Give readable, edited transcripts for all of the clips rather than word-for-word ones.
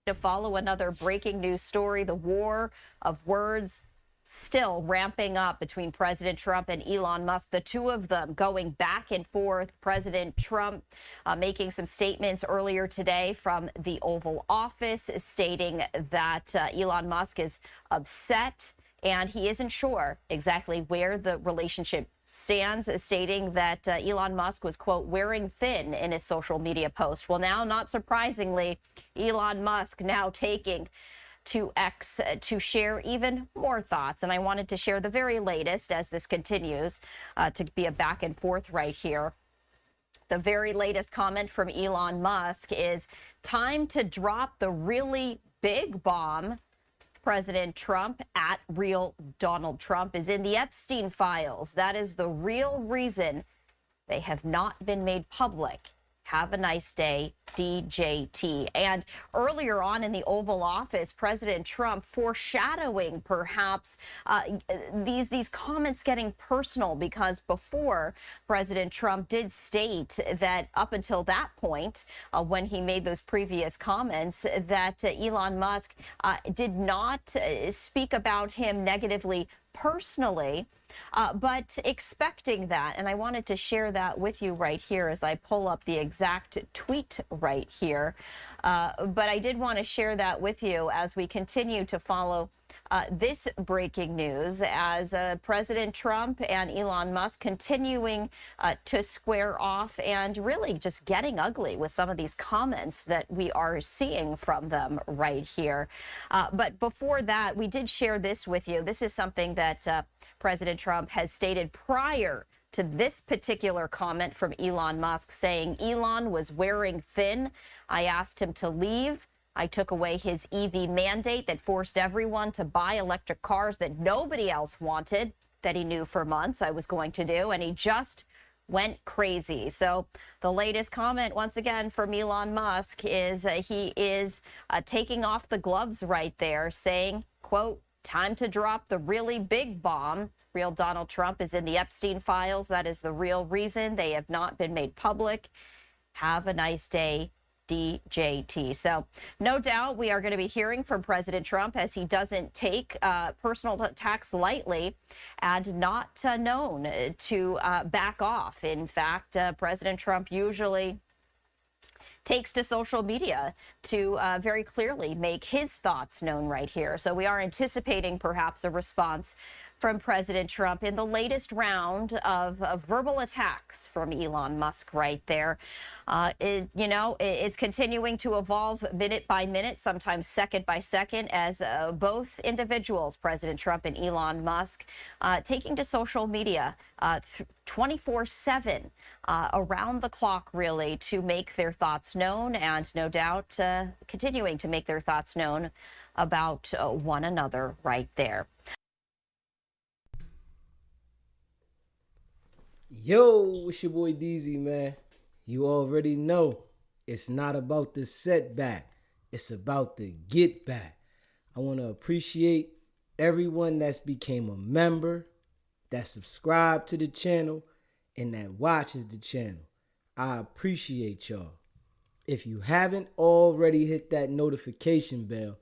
to follow another breaking news story. The war of words still ramping up between President Trump and Elon Musk, the two of them going back and forth. President Trump making some statements earlier today from the Oval Office stating that Elon Musk is upset and he isn't sure exactly where the relationship stands, stating that Elon Musk was, quote, wearing thin in his social media post. Well, now, not surprisingly, Elon Musk now taking to X to share even more thoughts. And I wanted to share the very latest as this continues to be a back and forth right here. The very latest comment from Elon Musk is time to drop the really big bomb. President Trump at real Donald Trump is in the Epstein files. That is the real reason they have not been made public. Have a nice day, DJT. And earlier on in the Oval Office, President Trump foreshadowing perhaps these comments getting personal, because before President Trump did state that up until that point, when he made those previous comments, that Elon Musk did not speak about him negatively personally, but expecting that. And I wanted to share that with you right here as I pull up the exact tweet right here. But I did want to share that with you as we continue to follow this breaking news, as President Trump and Elon Musk continuing to square off and really just getting ugly with some of these comments that we are seeing from them right here. But before that, we did share this with you. This is something that President Trump has stated prior to this particular comment from Elon Musk, saying Elon was wearing thin. I asked him to leave. I took away his EV mandate that forced everyone to buy electric cars that nobody else wanted, that he knew for months I was going to do, and he just went crazy. So the latest comment, once again, from Elon Musk is he is taking off the gloves right there, saying, quote, time to drop the really big bomb. Real Donald Trump is in the Epstein files. That is the real reason they have not been made public. Have a nice day, DJT. So no doubt we are going to be hearing from President Trump, as he doesn't take personal attacks lightly and not known to back off. In fact, President Trump usually takes to social media to very clearly make his thoughts known right here. So we are anticipating perhaps a response from President Trump in the latest round of verbal attacks from Elon Musk right there. It's continuing to evolve minute by minute, sometimes second by second, as both individuals, President Trump and Elon Musk, taking to social media 24/7, around the clock, really, to make their thoughts known, and no doubt continuing to make their thoughts known about one another right there. Yo, it's your boy DZ, man. You already know it's not about the setback. It's about the get back. I want to appreciate everyone that's became a member, that subscribed to the channel, and that watches the channel. I appreciate y'all. If you haven't already hit that notification bell,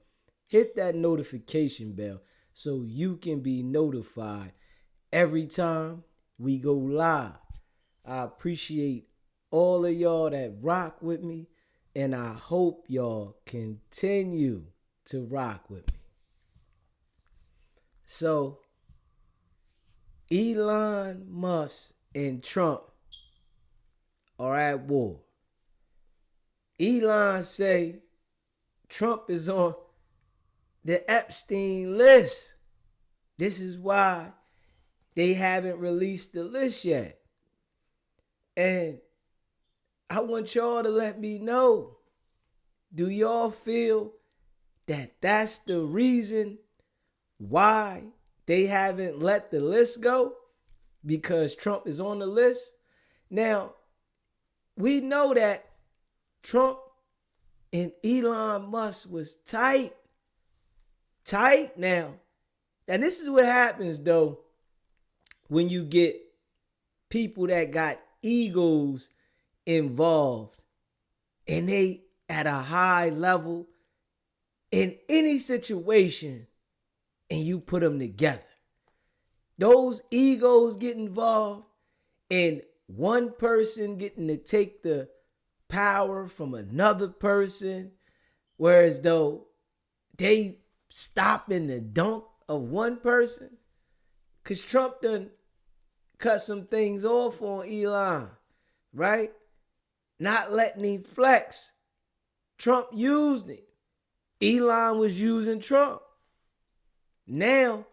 hit that notification bell so you can be notified every time we go live. I appreciate all of y'all that rock with me, and I hope y'all continue to rock with me. So, Elon Musk and Trump are at war. Elon say Trump is on the Epstein list. This is why they haven't released the list yet. And I want y'all to let me know, do y'all feel that that's the reason why they haven't let the list go? Because Trump is on the list? Now, we know that Trump and Elon Musk was tight. Tight now. And this is what happens, though, when you get people that got egos involved and they at a high level in any situation and you put them together. Those egos get involved and one person getting to take the power from another person, whereas though they stopping the dunk of one person. Because Trump done cut some things off on Elon, right? Not letting him flex. Trump used him. Elon was using Trump. Now,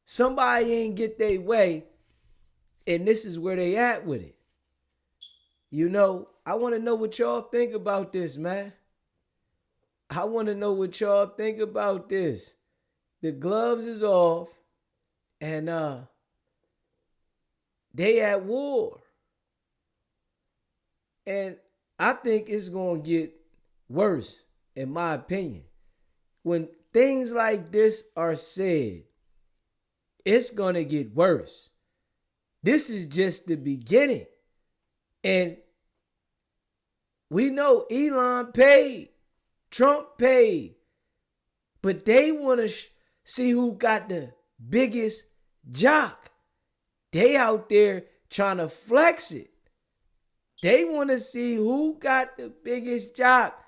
somebody ain't get their way, and this is where they at with it. You know, I want to know what y'all think about this, man. I want to know what y'all think about this. The gloves is off, and they at war. And I think it's going to get worse, in my opinion. When things like this are said, it's going to get worse. This is just the beginning. And we know Elon paid, Trump paid, but they want to see who got the biggest jock. They out there trying to flex it. They want to see who got the biggest jock.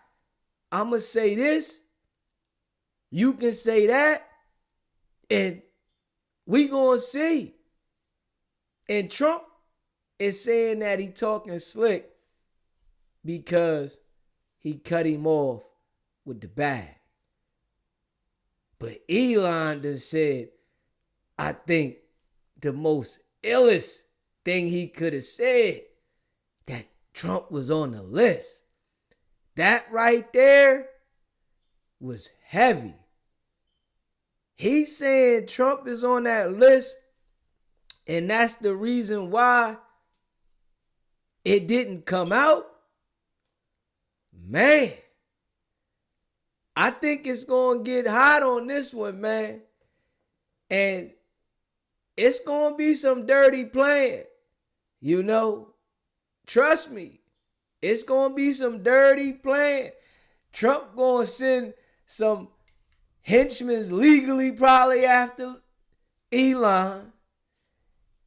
I'm going to say this, you can say that, and we going to see. And Trump is saying that he talking slick because he cut him off with the bag. But Elon done said, I think the most illest thing he could have said, that Trump was on the list. That right there was heavy. He's saying Trump is on that list, and that's the reason why it didn't come out. Man, I think it's going to get hot on this one, man. And it's going to be some dirty playing. You know, trust me, it's going to be some dirty playing. Trump going to send some henchmen legally probably after Elon.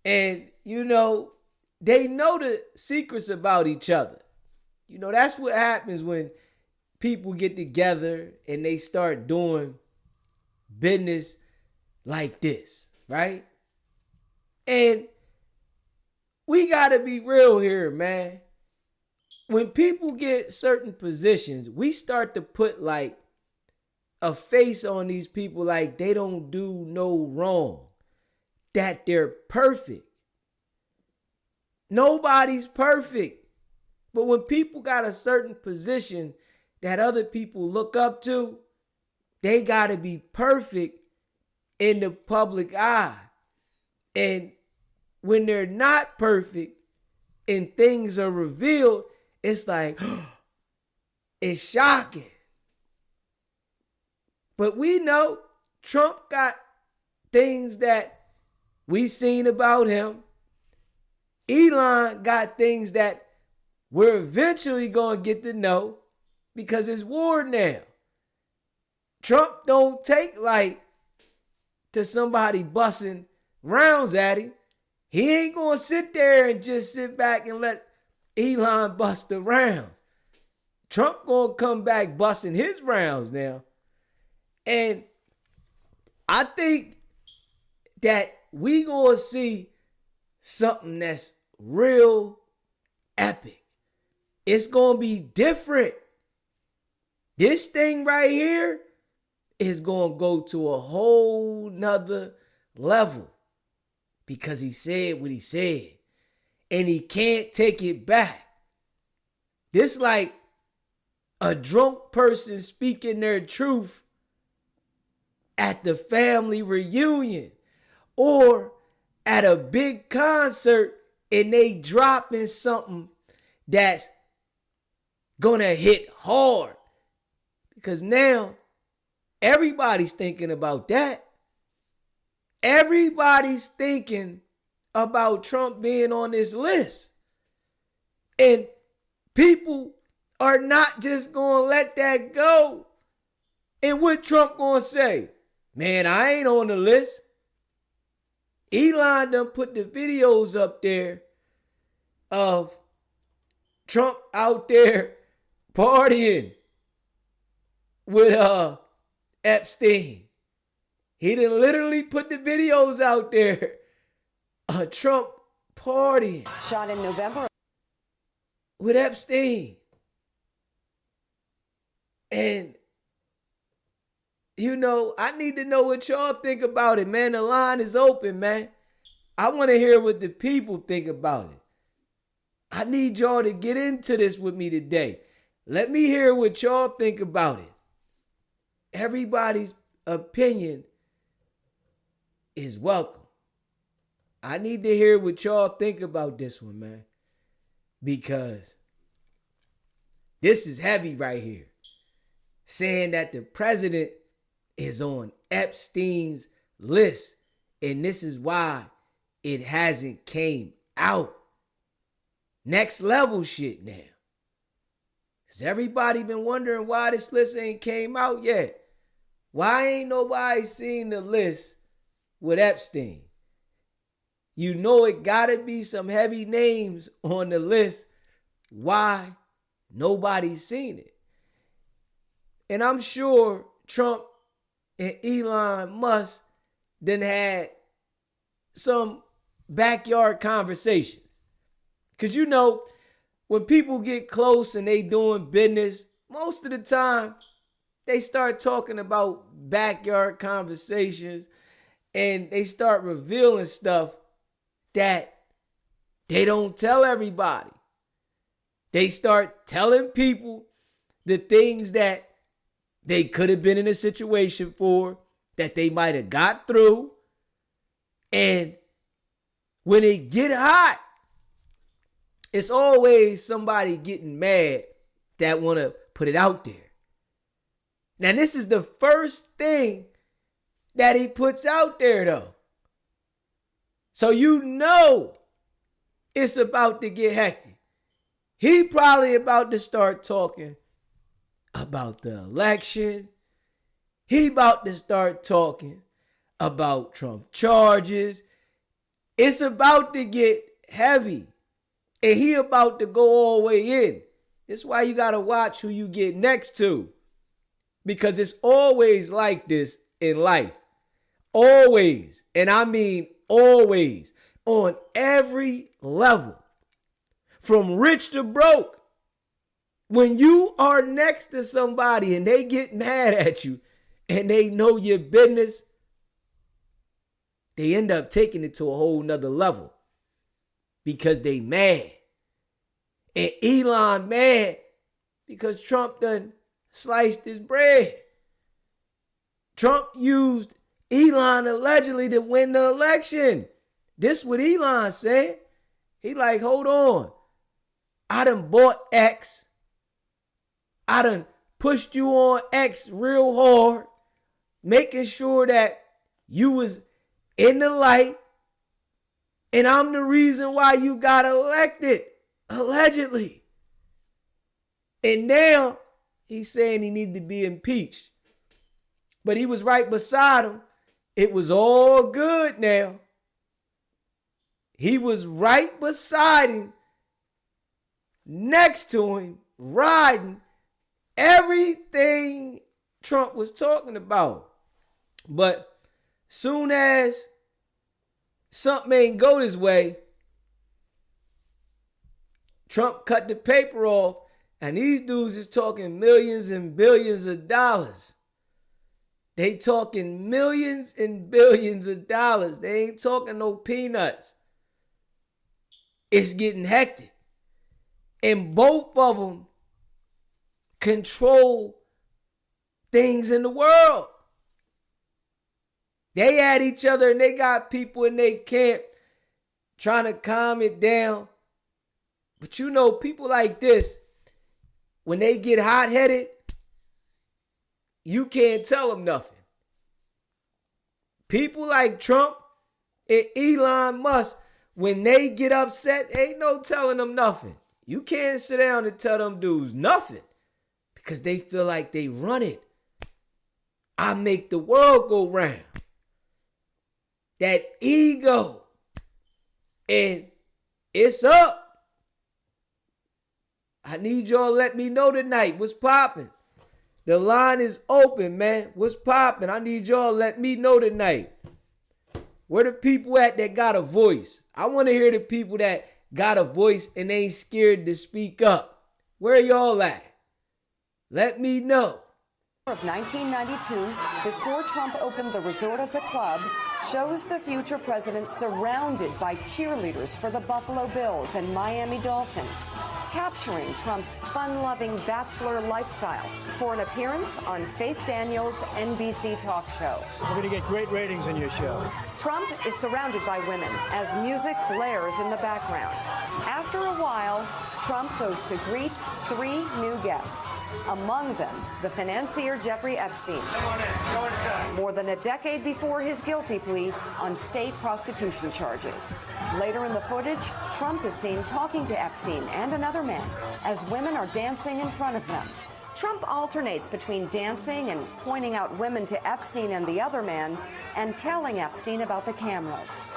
And, you know, they know the secrets about each other. You know, that's what happens when people get together and they start doing business like this, right? And we got to be real here, man. When people get certain positions, we start to put like a face on these people like they don't do no wrong, that they're perfect. Nobody's perfect. But when people got a certain position that other people look up to, they got to be perfect in the public eye. And when they're not perfect and things are revealed, it's like, it's shocking. But we know Trump got things that we seen about him. Elon got things that we're eventually going to get to know because it's war now. Trump don't take light to somebody busting rounds at him. He ain't going to sit there and just sit back and let Elon bust the rounds. Trump going to come back busting his rounds now. And I think that we going to see something that's real epic. It's going to be different. This thing right here is going to go to a whole nother level because he said what he said and he can't take it back. This like a drunk person speaking their truth at the family reunion or at a big concert and they dropping something that's gonna hit hard. Because now everybody's thinking about that. Everybody's thinking about Trump being on this list. And people are not just gonna let that go. And what Trump gonna say? Man, I ain't on the list. Elon done put the videos up there of Trump out there partying with Epstein. He done literally put the videos out there of Trump partying. Shot in November with Epstein. And, you know, I need to know what y'all think about it, man. The line is open, man. I want to hear what the people think about it. I need y'all to get into this with me today. Let me hear what y'all think about it. Everybody's opinion is welcome. I need to hear what y'all think about this one, man. Because this is heavy right here. Saying that the president is on Epstein's list. And this is why it hasn't came out. Next level shit now. Because everybody been wondering why this list ain't came out yet. Why ain't nobody seen the list with Epstein? You know it gotta be some heavy names on the list. Why nobody's seen it? And I'm sure Trump and Elon Musk done had some backyard conversations. Because you know, when people get close and they doing business, most of the time, they start talking about backyard conversations and they start revealing stuff that they don't tell everybody. They start telling people the things that they could have been in a situation for, that they might have got through. And when it get hot, it's always somebody getting mad that want to put it out there. Now, this is the first thing that he puts out there, though. So you know it's about to get hectic. He probably about to start talking about the election. He about to start talking about Trump charges. It's about to get heavy. And he about to go all the way in. That's why you got to watch who you get next to. Because it's always like this in life. Always. And I mean always. On every level. From rich to broke. When you are next to somebody and they get mad at you and they know your business, they end up taking it to a whole nother level. Because they mad. And Elon mad because Trump done sliced his bread. Trump used Elon allegedly to win the election. This what Elon said. He like, hold on. I done bought X. I done pushed you on X real hard, making sure that you was in the light. And I'm the reason why you got elected, allegedly. And now he's saying he needed to be impeached. But he was right beside him. It was all good now. He was right beside him, next to him, riding everything Trump was talking about. But soon as something ain't go his way, Trump cut the paper off, and these dudes is talking millions and billions of dollars. They talking millions and billions of dollars. They ain't talking no peanuts. It's getting hectic. And both of them control things in the world. They at each other and they got people in their camp trying to calm it down. But you know, people like this, when they get hot-headed, you can't tell them nothing. People like Trump and Elon Musk, when they get upset, ain't no telling them nothing. You can't sit down and tell them dudes nothing because they feel like they run it. I make the world go round. That ego. And it's up. I need y'all to let me know tonight what's popping. The line is open, man. What's popping? I need y'all to let me know tonight. Where the people at that got a voice? I want to hear the people that got a voice and ain't scared to speak up. Where y'all at? Let me know. Of 1992, before Trump opened the resort as a club, shows the future president surrounded by cheerleaders for the Buffalo Bills and Miami Dolphins, capturing Trump's fun-loving bachelor lifestyle for an appearance on Faith Daniels' NBC talk show. We're going to get great ratings in your show. Trump is surrounded by women as music blares in the background. After a while, Trump goes to greet 3 new guests, among them the financier Jeffrey Epstein. Come on in. Go inside. More than a decade before his guilty plea on state prostitution charges. Later in the footage, Trump is seen talking to Epstein and another man as women are dancing in front of them. Trump alternates between dancing and pointing out women to Epstein and the other man and telling Epstein about the cameras.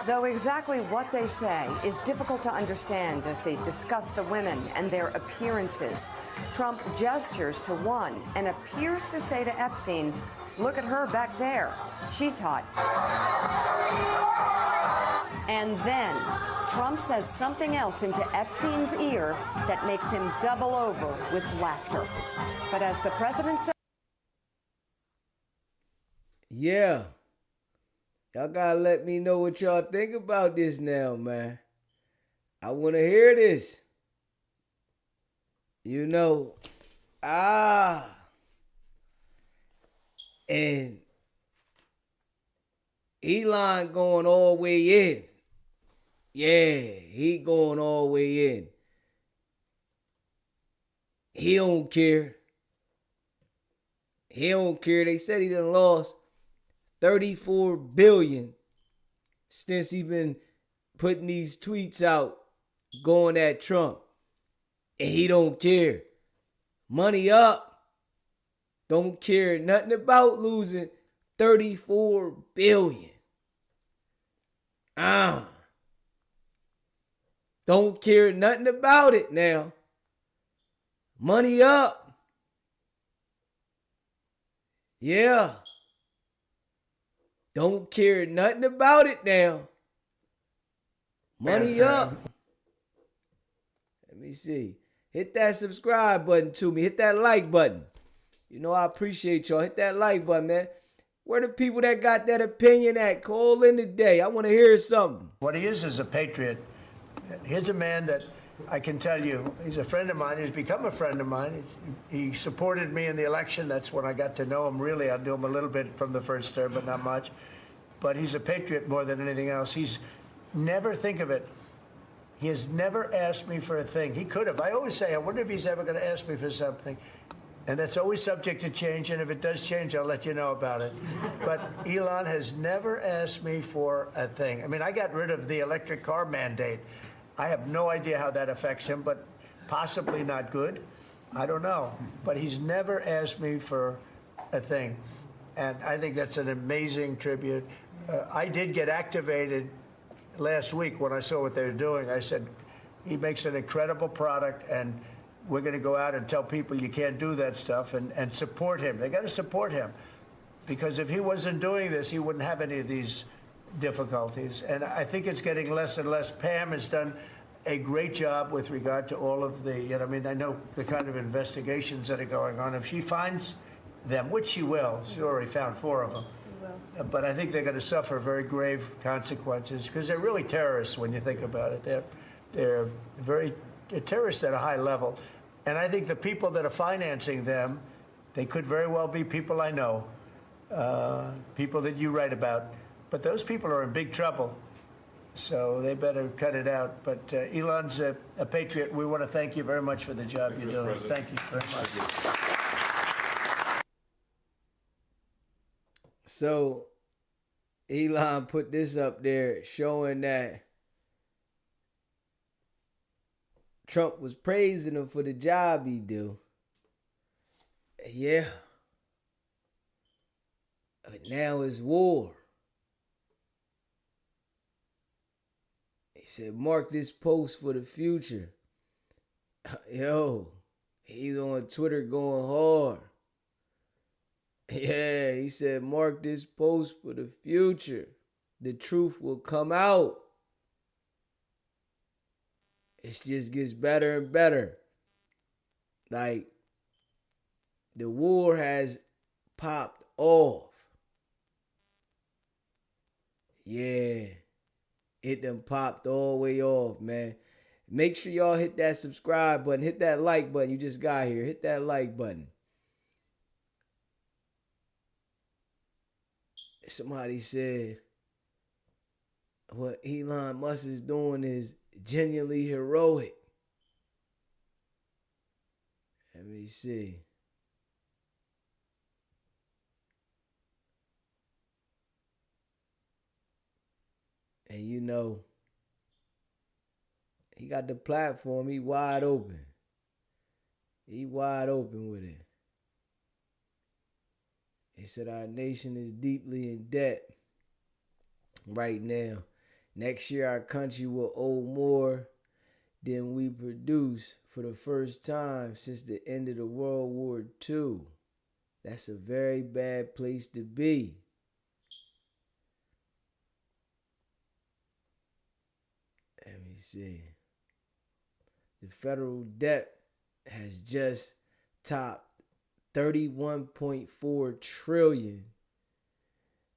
Though exactly what they say is difficult to understand as they discuss the women and their appearances, Trump gestures to one and appears to say to Epstein, "Look at her back there. She's hot." And then Trump says something else into Epstein's ear that makes him double over with laughter. But as the president said, Yeah. Y'all gotta let me know what y'all think about this now, man. I want to hear this. You know, and Elon going all the way in. Yeah, he going all the way in. He don't care. He don't care. They said he done lost $34 billion since he been putting these tweets out going at Trump. And he don't care. Money up. Don't care nothing about losing $34 billion. Don't care nothing about it now. Money up. Yeah. Don't care nothing about it now. Money up. Let me see. Hit that subscribe button to me. Hit that like button. You know I appreciate y'all. Hit that like button, man. Where the people that got that opinion at? Call in today. I want to hear something. What he is a patriot. Here's a man that I can tell you, he's a friend of mine. He's become a friend of mine. He supported me in the election. That's when I got to know him. Really, I knew him a little bit from the first term, but not much. But he's a patriot more than anything else. He's never, think of it, he has never asked me for a thing. He could have. I always say, I wonder if he's ever going to ask me for something. And that's always subject to change. And if it does change, I'll let you know about it. But Elon has never asked me for a thing. I mean, I got rid of the electric car mandate. I have no idea how that affects him, but possibly not good. I don't know. But he's never asked me for a thing. And I think that's an amazing tribute. I did get activated last week when I saw what they were doing. I said, he makes an incredible product, and we're going to go out and tell people you can't do that stuff and support him. They got to support him. Because if he wasn't doing this, he wouldn't have any of these difficulties. And I think it's getting less and less. Pam has done a great job with regard to all of the, I mean, I know the kind of investigations that are going on. If she finds them, which she will, she already found 4 of them. But I think they're going to suffer very grave consequences because they're really terrorists when you think about it. They're terrorists at a high level. And I think the people that are financing them, they could very well be people I know, people that you write about. But those people are in big trouble, so they better cut it out. But Elon's a patriot. We want to thank you very much for the job you're doing. Thank you very much. So Elon put this up there showing that Trump was praising him for the job he do. Yeah. But now it's war. He said, mark this post for the future. Yo, he's on Twitter going hard. Yeah, he said, mark this post for the future. The truth will come out. It just gets better and better. Like, the war has popped off. Yeah, it done popped all the way off, man. Make sure y'all hit that subscribe button. Hit that like button. You just got here. Hit that like button. Somebody said what Elon Musk is doing is genuinely heroic. Let me see. And you know, he got the platform. He wide open. He wide open with it. He said our nation is deeply in debt right now. Next year, our country will owe more than we produce for the first time since the end of the World War II. That's a very bad place to be. Let me see. The federal debt has just topped 31.4 trillion,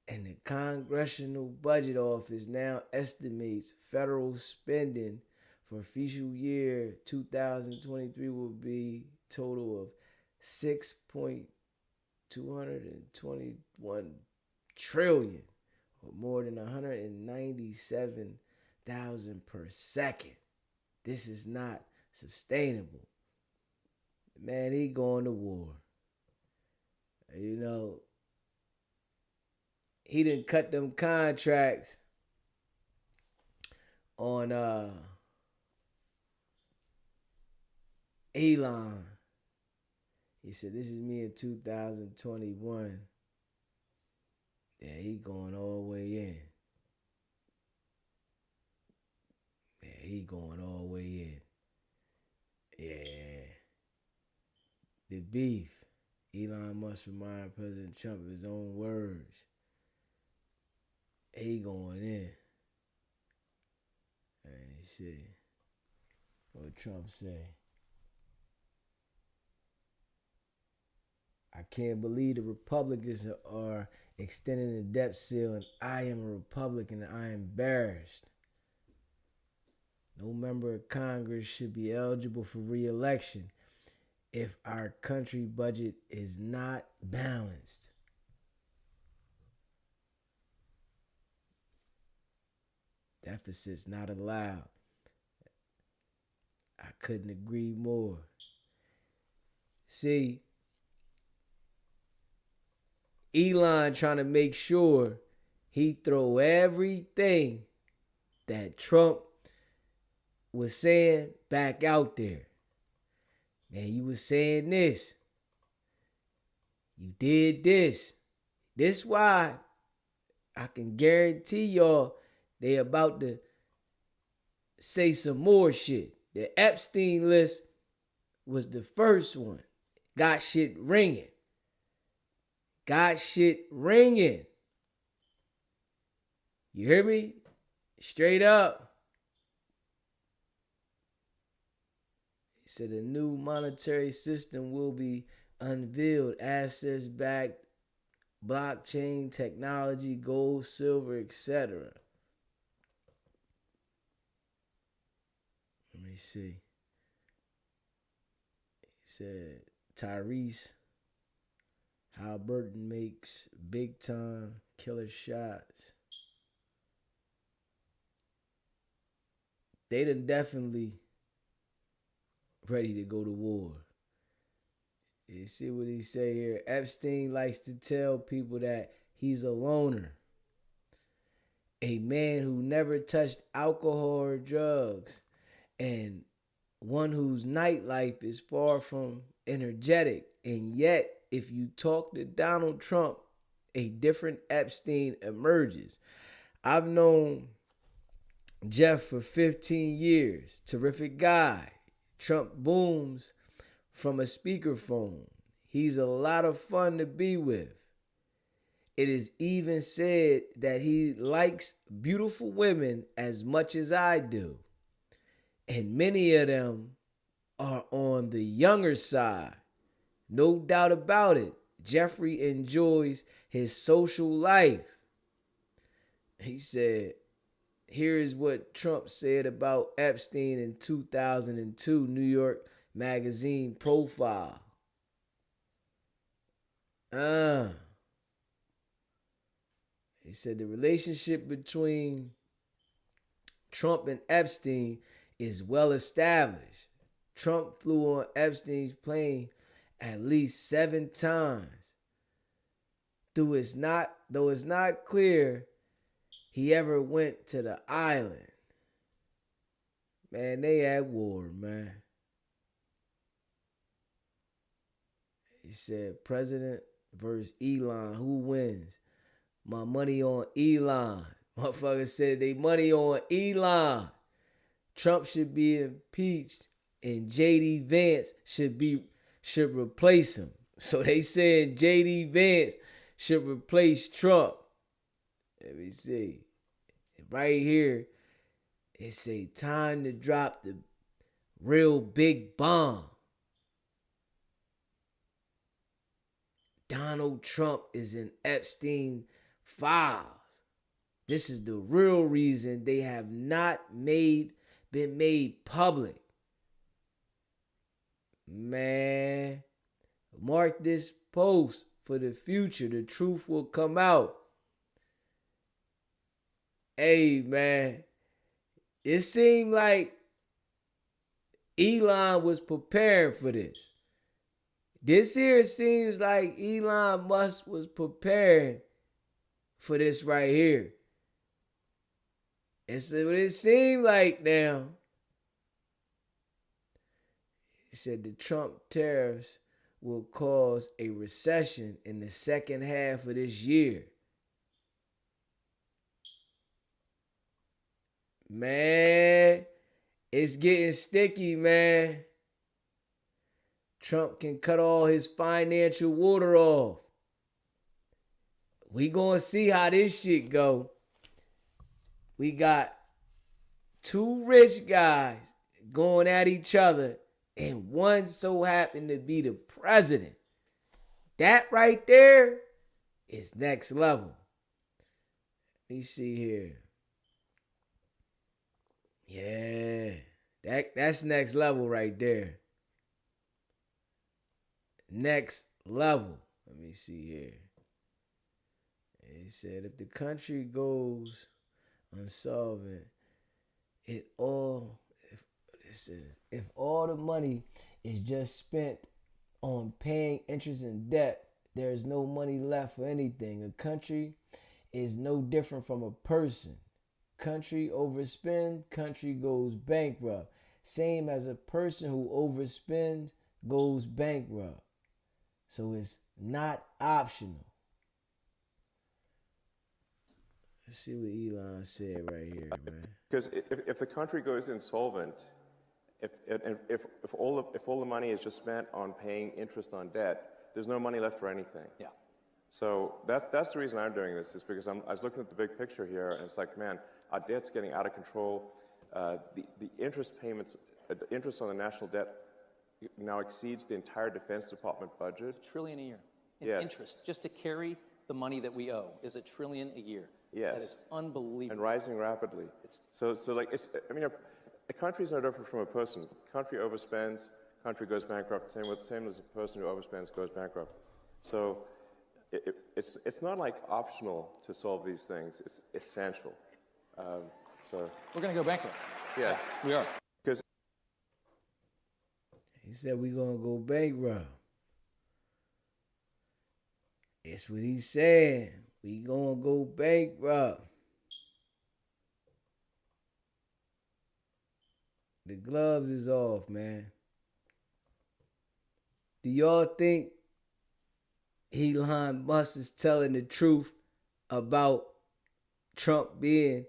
and the Congressional Budget Office now estimates federal spending for fiscal year 2023 will be a total of 6.221 trillion, or more than 197,000 per second. This is not sustainable. Man, he going to war. You know, he didn't cut them contracts on Elon. He said, this is me in 2021. Yeah, he going all the way in. Yeah, he going all the way in. Yeah. The beef. Elon Musk reminded President Trump of his own words. He going in. Let me see what Trump say. I can't believe the Republicans are extending the debt ceiling. I am a Republican and I am embarrassed. No member of Congress should be eligible for re-election if our country budget is not balanced. Deficits not allowed. I couldn't agree more. See, Elon trying to make sure he throw everything that Trump was saying back out there. Man, you was saying this. You did this. This why I can guarantee y'all they about to say some more shit. The Epstein list was the first one. Got shit ringing. Got shit ringing. You hear me? Straight up. He said a new monetary system will be unveiled. Assets-backed blockchain technology, gold, silver, etc. Let me see. He said Tyrese Halliburton makes big time killer shots. They done definitely ready to go to war. You see what he say here? Epstein likes to tell people that he's a loner. A man who never touched alcohol or drugs. And one whose nightlife is far from energetic. And yet, if you talk to Donald Trump a different Epstein emerges. I've known Jeff for 15 years. Terrific guy. Trump booms from a speakerphone. He's a lot of fun to be with. It is even said that he likes beautiful women as much as I do. And many of them are on the younger side. No doubt about it. Jeffrey enjoys his social life. He said, here is what Trump said about Epstein in 2002 New York Magazine profile. He said the relationship between Trump and Epstein is well established. Trump flew on Epstein's plane at least 7 times. Though it's not clear he ever went to the island. Man, they at war, man. He said, President versus Elon, who wins? My money on Elon. Motherfuckers said they money on Elon. Trump should be impeached and J.D. Vance should replace him. So they said J.D. Vance should replace Trump. Let me see. Right here, it say time to drop the real big bomb. Donald Trump is in Epstein files. This is the real reason they have not been made public. Man, mark this post for the future. The truth will come out. Hey, man, it seemed like Elon was preparing for this. This here seems like Elon Musk was preparing for this right here. It's what it seemed like now. He said the Trump tariffs will cause a recession in the second half of this year. Man, it's getting sticky, man. Trump can cut all his financial water off. We gonna see how this shit go. We got 2 rich guys going at each other, and one so happened to be the president. That right there is next level. Let me see here. Yeah, that's next level right there. Next level. Let me see here. He said if the country goes unsolvent, if all the money is just spent on paying interest and debt, there is no money left for anything. A country is no different from a person. Country overspends, country goes bankrupt. Same as a person who overspends goes bankrupt. So it's not optional. Let's see what Elon said right here, man. Because if the country goes insolvent, if all the money is just spent on paying interest on debt, there's no money left for anything. Yeah. So that's the reason I'm doing this, is because I was looking at the big picture here, and it's like, man, our debt's getting out of control. The interest payments, the interest on the national debt now exceeds the entire Defense Department budget. It's $1 trillion a year in Yes. interest. Just to carry the money that we owe is $1 trillion a year. Yes. That is unbelievable. And rising rapidly. So like, a country's no different from a person. Country overspends, country goes bankrupt. Same as a person who overspends goes bankrupt. So it's not like optional to solve these things. It's essential. So We're going to go bankrupt. yes, Yeah, we are. because He said we gonna go bankrupt. That's what he said. We gonna go bankrupt. The gloves is off, man. Do y'all think Elon Musk is telling the truth about Trump being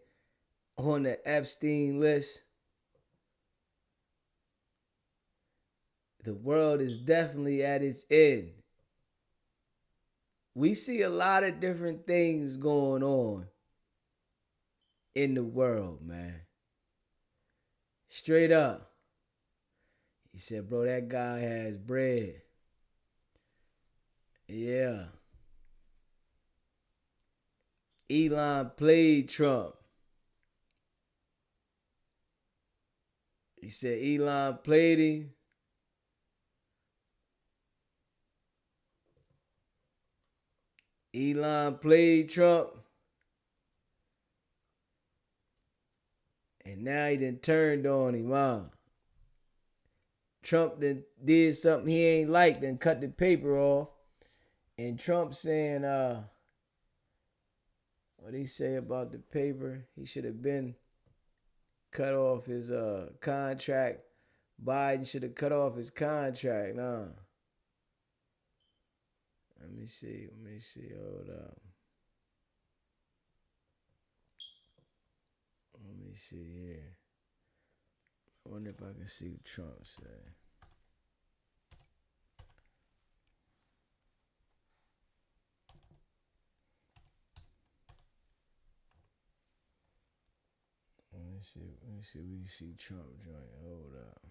on the Epstein list, the world is definitely at its end. We see a lot of different things going on in the world, man. Straight up. He said, bro, that guy has bread. Yeah. Elon played Trump. He said Elon played him. Elon played Trump. And now he done turned on him, huh? Trump done did something he ain't like, done cut the paper off. And Trump saying, what he say about the paper? He should have been cut off his contract. Biden should have cut off his contract, nah. Let me see, hold up. Let me see here. I wonder if I can see what Trump said. Let me see, we can see Trump joint. Hold up.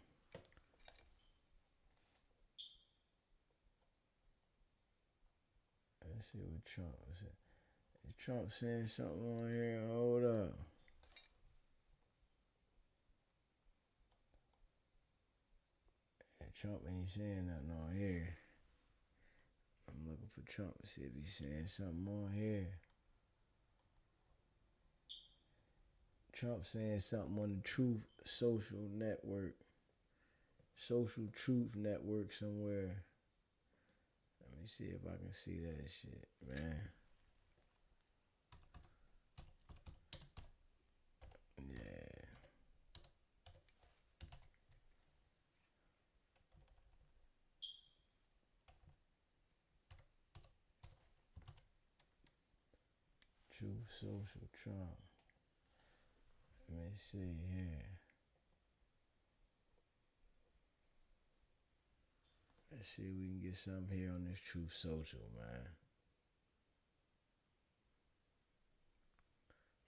Let's see what Trump said. Is Trump saying something on here? Hold up. Trump ain't saying nothing on here. I'm looking for Trump to see if he's saying something on here. Trump saying something on the Truth Social Network. Social Truth Network somewhere. Let me see if I can see that shit, man. Yeah. Truth Social Trump. Let me see here. Let's see if we can get something here on this Truth Social, man.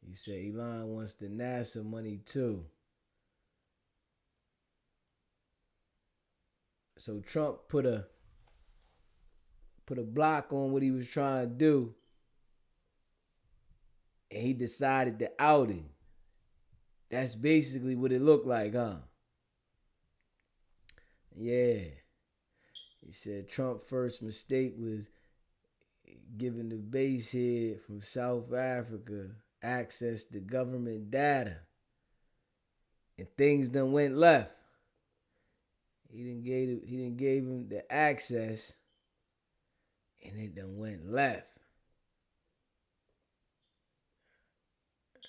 He said Elon wants the NASA money too. So Trump put a block on what he was trying to do, and he decided to out him. That's basically what it looked like, huh? Yeah. He said Trump's first mistake was giving the base head from South Africa access to government data. And things done went left. He didn't gave him the access, and it done went left.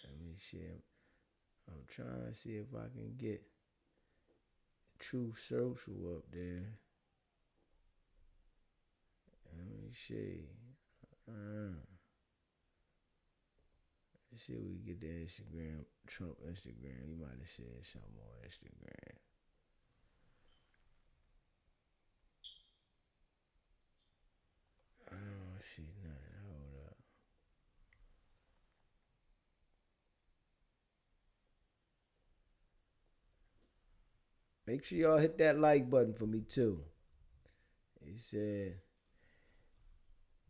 Let me see. I'm trying to see if I can get Truth Social up there. Let me see. Let's see if we can get the Instagram, Trump Instagram. You might have said something on Instagram. I don't see nothing. Hold up. Make sure y'all hit that like button for me too. He said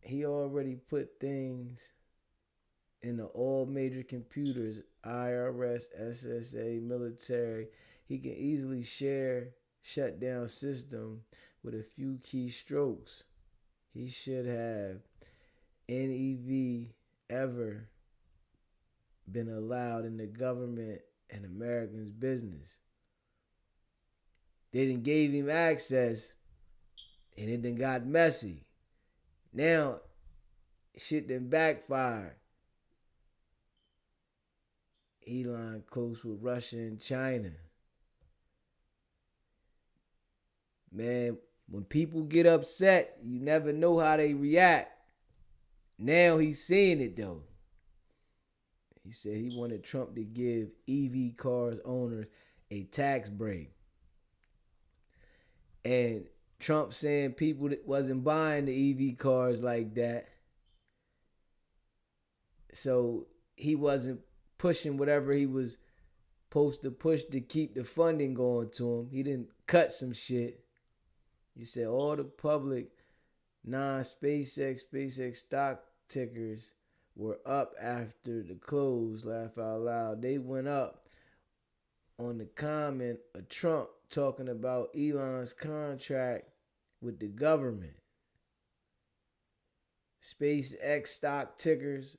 he already put things in the all major computers, IRS, SSA, military. He can easily shut down system with a few keystrokes. He should have NEV ever been allowed in the government and Americans' business. They done gave him access, and it done got messy. Now, shit done backfired. Elon close with Russia and China. Man, When people get upset, you never know how they react. Now he's seeing it though. He said he wanted Trump to give EV cars owners a tax break. And Trump saying people that wasn't buying the EV cars like that. So he wasn't pushing whatever he was supposed to push to keep the funding going to him. He didn't cut some shit. He said all the public non-SpaceX stock tickers were up after the close. Laugh out loud. They went up on the comment of Trump talking about Elon's contract with the government. SpaceX stock tickers.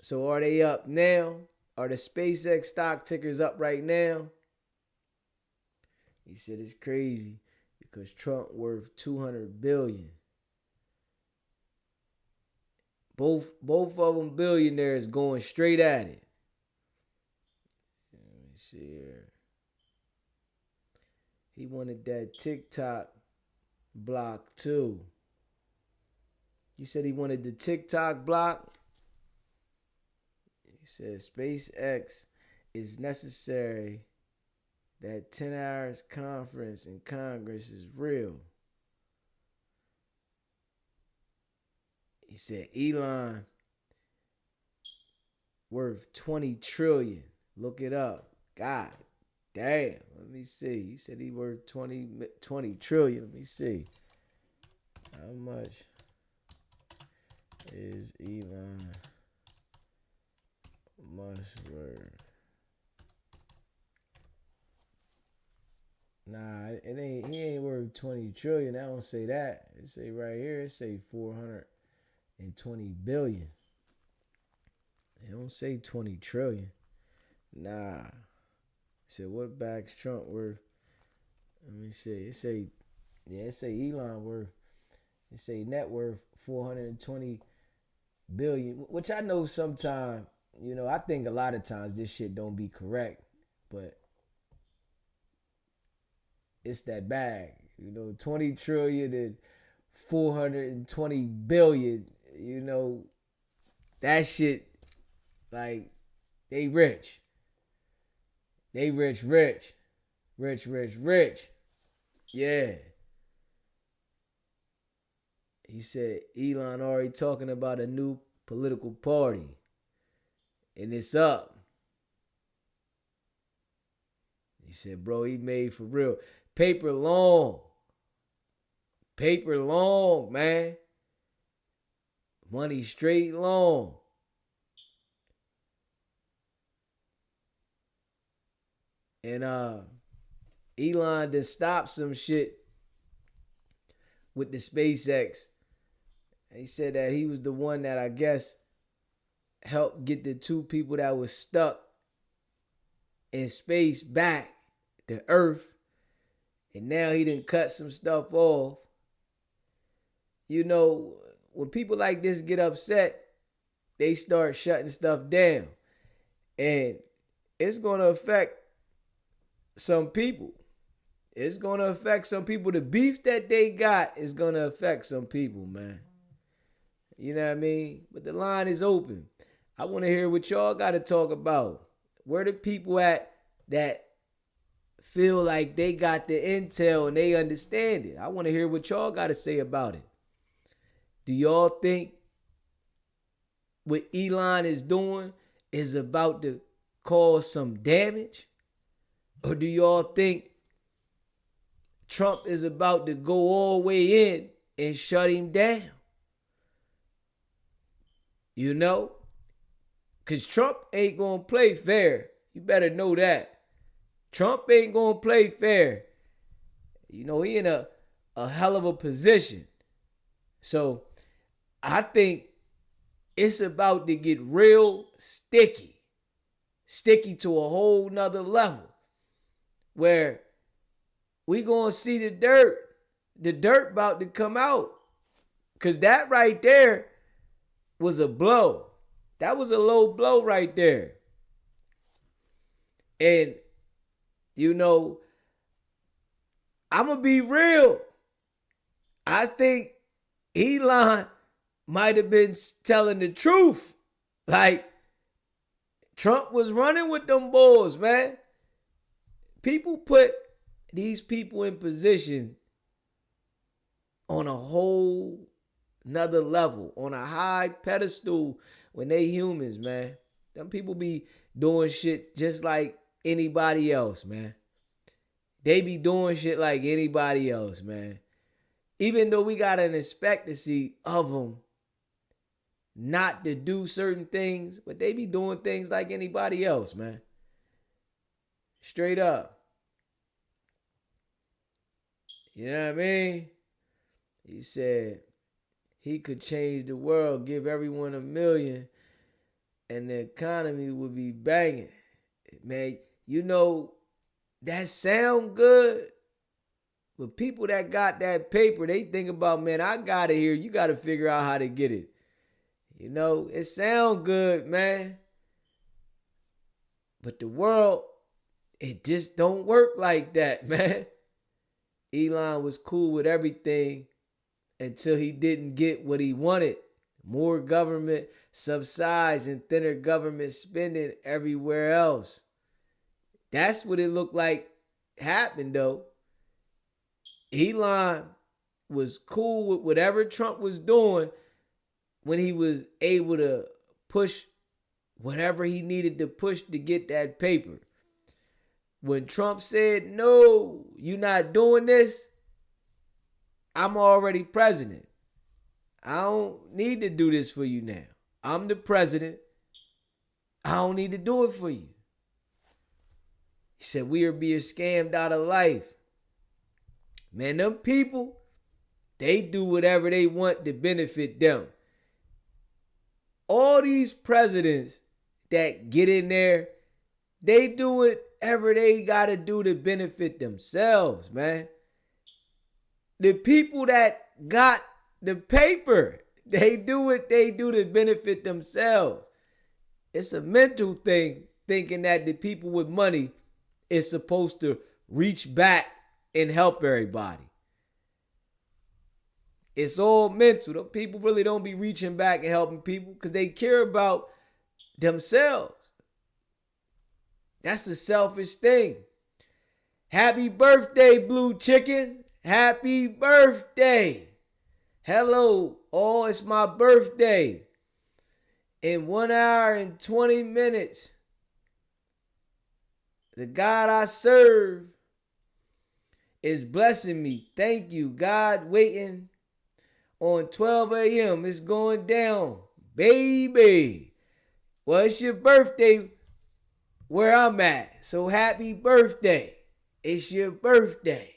So are they up now? Are the SpaceX stock tickers up right now? He said it's crazy because Trump worth $200 billion. Both of them billionaires going straight at it. Let me see here. He wanted that TikTok block too. He said he wanted the TikTok block. He said SpaceX is necessary. That 10 hours conference in Congress is real. He said Elon worth 20 trillion. Look it up. God damn. Let me see. He said he worth 20 trillion. Let me see. How much is Elon Musk worth? Nah, it ain't. He ain't worth 20 trillion. I don't say that. It say right here. It say 420 billion. It don't say 20 trillion. Nah. It said what backs Trump worth? Let me see. It say Elon worth. It say net worth 420 billion. Which I know sometimes, I think a lot of times this shit don't be correct, but it's that bag, 20 trillion and 420 billion, that shit, like, they rich. They rich. Yeah. He said Elon already talking about a new political party. And it's up. He said, bro, he made for real. Paper long, man. Money straight long. And Elon done stopped some shit with the SpaceX. He said that he was the one that I guess helped get the two people that was stuck in space back to Earth. And now he done cut some stuff off. When people like this get upset, they start shutting stuff down. And it's going to affect some people. It's going to affect some people. The beef that they got is going to affect some people, man. You know what I mean? But the line is open. I want to hear what y'all got to talk about. Where the people at that feel like they got the intel and they understand it? I want to hear what y'all got to say about it. Do y'all think what Elon is doing is about to cause some damage? Or do y'all think Trump is about to go all the way in and shut him down? Because Trump ain't going to play fair. You better know that. Trump ain't going to play fair. He in a hell of a position. So I think it's about to get real sticky. Sticky to a whole nother level. Where we going to see the dirt. The dirt about to come out. Because that right there was a blow. That was a low blow right there. And, I'm going to be real. I think Elon might have been telling the truth. Like, Trump was running with them bulls, man. People put these people in position on a whole another level, on a high pedestal when they humans, man. Them people be doing shit just like anybody else, man. They be doing shit like anybody else, man. Even though we got an expectancy of them not to do certain things, but they be doing things like anybody else, man. Straight up. You know what I mean? He said he could change the world, give everyone $1 million, and the economy would be banging. Man, you know, that sound good, but people that got that paper, they think about, man, I got it here. You got to figure out how to get it. You know, it sound good, man. But the world, it just don't work like that, man. Elon was cool with everything until he didn't get what he wanted. More government subsides and thinner government spending everywhere else. That's what it looked like happened, though. Elon was cool with whatever Trump was doing when he was able to push whatever he needed to push to get that paper. When Trump said, no, you're not doing this, I'm already president. I don't need to do this for you now. I'm the president. I don't need to do it for you. He said, we are being scammed out of life. Man, them people, they do whatever they want to benefit them. All these presidents that get in there, they do whatever they got to do to benefit themselves, man. The people that got the paper, they do what they do to benefit themselves. It's a mental thing, thinking that the people with money is supposed to reach back and help everybody. It's all mental. The people really don't be reaching back and helping people because they care about themselves. That's a selfish thing. Happy birthday, Blue Chicken. Happy birthday. Hello, all. It's my birthday. In 1 hour and 20 minutes, the God I serve is blessing me. Thank you, God. Waiting on 12 a.m. It's going down, baby. Well, it's your birthday where I'm at. So happy birthday. It's your birthday.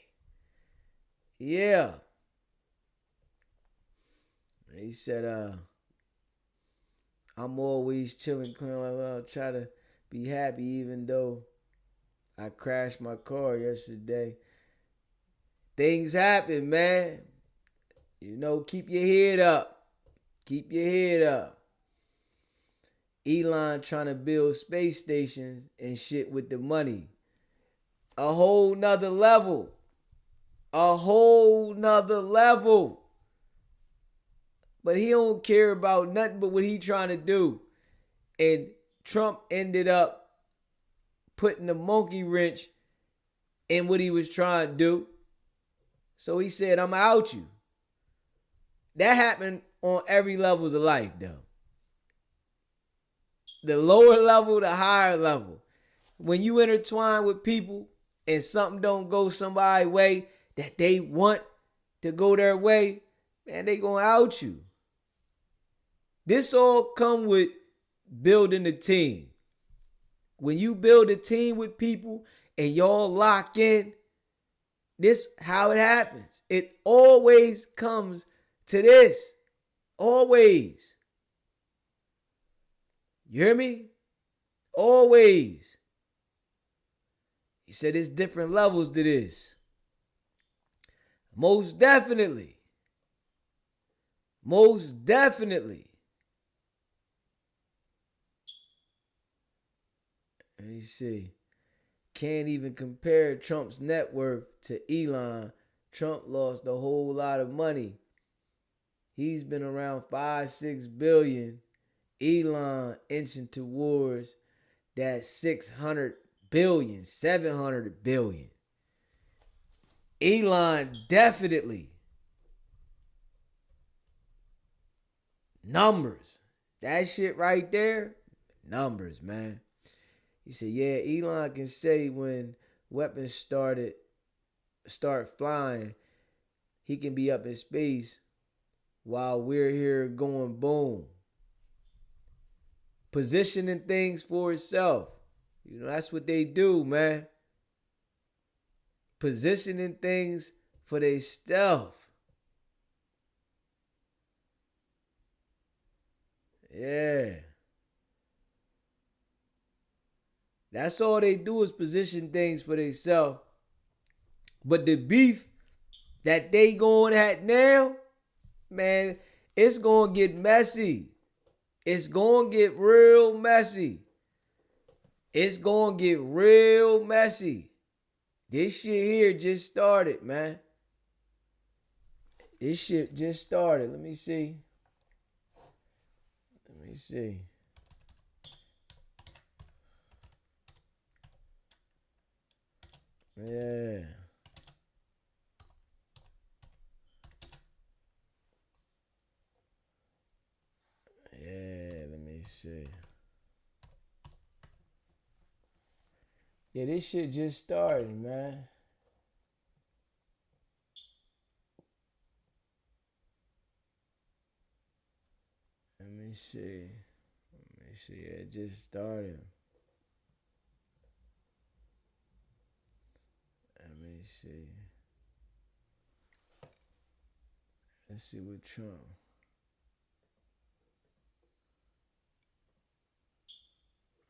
Yeah. He said, I'm always chilling, I'll try to be happy even though I crashed my car yesterday. Things happen, man. You know, keep your head up. Keep your head up. Elon trying to build space stations and shit with the money. A whole nother level. A whole nother level. But he don't care about nothing but what he trying to do. And Trump ended up putting the monkey wrench in what he was trying to do. So he said, I'm out you. That happened on every levels of life, though. The lower level, the higher level. When you intertwine with people and something don't go somebody's way that they want to go their way, man, they gonna out you. This all come with building a team. When you build a team with people and y'all lock in, this how it happens. It always comes to this. Always. You hear me? Always. He said there's different levels to this. Most definitely. Most definitely. Let me see. can't even compare Trump's net worth to Elon. Trump lost a whole lot of money. He's been around 5-6 billion. Elon inching towards that 600 billion, 700 billion. Elon definitely. Numbers. That shit right there, numbers, man. He said, yeah, Elon can say when weapons start flying, he can be up in space while we're here going boom. Positioning things for itself. You know, that's what they do, man. Positioning things for themselves. Yeah. That's all they do is position things for themselves. But the beef that they going at now, man, it's going to get messy. It's going to get real messy. It's going to get real messy. This shit here just started, man. This shit just started. Let me see. Let me see. Yeah. Yeah, let me see. Yeah, this shit just started, man. Let me see. Let me see. It just started. Let me see. Let's see what Trump.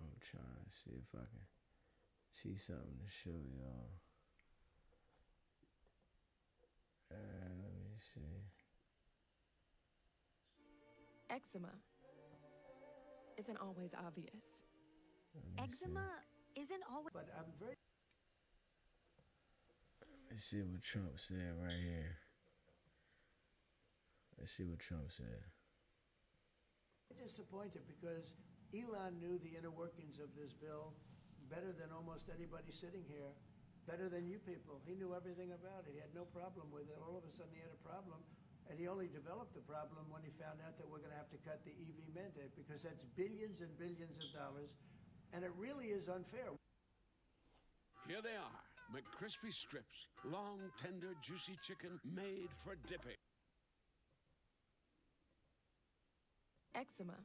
I'm trying to see if I can see something to show y'all. Let me see. Eczema isn't always obvious. Eczema isn't always. But I'm very Let's see what Trump said right here. Let's see what Trump said. disappointed because Elon knew the inner workings of this bill better than almost anybody sitting here, better than you people. He knew everything about it. He had no problem with it. All of a sudden he had a problem, and he only developed the problem when he found out that we're going to have to cut the EV mandate, because that's billions and billions of dollars, and it really is unfair. Here they are, McCrispy strips, long, tender, juicy chicken made for dipping. Eczema.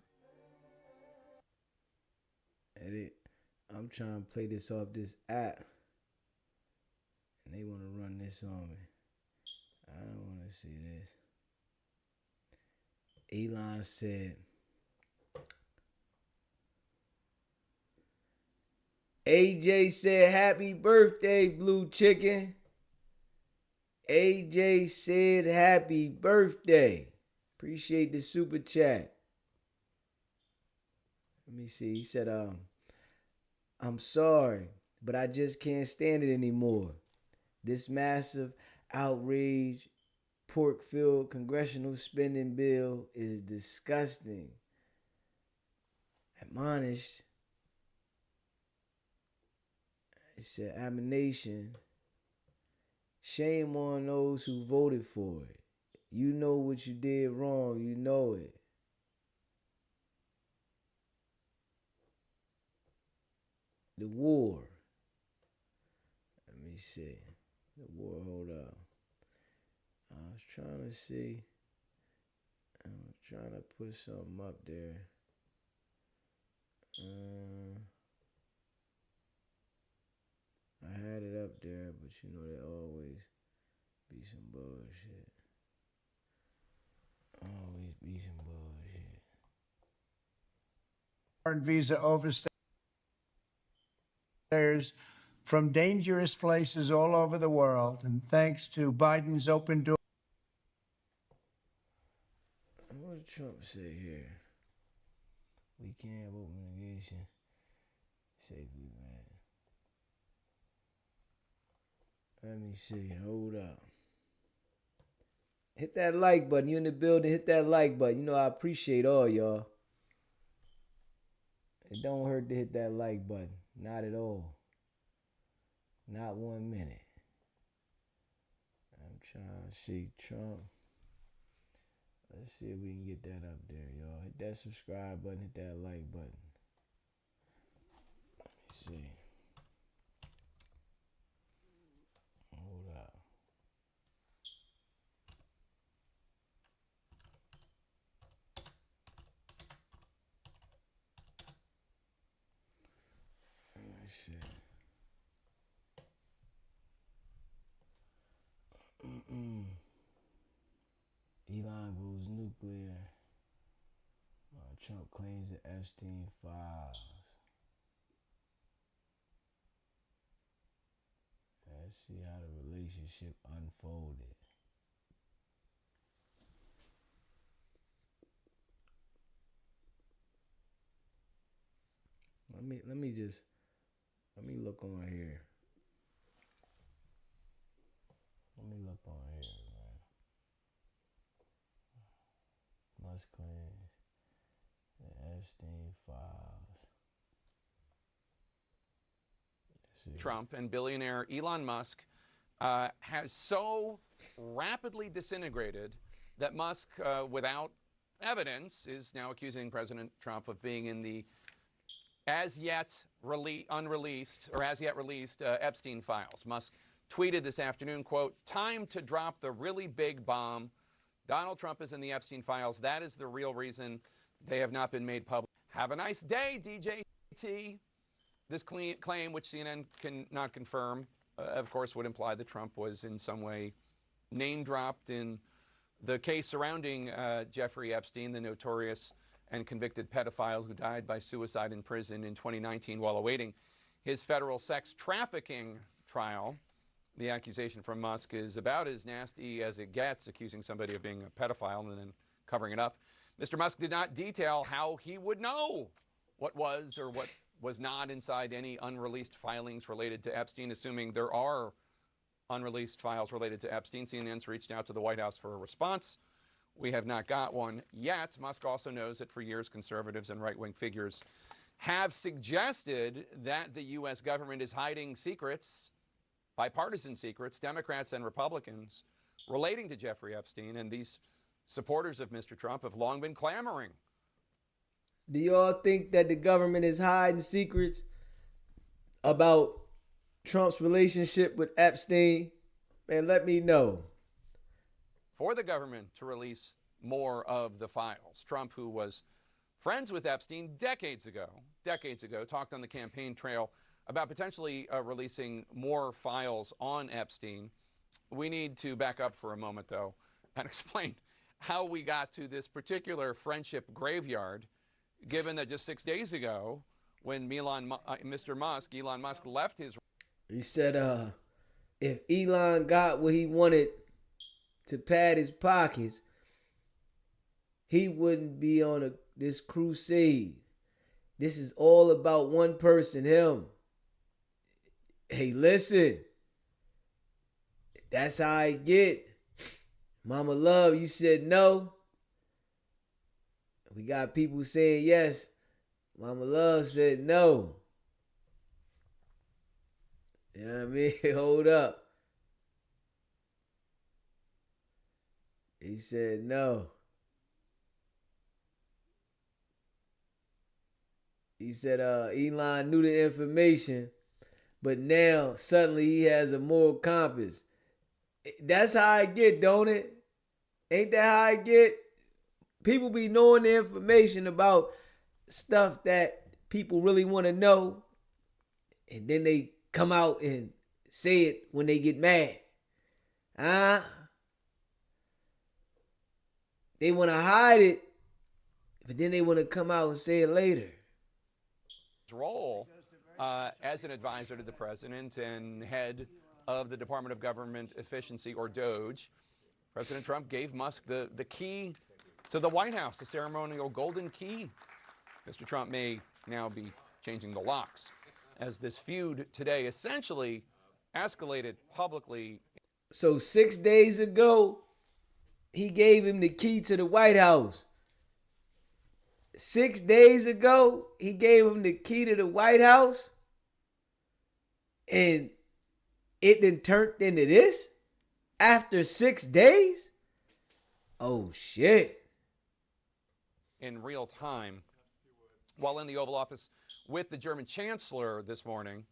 Edit. I'm trying to play this off this app, and they want to run this on me. I don't want to see this. Elon said, AJ said, happy birthday, Blue Chicken. AJ said, happy birthday. Appreciate the super chat. Let me see. He said, I'm sorry, but I just can't stand it anymore. This massive outrage, pork-filled congressional spending bill is disgusting. Admonished. It said, abomination. Shame on those who voted for it. You know what you did wrong. You know it. The war. Let me see. The war, hold up. I was trying to see. I was trying to put something up there. I had it up there, but you know there always be some bullshit. Always be some bullshit. Foreign visa overstayers from dangerous places all over the world, and thanks to Biden's open door. What did Trump say here? We can't have open litigation. Safely, man. Let me see. Hold up. Hit that like button. You in the building, hit that like button. You know I appreciate all y'all. It don't hurt to hit that like button. Not at all. Not 1 minute. I'm trying to see Trump. Let's see if we can get that up there, y'all. Hit that subscribe button, hit that like button. Let me see. Hold up. Let's see. Elon goes nuclear. Trump claims the Epstein files. Let's see how the relationship unfolded. Let me look on here. Let me look on here, man. Musk claims the Epstein files. Trump and billionaire Elon Musk has so rapidly disintegrated that Musk, without evidence, is now accusing President Trump of being in the as yet released Epstein files. Musk tweeted this afternoon, quote, "Time to drop the really big bomb. Donald Trump is in the Epstein files. That is the real reason they have not been made public. Have a nice day, DJT." This claim, which CNN cannot confirm, of course, would imply that Trump was in some way name dropped in the case surrounding Jeffrey Epstein, the notorious and convicted pedophile who died by suicide in prison in 2019 while awaiting his federal sex trafficking trial. The accusation from Musk is about as nasty as it gets, accusing somebody of being a pedophile and then covering it up. Mr. Musk did not detail how he would know what was or what was not inside any unreleased filings related to Epstein, assuming there are unreleased files related to Epstein. CNN's reached out to the White House for a response. We have not got one yet. Musk also knows that for years, conservatives and right-wing figures have suggested that the U.S. government is hiding secrets, bipartisan secrets, Democrats and Republicans, relating to Jeffrey Epstein, and these supporters of Mr. Trump have long been clamoring. Do y'all think that the government is hiding secrets about Trump's relationship with Epstein? Man, let me know. For the government to release more of the files. Trump, who was friends with Epstein decades ago, talked on the campaign trail about potentially releasing more files on Epstein. We need to back up for a moment, though, and explain how we got to this particular friendship graveyard, given that just 6 days ago, when Mr. Musk, Elon Musk, left his... He said, if Elon got what he wanted to pad his pockets, he wouldn't be on this crusade. This is all about one person, him. Hey, listen. That's how I get. Mama Love, you said no. We got people saying yes. Mama Love said no. You know what I mean? Hold up. He said no. He said Elon knew the information, but now suddenly he has a moral compass. That's how I get, don't it? Ain't that how I get? People be knowing the information about stuff that people really want to know, and then they come out and say it when they get mad. They want to hide it, but then they want to come out and say it later. His role as an advisor to the president and head of the Department of Government Efficiency, or DOGE, President Trump gave Musk the key to the White House, the ceremonial golden key. Mr. Trump may now be changing the locks, as this feud today essentially escalated publicly. So 6 days ago, he gave him the key to the White House. 6 days ago, he gave him the key to the White House. And it then turned into this after 6 days? Oh, shit. In real time, while in the Oval Office with the German Chancellor this morning,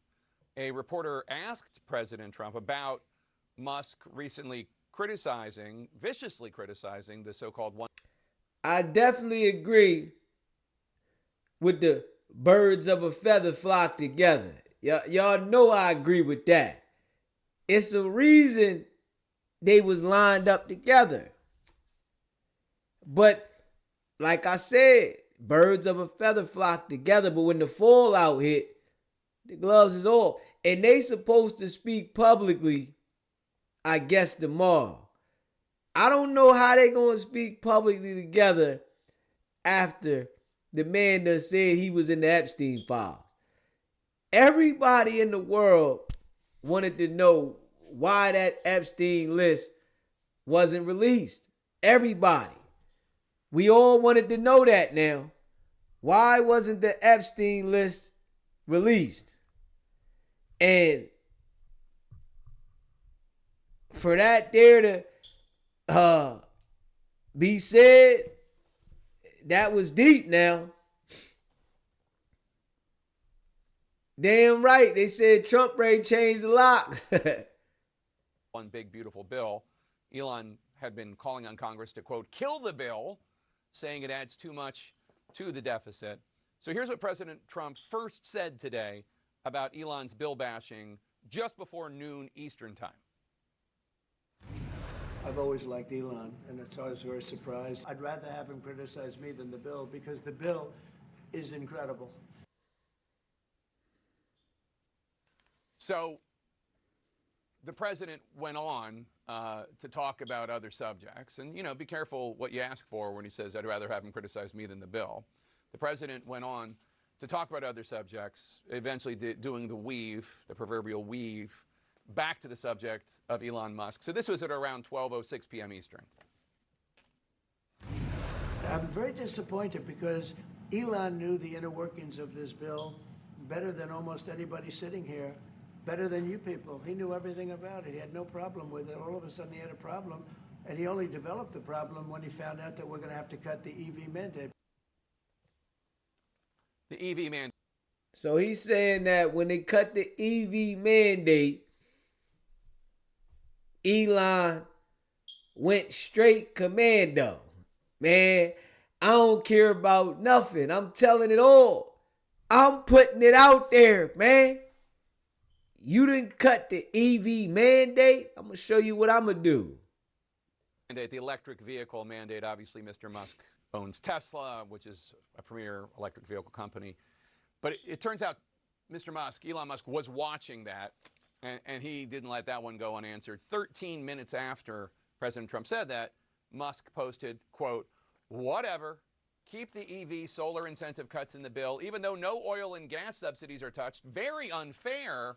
a reporter asked President Trump about Musk recently viciously criticizing the so-called one. I definitely agree with the birds of a feather flock together. Y'all know I agree with that. It's a reason they was lined up together. But like I said, birds of a feather flock together. But when the fallout hit, the gloves is off. And they supposed to speak publicly, I guess, tomorrow. I don't know how they going to speak publicly together after the man that said he was in the Epstein files. Everybody in the world wanted to know why that Epstein list wasn't released. Everybody. We all wanted to know that now. Why wasn't the Epstein list released? And for that there to be said, that was deep now. Damn right. They said Trump ready changed the locks. One big, beautiful bill. Elon had been calling on Congress to, quote, kill the bill, saying it adds too much to the deficit. So here's what President Trump first said today about Elon's bill bashing just before noon Eastern time. I've always liked Elon, and it's always very surprised. I'd rather have him criticize me than the bill, because the bill is incredible. So the president went on to talk about other subjects. And, you know, be careful what you ask for when he says, I'd rather have him criticize me than the bill. The president went on to talk about other subjects, eventually doing the weave, the proverbial weave, back to the subject of Elon Musk. So this was at around 12:06 p.m. Eastern. I'm very disappointed because Elon knew the inner workings of this bill better than almost anybody sitting here, better than you people. He knew everything about it. He had no problem with it. All of a sudden he had a problem, and he only developed the problem when he found out that we're going to have to cut the EV mandate. The EV mandate. So he's saying that when they cut the EV mandate, Elon went straight commando. Man, I don't care about nothing. I'm telling it all. I'm putting it out there, man. You didn't cut the EV mandate. I'm going to show you what I'm going to do. The electric vehicle mandate, obviously Mr. Musk owns Tesla, which is a premier electric vehicle company. But it turns out Mr. Musk, Elon Musk, was watching that, and he didn't let that one go unanswered. 13 minutes after President Trump said that, Musk posted, quote, whatever, keep the EV solar incentive cuts in the bill, even though no oil and gas subsidies are touched. Very unfair,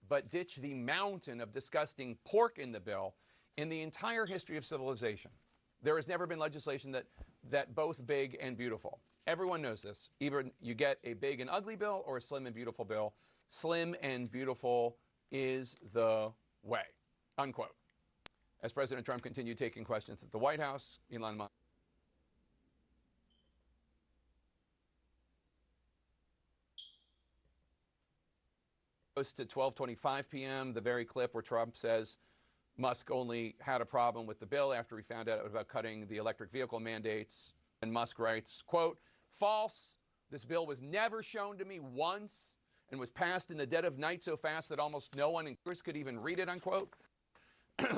but ditch the mountain of disgusting pork in the bill. In the entire history of civilization, there has never been legislation that both big and beautiful. Everyone knows this. Either you get a big and ugly bill or a slim and beautiful bill. Slim and beautiful is the way, unquote. As President Trump continued taking questions at the White House, Elon Musk goes to 12:25 p.m., the very clip where Trump says Musk only had a problem with the bill after he found out about cutting the electric vehicle mandates. And Musk writes, quote, false. This bill was never shown to me once and was passed in the dead of night so fast that almost no one in Congress could even read it, unquote.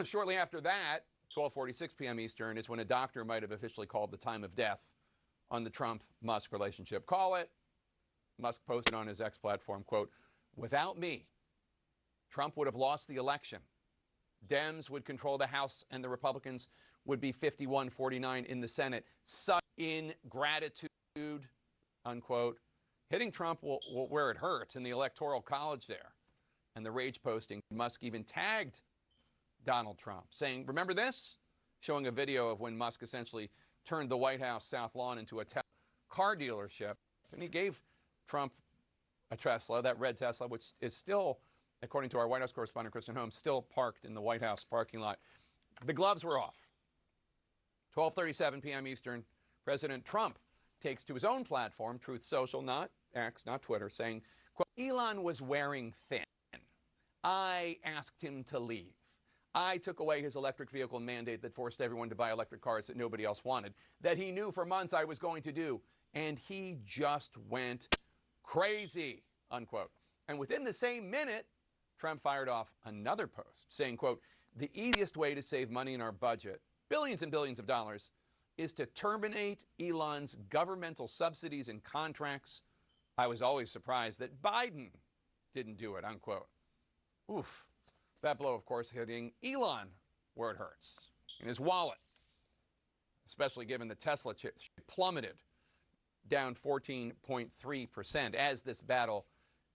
Shortly after that, 12:46 p.m. Eastern, is when a doctor might have officially called the time of death on the Trump-Musk relationship. Call it. Musk posted on his X platform, quote, without me, Trump would have lost the election. Dems would control the House and the Republicans would be 51-49 in the Senate. Such ingratitude, unquote. Hitting Trump where it hurts in the Electoral College there. and the rage posting. Musk even tagged Donald Trump, saying, remember this? Showing a video of when Musk essentially turned the White House South Lawn into a car dealership. And he gave Trump a Tesla, that red Tesla, which is still, according to our White House correspondent, Kristen Holmes, still parked in the White House parking lot. The gloves were off. 12:37 p.m. Eastern, President Trump takes to his own platform, Truth Social, not X, not Twitter, saying, quote, Elon was wearing thin. I asked him to leave. I took away his electric vehicle mandate that forced everyone to buy electric cars that nobody else wanted, that he knew for months I was going to do. And he just went crazy, unquote. And within the same minute, Trump fired off another post saying, quote, the easiest way to save money in our budget, billions and billions of dollars, is to terminate Elon's governmental subsidies and contracts. I was always surprised that Biden didn't do it, unquote. Oof. That blow, of course, hitting Elon where it hurts, in his wallet, especially given the Tesla chip plummeted down 14.3% as this battle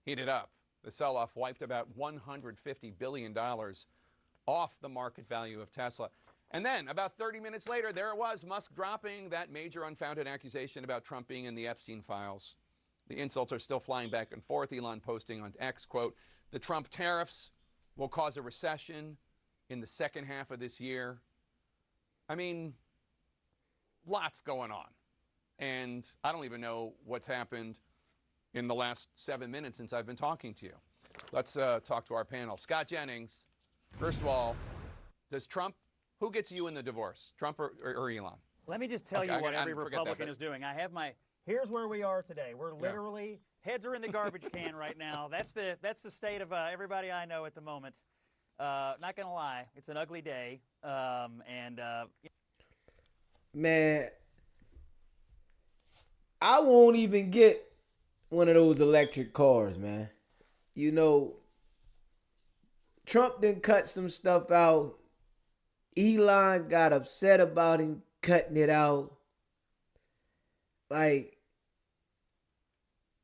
heated up. The sell-off wiped about $150 billion off the market value of Tesla. And then, about 30 minutes later, there it was, Musk dropping that major unfounded accusation about Trump being in the Epstein files. The insults are still flying back and forth. Elon posting on X, quote, the Trump tariffs will cause a recession in the second half of this year. I mean, lots going on. And I don't even know what's happened in the last 7 minutes since I've been talking to you. Let's talk to our panel. Scott Jennings, first of all, does Trump, who gets you in the divorce, Trump or Elon? Let me just tell you what every Republican is doing. I have my, here's where we are today. We're literally, heads are in the garbage can right now. That's the state of everybody I know at the moment. Not going to lie, it's an ugly day. Man, I won't even get one of those electric cars, man. You know, Trump done cut some stuff out. Elon got upset about him cutting it out. Like,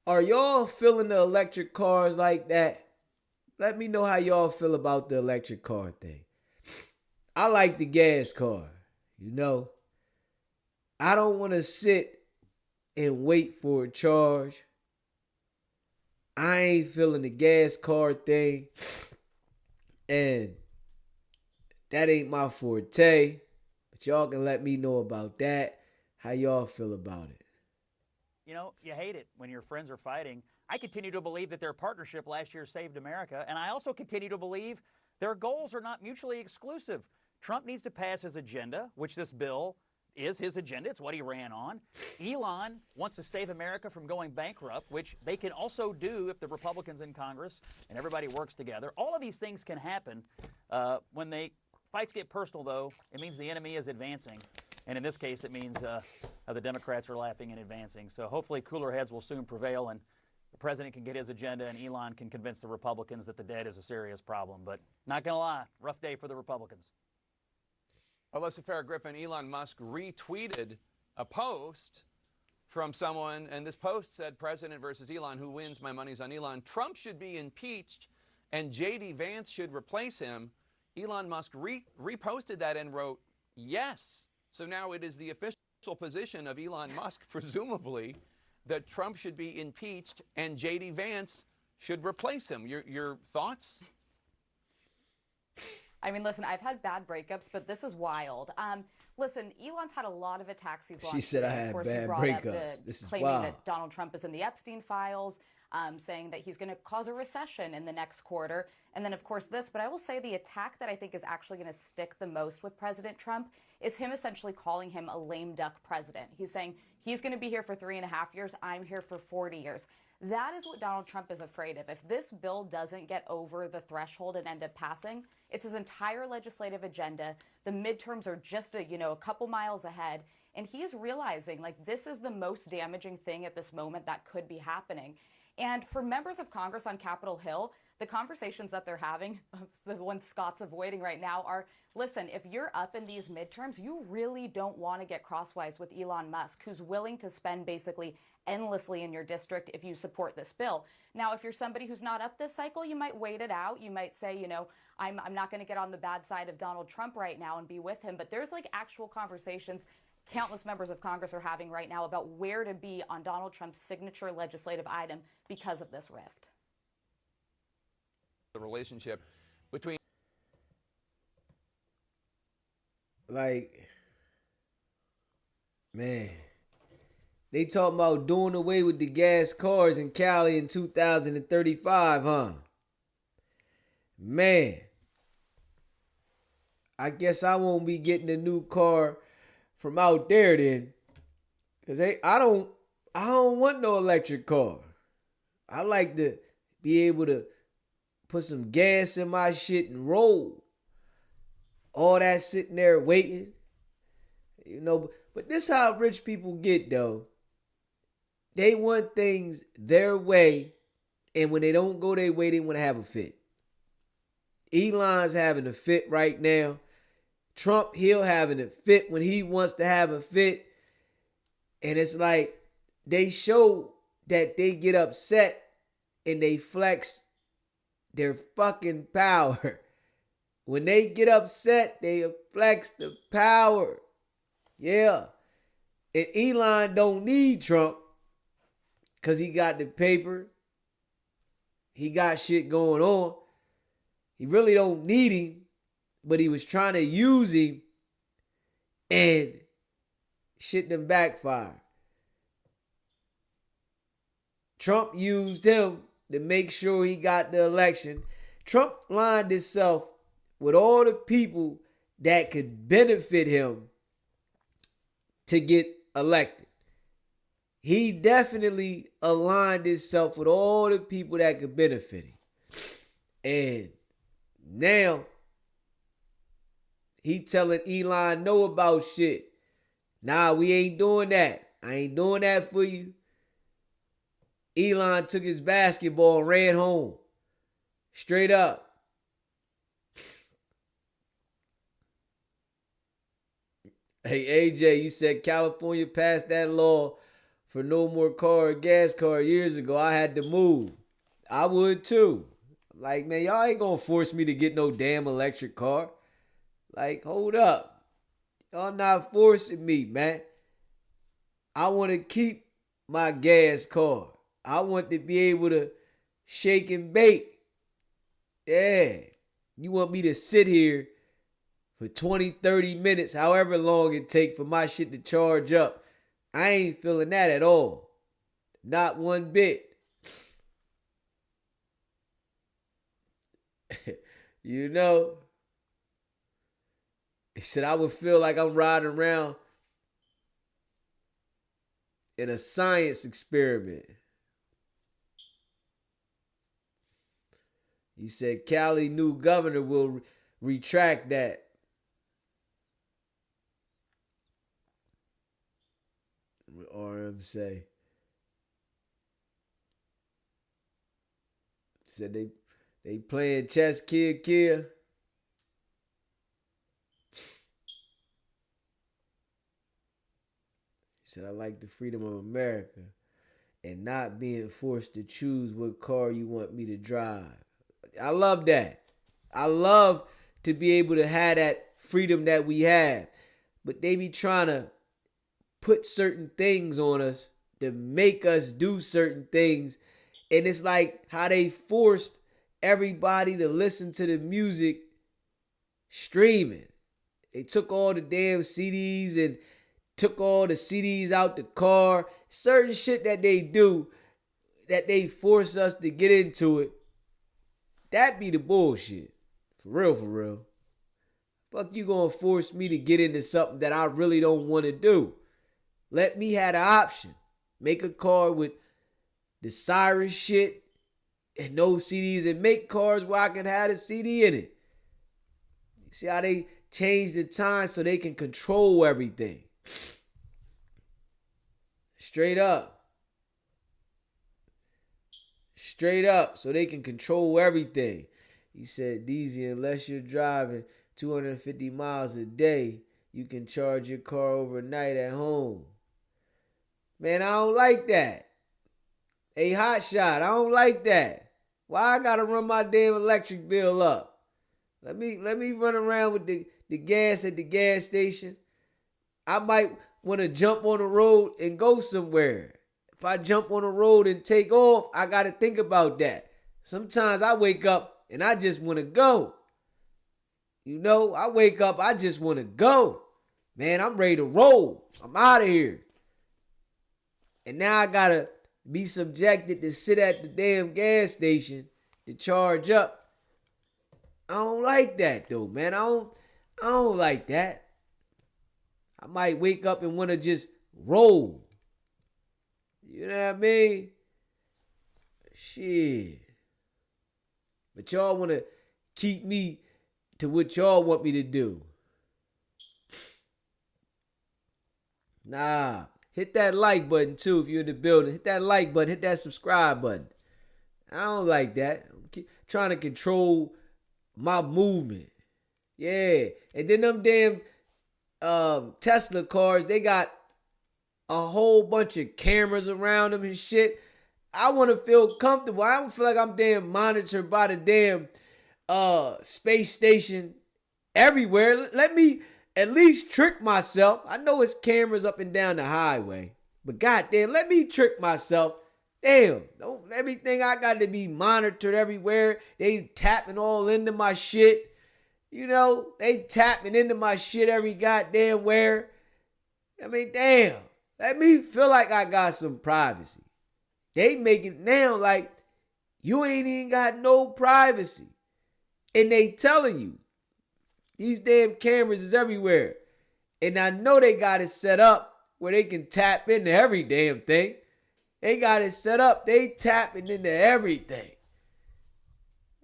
are y'all feeling the electric cars like that? Let me know how y'all feel about the electric car thing. I like the gas car, you know. I don't want to sit and wait for a charge. I ain't feeling the gas car thing. And that ain't my forte. But y'all can let me know about that. How y'all feel about it? You know, you hate it when your friends are fighting. I continue to believe that their partnership last year saved America. And I also continue to believe their goals are not mutually exclusive. Trump needs to pass his agenda, which this bill is his agenda. It's what he ran on. Elon wants to save America from going bankrupt, which they can also do if the Republicans in Congress and everybody works together. All of these things can happen. When fights get personal, though, it means the enemy is advancing. And in this case, it means the Democrats are laughing and advancing. So hopefully cooler heads will soon prevail and the president can get his agenda and Elon can convince the Republicans that the debt is a serious problem. But not going to lie, rough day for the Republicans. Alyssa Farrah-Griffin, Elon Musk retweeted a post from someone, and this post said, President versus Elon, who wins? My money's on Elon. Trump should be impeached, and J.D. Vance should replace him. Elon Musk reposted that and wrote, yes. So now it is the official position of Elon Musk, presumably, that Trump should be impeached and J.D. Vance should replace him. Your thoughts? I mean, listen, I've had bad breakups, but this is wild. Listen, Elon's had a lot of attacks he's launched. She said I had bad breakups. This is claiming wild. that Donald Trump is in the Epstein files, saying that he's going to cause a recession in the next quarter. And then, of course, this. But I will say the attack that I think is actually going to stick the most with President Trump is him essentially calling him a lame duck president. He's saying he's going to be here for 3.5 years. I'm here for 40 years. That is what Donald Trump is afraid of. If this bill doesn't get over the threshold and end up passing, it's his entire legislative agenda. The midterms are just a couple miles ahead. And he's realizing, like, this is the most damaging thing at this moment that could be happening. And for members of Congress on Capitol Hill, The conversations that they're having, the ones Scott's avoiding right now, are, listen, if you're up in these midterms, you really don't want to get crosswise with Elon Musk, who's willing to spend basically endlessly in your district if you support this bill. Now, if you're somebody who's not up this cycle, you might wait it out. You might say, you know, I'm not going to get on the bad side of Donald Trump right now and be with him. But there's like actual conversations countless members of Congress are having right now about where to be on Donald Trump's signature legislative item because of this rift. The relationship between, like, man, they talking about doing away with the gas cars in Cali in 2035, huh? Man, I guess I won't be getting a new car from out there then, cause I don't want no electric car. I like to be able to put some gas in my shit and roll. All that sitting there waiting, you know. But this how rich people get though. They want things their way, and when they don't go their way, they want to have a fit. Elon's having a fit right now. Trump, he'll having a fit when he wants to have a fit. And it's like they show that they get upset and they flex their fucking power. When they get upset, they flex the power. Yeah. And Elon don't need Trump because he got the paper. He got shit going on. He really don't need him, but he was trying to use him and shit done backfire. Trump used him to make sure he got the election. Trump lined himself with all the people that could benefit him to get elected. He definitely aligned himself with all the people that could benefit him. And now he telling Elon no about shit. Nah, we ain't doing that. I ain't doing that for you. Elon took his basketball and ran home. Straight up. Hey, AJ, you said California passed that law for no more car or gas car years ago. I had to move. I would too. Like, man, y'all ain't gonna force me to get no damn electric car. Like, hold up. Y'all not forcing me, man. I want to keep my gas car. I want to be able to shake and bake. Yeah. You want me to sit here for 20, 30 minutes, however long it take for my shit to charge up. I ain't feeling that at all. Not one bit. You know? He said I would feel like I'm riding around in a science experiment. He said Cali new governor will retract that. What RM say? Said they playing chess, kid. He said I like the freedom of America and not being forced to choose what car you want me to drive. I love that. I love to be able to have that freedom that we have. But they be trying to put certain things on us to make us do certain things. And it's like how they forced everybody to listen to the music streaming. They took all the damn CDs and took all the CDs out the car. Certain shit that they do, that they force us to get into it. That be the bullshit. For real, for real. Fuck you gonna force me to get into something that I really don't want to do. Let me have the option. Make a car with the Cyrus shit and no CDs, and make cars where I can have a CD in it. You see how they change the time so they can control everything. Straight up. Straight up, so they can control everything. He said, DZ, unless you're driving 250 miles a day, you can charge your car overnight at home. Man, I don't like that. Hey, hotshot, I don't like that. Why I gotta run my damn electric bill up? Let me run around with the gas at the gas station. I might want to jump on the road and go somewhere. If I jump on the road and take off, I got to think about that. Sometimes I wake up and I just want to go. You know, I wake up, I just want to go. Man, I'm ready to roll. I'm out of here. And now I got to be subjected to sit at the damn gas station to charge up. I don't like that though, man. I don't like that. I might wake up and want to just roll. You know what I mean? Shit. But y'all want to keep me to what y'all want me to do. Nah. Hit that like button too if you're in the building. Hit that like button. Hit that subscribe button. I don't like that. I'm trying to control my movement. Yeah. And then them damn Tesla cars, they got a whole bunch of cameras around them and shit. I want to feel comfortable. I don't feel like I'm damn monitored by the damn space station everywhere. Let me at least trick myself. I know it's cameras up and down the highway, but goddamn, let me trick myself. Damn, don't let me think I got to be monitored everywhere. They tapping all into my shit. You know, they tapping into my shit every goddamn where. I mean, damn. Let me feel like I got some privacy. They make it now like you ain't even got no privacy. And they telling you these damn cameras is everywhere. And I know they got it set up where they can tap into every damn thing. They got it set up. They tapping into everything.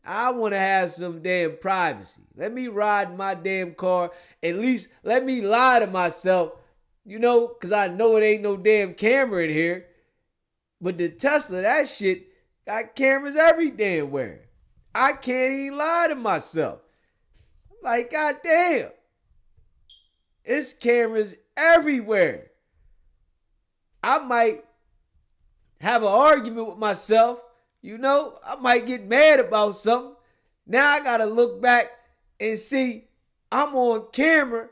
I want to have some damn privacy. Let me ride in my damn car. At least let me lie to myself. You know, because I know it ain't no damn camera in here. But the Tesla, that shit got cameras every damn where. I can't even lie to myself. I'm like, goddamn. It's cameras everywhere. I might have an argument with myself. You know, I might get mad about something. Now I got to look back and see I'm on camera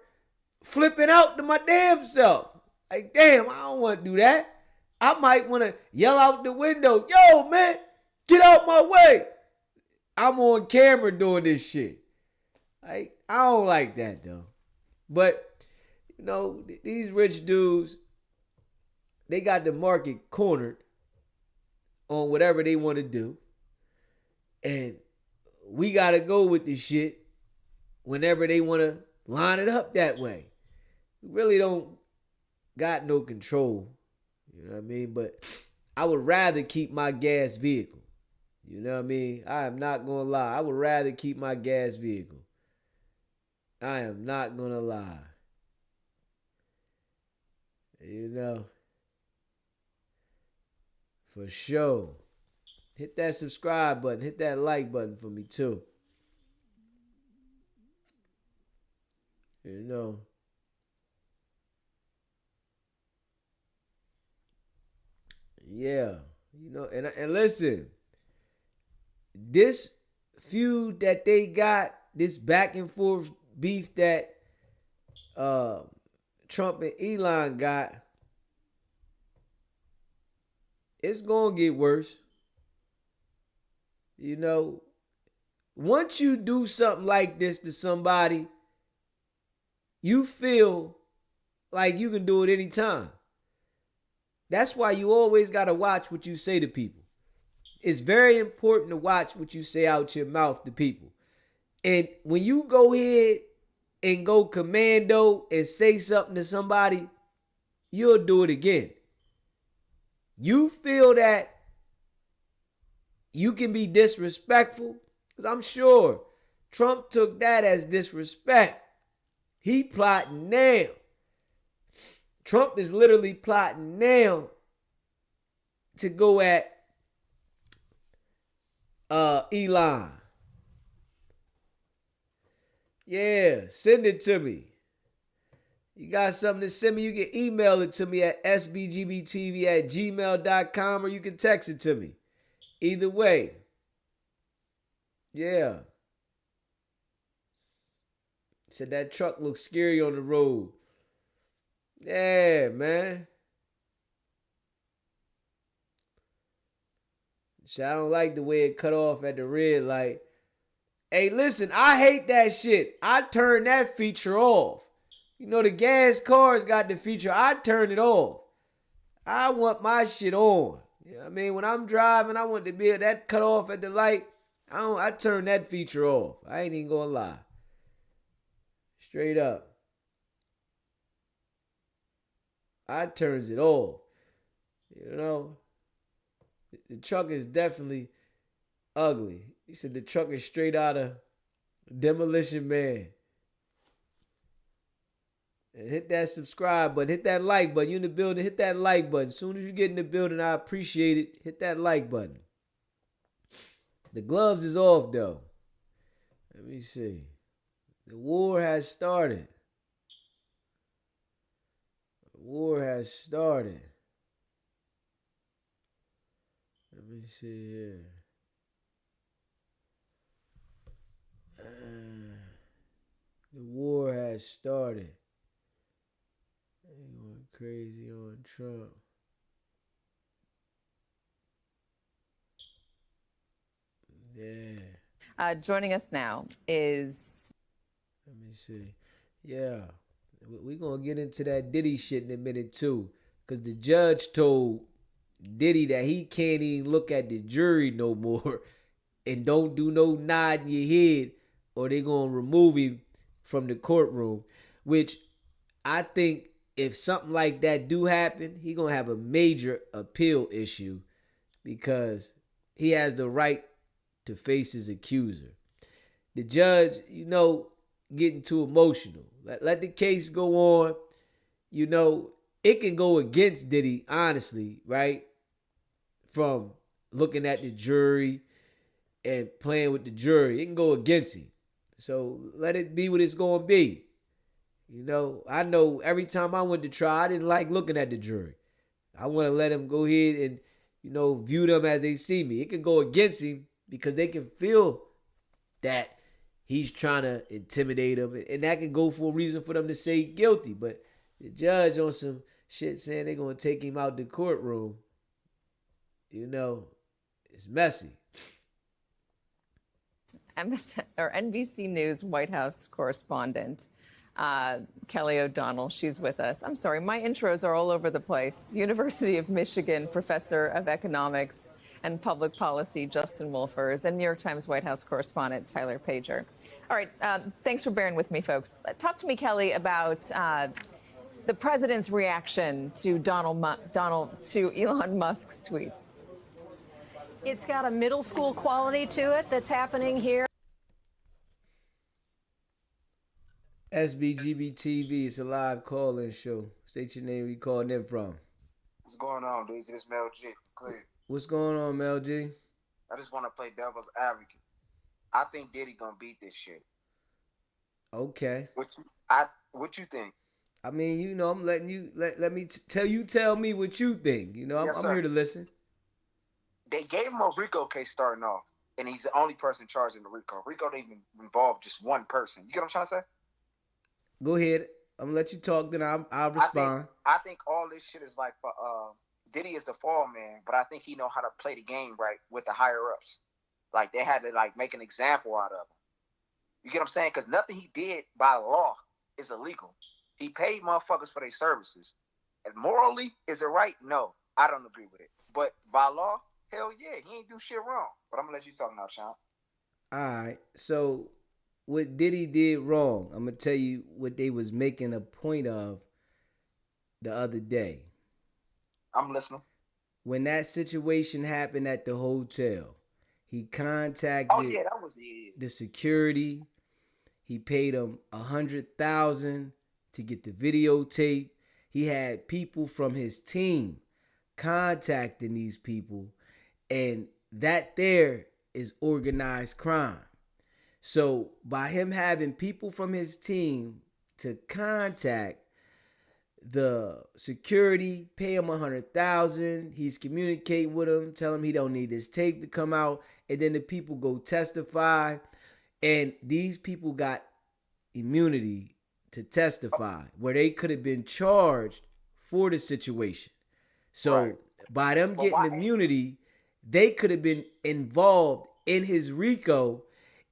flipping out to my damn self. Like, damn, I don't want to do that. I might want to yell out the window, yo, man, get out my way. I'm on camera doing this shit. Like, I don't like that, though. But, you know, these rich dudes, they got the market cornered on whatever they want to do. And we got to go with the shit whenever they want to line it up that way. We really don't got no control. You know what I mean? But I would rather keep my gas vehicle. You know what I mean? I am not going to lie. I would rather keep my gas vehicle. I am not going to lie. You know? For sure. Hit that subscribe button. Hit that like button for me too. You know? Yeah. You know, and listen. This feud that they got, this back and forth beef that Trump and Elon got, it's going to get worse. You know, once you do something like this to somebody, you feel like you can do it anytime. That's why you always got to watch what you say to people. It's very important to watch what you say out your mouth to people. And when you go ahead and go commando and say something to somebody, you'll do it again. You feel that you can be disrespectful? Because I'm sure Trump took that as disrespect. He plotting now. Trump is literally plotting now to go at Elon. Yeah, send it to me. You got something to send me, you can email it to me at sbgbtv@gmail.com or you can text it to me. Either way. Yeah. Said that truck looks scary on the road. Yeah, man. So I don't like the way it cut off at the red light. Hey, listen, I hate that shit. I turned that feature off. You know, the gas cars got the feature. I turn it off. I want my shit on. You know what I mean? When I'm driving, I want to be that cut off at the light. I turn that feature off. I ain't even gonna lie. Straight up. I turns it off. You know? The truck is definitely ugly. He said the truck is straight out of Demolition Man. And hit that subscribe button. Hit that like button. You in the building, hit that like button. As soon as you get in the building, I appreciate it. Hit that like button. The gloves is off, though. Let me see. The war has started. The war has started. Let me see here. The war has started. They going crazy on Trump. Yeah. Joining us now is... Let me see. Yeah. We're going to get into that Diddy shit in a minute, too. Because the judge told Diddy that he can't even look at the jury no more and don't do no nod in your head or they going to remove him from the courtroom, which I think if something like that do happen, he going to have a major appeal issue because he has the right to face his accuser. The judge, you know, getting too emotional. Let the case go on. You know, it can go against Diddy, honestly, right? From looking at the jury and playing with the jury. It can go against him. So let it be what it's going to be. You know, I know every time I went to trial, I didn't like looking at the jury. I want to let them go ahead and, you know, view them as they see me. It can go against him because they can feel that he's trying to intimidate them. And that can go for a reason for them to say guilty. But the judge on some shit saying they're going to take him out the courtroom, you know, it's messy. NBC News White House correspondent, Kelly O'Donnell. She's with us. I'm sorry, my intros are all over the place. University of Michigan professor of economics and public policy, Justin Wolfers, and New York Times White House correspondent, Tyler Pager. All right, thanks for bearing with me, folks. Talk to me, Kelly, about the president's reaction to Elon Musk's tweets. It's got a middle school quality to it that's happening here. SBGB TV, it's a live call-in show. State your name, where you calling in from. What's going on, dude? This is Mel G. Clear. What's going on, Mel G? I just want to play devil's advocate. I think Diddy gonna beat this shit. Okay. What you think? I mean, you know, I'm letting you let me tell me what you think. You know, Yes, I'm here to listen. They gave him a RICO case starting off, and he's the only person charged in the RICO. RICO didn't even involve just one person. You get what I'm trying to say? Go ahead. I'm gonna let you talk, then I'll respond. I think all this shit is like for Diddy is the fall man, but I think he know how to play the game right with the higher ups. Like they had to like make an example out of him. You get what I'm saying? Because nothing he did by law is illegal. He paid motherfuckers for their services. And morally, is it right? No, I don't agree with it. But by law, hell yeah, he ain't do shit wrong. But I'm gonna let you talk now, Sean. All right. So what Diddy did wrong, I'm gonna tell you what they was making a point of the other day. I'm listening. When that situation happened at the hotel, he contacted that was it. the security. He paid him $100,000 to get the videotape. He had people from his team contacting these people, and that there is organized crime. So by him having people from his team to contact the security, pay him $100,000, he's communicating with him, tell him he don't need his tape to come out, and then the people go testify, and these people got immunity to testify where they could have been charged for the situation. So by them getting immunity, they could have been involved in his RICO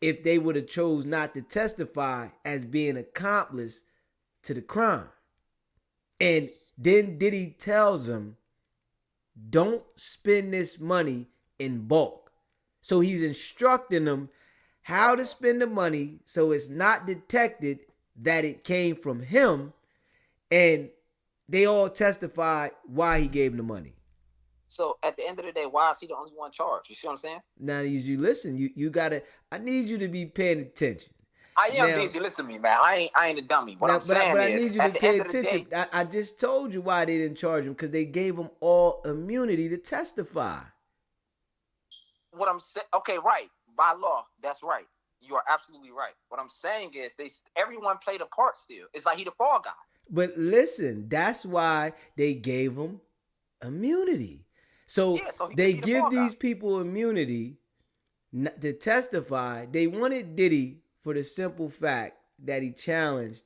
if they would have chose not to testify as being accomplice to the crime. And then Diddy tells him, don't spend this money in bulk. So he's instructing them how to spend the money so it's not detected that it came from him, and they all testified why he gave him the money. So at the end of the day, why is he the only one charged? You see what I'm saying? Now, as you listen, you gotta. I need you to be paying attention. I am busy. Listen to me, man. I ain't a dummy. What I'm saying but I is, need you to pay attention. I just told you why they didn't charge him, because they gave him all immunity to testify. What I'm saying, okay, right. By law, that's right. You are absolutely right. What I'm saying is, everyone played a part still. It's like he the fall guy. But listen, that's why they gave him immunity. So they give these people immunity to testify. They wanted Diddy for the simple fact that he challenged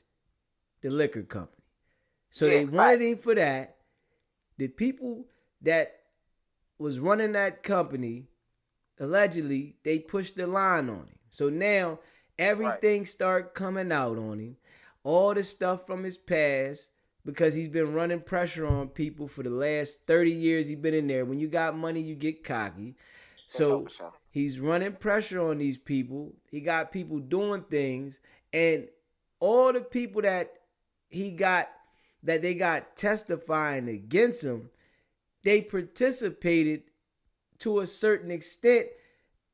the liquor company. So they wanted him for that. The people that was running that company, allegedly, they pushed the line on him. So now everything start coming out on him. All the stuff from his past, because he's been running pressure on people for the last 30 years he's been in there. When you got money, you get cocky. So he's running pressure on these people. He got people doing things. And all the people that he got, that they got testifying against him, they participated to a certain extent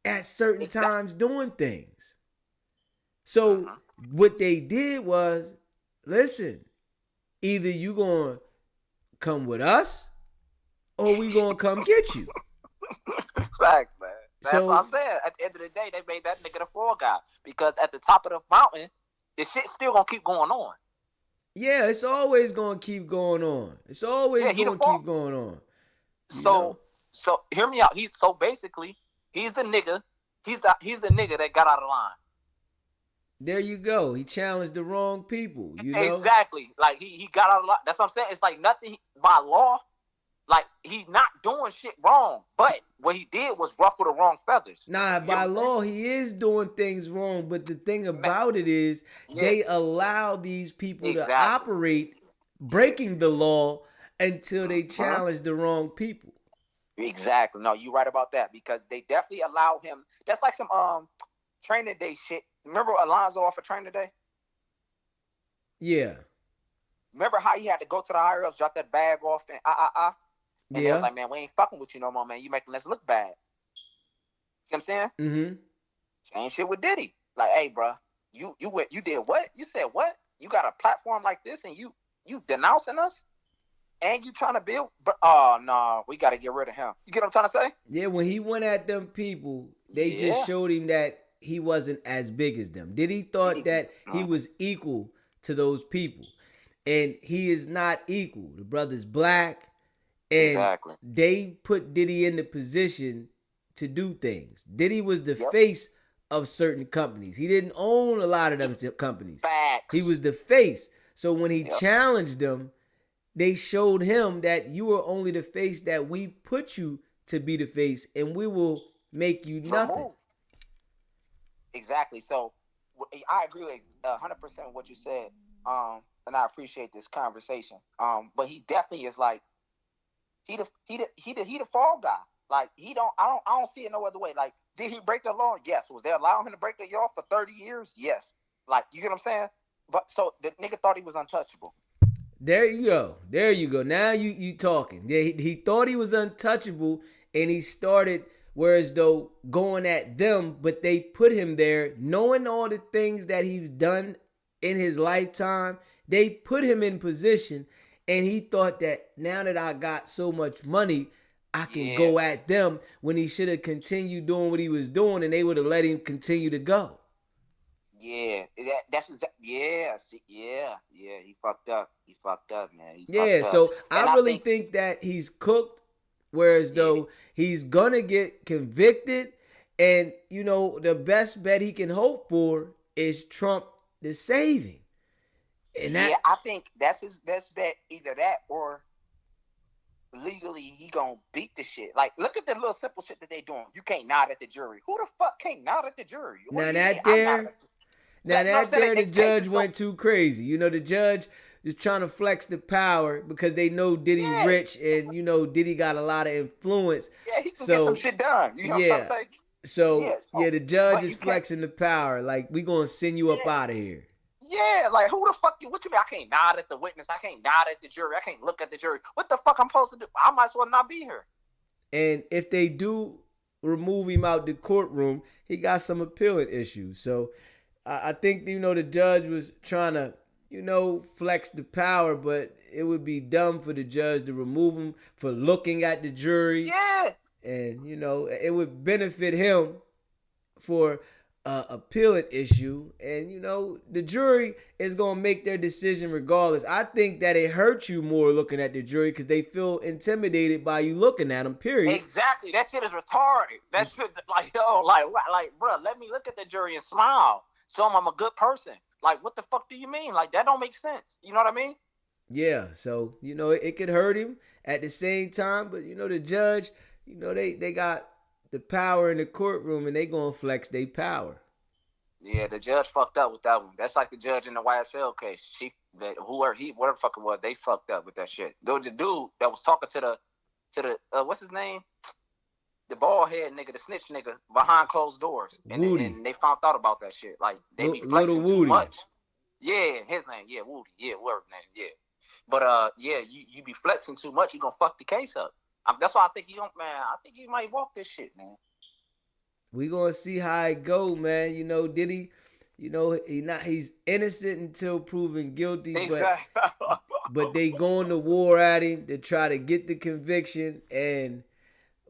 at certain times doing things. So what they did was, listen, either you gonna come with us or we gonna come get you. Facts, man. That's what I'm saying. At the end of the day, they made that nigga the fall guy, because at the top of the mountain, the shit's still gonna keep going on. Yeah, it's always gonna keep going on. It's always gonna keep going on. So hear me out. He's the nigga. He's the nigga that got out of line. There you go. He challenged the wrong people. You know? Exactly. Like he got out of line. That's what I'm saying. It's like nothing by law. Like he's not doing shit wrong, but what he did was ruffle the wrong feathers. Nah, by law he is doing things wrong, but the thing about it is they allow these people to operate breaking the law until they challenge the wrong people. Exactly. No, you're right about that, because they definitely allow him. That's like some training day shit. Remember Alonzo off of training day? Yeah. Remember how he had to go to the higher ups, drop that bag off, and And they was like, man, we ain't fucking with you no more, man. You making us look bad. See what I'm saying? Mm-hmm. Same shit with Diddy. Like, hey, bro, you did what? You said what? You got a platform like this and you denouncing us? And you trying to build? But oh no, we got to get rid of him. You get what I'm trying to say? Yeah, when he went at them people, they just showed him that he wasn't as big as them. Diddy thought that he was equal to those people. And he is not equal. The brother's black. And they put Diddy in the position to do things. Diddy was the face of certain companies. He didn't own a lot of them companies. Facts. He was the face. So when he challenged them, they showed him that you are only the face that we put you to be the face, and we will make you nothing. Exactly. So I agree with 100% with what you said. And I appreciate this conversation. But he definitely is like, he the fall guy. Like I don't see it no other way. Like, did he break the law? Yes. Was they allowing him to break the law for 30 years? Yes. Like, you get what I'm saying? But so the nigga thought he was untouchable. There you go. There you go. Now you talking. Yeah, he thought he was untouchable, and he started whereas though going at them, but they put him there knowing all the things that he's done in his lifetime. They put him in position. And he thought that now that I got so much money, I can go at them, when he should have continued doing what he was doing, and they would have let him continue to go. Yeah, that's exactly. Yeah, see, yeah. He fucked up. He fucked up, man. So And I really think that he's cooked, whereas though he's gonna get convicted, and the best bet he can hope for is Trump to save him. And I think that's his best bet. Either that or legally he gonna beat the shit. Like, look at the little simple shit that they doing. You can't nod at the jury. Who the fuck can't nod at the jury? Now the judge went too crazy. The judge is trying to flex the power because they know Diddy rich, and Diddy got a lot of influence. Yeah, he can get some shit done. You know what I'm saying? So the judge is flexing the power. Like, we gonna send you up out of here. Yeah, like, who the fuck you? What you mean? I can't nod at the witness. I can't nod at the jury. I can't look at the jury. What the fuck I'm supposed to do? I might as well not be here. And if they do remove him out the courtroom, he got some appealing issues. So I think the judge was trying to flex the power, but it would be dumb for the judge to remove him for looking at the jury. Yeah. And it would benefit him for appealing issue, and the jury is gonna make their decision regardless. I think that it hurts you more looking at the jury because they feel intimidated by you looking at them. Period. Exactly. That shit is retarded. That shit, like, bro, let me look at the jury and smile. Show them I'm a good person. Like, what the fuck do you mean? Like, that don't make sense. You know what I mean? Yeah. So it could hurt him at the same time, but the judge, they got the power in the courtroom, and they gonna flex their power. Yeah, the judge fucked up with that one. That's like the judge in the YSL case. Whatever the fuck it was, they fucked up with that shit. The dude that was talking to the what's his name? The bald head nigga, the snitch nigga, behind closed doors, and they found out about that shit. Like, they be flexing too much. Yeah, his name, Woody, whatever his name, But you be flexing too much, you gonna fuck the case up. That's why I think I think he might walk this shit, man. We gonna see how it go, man. Diddy, he's innocent until proven guilty. Exactly. But they going to war at him to try to get the conviction, and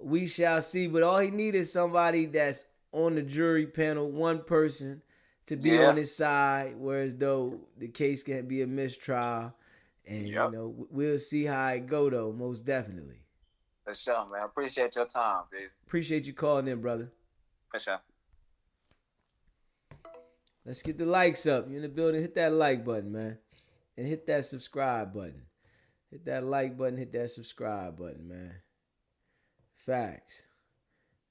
we shall see. But all he needs is somebody that's on the jury panel, one person to be on his side, whereas though the case can be a mistrial. And we'll see how it go, though, most definitely. For sure, man. I appreciate your time, dude. Appreciate you calling in, brother. For sure. Let's get the likes up. You in the building, hit that like button, man. And hit that subscribe button. Hit that like button, hit that subscribe button, man. Facts.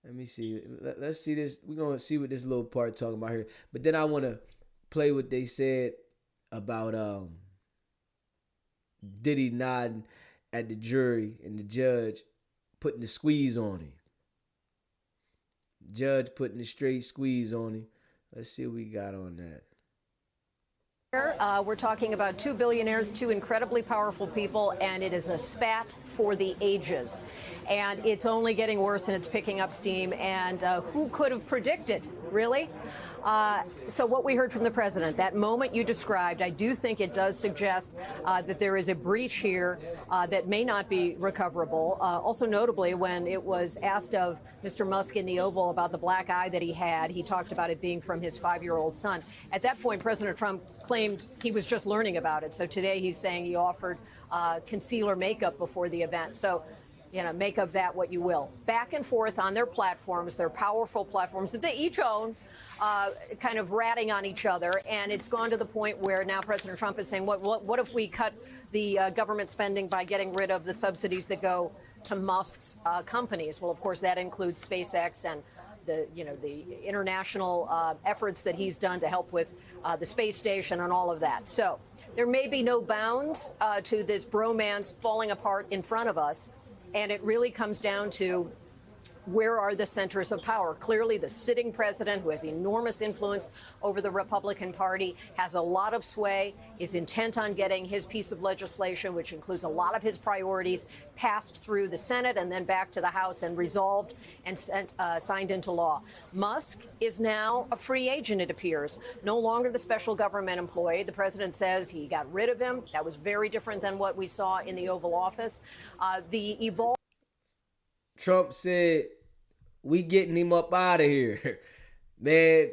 Let me see. Let's see this. We're going to see what this little part talking about here. But then I want to play what they said about Diddy nodding at the jury and the judge putting the squeeze on him. Judge putting the straight squeeze on him. Let's see what we got on that. We're talking about two billionaires, two incredibly powerful people, and it is a spat for the ages. And it's only getting worse, and it's picking up steam. And who could have predicted, really? So what we heard from the president, that moment you described, I do think it does suggest that there is a breach here that may not be recoverable. Also notably, when it was asked of Mr. Musk in the Oval about the black eye that he talked about it being from his 5-year-old son. At that point, President Trump claimed he was just learning about it. So today he's saying he offered concealer makeup before the event. So, make of that what you will. Back and forth on their platforms, their powerful platforms that they each own, kind of ratting on each other. And it's gone to the point where now President Trump is saying, what if we cut the government spending by getting rid of the subsidies that go to Musk's companies? Well, of course, that includes SpaceX and the international efforts that he's done to help with the space station and all of that. So there may be no bounds to this bromance falling apart in front of us. And it really comes down to where are the centers of power? Clearly, the sitting president, who has enormous influence over the Republican Party, has a lot of sway, is intent on getting his piece of legislation, which includes a lot of his priorities, passed through the Senate and then back to the House and resolved and signed into law. Musk is now a free agent, it appears, no longer the special government employee. The president says he got rid of him. That was very different than what we saw in the Oval Office. The evolved Trump said, we getting him up out of here. Man,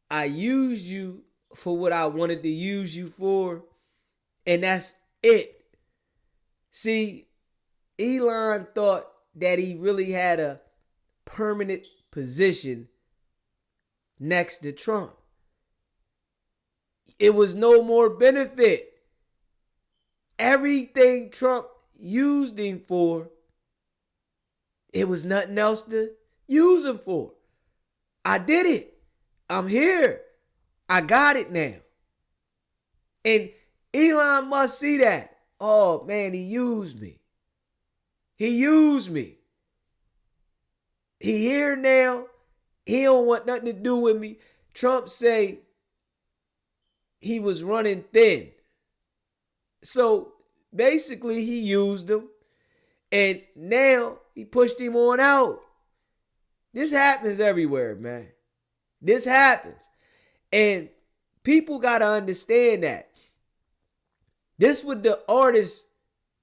I used you for what I wanted to use you for, and that's it. See, Elon thought that he really had a permanent position next to Trump. It was no more benefit. Everything Trump used him for, it was nothing else to use him for. I did it. I'm here. I got it now. And Elon must see that. Oh, man, he used me. He used me. He here now. He don't want nothing to do with me. Trump say he was running thin. So basically he used him. And now he pushed him on out. This happens everywhere, man. This happens. And people got to understand that. This what the artists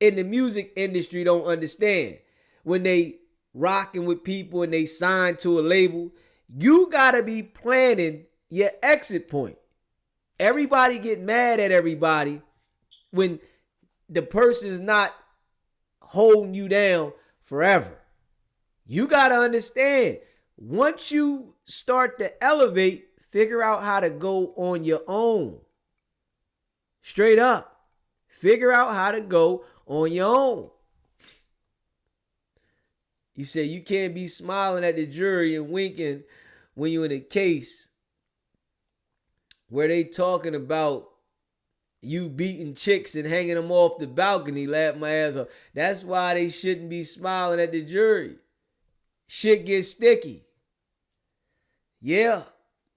in the music industry don't understand. When they rocking with people and they sign to a label, you got to be planning your exit point. Everybody get mad at everybody when the person's not holding you down forever. You got to understand, once you start to elevate, figure out how to go on your own. Straight up. Figure out how to go on your own. You say you can't be smiling at the jury and winking when you're in a case where they talking about you beating chicks and hanging them off the balcony, laugh my ass off. That's why they shouldn't be smiling at the jury. Shit gets sticky. Yeah.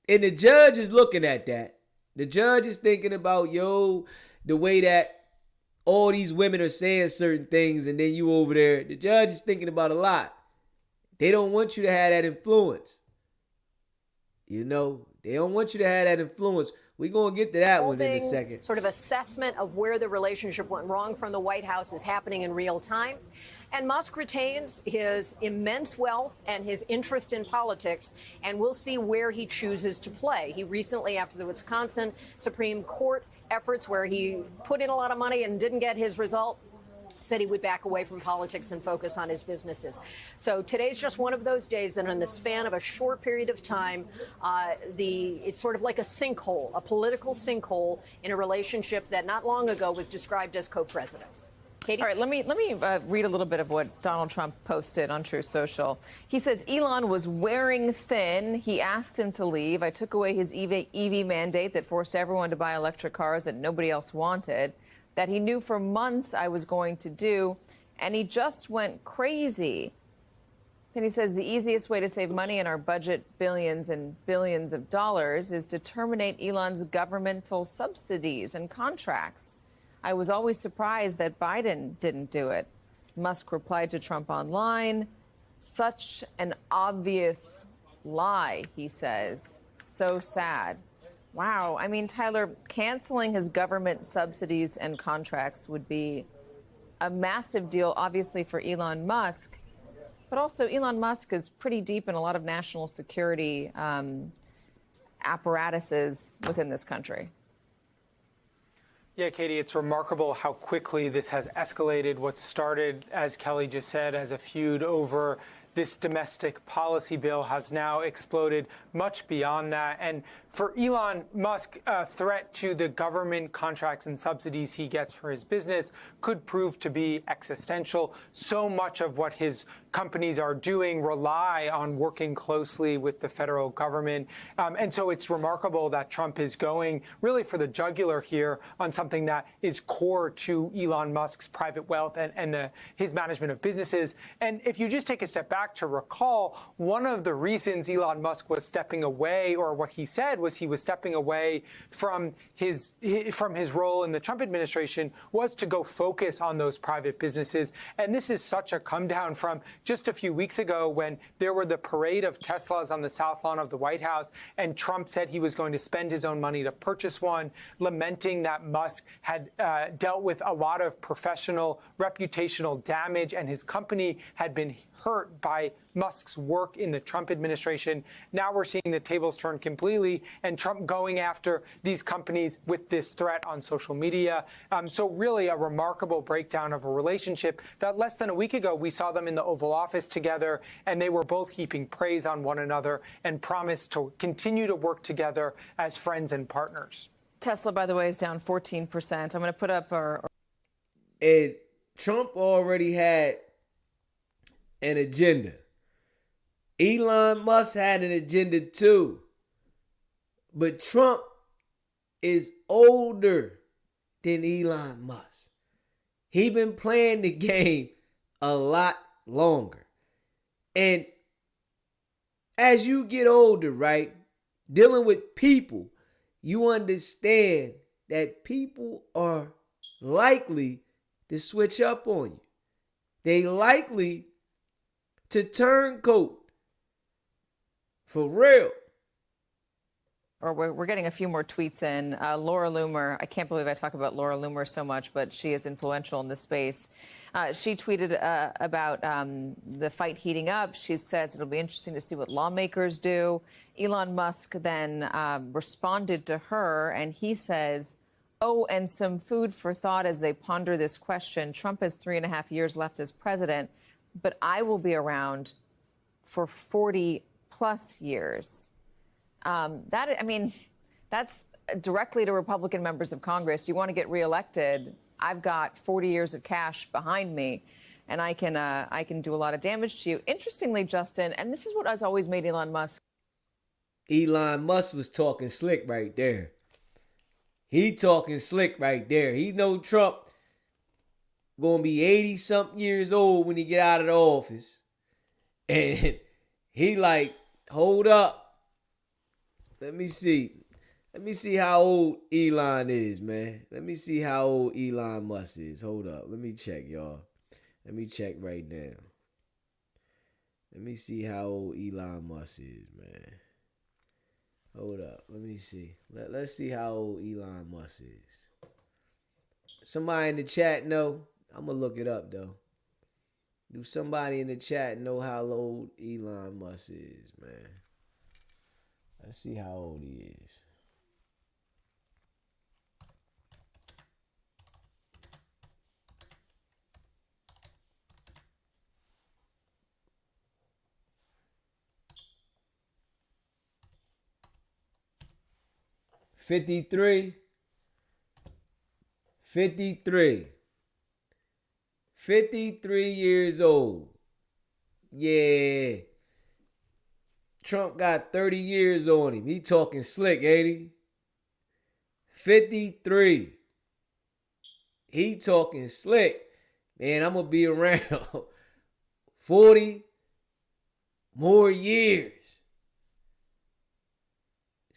And the judge is looking at that. The judge is thinking about, the way that all these women are saying certain things, and then you over there. The judge is thinking about a lot. They don't want you to have that influence. They don't want you to have that influence. We're going to get to that one in a second. Sort of assessment of where the relationship went wrong from the White House is happening in real time. And Musk retains his immense wealth and his interest in politics, and we'll see where he chooses to play. He recently, after the Wisconsin Supreme Court efforts where he put in a lot of money and didn't get his result, said he would back away from politics and focus on his businesses. So today's just one of those days that in the span of a short period of time, it's sort of like a sinkhole, a political sinkhole in a relationship that not long ago was described as co-presidents. Katie? All right, let me read a little bit of what Donald Trump posted on Truth Social. He says Elon was wearing thin. He asked him to leave. I took away his EV mandate that forced everyone to buy electric cars that nobody else wanted, that he knew for months I was going to do, and he just went crazy. Then he says the easiest way to save money in our budget, billions and billions of dollars, is to terminate Elon's governmental subsidies and contracts. I was always surprised that Biden didn't do it. Musk replied to Trump online, such an obvious lie, he says. So sad. Wow. I mean, Tyler, canceling his government subsidies and contracts would be a massive deal, obviously, for Elon Musk. But also, Elon Musk is pretty deep in a lot of national security apparatuses within this country. Yeah, Katie, it's remarkable how quickly this has escalated. What started, as Kelly just said, as a feud over this domestic policy bill has now exploded much beyond that. And for Elon Musk, a threat to the government contracts and subsidies he gets for his business could prove to be existential. So much of what his companies are doing rely on working closely with the federal government. And so it's remarkable that Trump is going really for the jugular here on something that is core to Elon Musk's private wealth and his management of businesses. And if you just take a step back to recall, one of the reasons Elon Musk was stepping away, or what he said was he was stepping away from his role in the Trump administration, was to go focus on those private businesses. And this is such a come down from just a few weeks ago when there were the parade of Teslas on the South Lawn of the White House, and Trump said he was going to spend his own money to purchase one, lamenting that Musk had dealt with a lot of professional reputational damage and his company had been hurt by Musk's work in the Trump administration. Now we're seeing the tables turn completely and Trump going after these companies with this threat on social media. So really a remarkable breakdown of a relationship that less than a week ago we saw them in the Oval Office together, and they were both heaping praise on one another and promised to continue to work together as friends and partners. Tesla, by the way, is down 14%. I'm going to put up our... And Trump already had an agenda. Elon Musk had an agenda too. But Trump is older than Elon Musk. He been playing the game a lot longer. And as you get older, right, dealing with people, you understand that people are likely to switch up on you. They likely to turncoat. For real. Or we're getting a few more tweets in. Laura Loomer, I can't believe I talk about Laura Loomer so much, but she is influential in this space. She tweeted about the fight heating up. She says it'll be interesting to see what lawmakers do. Elon Musk then responded to her, and he says, oh, and some food for thought as they ponder this question. Trump has 3.5 years left as president, but I will be around for 40 plus years. That's directly to Republican members of Congress. You want to get reelected? I've got 40 years of cash behind me, and I can do a lot of damage to you. Interestingly, Justin, and this is what has always made Elon Musk. Elon Musk was talking slick right there. He talking slick right there. He know Trump gonna be 80-something years old when he get out of the office, and he like, hold up. Let me see how old Elon is, man. Let me see how old Elon Musk is. Hold up. Let me check, y'all. Let me check right now. Let me see how old Elon Musk is, man. Hold up. Let me see. Let's see how old Elon Musk is. Somebody in the chat know? I'm going to look it up, though. Do somebody in the chat know how old Elon Musk is, man? Let's see how old he is. $53 years old. Yeah. Trump got 30 years on him. He talking slick, ain't he? 53. He talking slick. Man, I'm going to be around 40 more years.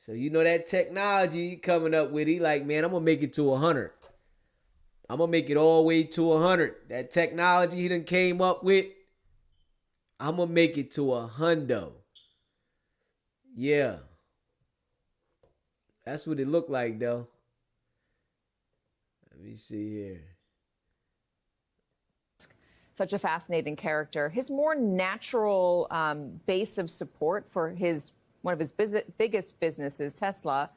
So you know that technology he coming up with, he like, man, I'm going to make it to 100. I'm going to make it all the way to 100. That technology he done came up with, I'm going to make it to 100. Yeah. That's what it looked like, though. Let me see here. Such a fascinating character. His more natural base of support for one of his biggest businesses, Tesla,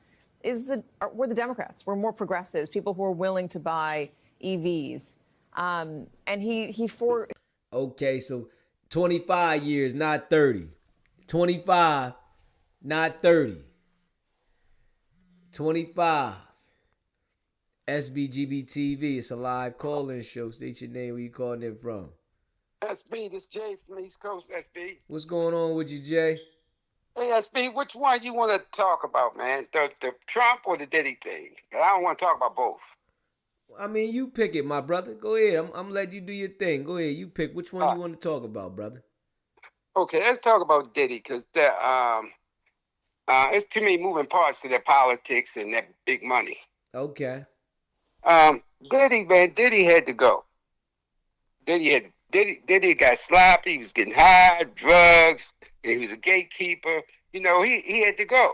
were the Democrats. Were more progressives, people who are willing to buy EVs. And Okay, so 25 years, not 30. 25, not 30. 25. SBGB TV. It's a live call-in show. State your name, where you calling in from. SB, this Jay from the East Coast, SB. What's going on with you, Jay? Hey, SB, which one you want to talk about, man? The Trump or the Diddy thing? I don't want to talk about both. I mean, you pick it, my brother. Go ahead. I'm letting you do your thing. Go ahead. You pick which one you want to talk about, brother. Okay, let's talk about Diddy, because it's too many moving parts to their politics and their big money. Okay. Diddy, man, Diddy had to go. Diddy got sloppy. He was getting high, drugs, and he was a gatekeeper. You know, he had to go.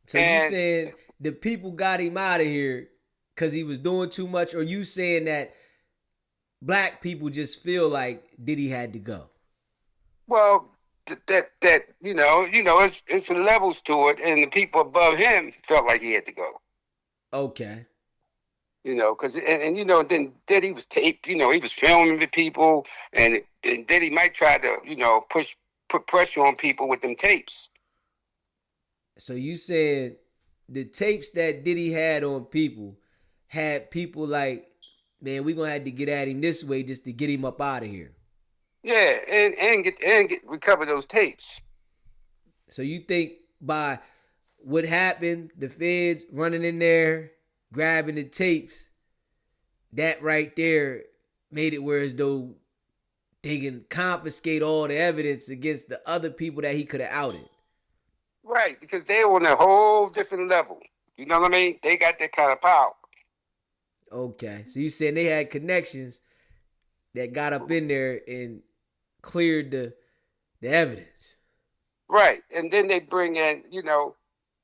So you saying the people got him out of here because he was doing too much, or you saying that black people just feel like Diddy had to go? Well, that you know, it's levels to it, and the people above him felt like he had to go. Okay. You know, because and you know, then Diddy was taped. You know, he was filming with people, and Diddy might try to, you know, put pressure on people with them tapes. So you said the tapes that Diddy had on people had people like, man, we gonna have to get at him this way just to get him up out of here. Yeah, and recover those tapes. So you think by what happened, the feds running in there, grabbing the tapes, that right there made it where as though they can confiscate all the evidence against the other people that he could have outed. Right, because they're on a whole different level. You know what I mean? They got that kind of power. Okay. So you saying they had connections that got up in there and cleared the evidence. Right. And then they bring in, you know,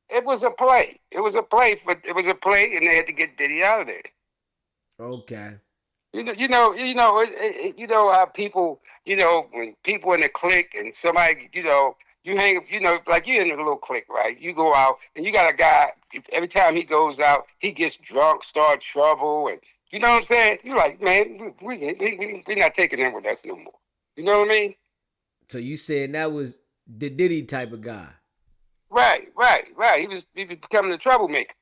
it was a play. It was a play, and they had to get Diddy out of there. Okay. You know how people, you know, when people in a clique and somebody, you know, you hang, you know, like you're in a little clique, right? You go out and you got a guy, every time he goes out, he gets drunk, start trouble, and you know what I'm saying? You're like, man, we're not taking him with us no more. You know what I mean? So you saying that was the Diddy type of guy? Right. He was becoming a troublemaker,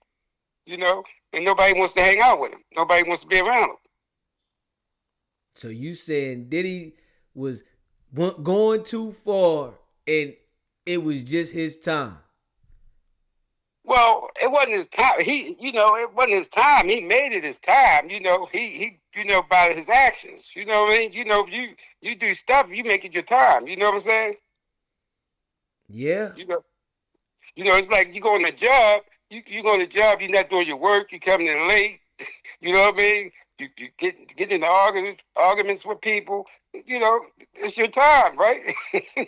you know, and nobody wants to hang out with him. Nobody wants to be around him. So you saying Diddy was going too far and it was just his time? Well, it wasn't his time. It wasn't his time. He made it his time. You know, he by his actions. You know what I mean? You know, you do stuff, you make it your time. You know what I'm saying? Yeah. You know, it's like you go on a job. You go on a job. You're not doing your work. You coming in late. You know what I mean? You get into arguments with people. You know, it's your time, right?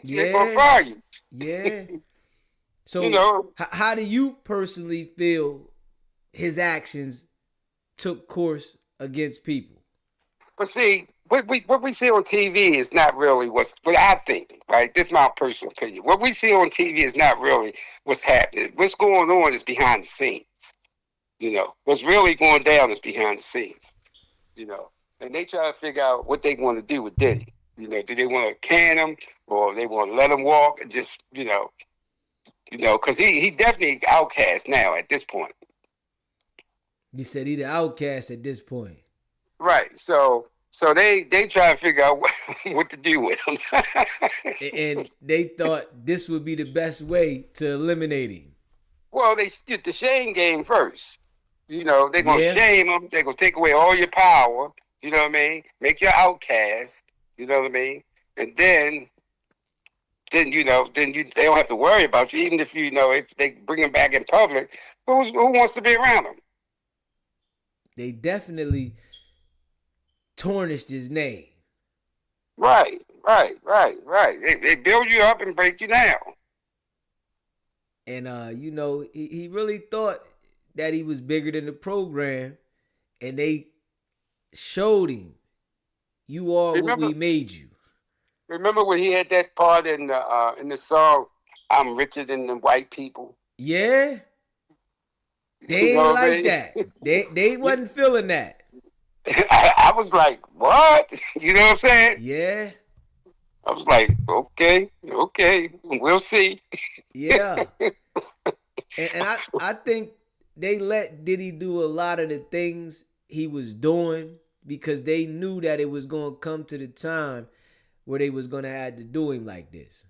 They're gonna fire you. Yeah. So, you know, how do you personally feel his actions took course against people? But see, what we see on TV is not really what I think, right? This is my personal opinion. What we see on TV is not really what's happening. What's going on is behind the scenes. You know, what's really going down is behind the scenes. You know, and they try to figure out what they want to do with Diddy. You know, do they want to can him or they want to let him walk and just, you know, because he definitely outcast now at this point. You said he the outcast at this point. Right. So they try to figure out what to do with him. And they thought this would be the best way to eliminate him. Well, they did the shame game first. You know, they're going to shame him. They're going to take away all your power. You know what I mean? Make you outcast. You know what I mean? And then they don't have to worry about you. Even if, you know, if they bring him back in public, who wants to be around him? They definitely tarnished his name. Right. They build you up and break you down. And, you know, he really thought that he was bigger than the program, and they showed him, you are what we made you. Remember when he had that part in the song, I'm richer than the white people? Yeah. They ain't like that. They wasn't feeling that. I was like, what? You know what I'm saying? Yeah. I was like, okay, we'll see. Yeah. And I think they let Diddy do a lot of the things he was doing because they knew that it was going to come to the time where they was going to have to do him like this.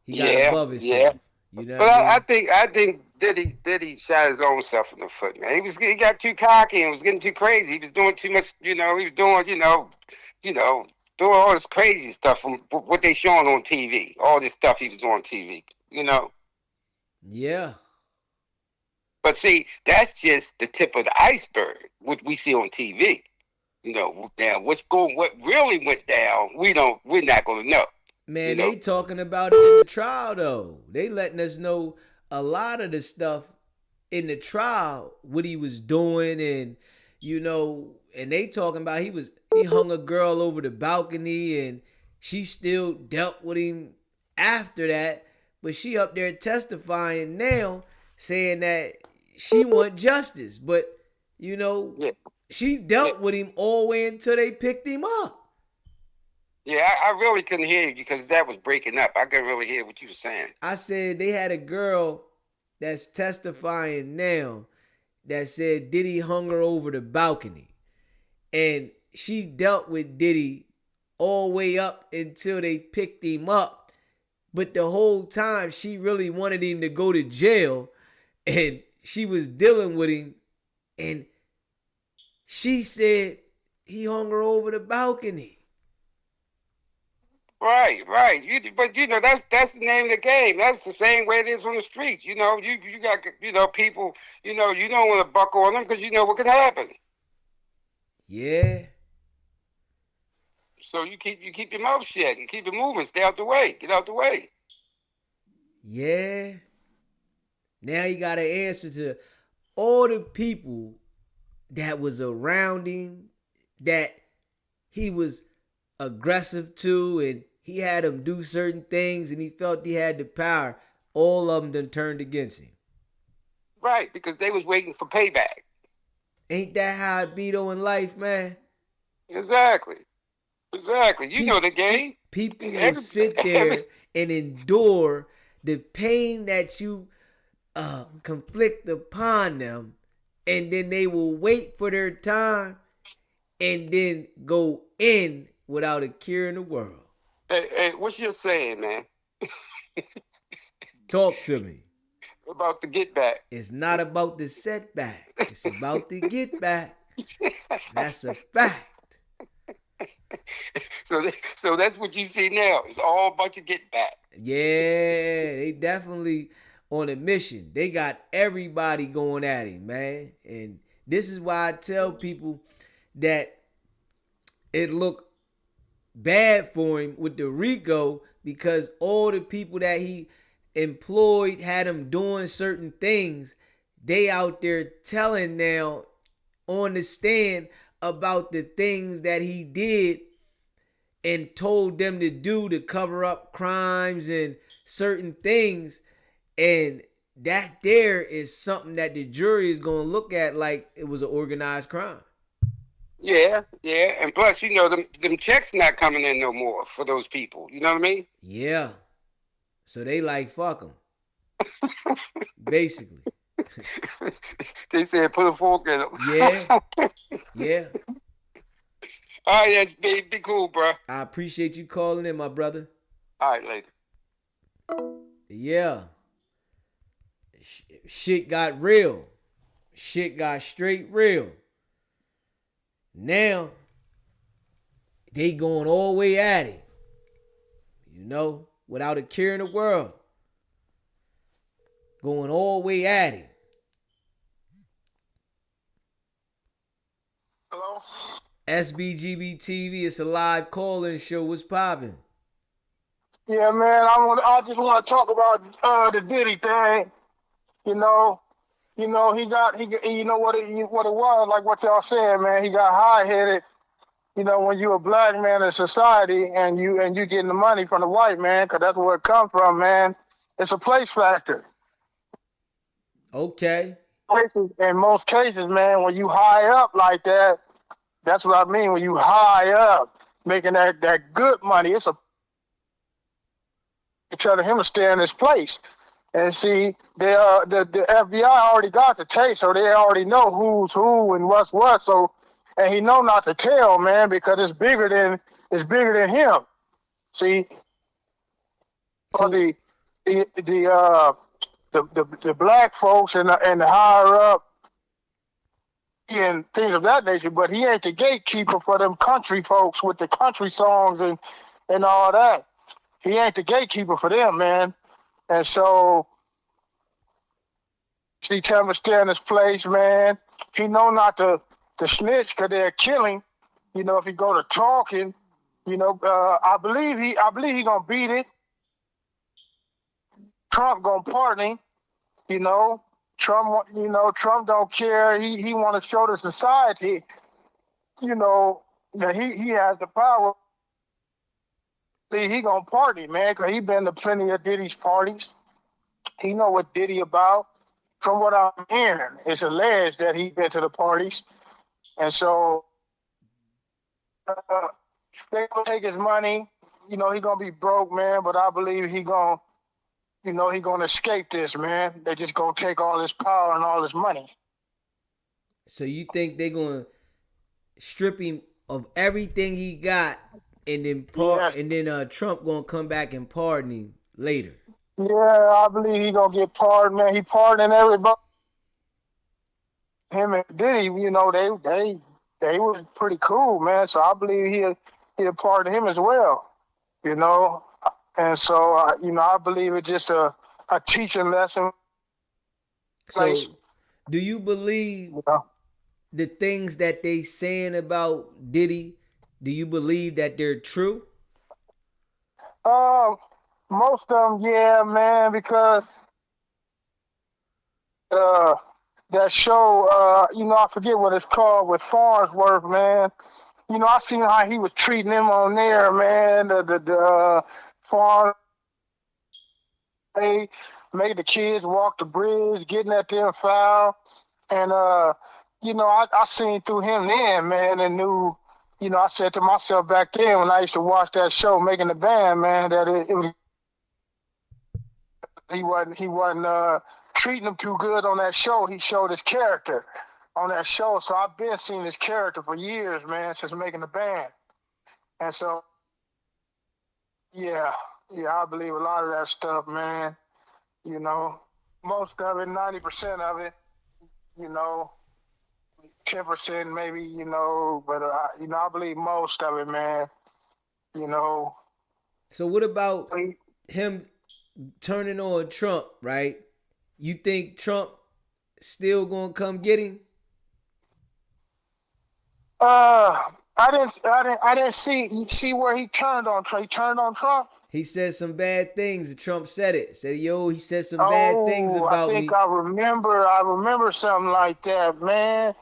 He got above himself. Yeah. You know but I think Diddy shot his own self in the foot, man. He got too cocky and was getting too crazy. He was doing too much, you know. He was doing, doing all this crazy stuff from what they showing on TV. All this stuff he was doing on TV, you know. Yeah. But see, that's just the tip of the iceberg, what we see on TV. Now what really went down, we're not gonna know. Man, they talking about it in the trial though. They letting us know a lot of the stuff in the trial, what he was doing, and and they talking about he hung a girl over the balcony, and she still dealt with him after that, but she up there testifying now, saying that she want justice, but she dealt with him all the way until they picked him up. Yeah, I really couldn't hear you because that was breaking up. I couldn't really hear what you were saying. I said they had a girl that's testifying now that said Diddy hung her over the balcony. And she dealt with Diddy all the way up until they picked him up. But the whole time she really wanted him to go to jail, and she was dealing with him, and she said he hung her over the balcony. Right. But that's the name of the game. That's the same way it is on the streets. You got people. You don't want to buck on them because you know what can happen. Yeah. So you keep your mouth shut and keep it moving. Stay out the way. Get out the way. Yeah. Now you got to answer to all the people that was around him, that he was aggressive to, and he had them do certain things, and he felt he had the power. All of them done turned against him. Right, because they was waiting for payback. Ain't that how it be though in life, man? Exactly. You know the game. People will sit there and endure the pain that you conflict upon them, and then they will wait for their time and then go in without a care in the world. Hey, what's your saying, man? Talk to me. About the get back. It's not about the setback. It's about the get back. That's a fact. So that's what you see now. It's all about your get back. Yeah, they definitely on a mission. They got everybody going at him, man. And this is why I tell people that it looked bad for him with the RICO, because all the people that he employed had him doing certain things. They out there telling now on the stand about the things that he did and told them to do to cover up crimes and certain things. And that there is something that the jury is going to look at like it was an organized crime. Yeah. And plus, them checks not coming in no more for those people. You know what I mean? Yeah. So they like, fuck them. Basically. They said put a fork in them. Yeah. All right, yes, be cool, bro. I appreciate you calling in, my brother. All right, later. Yeah. Shit got real. Shit got straight real. Now, they going all the way at it. Without a care in the world. Going all the way at it. Hello? SBGB TV, it's a live call-in show. What's popping? Yeah, man, I just want to talk about the Diddy thing. He got you know what it was, like what y'all saying, man. He got high-headed. When you a black man in society and you getting the money from the white man, because that's where it comes from, man. It's a place factor. Okay. In most cases, man, when you high up like that, that's what I mean. When you high up, making that good money, it's a telling him to stay in his place. And see, the FBI already got the tape, so they already know who's who and what's what. So, and he know not to tell, man, because it's bigger than him. See, so the black folks and the higher up and things of that nature, but he ain't the gatekeeper for them country folks with the country songs and all that. He ain't the gatekeeper for them, man. And so, see, tell him to stay in his place, man. He know not to snitch because they're killing. You know, if he go to talking, you know, I believe he gonna beat it. Trump gonna pardon him. You know, Trump don't care. He want to show the society, you know, that he has the power. He gonna party, man, because he been to plenty of Diddy's parties. He know what Diddy about. From what I'm hearing, it's alleged that he been to the parties, and so they gonna take his money. You know, he gonna be broke, man. But I believe he gonna escape this, man. They just gonna take all his power and all his money. So you think they gonna strip him of everything he got, and then Trump gonna come back and pardon him later? Yeah, I believe he gonna get pardoned, man. He pardoning everybody. Him and Diddy, you know, they was pretty cool, man. So I believe he'll pardon him as well. You know, and so you know, I believe it's just a teaching lesson. So, do you believe the things that they saying about Diddy? Do you believe that they're true? Most of them, yeah, man, because that show, you know, I forget what it's called, with Farnsworth, man. You know, I seen how he was treating him on there, man. The farm, they make the kids walk the bridge, getting at them foul, and you know, I seen through him then, man, and knew. You know, I said to myself back then when I used to watch that show, Making the Band, man, that it was he wasn't treating him too good on that show. He showed his character on that show. So I've been seeing his character for years, man, since Making the Band. And so, yeah, I believe a lot of that stuff, man. You know, most of it, 90% of it, you know, 10% maybe, you know, but you know, I believe most of it, man. You know. So what about him turning on Trump, right? You think Trump still gonna come get him? I didn't see where he turned on Trump. He turned on Trump. He said some bad things, and Trump said it. Said, yo, he said some bad things about me. I think I remember something like that, man.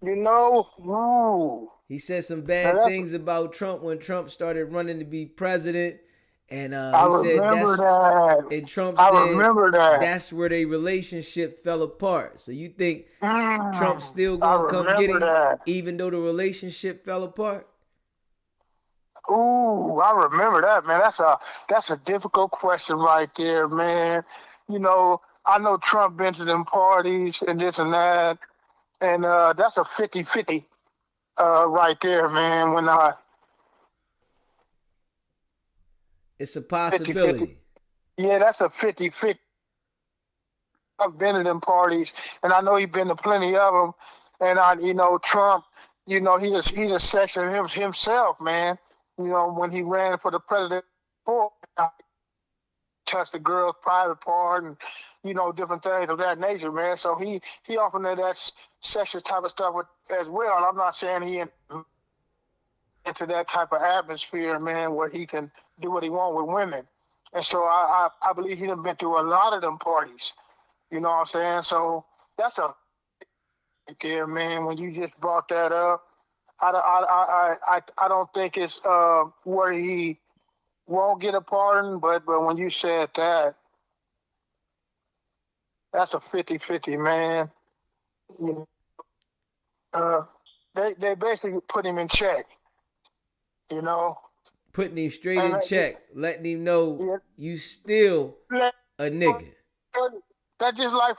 You know, ooh. He said some bad things about Trump when Trump started running to be president. And and Trump said that's where their relationship fell apart. So you think Trump's still gonna come get him, even though the relationship fell apart? Ooh, I remember that, man. That's a difficult question right there, man. You know, I know Trump been to them parties and this and that, and that's a 50-50 right there, man. It's a possibility. 50-50. Yeah, that's a 50-50. I've been to them parties, and I know he's been to plenty of them. And you know, Trump, you know, he's a section of himself, man. You know, when he ran for the president, touched the girl's private part, and you know, different things of that nature, man. So he often did that sexual type of stuff as well. And I'm not saying he into that type of atmosphere, man, where he can do what he want with women. And so I believe he done been through a lot of them parties. You know what I'm saying? So that's a there, man. When you just brought that up, I don't think it's where he won't get a pardon, but when you said that, that's a 50-50, man. You know, they basically put him in check. You know, putting him straight in check, letting him know you still a nigga. That's just like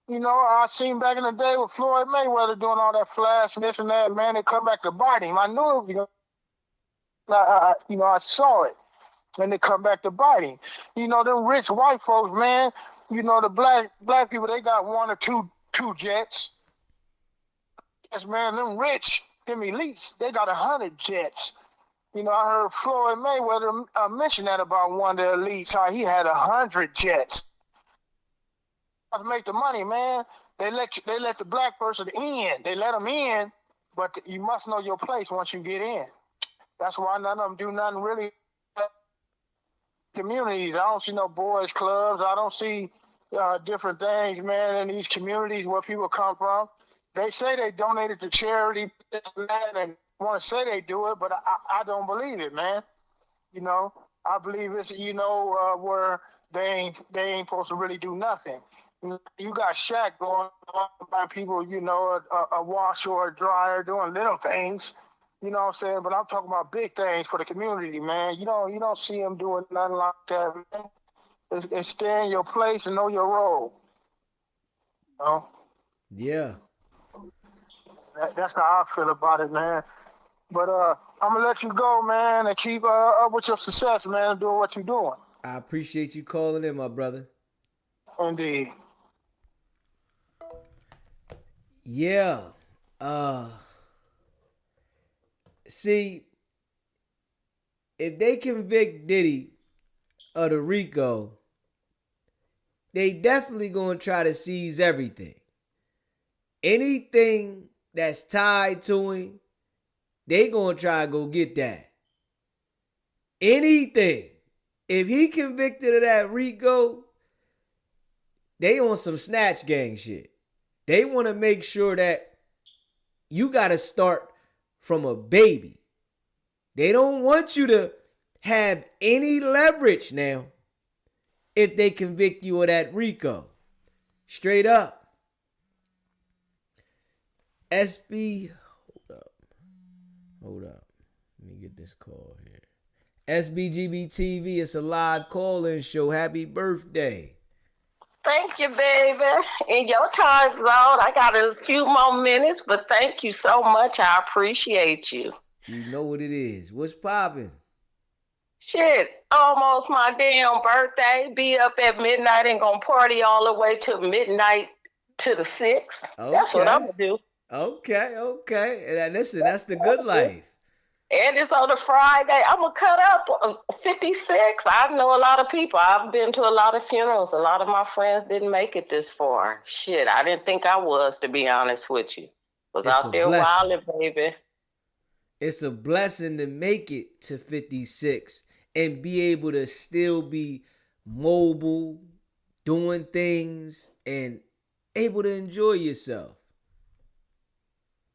you know, I seen back in the day with Floyd Mayweather doing all that flash and this and that, man. They come back to bite him. I knew it, you know. I saw it, and they come back to bite him. You know, them rich white folks, man. You know, the black people, they got one or two jets. Yes, man, them rich. Them elites, they got 100 jets. You know, I heard Floyd Mayweather mention that about one of the elites, how he had 100 jets. To make the money, man, they let the black person in. They let them in, but you must know your place once you get in. That's why none of them do nothing really. Communities, I don't see no boys clubs. I don't see different things, man, in these communities where people come from. They say they donated to charity and want to say they do it, but I don't believe it, man. You know, I believe it's, where they ain't supposed to really do nothing. You got Shaq going on by people, a wash or a dryer, doing little things. You know what I'm saying? But I'm talking about big things for the community, man. You don't see them doing nothing like that, man. It's stay in your place and know your role. You know? Yeah. That's how I feel about it, man. But I'm gonna let you go, man, and keep up with your success, man, and doing what you're doing. I appreciate you calling in, my brother. Indeed. Yeah. See, if they convict Diddy of the RICO, they definitely gonna try to seize everything. Anything that's tied to him, they gonna try to go get that. Anything. If he convicted of that RICO, they on some snatch gang shit. They want to make sure that you got to start from a baby. They don't want you to have any leverage now if they convict you of that RICO. Straight up. SB, hold up. Let me get this call here. SBGB TV, it's a live call-in show. Happy birthday. Thank you, baby. In your time zone, I got a few more minutes, but thank you so much. I appreciate you. You know what it is. What's popping? Shit, almost my damn birthday. Be up at midnight and gonna party all the way to midnight to the 6th. Okay. That's what I'm gonna do. Okay. And listen, that's the good life. And it's on a Friday. I'm going to cut up 56. I know a lot of people. I've been to a lot of funerals. A lot of my friends didn't make it this far. Shit, I didn't think I was, to be honest with you. Was out there wilding, baby. It's a blessing to make it to 56 and be able to still be mobile, doing things, and able to enjoy yourself.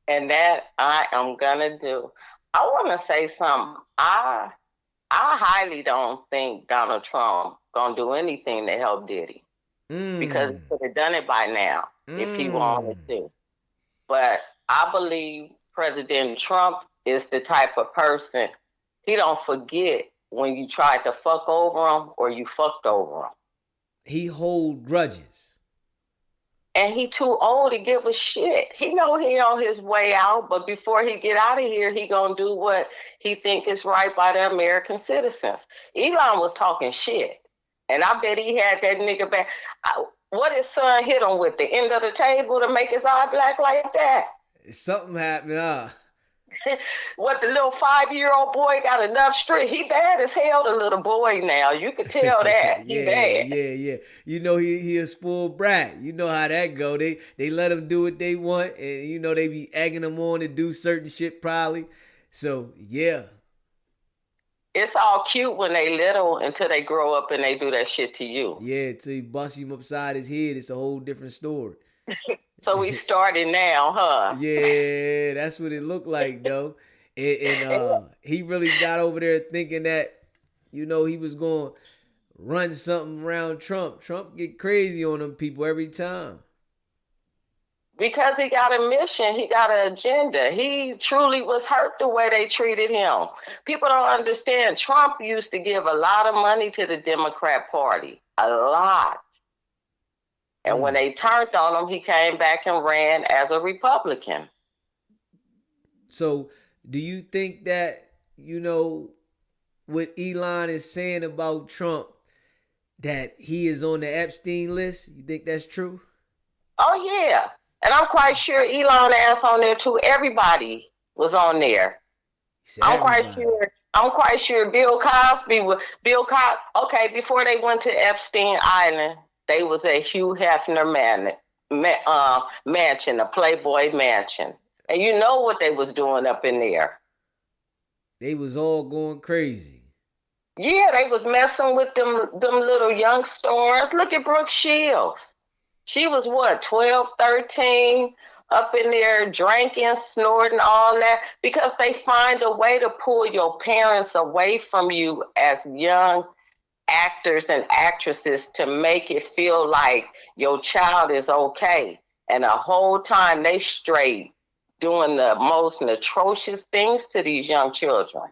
And that I am going to do. I want to say something. I highly don't think Donald Trump gonna do anything to help Diddy because he could have done it by now if he wanted to. But I believe President Trump is the type of person, he don't forget when you tried to fuck over him or you fucked over him. He hold grudges. And he too old to give a shit. He know he on his way out, but before he get out of here, he gonna do what he think is right by the American citizens. Elon was talking shit, and I bet he had that nigga back. What his son hit him with, the end of the table to make his eye black like that? Something happened, huh? What, the little 5-year-old boy got enough strength? He bad as hell, the little boy now. You could tell that. He bad. Yeah. You know he a spoiled brat. You know how that go. They let him do what they want, and you know they be egging him on to do certain shit probably. So yeah. It's all cute when they little until they grow up and they do that shit to you. Yeah, until you bust him upside his head, it's a whole different story. So we started now, huh? Yeah, that's what it looked like, though. And he really got over there thinking that, he was going to run something around Trump. Trump get crazy on them people every time. Because he got a mission, he got an agenda. He truly was hurt the way they treated him. People don't understand. Trump used to give a lot of money to the Democrat Party. A lot. And when they turned on him, he came back and ran as a Republican. So do you think that, what Elon is saying about Trump, that he is on the Epstein list? You think that's true? Oh, yeah. And I'm quite sure Elon ass on there too. Everybody was on there. I'm quite sure Bill Cosby okay, before they went to Epstein Island, they was at Hugh Hefner mansion, a Playboy mansion. And you know what they was doing up in there. They was all going crazy. Yeah, they was messing with them little young stars. Look at Brooke Shields. She was what, 12, 13, up in there drinking, snorting, all that, because they find a way to pull your parents away from you as young actors and actresses to make it feel like your child is okay. And the whole time they straight doing the most atrocious things to these young children.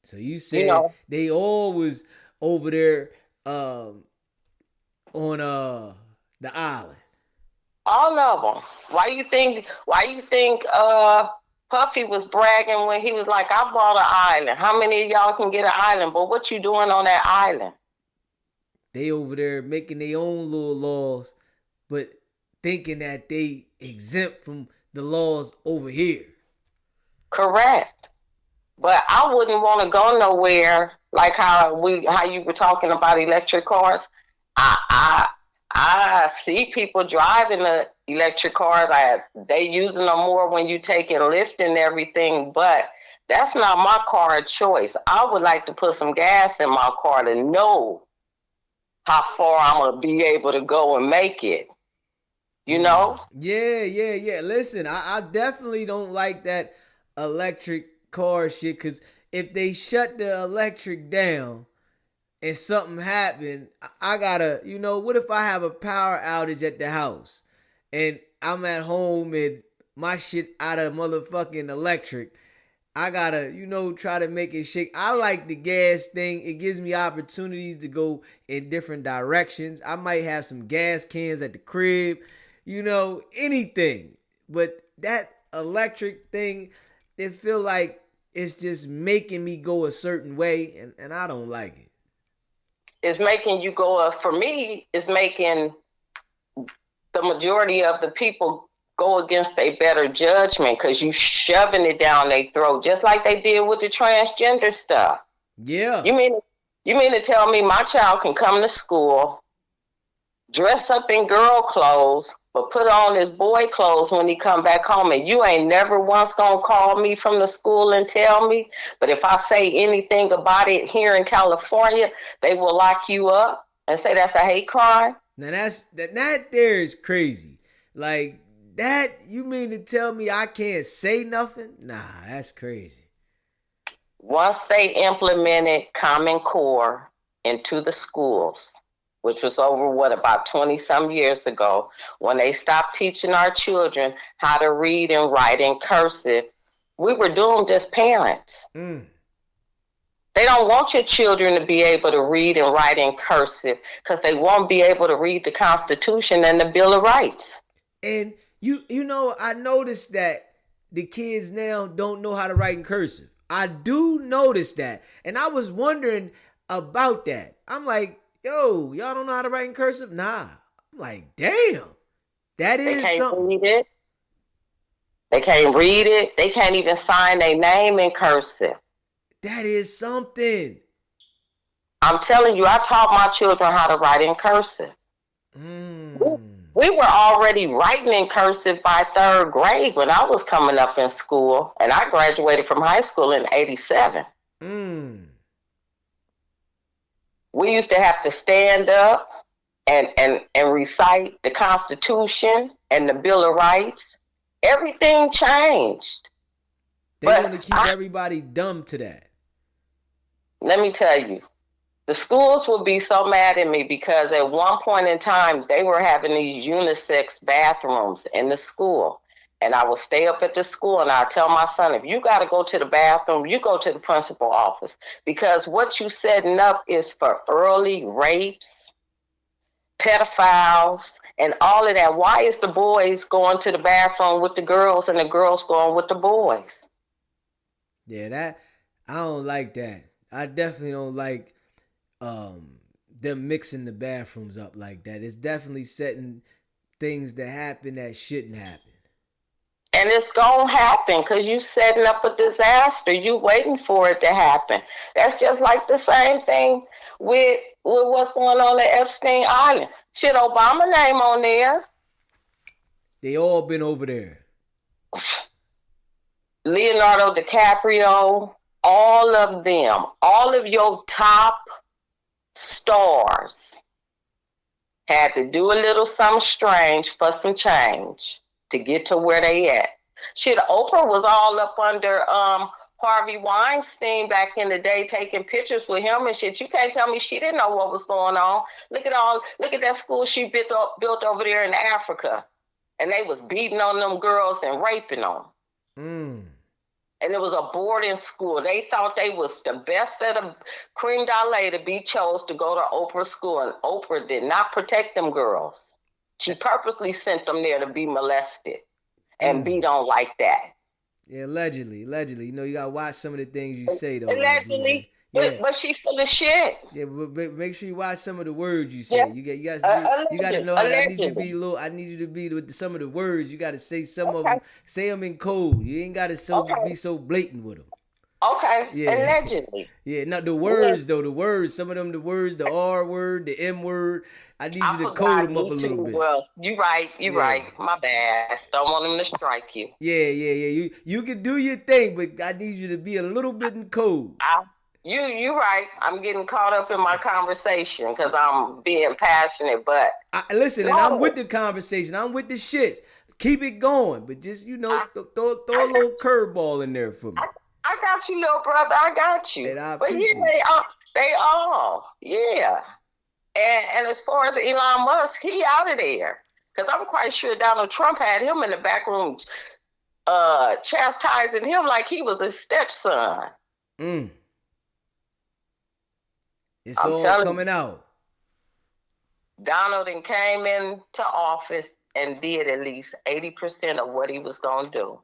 So you said they all was over there on the island. All of them. Why you think Puffy was bragging when he was like, I bought an island. How many of y'all can get an island? But what you doing on that island? They over there making their own little laws, but thinking that they exempt from the laws over here. Correct. But I wouldn't want to go nowhere like how you were talking about electric cars. I see people driving the electric cars. They using them more when you taking Lyft and everything, but that's not my car of choice. I would like to put some gas in my car to know how far I'm gonna be able to go and make it. You know? Yeah. Listen, I definitely don't like that electric car shit, because if they shut the electric down and something happened, I gotta, what if I have a power outage at the house and I'm at home and my shit out of motherfucking electric? I gotta, try to make it shake. I like the gas thing. It gives me opportunities to go in different directions. I might have some gas cans at the crib, anything. But that electric thing, it feel like it's just making me go a certain way, and I don't like it. It's making you go, for me, it's making the majority of the people go against a better judgment, because you shoving it down their throat, just like they did with the transgender stuff. Yeah. You mean to tell me my child can come to school, dress up in girl clothes, but put on his boy clothes when he come back home, and you ain't never once gonna call me from the school and tell me? But if I say anything about it here in California, they will lock you up and say that's a hate crime? Now that there is crazy. Like that, you mean to tell me I can't say nothing? Nah, that's crazy. Once they implemented Common Core into the schools, which was over, about 20-some years ago, when they stopped teaching our children how to read and write in cursive, we were doomed as parents. They don't want your children to be able to read and write in cursive because they won't be able to read the Constitution and the Bill of Rights. And I noticed that the kids now don't know how to write in cursive. I do notice that. And I was wondering about that. I'm like, yo, y'all don't know how to write in cursive? Nah. I'm like, damn. That is something. Read it. They can't read it. They can't even sign their name in cursive. That is something. I'm telling you, I taught my children how to write in cursive. We were already writing in cursive by 3rd grade when I was coming up in school, and I graduated from high school in 87. We used to have to stand up and recite the Constitution and the Bill of Rights. Everything changed. They want to keep everybody dumb to that. Let me tell you, the schools will be so mad at me because at one point in time, they were having these unisex bathrooms in the school. And I will stay up at the school and I'll tell my son, if you got to go to the bathroom, you go to the principal office. Because what you setting up is for early rapes, pedophiles, and all of that. Why is the boys going to the bathroom with the girls and the girls going with the boys? Yeah, I don't like that. I definitely don't like them mixing the bathrooms up like that. It's definitely setting things that happen that shouldn't happen. And it's going to happen because you setting up a disaster. You waiting for it to happen. That's just like the same thing with what's going on at Epstein Island. Shit, Obama name on there. They all been over there. Leonardo DiCaprio, all of them, all of your top stars had to do a little something strange for some change to get to where they at. Shit, Oprah was all up under Harvey Weinstein back in the day, taking pictures with him and shit. You can't tell me she didn't know what was going on. Look at that school she built over there in Africa, and they was beating on them girls and raping them. And it was a boarding school. They thought they was the best of the cream de to be chose to go to Oprah's school, and Oprah did not protect them girls. She purposely sent them there to be molested and beat on like that. Yeah, allegedly. You know, you gotta watch some of the things you say though. Allegedly, yeah. but she full of shit. Yeah, but make sure you watch some of the words you say. Yeah. You got to know. I need you to Allegedly. be a little. I need you to be with some of the words. You got to say some of them. Say them in code. You ain't got to be so blatant with them. Okay. Yeah. Allegedly. Yeah. Not the words though. The words. Some of them. The words. The R word. The M word. I need you to code them up a little bit. Well, you right. Right. My bad. Don't want them to strike you. Yeah. You can do your thing, but I need you to be a little bit in code. You right. I'm getting caught up in my conversation because I'm being passionate. But listen, and I'm with the conversation. I'm with the shits. Keep it going, but just throw a little curveball in there for me. I got you, little brother. I got you. But yeah, they all. Yeah. And as far as Elon Musk, he out of there. Because I'm quite sure Donald Trump had him in the back room chastising him like he was a stepson. It's all coming out. Donald came into office and did at least 80% of what he was going to do.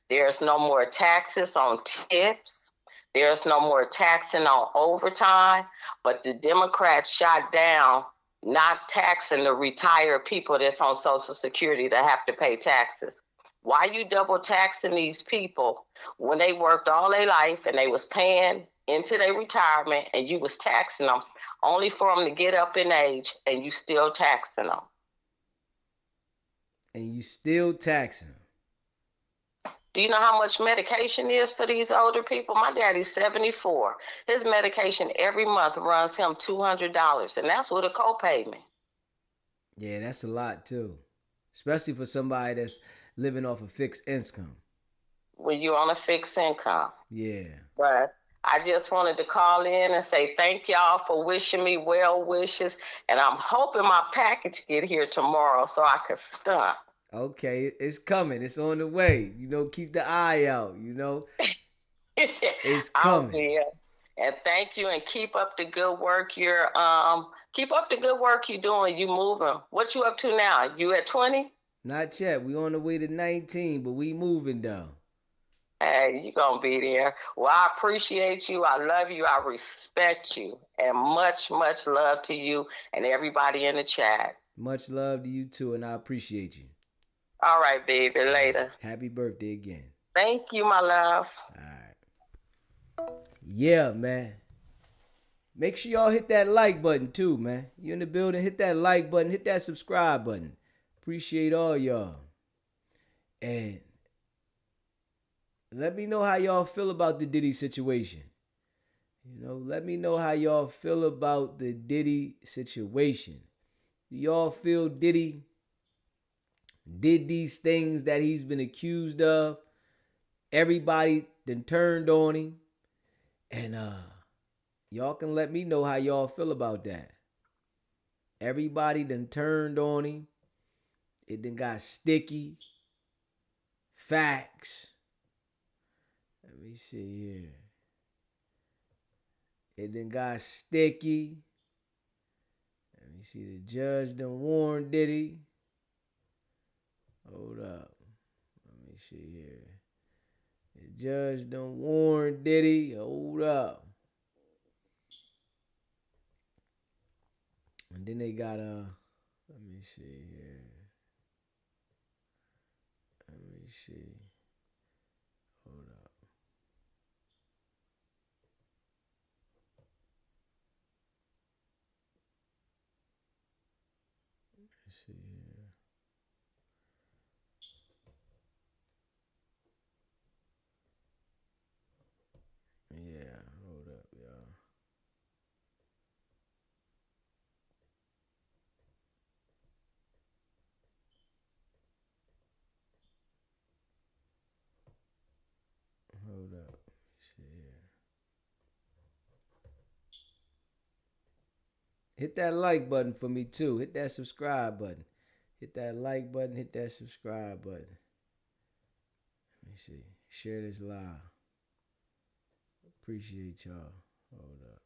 There's no more taxes on tips. There's no more taxing on overtime, but the Democrats shot down not taxing the retired people that's on Social Security that have to pay taxes. Why you double taxing these people when they worked all their life and they was paying into their retirement and you was taxing them only for them to get up in age and you still taxing them? Do you know how much medication is for these older people? My daddy's 74. His medication every month runs him $200, and that's with a copayment. Yeah, that's a lot too, especially for somebody that's living off a fixed income. When you're on a fixed income. Yeah. But I just wanted to call in and say thank y'all for wishing me well wishes, and I'm hoping my package get here tomorrow so I can stunt. Okay, it's coming. It's on the way. Keep the eye out. It's coming. And thank you, and keep up the good work. You're doing. You moving. What you up to now? You at 20? Not yet. We on the way to 19, but we moving down. Hey, you gonna be there. Well, I appreciate you. I love you. I respect you, and much, much love to you and everybody in the chat. Much love to you too, and I appreciate you. All right, baby. Later. Happy birthday again. Thank you, my love. All right. Yeah, man. Make sure y'all hit that like button too, man. You in the building, hit that like button, hit that subscribe button. Appreciate all y'all. And let me know how y'all feel about the Diddy situation. Let me know how y'all feel about the Diddy situation. Do y'all feel Diddy did these things that he's been accused of? Everybody then turned on him. And y'all can let me know how y'all feel about that. Everybody then turned on him. It then got sticky. Facts. Let me see here. It then got sticky. Let me see. The judge done warned Diddy. Hold up. Let me see here. The judge done warned Diddy. Hold up. And then they got let me see here. Let me see. Hold up. Let me see here. Hit that like button for me too. Hit that subscribe button. Hit that like button. Hit that subscribe button. Let me see. Share this live. Appreciate y'all. Hold up.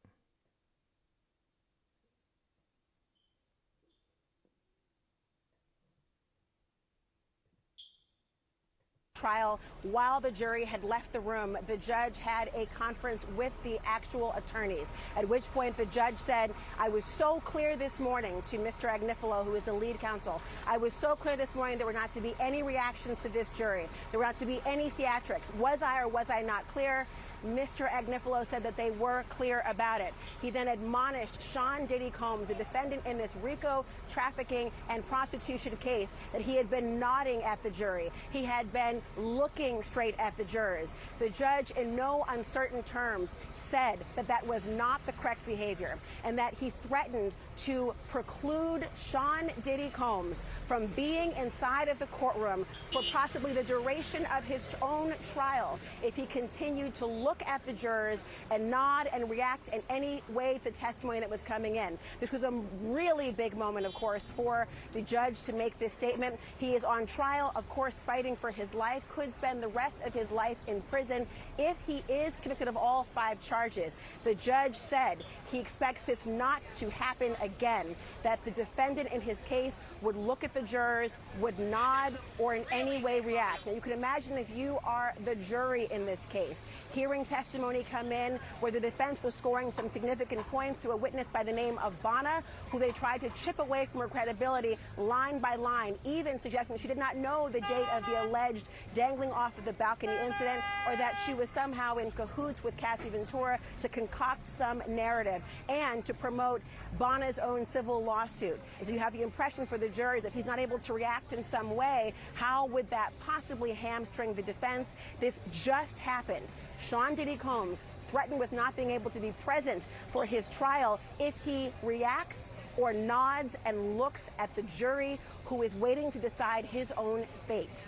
Trial. While the jury had left the room, the judge had a conference with the actual attorneys, at which point the judge said, I was so clear this morning to Mr. Agnifilo, who is the lead counsel, I was so clear this morning there were not to be any reactions to this jury. There were not to be any theatrics. Was I or was I not clear? Mr. Agnifilo said that they were clear about it. He then admonished Sean Diddy Combs, the defendant in this RICO trafficking and prostitution case, that he had been nodding at the jury. He had been looking straight at the jurors. The judge, in no uncertain terms, said that that was not the correct behavior and that he threatened to preclude Sean Diddy Combs from being inside of the courtroom for possibly the duration of his own trial if he continued to look at the jurors and nod and react in any way to the testimony that was coming in. This was a really big moment, of course, for the judge to make this statement. He is on trial, of course, fighting for his life, could spend the rest of his life in prison if he is convicted of all 5 charges. The judge said he expects this not to happen again, that the defendant in his case would look at the jurors, would nod, or in any way react. Now, you can imagine if you are the jury in this case, hearing testimony come in where the defense was scoring some significant points to a witness by the name of Bonna, who they tried to chip away from her credibility line by line, even suggesting she did not know the date of the alleged dangling off of the balcony incident, or that she was somehow in cahoots with Cassie Ventura to concoct some narrative and to promote Bonna's own civil lawsuit. And so you have the impression for the jurors, if he's not able to react in some way, how would that possibly hamstring the defense? This just happened. Sean Diddy Combs threatened with not being able to be present for his trial if he reacts or nods and looks at the jury who is waiting to decide his own fate.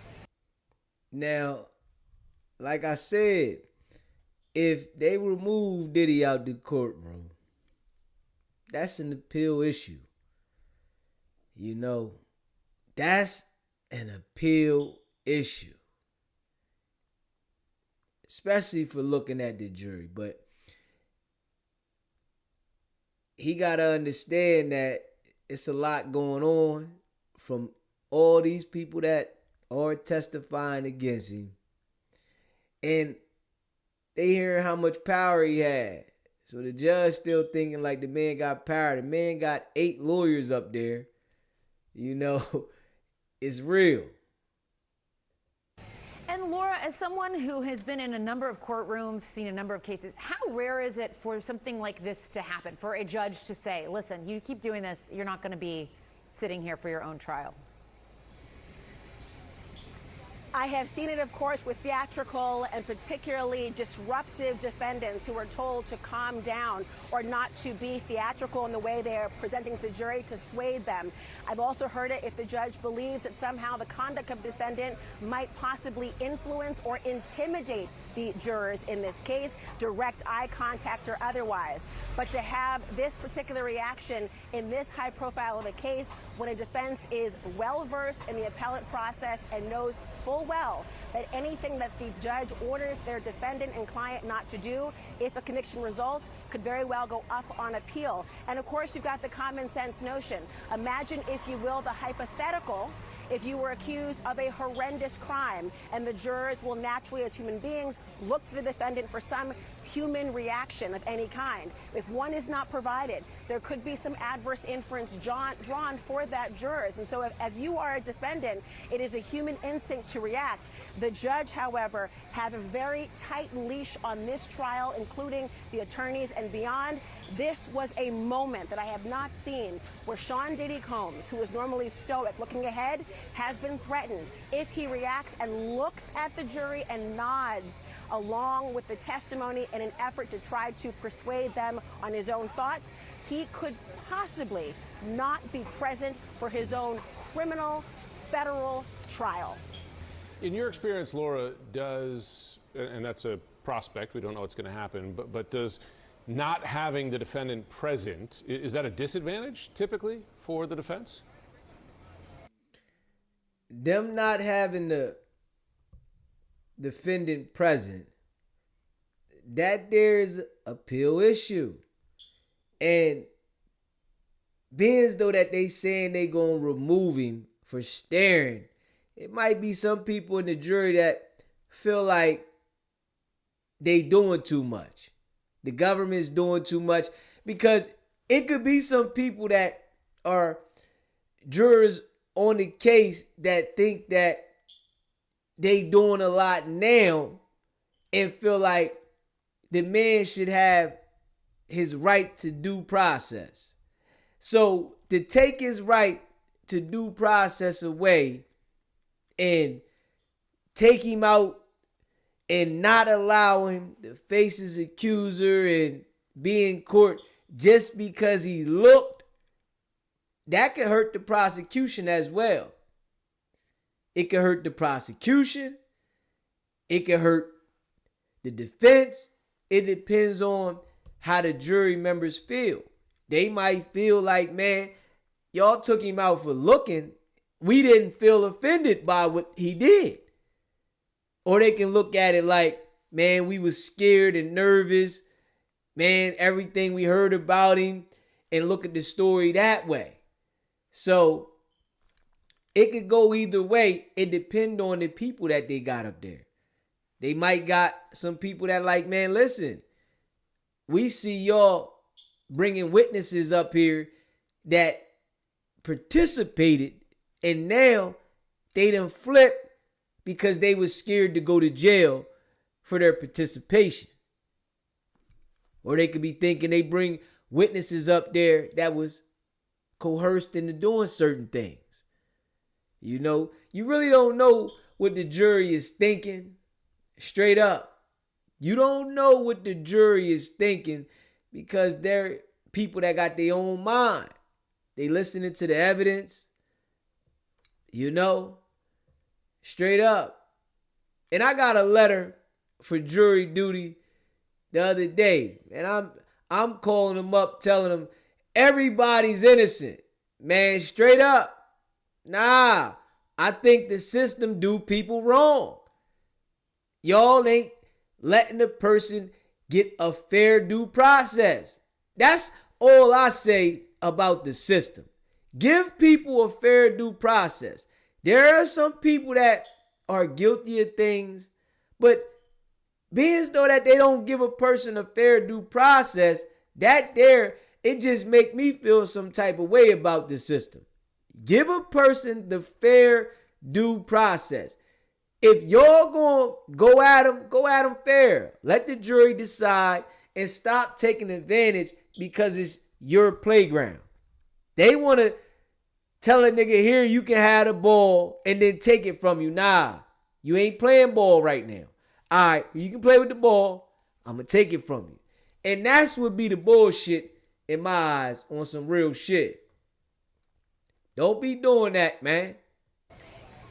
Now, like I said, if they remove Diddy out the courtroom, that's an appeal issue. You know, that's an appeal issue. Especially for looking at the jury. But he got to understand that it's a lot going on from all these people that are testifying against him. And they hearing how much power he had. So the judge still thinking like the man got power. The man got 8 lawyers up there. You know, it's real. And Laura, as someone who has been in a number of courtrooms, seen a number of cases, how rare is it for something like this to happen, for a judge to say, listen, you keep doing this, you're not going to be sitting here for your own trial? I have seen it, of course, with theatrical and particularly disruptive defendants who are told to calm down or not to be theatrical in the way they are presenting to the jury to sway them. I've also heard it if the judge believes that somehow the conduct of the defendant might possibly influence or intimidate the jurors in this case, direct eye contact or otherwise. But to have this particular reaction in this high profile of a case when a defense is well versed in the appellate process and knows full well that anything that the judge orders their defendant and client not to do, if a conviction results, could very well go up on appeal. And of course, you've got the common sense notion. Imagine, if you will, the hypothetical if you were accused of a horrendous crime, and the jurors will naturally, as human beings, look to the defendant for some human reaction of any kind. If one is not provided, there could be some adverse inference drawn for that jurors. And so if you are a defendant, it is a human instinct to react. The judge, however, had a very tight leash on this trial, including the attorneys and beyond. This was a moment that I have not seen where Sean Diddy Combs, who is normally stoic, looking ahead, has been threatened. If he reacts and looks at the jury and nods along with the testimony in an effort to try to persuade them on his own thoughts, he could possibly not be present for his own criminal federal trial. In your experience, Laura, and that's a prospect, we don't know what's going to happen, but does not having the defendant present, is that a disadvantage typically for the defense? Them not having the defendant present, that there's a appeal issue. And being as though that they saying they gonna remove him for staring, it might be some people in the jury that feel like they doing too much. The government's doing too much, because it could be some people that are jurors on the case that think that they doing a lot now and feel like the man should have his right to due process. So to take his right to due process away and take him out and not allow him to face his accuser and be in court just because he looked, that could hurt the prosecution as well. It could hurt the prosecution. It could hurt the defense. It depends on how the jury members feel. They might feel like, man, y'all took him out for looking. We didn't feel offended by what he did. Or they can look at it like, man, we was scared and nervous. Man, everything we heard about him, and look at the story that way. So it could go either way. It depends on the people that they got up there. They might got some people that like, man, listen, we see y'all bringing witnesses up here that participated, and now they done flipped because they was scared to go to jail for their participation. Or they could be thinking they bring witnesses up there that was coerced into doing certain things. You know, you really don't know what the jury is thinking. Straight up. You don't know what the jury is thinking, because they're people that got their own mind. They listening to the evidence. You know, straight up. And I got a letter for jury duty the other day, and I'm calling them up, telling them everybody's innocent. Man, straight up. Nah, I think the system do people wrong. Y'all ain't letting the person get a fair due process. That's all I say about the system. Give people a fair due process. There are some people that are guilty of things, but being as though that they don't give a person a fair due process, that there, it just make me feel some type of way about the system. Give a person the fair due process. If y'all gonna go at them fair. Let the jury decide, and stop taking advantage because it's your playground. They want to tell a nigga, here, you can have the ball, and then take it from you. Nah, you ain't playing ball right now. All right, you can play with the ball. I'm going to take it from you. And that's what be the bullshit in my eyes on some real shit. Don't be doing that, man.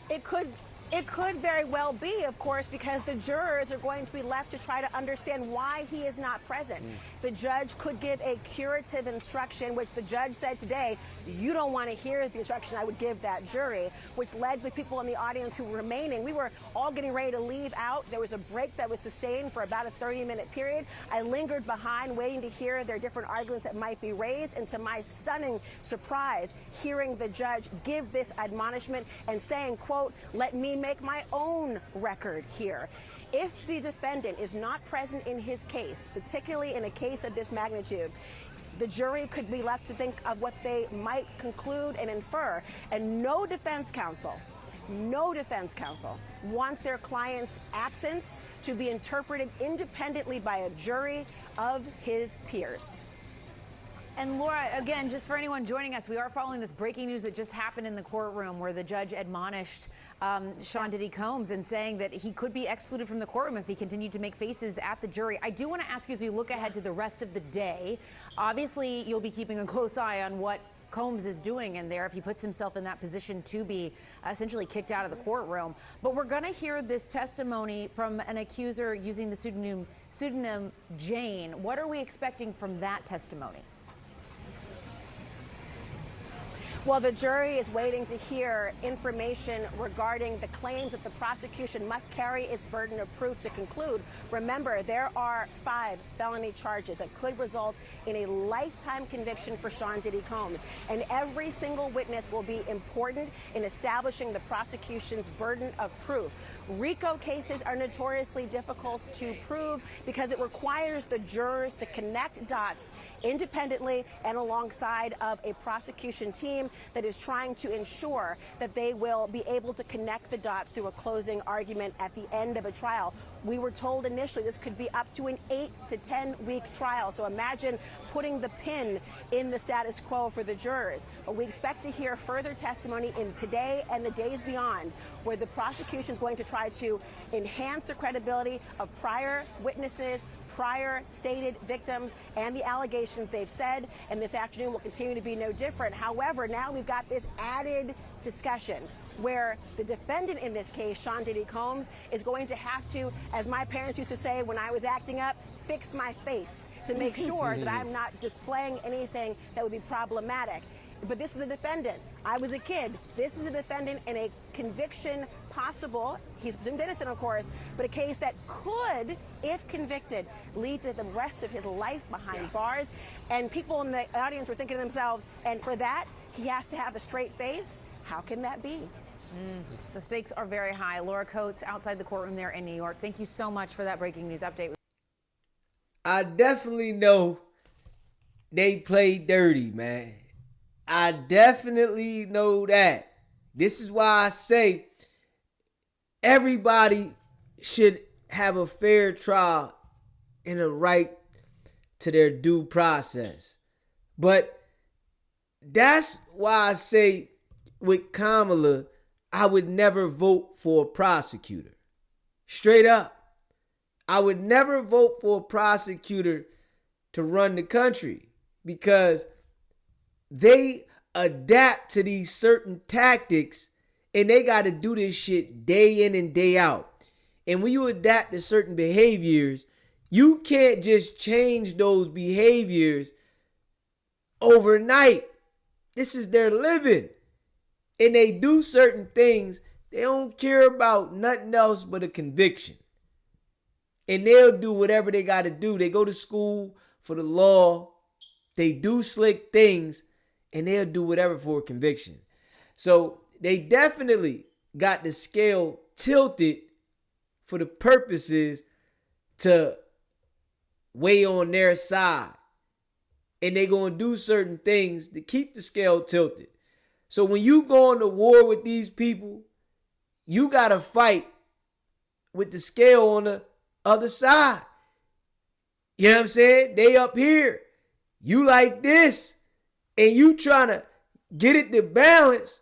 It could very well be, of course, because the jurors are going to be left to try to understand why he is not present. The judge could give a curative instruction, which the judge said today, you don't want to hear the instruction I would give that jury, which led the people in the audience who were remaining. We were all getting ready to leave out. There was a break that was sustained for about a 30-minute period. I lingered behind, waiting to hear their different arguments that might be raised, and to my stunning surprise, hearing the judge give this admonishment and saying, quote, let me make my own record here. If the defendant is not present in his case, particularly in a case of this magnitude, the jury could be left to think of what they might conclude and infer. And no defense counsel wants their client's absence to be interpreted independently by a jury of his peers. And Laura, again, just for anyone joining us, we are following this breaking news that just happened in the courtroom, where the judge admonished Sean Diddy Combs and saying that he could be excluded from the courtroom if he continued to make faces at the jury. I do want to ask you, as we look ahead to the rest of the day, obviously you'll be keeping a close eye on what Combs is doing in there if he puts himself in that position to be essentially kicked out of the courtroom. But we're going to hear this testimony from an accuser using the pseudonym Jane. What are we expecting from that testimony? Well, the jury is waiting to hear information regarding the claims that the prosecution must carry its burden of proof to conclude. Remember, there are 5 felony charges that could result in a lifetime conviction for Sean Diddy Combs. And every single witness will be important in establishing the prosecution's burden of proof. RICO cases are notoriously difficult to prove because it requires the jurors to connect dots independently and alongside of a prosecution team that is trying to ensure that they will be able to connect the dots through a closing argument at the end of a trial. We were told initially this could be up to an 8 to 10 week trial. So imagine putting the pin in the status quo for the jurors. But we expect to hear further testimony in today and the days beyond, where the prosecution is going to try to enhance the credibility of prior witnesses, prior stated victims, and the allegations they've said. And this afternoon will continue to be no different. However, now we've got this added discussion where the defendant in this case, Sean Diddy Combs, is going to have to, as my parents used to say when I was acting up, fix my face to make sure that I'm not displaying anything that would be problematic. But this is a defendant. I was a kid. This is a defendant in a conviction possible. He's presumed innocent, of course, but a case that could, if convicted, lead to the rest of his life behind bars. And people in the audience were thinking to themselves, and for that, he has to have a straight face? How can that be? The stakes are very high. Laura Coates outside the courtroom there in New York. Thank you so much for that breaking news update. I definitely know they play dirty, man. I definitely know that. This is why I say everybody should have a fair trial and a right to their due process. But that's why I say with Kamala, I would never vote for a prosecutor. Straight up. I would never vote for a prosecutor to run the country because they adapt to these certain tactics and they got to do this shit day in and day out. And when you adapt to certain behaviors, you can't just change those behaviors overnight. This is their living. And they do certain things. They don't care about nothing else but a conviction. And they'll do whatever they got to do. They go to school for the law. They do slick things. And they'll do whatever for a conviction. So they definitely got the scale tilted for the purposes to weigh on their side. And they're going to do certain things to keep the scale tilted. So when you go into war with these people, you got to fight with the scale on the other side. You know what I'm saying? They up here. You like this. And you trying to get it to balance.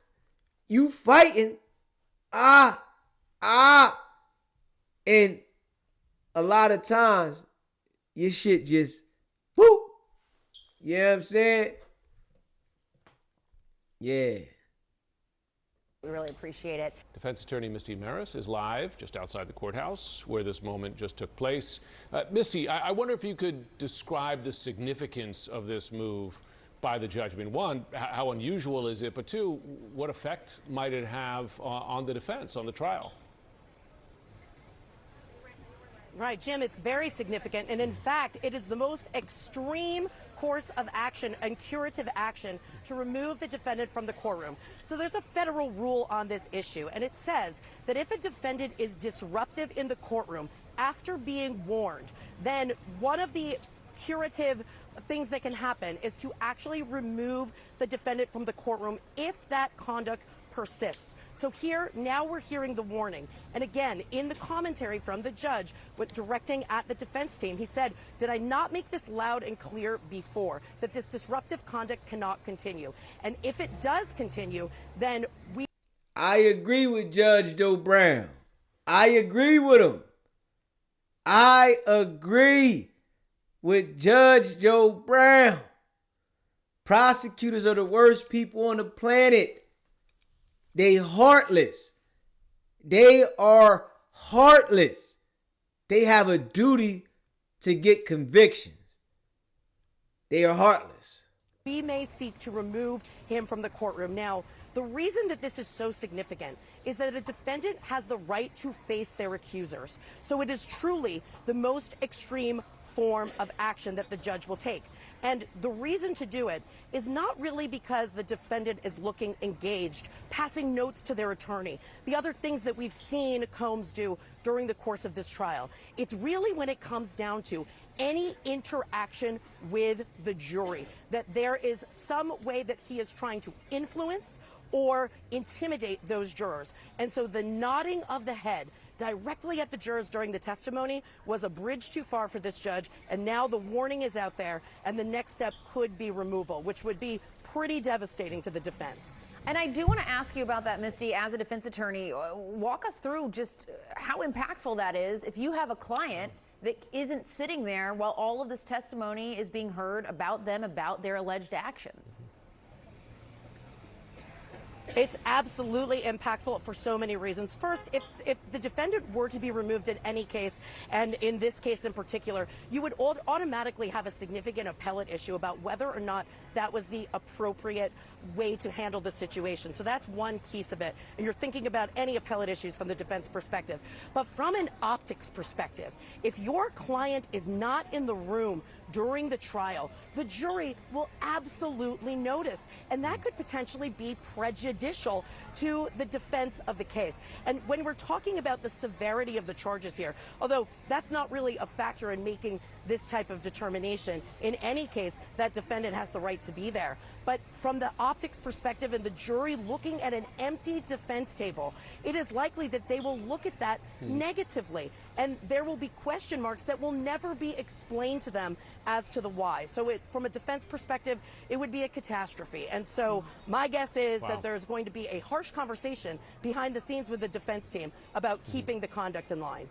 You fighting. And a lot of times, your shit just, whoop. You know what I'm saying? Yeah. We really appreciate it. Defense attorney Misty Maris is live just outside the courthouse where this moment just took place. Misty, I wonder if you could describe the significance of this move by the judge. I mean, one, how unusual is it? But two, what effect might it have on the defense, on the trial? Right, Jim, it's very significant. And in fact, it is the most extreme course of action and curative action to remove the defendant from the courtroom. So there's a federal rule on this issue, and it says that if a defendant is disruptive in the courtroom after being warned, then one of the curative things that can happen is to actually remove the defendant from the courtroom if that conduct persists. So here, now we're hearing the warning. And again, in the commentary from the judge, with directing at the defense team, he said, did I not make this loud and clear before, that this disruptive conduct cannot continue? And if it does continue, then we... I agree with Judge Joe Brown. I agree with him. I agree with Judge Joe Brown. Prosecutors are the worst people on the planet. They heartless. They are heartless. They have a duty to get convictions. They are heartless. We may seek to remove him from the courtroom. Now, the reason that this is so significant is that a defendant has the right to face their accusers. So it is truly the most extreme form of action that the judge will take. And the reason to do it is not really because the defendant is looking engaged, passing notes to their attorney, the other things that we've seen Combs do during the course of this trial. It's really when it comes down to any interaction with the jury, that there is some way that he is trying to influence or intimidate those jurors. And so the nodding of the head directly at the jurors during the testimony was a bridge too far for this judge, and now the warning is out there, and the next step could be removal, which would be pretty devastating to the defense. And I do want to ask you about that, Misty, as a defense attorney. Walk us through just how impactful that is if you have a client that isn't sitting there while all of this testimony is being heard about them, about their alleged actions. It's absolutely impactful for so many reasons. First, if the defendant were to be removed in any case, and in this case in particular, you would automatically have a significant appellate issue about whether or not that was the appropriate way to handle the situation. So that's one piece of it. And you're thinking about any appellate issues from the defense perspective. But from an optics perspective, if your client is not in the room during the trial, the jury will absolutely notice. And that could potentially be prejudicial to the defense of the case. And when we're talking about the severity of the charges here, although that's not really a factor in making this type of determination, in any case, that defendant has the right to be there. But from the optics perspective and the jury looking at an empty defense table, it is likely that they will look at that negatively. And there will be question marks that will never be explained to them as to the why. So from a defense perspective, it would be a catastrophe. And so my guess is that there's going to be a harsh conversation behind the scenes with the defense team about keeping the conduct in line.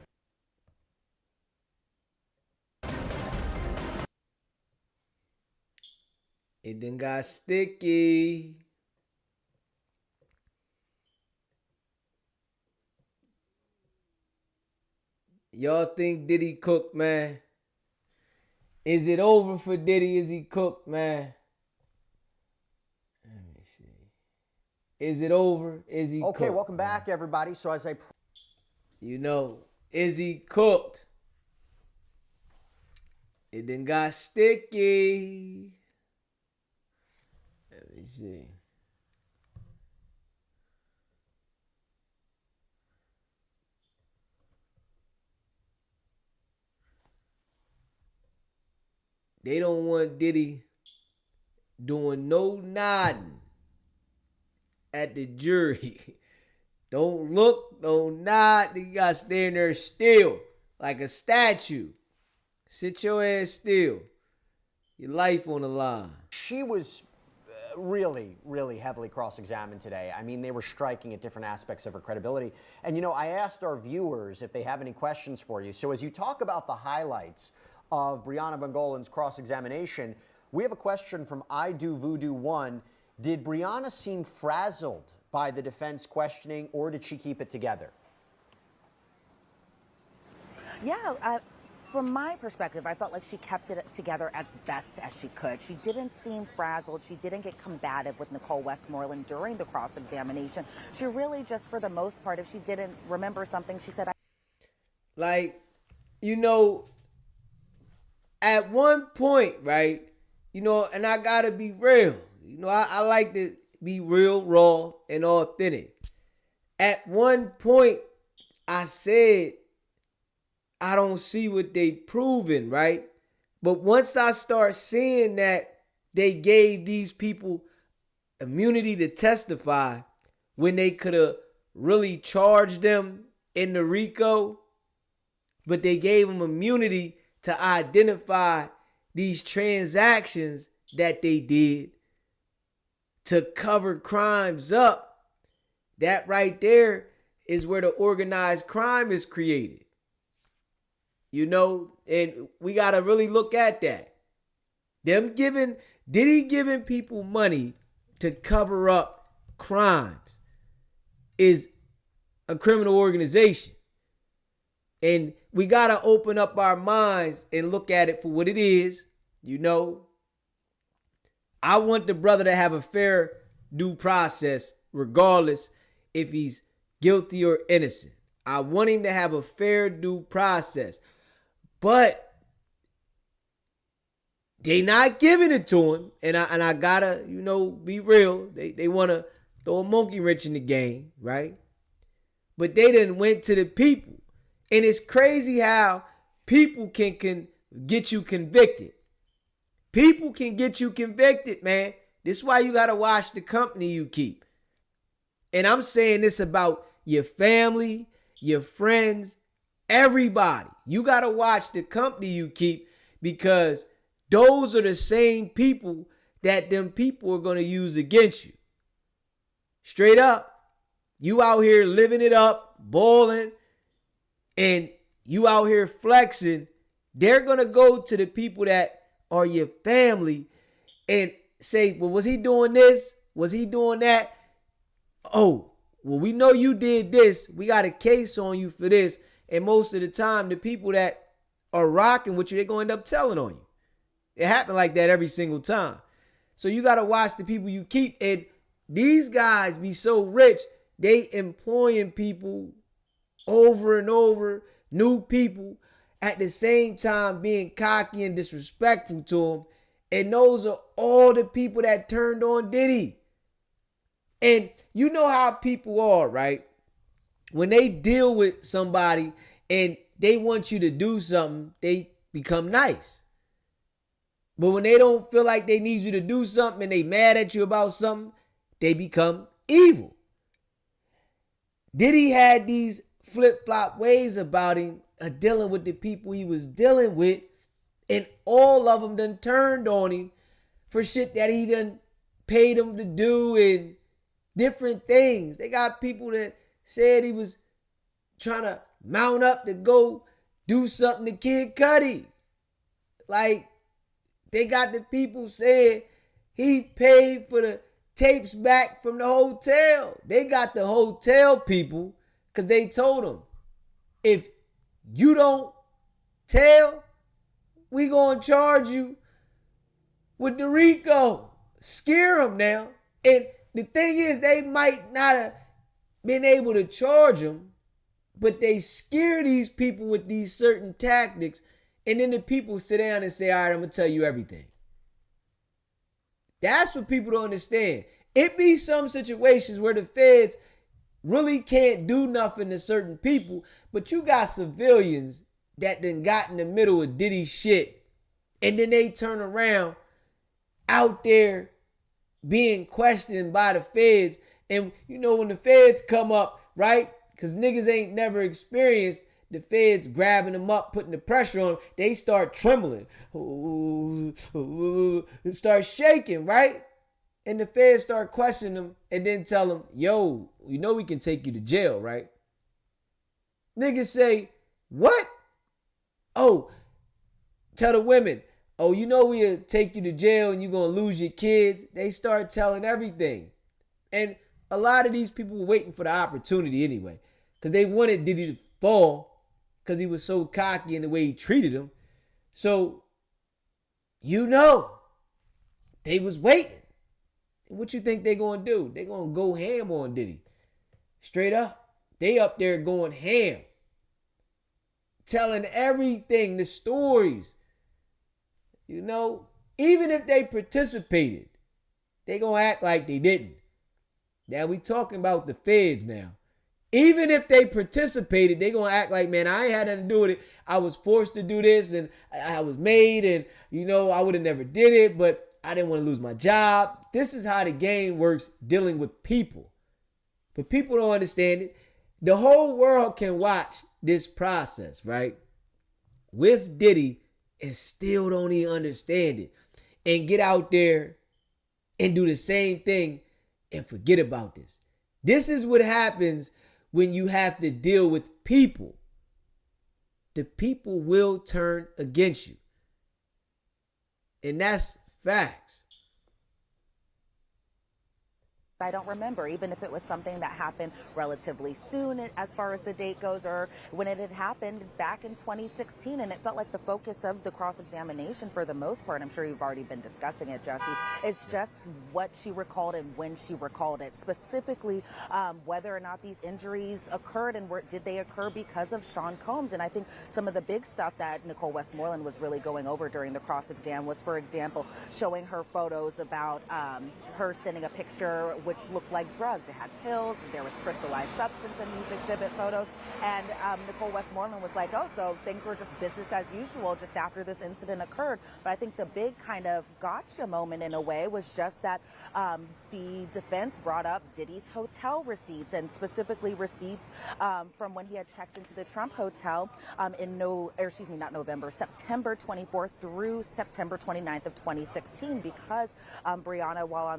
It done got sticky. Y'all think Diddy cooked, man? Is it over for Diddy? Is he cooked, man? Let me see. Is it over? Is he cooked? Okay, welcome back, everybody. So as I... is he cooked? It done got sticky. Let me see. They don't want Diddy doing no nodding at the jury. Don't look, don't nod. You got to stand there still like a statue. Sit your ass still. Your life on the line. She was really, really heavily cross-examined today. I mean, they were striking at different aspects of her credibility. And, I asked our viewers if they have any questions for you. So as you talk about the highlights of Brianna Bongolan's cross-examination, we have a question from I Do Voodoo 1. Did Brianna seem frazzled by the defense questioning, or did she keep it together? Yeah, from my perspective, I felt like she kept it together as best as she could. She didn't seem frazzled. She didn't get combative with Nicole Westmoreland during the cross-examination. She really just, for the most part, if she didn't remember something, she said, at one point, right, and I gotta be real. I like to be real, raw, and authentic. At one point, I said, I don't see what they proven, right? But once I start seeing that they gave these people immunity to testify when they could have really charged them in the RICO, but they gave them immunity to identify these transactions that they did to cover crimes up, that right there is where the organized crime is created. And we got to really look at that. Them giving Diddy giving people money to cover up crimes is a criminal organization. And we got to open up our minds and look at it for what it is. You know, I want the brother to have a fair due process, regardless if he's guilty or innocent. I want him to have a fair due process. But they not giving it to him. And I gotta, be real. They want to throw a monkey wrench in the game, right? But they done went to the people. And it's crazy how people can get you convicted. People can get you convicted, man. This is why you got to watch the company you keep. And I'm saying this about your family, your friends, everybody. You got to watch the company you keep, because those are the same people that them people are going to use against you. Straight up. You out here living it up, balling, and you out here flexing. They're going to go to the people that are your family and say, well, was he doing this? Was he doing that? Oh, well, we know you did this. We got a case on you for this. And most of the time, the people that are rocking with you, they're going to end up telling on you. It happened like that every single time. So you got to watch the people you keep. And these guys be so rich, they employing people over and over, new people, at the same time being cocky and disrespectful to them. And those are all the people that turned on Diddy. And you know how people are, right? When they deal with somebody and they want you to do something, they become nice. But when they don't feel like they need you to do something and they mad at you about something, they become evil. Diddy had these flip-flop ways about him dealing with the people he was dealing with, and all of them done turned on him for shit that he done paid them to do and different things. They got people that said he was trying to mount up to go do something to Kid Cudi. Like, they got the people saying he paid for the tapes back from the hotel. They got the hotel people, because they told them, if you don't tell, we gonna charge you with the RICO. Scare them now. And the thing is, they might not have been able to charge them, but they scare these people with these certain tactics. And then the people sit down and say, all right, I'm going to tell you everything. That's what people don't understand. It be some situations where the feds really can't do nothing to certain people, but you got civilians that done got in the middle of Diddy shit, and then they turn around out there being questioned by the feds. And you know, when the feds come up, right, because niggas ain't never experienced the feds grabbing them up, putting the pressure on them, they start trembling, start shaking, right? And the feds start questioning them and then tell them, yo, you know we can take you to jail, right? Niggas say, what? Oh, tell the women, oh, you know we'll take you to jail and you're going to lose your kids. They start telling everything. And a lot of these people were waiting for the opportunity anyway, because they wanted Diddy to fall because he was so cocky in the way he treated them. So, you know, they was waiting. And what you think they going to do? They going to go ham on Diddy. Straight up. They up there going ham. Telling everything, the stories. You know, even if they participated, they going to act like they didn't. Now we talking about the feds now. Even if they participated, they going to act like, man, I ain't had nothing to do with it. I was forced to do this and I was made, and, you know, I would have never did it, but I didn't want to lose my job. This is how the game works dealing with people. But people don't understand it. The whole world can watch this process, right? With Diddy, and still don't even understand it. And get out there and do the same thing and forget about this. This is what happens when you have to deal with people. The people will turn against you. And that's facts. I don't remember, even if it was something that happened relatively soon as far as the date goes, or when it had happened back in 2016. And it felt like the focus of the cross-examination for the most part, I'm sure you've already been discussing it, Jesse, it's just what she recalled and when she recalled it, specifically whether or not these injuries occurred and did they occur because of Sean Combs. And I think some of the big stuff that Nicole Westmoreland was really going over during the cross-exam was, for example, showing her photos about her sending a picture which looked like drugs. It had pills, there was crystallized substance in these exhibit photos, and Nicole Westmoreland was like, oh, so things were just business as usual just after this incident occurred. But I think the big kind of gotcha moment in a way was just that the defense brought up Diddy's hotel receipts, and specifically receipts from when he had checked into the Trump hotel September 24th through September 29th of 2016, because Brianna, while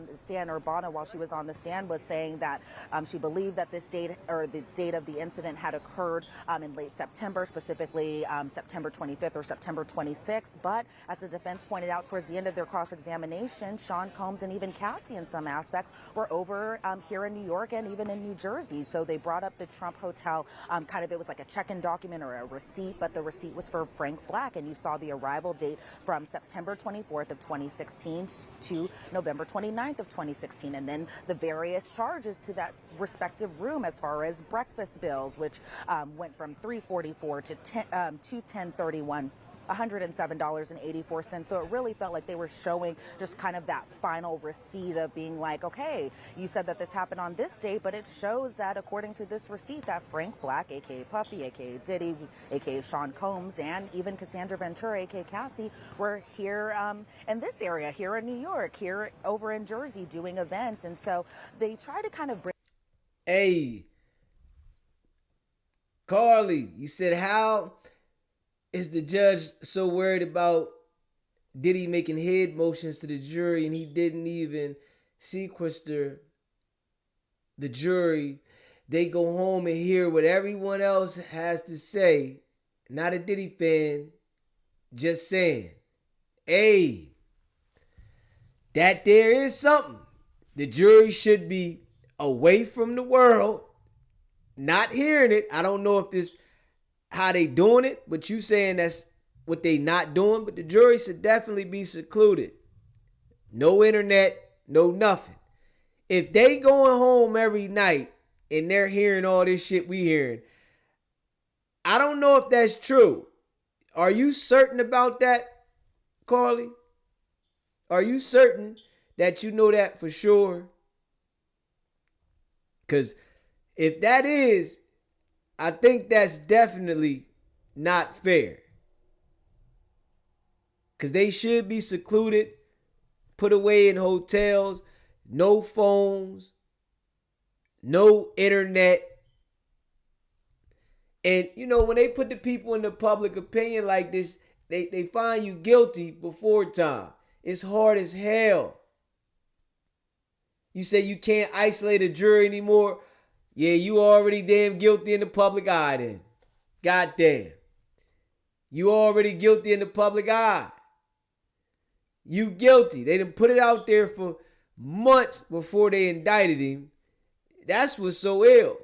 she was on the stand, was saying that she believed that this date, or the date of the incident, had occurred in late September, specifically September 25th or September 26th. But as the defense pointed out towards the end of their cross-examination, Sean Combs and even Cassie in some aspects were over here in New York and even in New Jersey. So they brought up the Trump hotel, it was like a check-in document or a receipt, but the receipt was for Frank Black, and you saw the arrival date from September 24th of 2016 to November 29th of 2016, and then the various charges to that respective room as far as breakfast bills, which went from $344 to $1031. $107.84. So it really felt like they were showing just kind of that final receipt of being like, okay, you said that this happened on this date, but it shows that according to this receipt that Frank Black, aka Puffy, aka Diddy, aka Sean Combs, and even Cassandra Ventura, aka Cassie, were here in this area, here in New York, here over in Jersey doing events. And so they try to kind of bring... Hey, Carly, you said, how is the judge so worried about Diddy making head motions to the jury and he didn't even sequester the jury? They go home and hear what everyone else has to say. Not a Diddy fan, just saying, hey, that there is something. The jury should be away from the world, not hearing it. I don't know if this how they doing it, but you saying that's what they not doing. But the jury should definitely be secluded. No internet, no nothing. If they going home every night and they're hearing all this shit we hearing, I don't know if that's true. Are you certain about that, Carly? Are you certain that you know that for sure? Because if that is, I think that's definitely not fair. Because they should be secluded, put away in hotels, no phones, no internet. And, you know, when they put the people in the public opinion like this, they find you guilty before time. It's hard as hell. You say you can't isolate a jury anymore. Yeah, you already damn guilty in the public eye then. Goddamn. You already guilty in the public eye. You guilty. They done put it out there for months before they indicted him. That's what's so ill.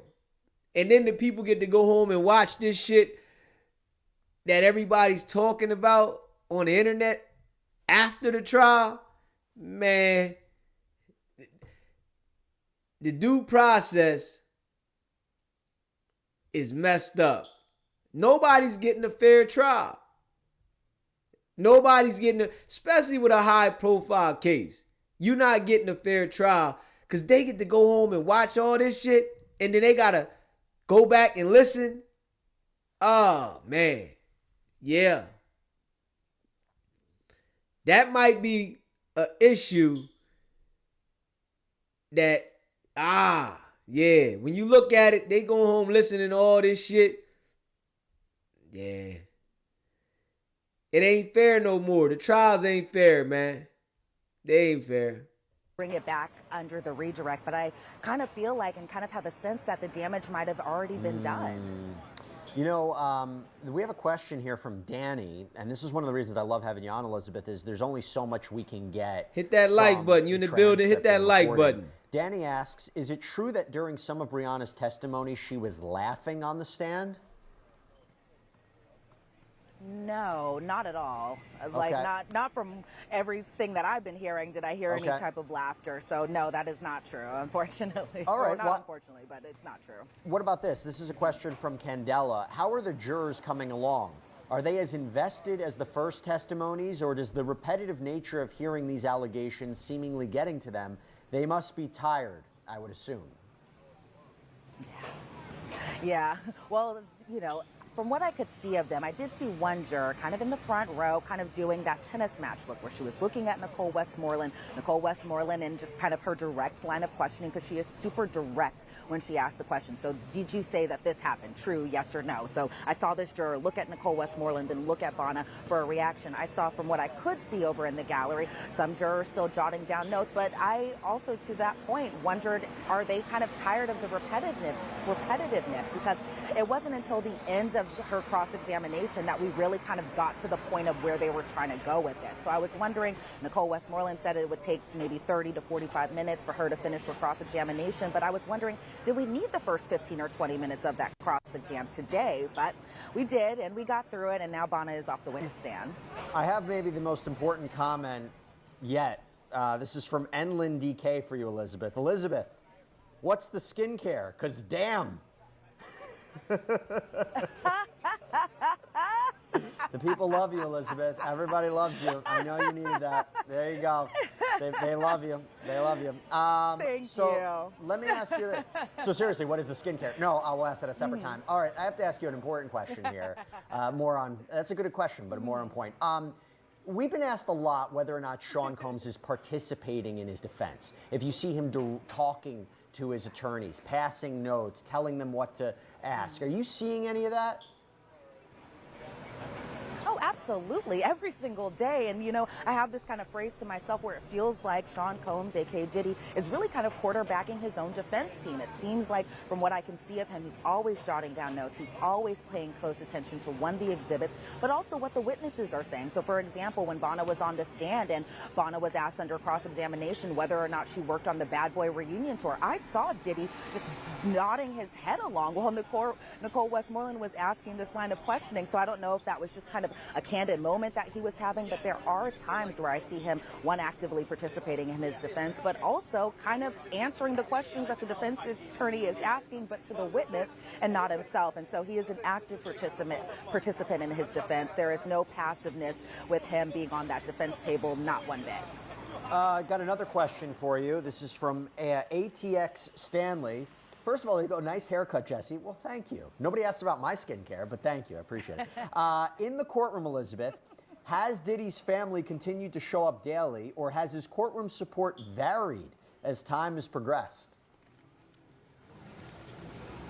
And then the people get to go home and watch this shit that everybody's talking about on the internet after the trial. Man, the due process is messed up. Nobody's getting a fair trial. Nobody's getting especially with a high profile case. You're not getting a fair trial because they get to go home and watch all this shit and then they gotta go back and listen. Oh man. Yeah. That might be an issue that, yeah. When you look at it, they go home listening to all this shit. Yeah. It ain't fair no more. The trials ain't fair, man. They ain't fair. Bring it back under the redirect, but I kind of feel like and kind of have a sense that the damage might have already been done. You know, we have a question here from Danny, and this is one of the reasons I love having you on, Elizabeth, is there's only so much we can get. Hit that like button. You in the building, hit that like button. Danny asks, is it true that during some of Breonna's testimony she was laughing on the stand? No, not at all. Like not from everything that I've been hearing did I hear any type of laughter. So no, that is not true, unfortunately. All right, Or not unfortunately, but it's not true. What about this? This is a question from Candela. How are the jurors coming along? Are they as invested as the first testimonies, or does the repetitive nature of hearing these allegations seemingly getting to them? They must be tired, I would assume. Yeah. Well, you know, from what I could see of them, I did see one juror kind of in the front row, kind of doing that tennis match look where she was looking at Nicole Westmoreland, and just kind of her direct line of questioning, because she is super direct when she asks the question. So did you say that this happened? True, yes or no? So I saw this juror look at Nicole Westmoreland and look at Bonna for a reaction. I saw, from what I could see over in the gallery, some jurors still jotting down notes, but I also, to that point, wondered, are they kind of tired of the repetitiveness? Because it wasn't until the end of her cross-examination that we really kind of got to the point of where they were trying to go with this. So I was wondering, Nicole Westmoreland said it would take maybe 30 to 45 minutes for her to finish her cross-examination, but I was wondering, did we need the first 15 or 20 minutes of that cross-exam today? But we did, and we got through it, and now Bonna is off the witness stand. I have maybe the most important comment yet. This is from Enlin DK for you, Elizabeth. Elizabeth, what's the skincare? Because damn. The people love you, Elizabeth. Everybody loves you. I know you needed that. There you go. They love you. They love you. Thank you. Let me ask you this. So seriously, what is the skincare? No, I will ask that a separate time. All right, I have to ask you an important question here. That's a good question, but more on point. We've been asked a lot whether or not Sean Combs is participating in his defense. If you see him talking to his attorneys, passing notes, telling them what to ask. Are you seeing any of that? Oh, absolutely. Every single day. And, you know, I have this kind of phrase to myself where it feels like Sean Combs, a.k.a. Diddy, is really kind of quarterbacking his own defense team. It seems like, from what I can see of him, he's always jotting down notes. He's always paying close attention to, one, the exhibits, but also what the witnesses are saying. So, for example, when Bonna was on the stand and Bonna was asked under cross-examination whether or not she worked on the Bad Boy reunion tour, I saw Diddy just nodding his head along while Nicole Westmoreland was asking this line of questioning. So I don't know if that was just kind of a candid moment that he was having, but there are times where I see him, one, actively participating in his defense, but also kind of answering the questions that the defense attorney is asking, but to the witness and not himself. And so he is an active participant in his defense. There is no passiveness with him being on that defense table, not one bit. Got another question for you. This is from ATX Stanley. First of all, they go, nice haircut, Jesse. Well, thank you. Nobody asked about my skincare, but thank you. I appreciate it. In the courtroom, Elizabeth, has Diddy's family continued to show up daily, or has his courtroom support varied as time has progressed?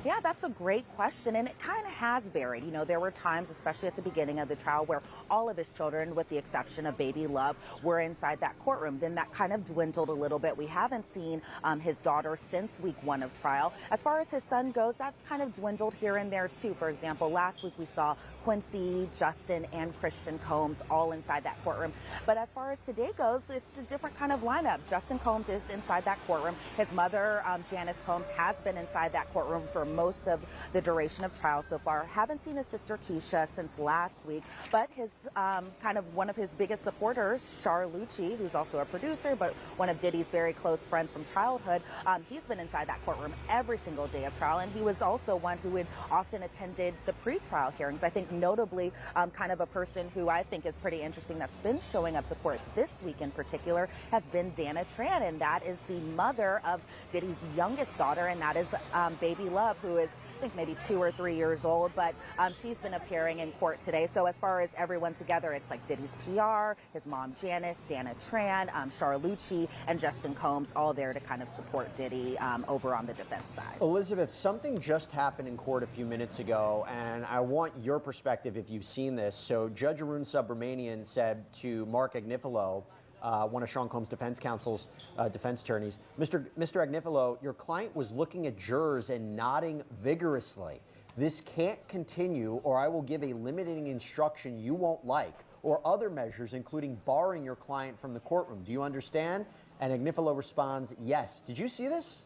Yeah, that's a great question, and it kind of has varied. You know, there were times, especially at the beginning of the trial, where all of his children, with the exception of baby Love, were inside that courtroom. Then that kind of dwindled a little bit. We haven't seen his daughter since week 1 of trial. As far as his son goes, that's kind of dwindled here and there, too. For example, last week we saw Quincy, Justin, and Christian Combs all inside that courtroom. But as far as today goes, it's a different kind of lineup. Justin Combs is inside that courtroom. His mother, Janice Combs, has been inside that courtroom for most of the duration of trial so far. Haven't seen his sister Keisha since last week, but his kind of one of his biggest supporters, Char Lucci, who's also a producer, but one of Diddy's very close friends from childhood, he's been inside that courtroom every single day of trial, and he was also one who had often attended the pre-trial hearings. I think notably kind of a person who I think is pretty interesting that's been showing up to court this week in particular has been Dana Tran, and that is the mother of Diddy's youngest daughter, and that is baby Love, who is, I think, maybe 2 or 3 years old, but she's been appearing in court today. So as far as everyone together, it's like Diddy's PR, his mom Janice, Dana Tran, Char Lucci, and Justin Combs, all there to kind of support Diddy over on the defense side. Elizabeth, something just happened in court a few minutes ago, and I want your perspective if you've seen this. So Judge Arun Subramanian said to Mark Agnifilo, one of Sean Combs' defense counsel's defense attorneys, Mr. Agnifilo, your client was looking at jurors and nodding vigorously. This can't continue, or I will give a limiting instruction you won't like, or other measures, including barring your client from the courtroom. Do you understand? And Agnifilo responds, yes. Did you see this?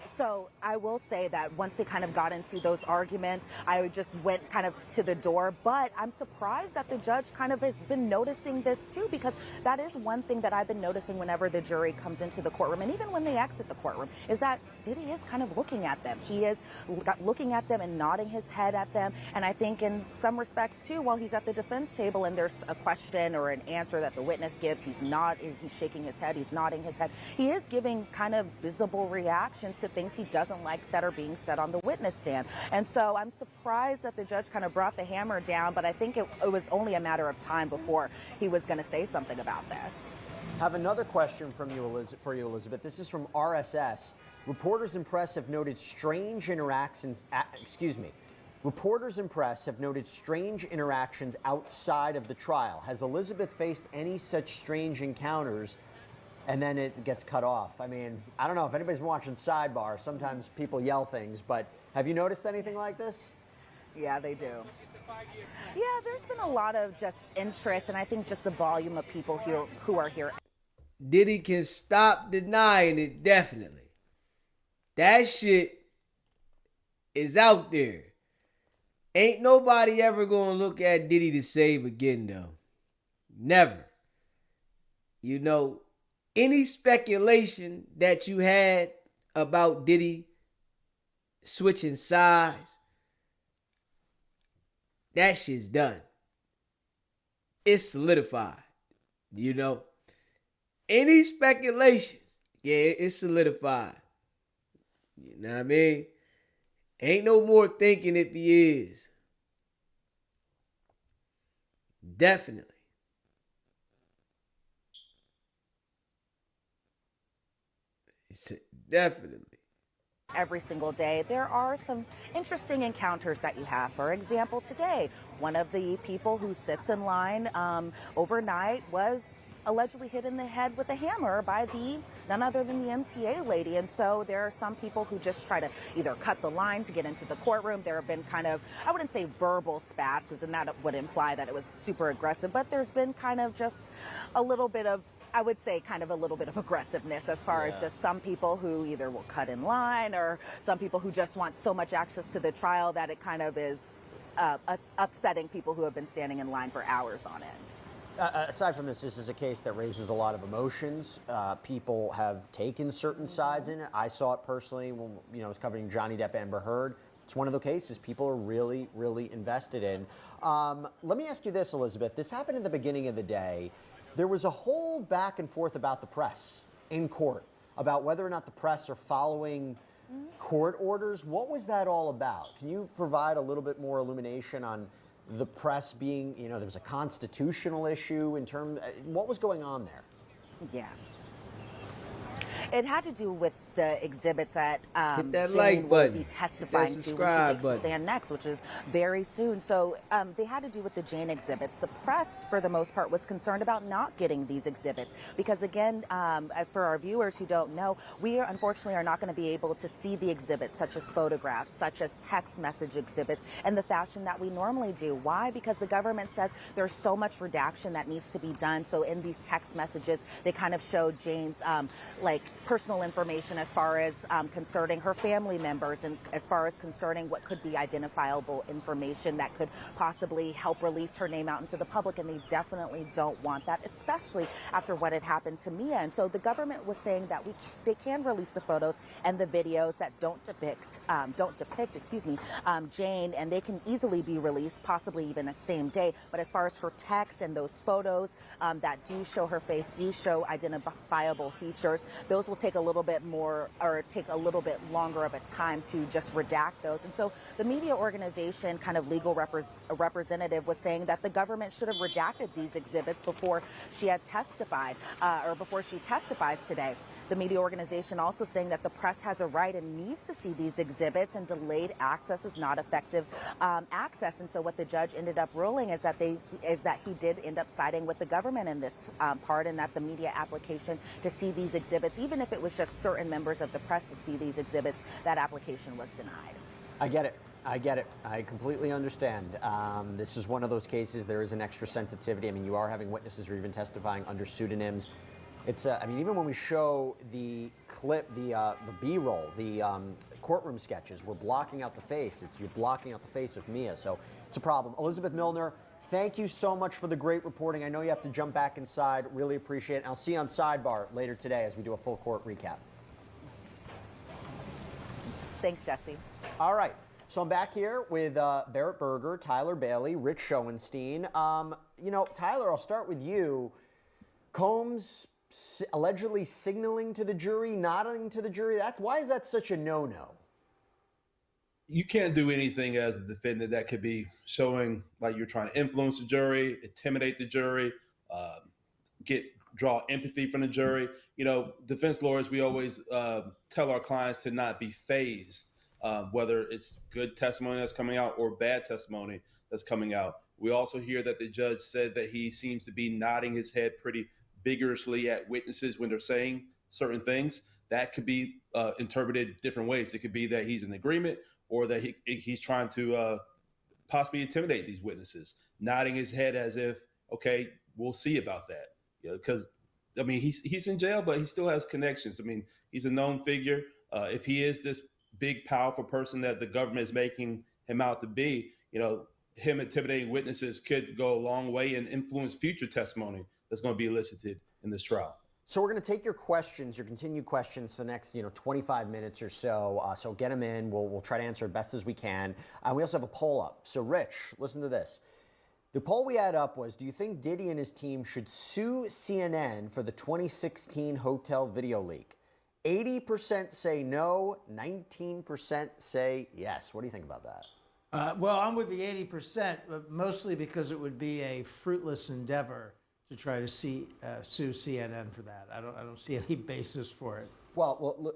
So I will say that once they kind of got into those arguments, I just went kind of to the door. But I'm surprised that the judge kind of has been noticing this too, because that is one thing that I've been noticing whenever the jury comes into the courtroom, and even when they exit the courtroom, is that Diddy is kind of looking at them. He is looking at them and nodding his head at them. And I think in some respects too, while he's at the defense table and there's a question or an answer that the witness gives, he's shaking his head, he's nodding his head. He is giving kind of visible reactions to things he doesn't like that are being said on the witness stand. And so I'm surprised that the judge kind of brought the hammer down, but I think it was only a matter of time before he was going to say something about this. Have another question for you, Elizabeth. This is from RSS. Reporters and press have noted strange interactions. Reporters and press have noted strange interactions outside of the trial. Has Elizabeth faced any such strange encounters? And then it gets cut off. I mean, I don't know if anybody's been watching Sidebar. Sometimes people yell things, but have you noticed anything like this? Yeah, they do. Yeah, there's been a lot of just interest, and I think just the volume of people here who are here. Diddy can stop denying it, definitely. That shit is out there. Ain't nobody ever gonna look at Diddy the same again, though. Never. You know, any speculation that you had about Diddy switching sides, that shit's done. It's solidified. You know, any speculation, yeah, it's solidified. You know what I mean? Ain't no more thinking if he is. Definitely. Definitely. Every single day, there are some interesting encounters that you have. For example, today, one of the people who sits in line overnight was allegedly hit in the head with a hammer by none other than the MTA lady. And so there are some people who just try to either cut the line to get into the courtroom. There have been kind of, I wouldn't say verbal spats, because then that would imply that it was super aggressive, but there's been kind of just a little bit of, I would say, kind of a little bit of aggressiveness as far as just some people who either will cut in line, or some people who just want so much access to the trial that it kind of is upsetting people who have been standing in line for hours on end. Aside from this is a case that raises a lot of emotions. People have taken certain sides in it. I saw it personally when I was covering Johnny Depp, Amber Heard. It's one of the cases people are really, really invested in. Let me ask you this, Elizabeth. This happened at the beginning of the day. There was a whole back and forth about the press in court, about whether or not the press are following court orders. What was that all about? Can you provide a little bit more illumination on the press being, there was a constitutional issue in terms, what was going on there? Yeah. It had to do with the exhibits that Hit that Jane like will button. be testifying to when she subscribe takes the stand next, which is very soon. So they had to do with the Jane exhibits. The press, for the most part, was concerned about not getting these exhibits because, again, for our viewers who don't know, we unfortunately are not going to be able to see the exhibits, such as photographs, such as text message exhibits, in the fashion that we normally do. Why? Because the government says there's so much redaction that needs to be done. So in these text messages, they kind of show Jane's personal information as far as concerning her family members, and as far as concerning what could be identifiable information that could possibly help release her name out into the public. And they definitely don't want that, especially after what had happened to Mia. And so the government was saying that they can release the photos and the videos that don't depict Jane, and they can easily be released, possibly even the same day. But as far as her text and those photos that do show her face, do show identifiable features, those will take a little bit more, or take a little bit longer of a time to just redact those. And so the media organization, kind of legal representative, was saying that the government should have redacted these exhibits before she had testified, or before she testifies today. The media organization also saying that the press has a right and needs to see these exhibits, and delayed access is not effective access. And so what the judge ended up ruling is that he did end up siding with the government in this part, and that the media application to see these exhibits, even if it was just certain members of the press to see these exhibits, that application was denied. I get it. I get it. I completely understand. This is one of those cases. There is an extra sensitivity. I mean, you are having witnesses who are even testifying under pseudonyms. It's. I mean, even when we show the clip, the B-roll, the courtroom sketches, we're blocking out the face. You're blocking out the face of Mia, so it's a problem. Elizabeth Milner, thank you so much for the great reporting. I know you have to jump back inside. Really appreciate it. And I'll see you on Sidebar later today as we do a full court recap. Thanks, Jesse. All right. So I'm back here with Barrett Berger, Tyler Bailey, Rich Schoenstein. Tyler, I'll start with you. Combs allegedly signaling to the jury, nodding to the jury. Why is that such a no-no? You can't do anything as a defendant that could be showing like you're trying to influence the jury, intimidate the jury, draw empathy from the jury. Defense lawyers, we always tell our clients to not be fazed, whether it's good testimony that's coming out or bad testimony that's coming out. We also hear that the judge said that he seems to be nodding his head pretty vigorously at witnesses when they're saying certain things. That could be interpreted different ways. It could be that he's in agreement or that he's trying to possibly intimidate these witnesses, nodding his head as if, okay, we'll see about that. Because, he's in jail, but he still has connections. He's a known figure. If he is this big, powerful person that the government is making him out to be, him intimidating witnesses could go a long way and influence future testimony that's going to be elicited in this trial. So we're going to take your questions, your continued questions for the next 25 minutes or so. So get them in. We'll try to answer as best as we can. We also have a poll up. So Rich, listen to this. The poll we had up was, do you think Diddy and his team should sue CNN for the 2016 hotel video leak? 80% say no, 19% say yes. What do you think about that? Well, I'm with the 80%, but mostly because it would be a fruitless endeavor to try to sue CNN for that. I don't see any basis for it. Well,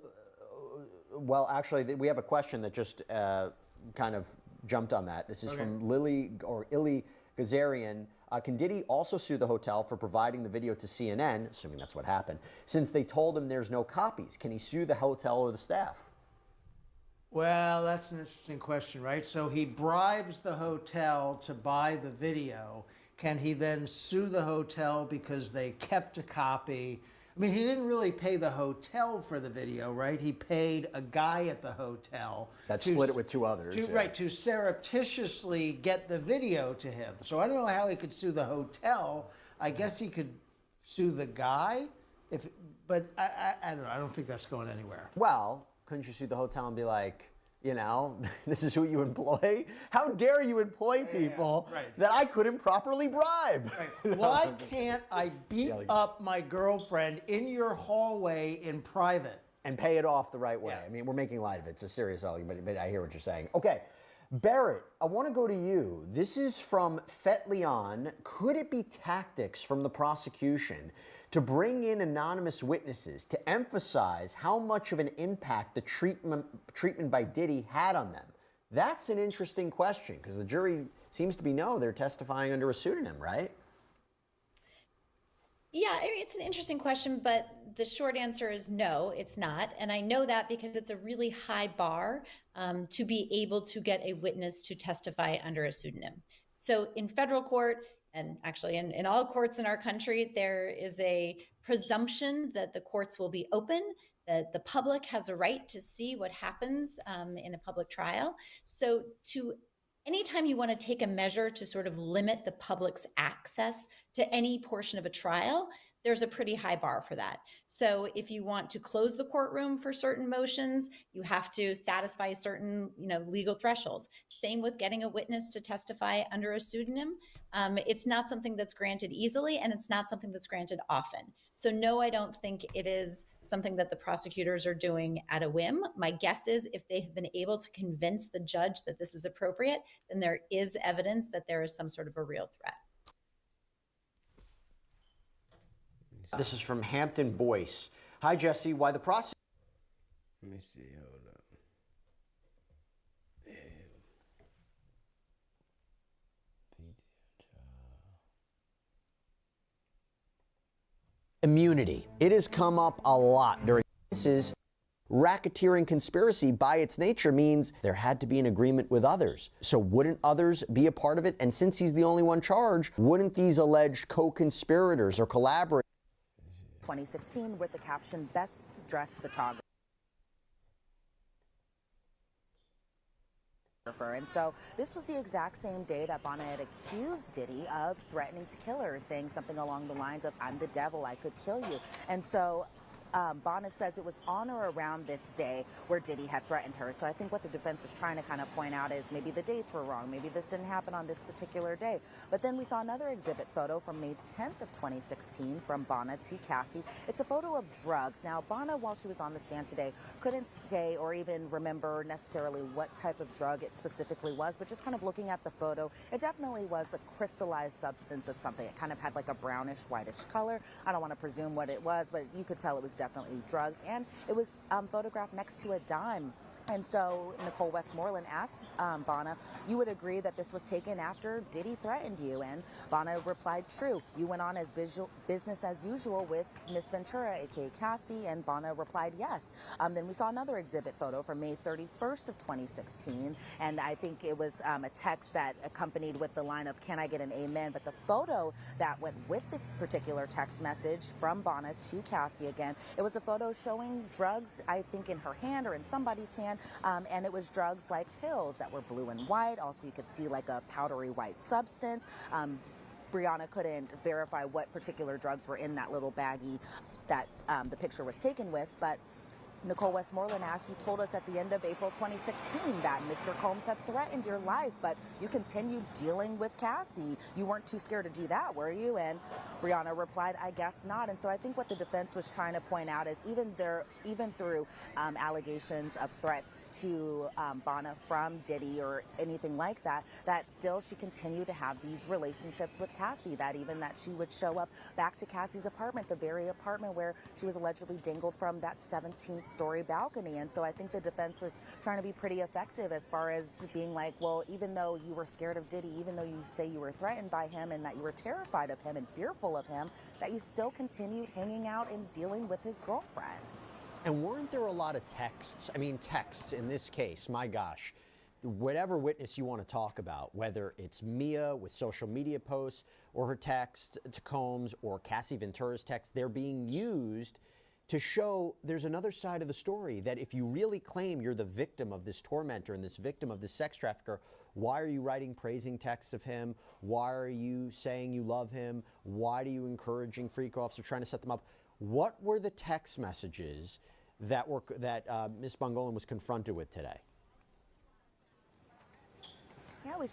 actually, we have a question that just kind of jumped on that. This is from Illy Gazarian. Can Diddy also sue the hotel for providing the video to CNN, assuming that's what happened, since they told him there's no copies? Can he sue the hotel or the staff? Well, that's an interesting question, right? So he bribes the hotel to buy the video. Can he then sue the hotel because they kept a copy? He didn't really pay the hotel for the video, right? He paid a guy at the hotel. That split it with two others. Right, to surreptitiously get the video to him. So I don't know how he could sue the hotel. I guess he could sue the guy, but I don't know. I don't think that's going anywhere. Well, couldn't you sue the hotel and be like, this is who you employ? How dare you employ people that I couldn't properly bribe? Right. Why can't I beat up my girlfriend in your hallway in private? And pay it off the right way. Yeah. We're making light of it. It's a serious argument, but I hear what you're saying. Okay, Barrett, I want to go to you. This is from Fet Leon. Could it be tactics from the prosecution to bring in anonymous witnesses to emphasize how much of an impact the treatment by Diddy had on them? That's an interesting question because the jury seems to be they're testifying under a pseudonym, right? Yeah, it's an interesting question, but the short answer is no, it's not. And I know that because it's a really high bar to be able to get a witness to testify under a pseudonym. So in federal court, and actually in all courts in our country, there is a presumption that the courts will be open, that the public has a right to see what happens in a public trial. So anytime you want to take a measure to sort of limit the public's access to any portion of a trial, there's a pretty high bar for that. So if you want to close the courtroom for certain motions, you have to satisfy certain, legal thresholds. Same with getting a witness to testify under a pseudonym. It's not something that's granted easily, and it's not something that's granted often. So no, I don't think it is something that the prosecutors are doing at a whim. My guess is if they have been able to convince the judge that this is appropriate, then there is evidence that there is some sort of a real threat. This is from Hampton Boyce. Hi, Jesse. Why the prosecutor? Let me see. Hold up. Immunity. It has come up a lot during cases. Racketeering conspiracy by its nature means there had to be an agreement with others. So wouldn't others be a part of it? And since he's the only one charged, wouldn't these alleged co-conspirators or collaborators 2016 with the caption "Best Dressed Photographer." And so this was the exact same day that Bonna had accused Diddy of threatening to kill her, saying something along the lines of, "I'm the devil, I could kill you." And so Bonna says it was on or around this day where Diddy had threatened her. So I think what the defense was trying to kind of point out is maybe the dates were wrong. Maybe this didn't happen on this particular day. But then we saw another exhibit photo from May 10th of 2016 from Bonna to Cassie. It's a photo of drugs. Now, Bonna, while she was on the stand today, couldn't say or even remember necessarily what type of drug it specifically was, but just kind of looking at the photo, it definitely was a crystallized substance of something. It kind of had like a brownish, whitish color. I don't want to presume what it was, but you could tell it was definitely drugs, and it was photographed next to a dime. And so Nicole Westmoreland asked Bonna, "You would agree that this was taken after Diddy threatened you?" And Bonna replied, "True. You went on as business as usual with Miss Ventura, aka Cassie," and Bonna replied, "Yes." Then we saw another exhibit photo from May 31st of 2016, and I think it was a text that accompanied with the line of, "Can I get an amen?" But the photo that went with this particular text message from Bonna to Cassie again, it was a photo showing drugs, I think in her hand or in somebody's hand, and it was drugs like pills that were blue and white. Also, you could see like a powdery white substance. Brianna couldn't verify what particular drugs were in that little baggie that the picture was taken with, but Nicole Westmoreland asked, "You told us at the end of April 2016 that Mr. Combs had threatened your life, but you continued dealing with Cassie. You weren't too scared to do that, were you?" And Brianna replied, "I guess not." And so I think what the defense was trying to point out is even through allegations of threats to Bonna from Diddy or anything like that, that still she continued to have these relationships with Cassie, that she would show up back to Cassie's apartment, the very apartment where she was allegedly dangled from that 17th story balcony. And so I think the defense was trying to be pretty effective as far as being like, well, even though you were scared of Diddy, even though you say you were threatened by him and that you were terrified of him and fearful of him, that you still continued hanging out and dealing with his girlfriend. And weren't there a lot of texts? I mean, texts in this case, my gosh. Whatever witness you want to talk about, whether it's Mia with social media posts or her text to Combs or Cassie Ventura's text, they're being used to show there's another side of the story, that if you really claim you're the victim of this tormentor and this victim of this sex trafficker, why are you writing praising texts of him? Why are you saying you love him? Why are you encouraging freak-offs or trying to set them up? What were the text messages that Ms. Bongolan was confronted with today? Yeah, we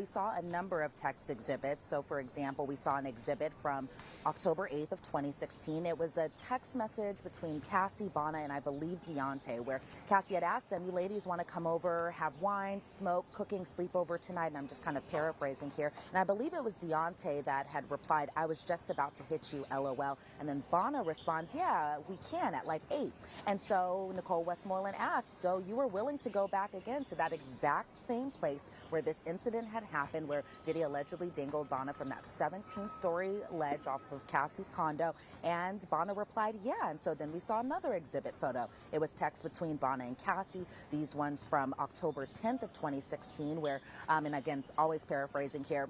saw a number of text exhibits. So, for example, we saw an exhibit from October 8th of 2016. It was a text message between Cassie, Bonna, and I believe Deontay, where Cassie had asked them, "You ladies want to come over, have wine, smoke, cooking, sleep over tonight?" And I'm just kind of paraphrasing here. And I believe it was Deontay that had replied, "I was just about to hit you, LOL." And then Bonna responds, "Yeah, we can at like 8. And so Nicole Westmoreland asked, "So you were willing to go back again to that exact same place where this incident had happened, where Diddy allegedly dangled Bonna from that 17th-story ledge off of Cassie's condo?" And Bonna replied, "Yeah." And so then we saw another exhibit photo. It was text between Bonna and Cassie, these ones from October 10th of 2016, where, and again, always paraphrasing here,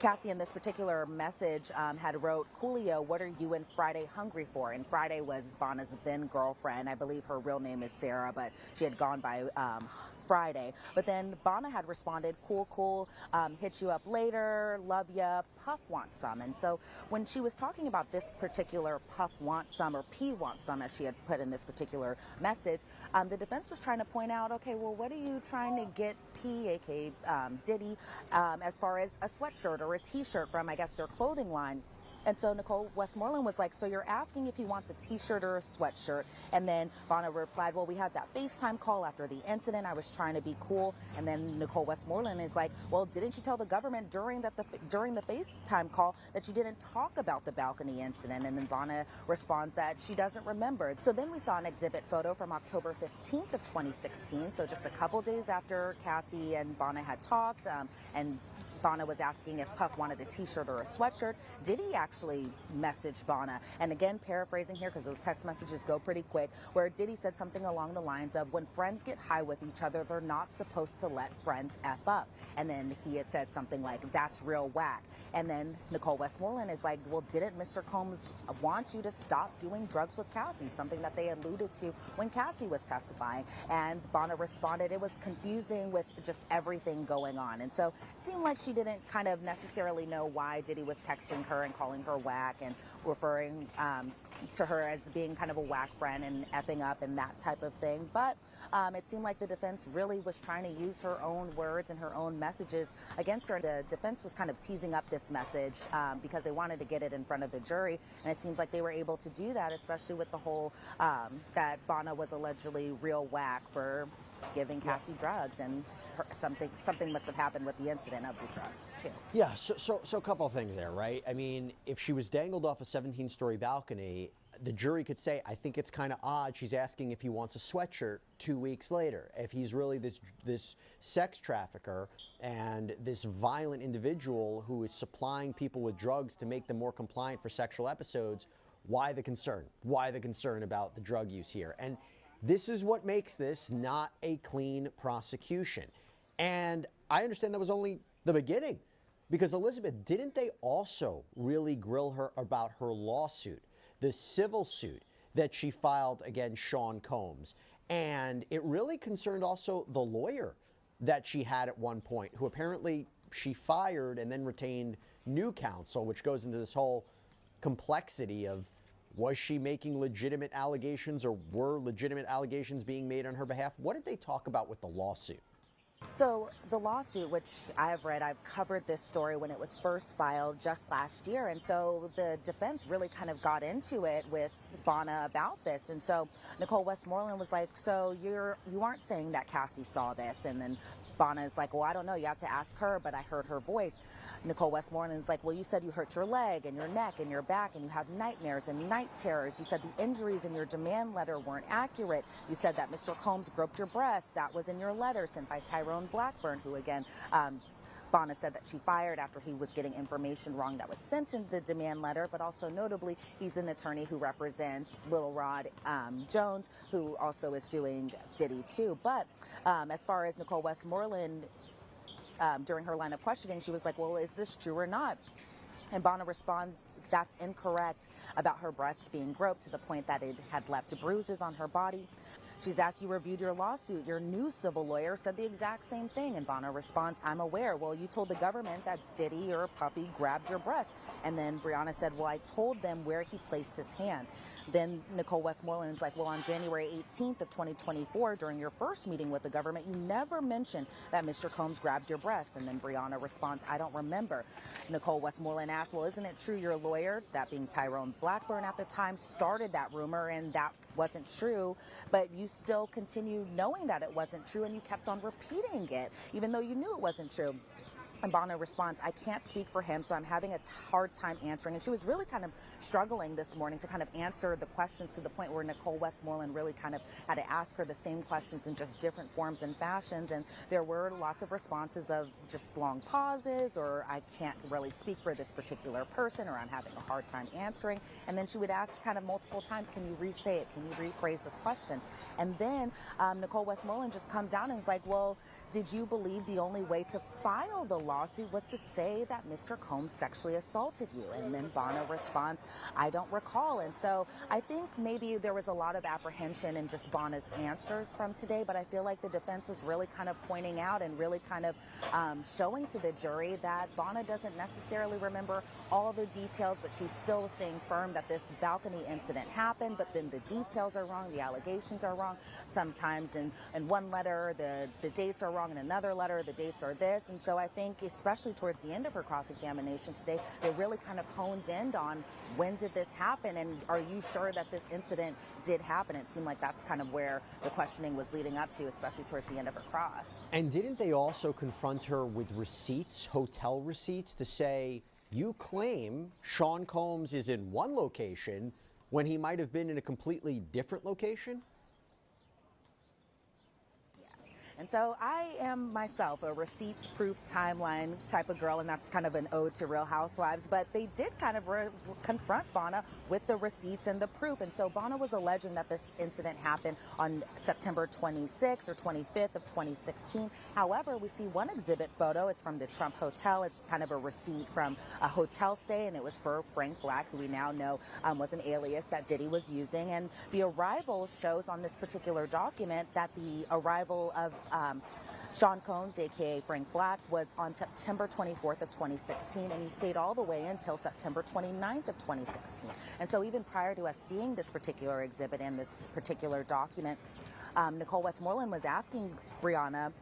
Cassie in this particular message had wrote, "Coolio, what are you and Friday hungry for?" And Friday was Bonna's then girlfriend. I believe her real name is Sarah, but she had gone by Friday. But then Bonna had responded, "Cool, hit you up later, love ya, Puff wants some." And so when she was talking about this particular Puff wants some, or P wants some, as she had put in this particular message, the defense was trying to point out, okay, well, what are you trying to get P, aka Diddy, as far as a sweatshirt or a t-shirt from, I guess, their clothing line? And so Nicole Westmoreland was like, "So you're asking if he wants a t-shirt or a sweatshirt?" And then Bonna replied, "Well, we had that FaceTime call after the incident. I was trying to be cool." And then Nicole Westmoreland is like, "Well, didn't you tell the government during the FaceTime call that you didn't talk about the balcony incident?" And then Bonna responds that she doesn't remember. So then we saw an exhibit photo from October 15th of 2016. So just a couple days after Cassie and Bonna had talked, and Bonna was asking if Puff wanted a t-shirt or a sweatshirt, Diddy actually messaged Bonna. And again, paraphrasing here because those text messages go pretty quick, where Diddy said something along the lines of, when friends get high with each other, they're not supposed to let friends F up. And then he had said something like, that's real whack. And then Nicole Westmoreland is like, well, didn't Mr. Combs want you to stop doing drugs with Cassie? Something that they alluded to when Cassie was testifying. And Bonna responded, it was confusing with just everything going on. And so it seemed like she didn't kind of necessarily know why Diddy was texting her and calling her whack and referring to her as being kind of a whack friend and effing up and that type of thing. But it seemed like the defense really was trying to use her own words and her own messages against her. The defense was kind of teasing up this message because they wanted to get it in front of the jury. And it seems like they were able to do that, especially with the whole that Bonna was allegedly real whack for giving Cassie drugs, and something must have happened with the incident of the drugs too. Yeah, so a couple of things there, right? I mean, if she was dangled off a 17-story balcony, the jury could say, I think it's kind of odd she's asking if he wants a sweatshirt 2 weeks later. If he's really this sex trafficker and this violent individual who is supplying people with drugs to make them more compliant for sexual episodes, why the concern? Why the concern about the drug use here? And this is what makes this not a clean prosecution. And I understand that was only the beginning, because Elizabeth, didn't they also really grill her about her lawsuit, the civil suit that she filed against Sean Combs? And it really concerned also the lawyer that she had at one point, who apparently she fired and then retained new counsel, which goes into this whole complexity of, was she making legitimate allegations, or were legitimate allegations being made on her behalf? What did they talk about with the lawsuit? So the lawsuit, which I have read, I've covered this story when it was first filed just last year. And so the defense really kind of got into it with Bonna about this. And so Nicole Westmoreland was like, so you aren't saying that Cassie saw this? And then Bonna is like, well, I don't know. You have to ask her, but I heard her voice. Nicole Westmoreland is like, well, you said you hurt your leg and your neck and your back and you have nightmares and night terrors. You said the injuries in your demand letter weren't accurate. You said that Mr. Combs groped your breast. That was in your letter sent by Tyrone Blackburn, who again, Bonna said that she fired after he was getting information wrong that was sent in the demand letter, but also notably, he's an attorney who represents Little Rod Jones, who also is suing Diddy too. But as far as Nicole Westmoreland, during her line of questioning, she was like, well, is this true or not? And Bonna responds, that's incorrect, about her breasts being groped to the point that it had left bruises on her body. She's asked, you reviewed your lawsuit. Your new civil lawyer said the exact same thing. And Bonna responds, I'm aware. Well, you told the government that Diddy or Puffy grabbed your breast. And then Breonna said, well, I told them where he placed his hands. Then Nicole Westmoreland is like, well, on January 18th of 2024, during your first meeting with the government, you never mentioned that Mr. Combs grabbed your breasts. And then Breonna responds, I don't remember. Nicole Westmoreland asks, well, isn't it true your lawyer, that being Tyrone Blackburn at the time, started that rumor and that wasn't true, but you still continued knowing that it wasn't true and you kept on repeating it, even though you knew it wasn't true? And Bonna responds, I can't speak for him, so I'm having a hard time answering. And she was really kind of struggling this morning to kind of answer the questions, to the point where Nicole Westmoreland really kind of had to ask her the same questions in just different forms and fashions. And there were lots of responses of just long pauses, or I can't really speak for this particular person, or I'm having a hard time answering. And then she would ask kind of multiple times, can you re-say it? Can you rephrase this question? And then Nicole Westmoreland just comes out and is like, well, did you believe the only way to file the lawsuit was to say that Mr. Combs sexually assaulted you? And then Bonna responds, I don't recall. And so I think maybe there was a lot of apprehension in just Bonna's answers from today, but I feel like the defense was really kind of pointing out and really kind of showing to the jury that Bonna doesn't necessarily remember all the details, but she's still staying firm that this balcony incident happened, but then the details are wrong, the allegations are wrong. Sometimes in one letter, the dates are wrong, in another letter, the dates are this. And so I think, especially towards the end of her cross-examination today, they really kind of honed in on, when did this happen, and are you sure that this incident did happen? It seemed like that's kind of where the questioning was leading up to, especially towards the end of her cross. And didn't they also confront her with receipts, hotel receipts, to say, you claim Sean Combs is in one location when he might have been in a completely different location? And so I am myself a receipts-proof timeline type of girl, and that's kind of an ode to Real Housewives. But they did kind of confront Bonna with the receipts and the proof. And so Bonna was alleging that this incident happened on September 26th or 25th of 2016. However, we see one exhibit photo. It's from the Trump Hotel. It's kind of a receipt from a hotel stay, and it was for Frank Black, who we now know was an alias that Diddy was using. And the arrival shows on this particular document that the arrival of Sean Combs, aka Frank Black, was on September 24th of 2016, and he stayed all the way until September 29th of 2016. And so even prior to us seeing this particular exhibit and this particular document, Nicole Westmoreland was asking Brianna,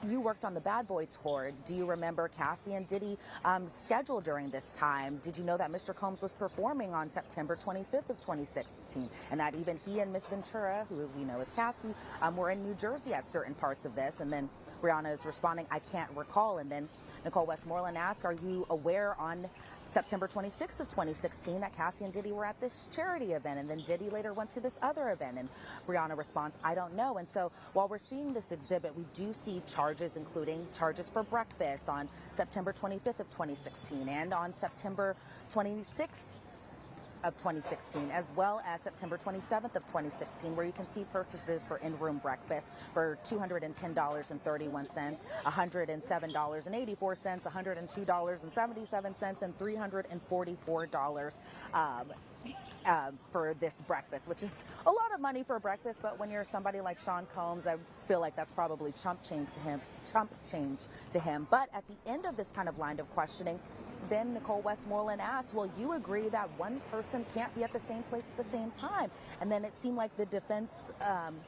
you worked on the Bad Boy tour. Do you remember Cassie and Diddy schedule during this time? Did you know that Mr. Combs was performing on September 25th of 2016? And that even he and Miss Ventura, who we know as Cassie, were in New Jersey at certain parts of this. And then Brianna is responding, I can't recall. And then Nicole Westmoreland asked, are you aware on September 26th of 2016 that Cassie and Diddy were at this charity event, and then Diddy later went to this other event? And Brianna responds, I don't know. And so while we're seeing this exhibit, we do see charges, including charges for breakfast on September 25th of 2016 and on September 26th of 2016, as well as September 27th of 2016, where you can see purchases for in-room breakfast for $210.31, $107.84, $102.77, and $344 for this breakfast, which is a lot of money for breakfast. But when you're somebody like Sean Combs, I feel like that's probably chump change to him. But at the end of this kind of line of questioning, then Nicole Westmoreland asked, well, you agree that one person can't be at the same place at the same time? And then it seemed like the defense,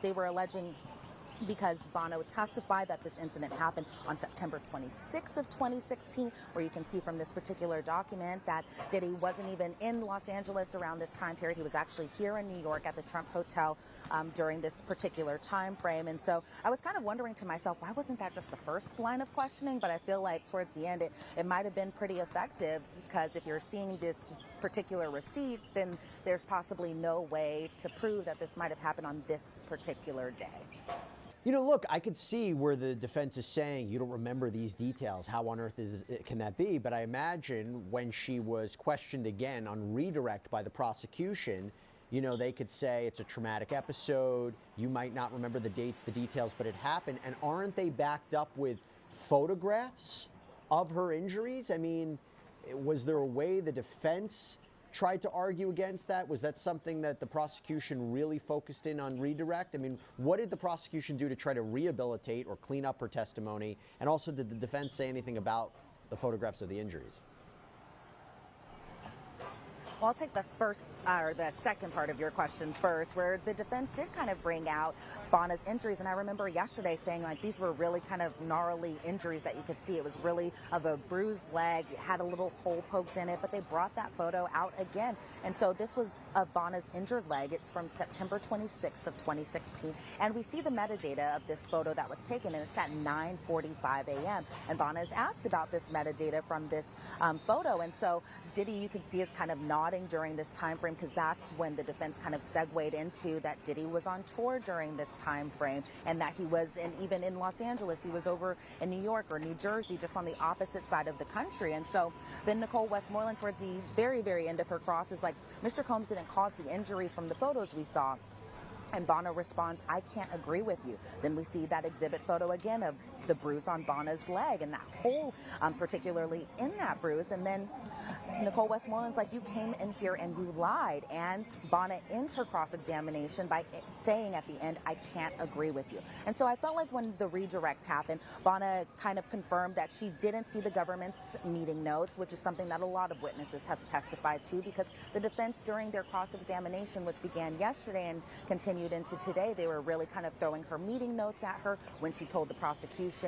they were alleging, because Bonna would testify that this incident happened on September 26th of 2016, where you can see from this particular document that Diddy wasn't even in Los Angeles around this time period. He was actually here in New York at the Trump Hotel during this particular time frame. And so I was kind of wondering to myself, why wasn't that just the first line of questioning? But I feel like towards the end, it might have been pretty effective, because if you're seeing this particular receipt, then there's possibly no way to prove that this might have happened on this particular day. You know, look, I could see where the defense is saying you don't remember these details. How on earth can that be? But I imagine when she was questioned again on redirect by the prosecution, you know, they could say it's a traumatic episode. You might not remember the dates, the details, but it happened. And aren't they backed up with photographs of her injuries? I mean, was there a way the defense tried to argue against that? Was that something that the prosecution really focused in on redirect? I mean, what did the prosecution do to try to rehabilitate or clean up her testimony? And also, did the defense say anything about the photographs of the injuries? Well, I'll take the second part of your question first, where the defense did kind of bring out Bonna's injuries. And I remember yesterday saying, like, these were really kind of gnarly injuries that you could see. It was really of a bruised leg, had a little hole poked in it, but they brought that photo out again. And so this was of Bonna's injured leg. It's from September 26th of 2016. And we see the metadata of this photo that was taken, and it's at 9:45 a.m. And Bonna is asked about this metadata from this photo. And so Diddy, you can see, is kind of nodding during this time frame, because that's when the defense kind of segued into that Diddy was on tour during this time frame, and that he was even in Los Angeles. He was over in New York or New Jersey, just on the opposite side of the country. And so then Nicole Westmoreland, towards the very, very end of her cross, is like, Mr. Combs didn't cause the injuries from the photos we saw. And Bonna responds, I can't agree with you. Then we see that exhibit photo again of the bruise on Bonna's leg and that hole, particularly in that bruise. And then Nicole Westmoreland's like, you came in here and you lied. And Bonna ends her cross-examination by saying at the end, I can't agree with you. And so I felt like when the redirect happened, Bonna kind of confirmed that she didn't see the government's meeting notes, which is something that a lot of witnesses have testified to, because the defense during their cross-examination, which began yesterday and continued into today, they were really kind of throwing her meeting notes at her when she told the prosecution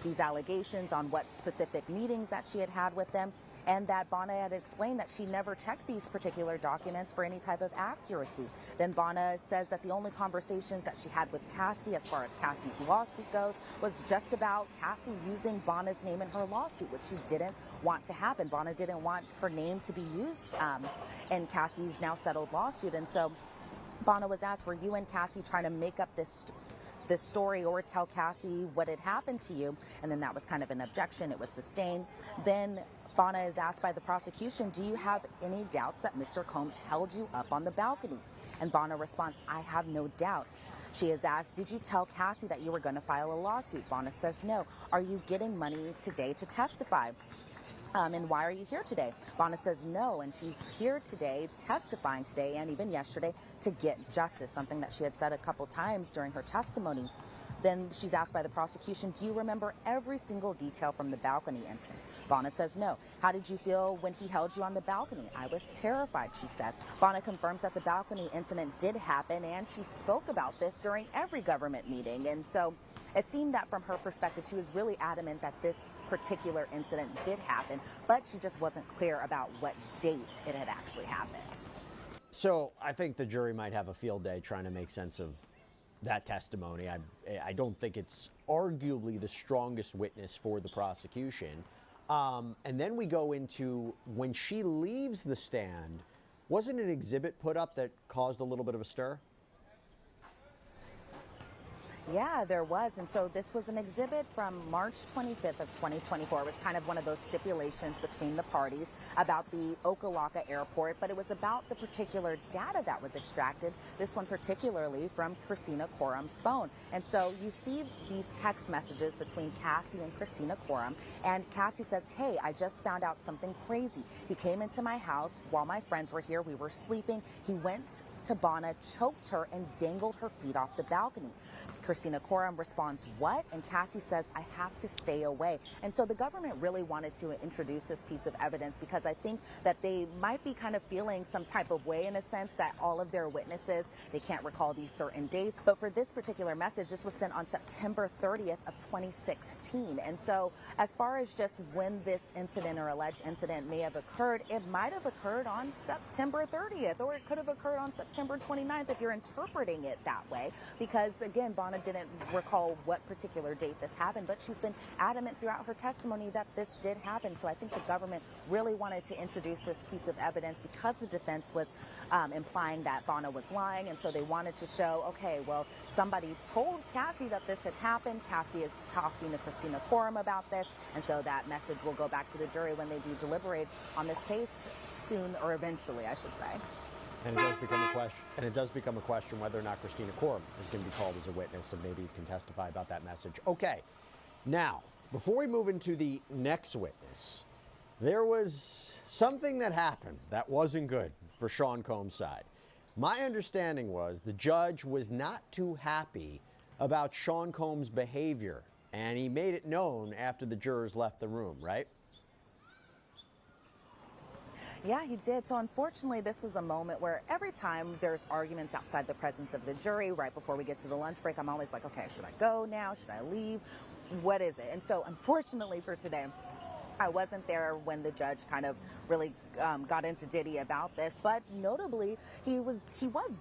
these allegations on what specific meetings that she had with them, and that Bonna had explained that she never checked these particular documents for any type of accuracy. Then Bonna says that the only conversations that she had with Cassie, as far as Cassie's lawsuit goes, was just about Cassie using Bonna's name in her lawsuit, which she didn't want to happen. Bonna didn't want her name to be used in Cassie's now settled lawsuit. And so Bonna was asked, were you and Cassie trying to make up this this story or tell Cassie what had happened to you. And then that was kind of an objection. It was sustained. Then Bona is asked by the prosecution, do you have any doubts that Mr. Combs held you up on the balcony? And Bona responds, I have no doubts. She is asked, did you tell Cassie that you were going to file a lawsuit? Bona says no. Are you getting money today to testify? And why are you here today? Bona says no, and she's here today, testifying today and even yesterday, to get justice, something that she had said a couple times during her testimony. Then she's asked by the prosecution, do you remember every single detail from the balcony incident? Bona says no. How did you feel when he held you on the balcony? I was terrified, she says. Bona confirms that the balcony incident did happen, and she spoke about this during every government meeting. And so it seemed that from her perspective, she was really adamant that this particular incident did happen, but she just wasn't clear about what date it had actually happened. So I think the jury might have a field day trying to make sense of that testimony. I don't think it's arguably the strongest witness for the prosecution. And then we go into when she leaves the stand, wasn't an exhibit put up that caused a little bit of a stir? Yeah, there was. And so this was an exhibit from March 25th of 2024. It was kind of one of those stipulations between the parties about the Okalaka airport, but it was about the particular data that was extracted, this one particularly from Christina Quorum's phone. And so you see these text messages between Cassie and Christina Quorum, and Cassie says, hey, I just found out something crazy. He came into my house while my friends were here. We were sleeping. He went to Bona, choked her, and dangled her feet off the balcony. Christina Quorum responds, what? And Cassie says, I have to stay away. And so the government really wanted to introduce this piece of evidence because I think that they might be kind of feeling some type of way in a sense that all of their witnesses, they can't recall these certain dates. But for this particular message, this was sent on September 30th of 2016. And so as far as just when this incident or alleged incident may have occurred, it might have occurred on September 30th, or it could have occurred on September 29th if you're interpreting it that way. Because again, Bona didn't recall what particular date this happened, but she's been adamant throughout her testimony that this did happen. So I think the government really wanted to introduce this piece of evidence because the defense was implying that Bona was lying. And so they wanted to show, okay, well, somebody told Cassie that this had happened. Cassie is talking to Christina Quorum about this. And so that message will go back to the jury when they do deliberate on this case soon, or eventually, I should say. And it does become a question whether or not Christina Quorum is going to be called as a witness and maybe can testify about that message. Okay, now, before we move into the next witness, there was something that happened that wasn't good for Sean Combs' side. My understanding was the judge was not too happy about Sean Combs' behavior, and he made it known after the jurors left the room, right? Yeah, he did. So unfortunately, this was a moment where every time there's arguments outside the presence of the jury, right before we get to the lunch break, I'm always like, okay, should I go now? Should I leave? What is it? And so unfortunately for today, I wasn't there when the judge kind of really got into Diddy about this, but notably, he was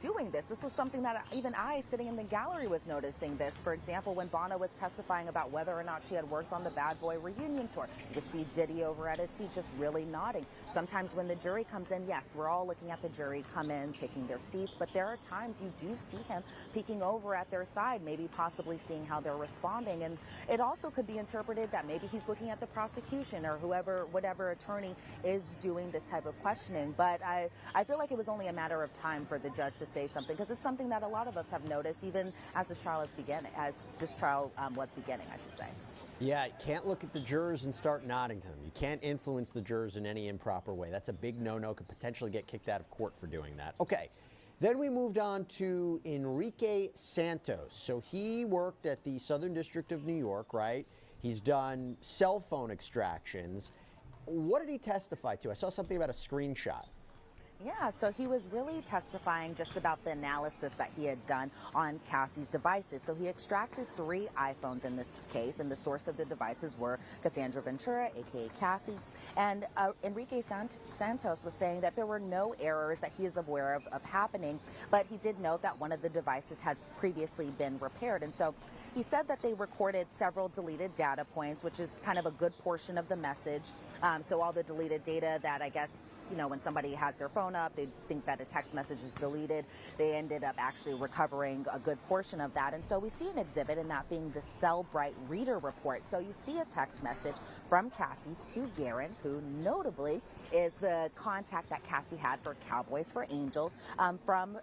doing this. This was something that even I, sitting in the gallery, was noticing this. For example, when Bona was testifying about whether or not she had worked on the Bad Boy reunion tour, you could see Diddy over at his seat just really nodding. Sometimes when the jury comes in, yes, we're all looking at the jury come in, taking their seats, but there are times you do see him peeking over at their side, maybe possibly seeing how they're responding. And it also could be interpreted that maybe he's looking at the prosecution or whatever attorney is doing this type of questioning. But I feel like it was only a matter of time for the judge to say something, because it's something that a lot of us have noticed even as this trial was beginning, I should say. Yeah, you can't look at the jurors and start nodding to them. You can't influence the jurors in any improper way. That's a big no-no, could potentially get kicked out of court for doing that. Okay, then we moved on to Enrique Santos. So he worked at the Southern District of New York, right? He's done cell phone extractions. What did he testify to? I saw something about a screenshot. Yeah, so he was really testifying just about the analysis that he had done on Cassie's devices. So he extracted 3 iPhones in this case, and the source of the devices were Cassandra Ventura, aka Cassie. And Enrique Santos was saying that there were no errors that he is aware of happening, but he did note that one of the devices had previously been repaired. And so he said that they recorded several deleted data points, which is kind of a good portion of the message. So all the deleted data that I guess when somebody has their phone up, they think that a text message is deleted. They ended up actually recovering a good portion of that. And so we see an exhibit, and that being the Cellbrite Reader Report. So you see a text message from Cassie to Garen, who notably is the contact that Cassie had for Cowboys for Angels from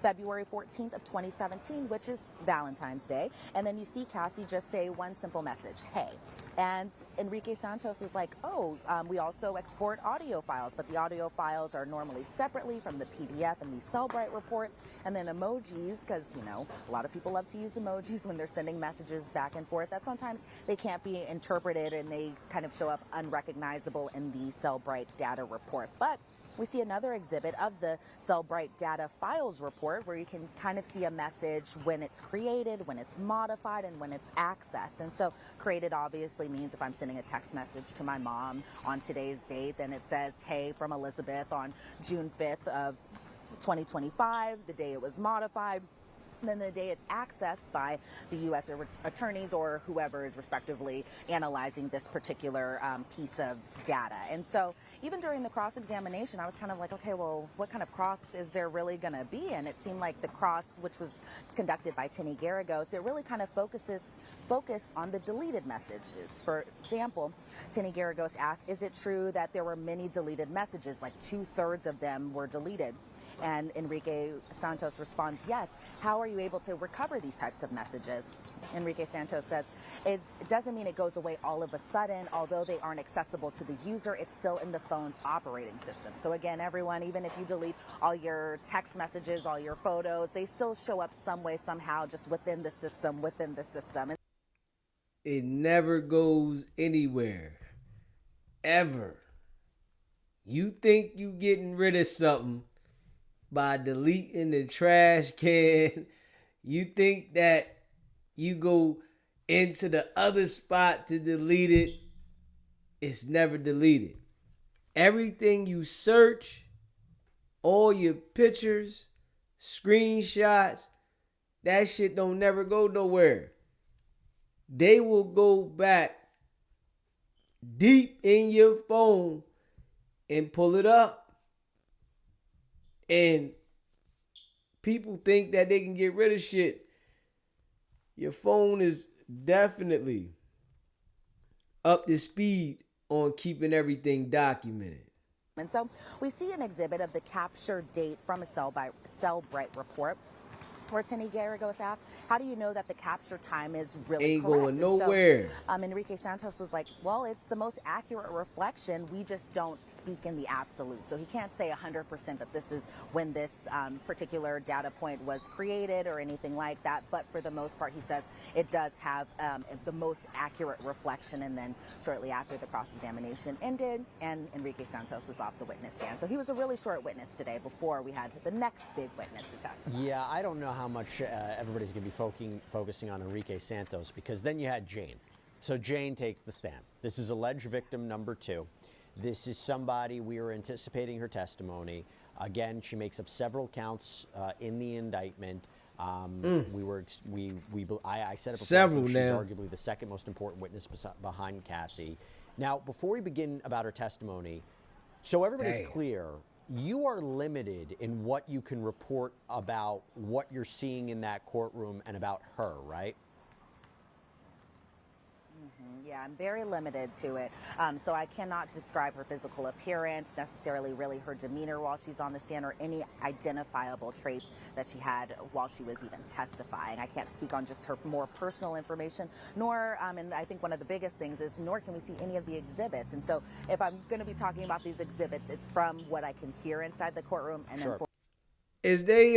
February 14th of 2017, which is Valentine's Day. And then you see Cassie just say one simple message, hey. And Enrique Santos was like, we also export audio files, but the audio files are normally separately from the PDF and these Cellbrite reports. And then emojis, because, a lot of people love to use emojis when they're sending messages back and forth, that sometimes they can't be interpreted and they kind of show up unrecognizable in the Cellbrite data report. But we see another exhibit of the Cellbrite Data Files report where you can kind of see a message when it's created, when it's modified, and when it's accessed. And so created obviously means if I'm sending a text message to my mom on today's date, then it says, hey, from Elizabeth on June 5th of 2025, the day it was modified. And then the day it's accessed by the U.S. attorneys or whoever is respectively analyzing this particular piece of data. And so even during the cross-examination, I was kind of like, okay, well, what kind of cross is there really going to be? And it seemed like the cross, which was conducted by Tinny Garagos, it really kind of focused on the deleted messages. For example, Tinny Garagos asked, is it true that there were many deleted messages, like 2/3 of them were deleted? And Enrique Santos responds, yes. How are you able to recover these types of messages? Enrique Santos says, it doesn't mean it goes away all of a sudden. Although they aren't accessible to the user, it's still in the phone's operating system. So again, everyone, even if you delete all your text messages, all your photos, they still show up some way, somehow, just within the system. It never goes anywhere. Ever. You think you getting rid of something by deleting the trash can. You think that you go into the other spot to delete it. It's never deleted. Everything you search, all your pictures, screenshots, that shit don't never go nowhere. They will go back deep in your phone and pull it up. And people think that they can get rid of shit. Your phone is definitely up to speed on keeping everything documented. And so we see an exhibit of the capture date from a Cellbrite report where Tinny Garagos asked, how do you know that the capture time is really Ain't correct? going nowhere. So, Enrique Santos was like, well, it's the most accurate reflection. We just don't speak in the absolute. So he can't say 100% that this is when this particular data point was created or anything like that. But for the most part, he says it does have the most accurate reflection. And then shortly after, the cross-examination ended and Enrique Santos was off the witness stand. So he was a really short witness today before we had the next big witness to testify. Yeah, I don't know how much everybody's going to be focusing on Enrique Santos, because then you had Jane. So Jane takes the stand. This is alleged victim number 2. This is somebody we were anticipating her testimony. Again, she makes up several counts in the indictment. I said it before. Several she's now. Arguably the second most important witness behind Cassie. Now, before we begin about her testimony, so everybody's clear, you are limited in what you can report about what you're seeing in that courtroom and about her, right? Yeah, I'm very limited to it. So I cannot describe her physical appearance, necessarily really her demeanor while she's on the stand, or any identifiable traits that she had while she was even testifying. I can't speak on just her more personal information, nor, and I think one of the biggest things is, nor can we see any of the exhibits. And so if I'm going to be talking about these exhibits, it's from what I can hear inside the courtroom. And Sure. then Is they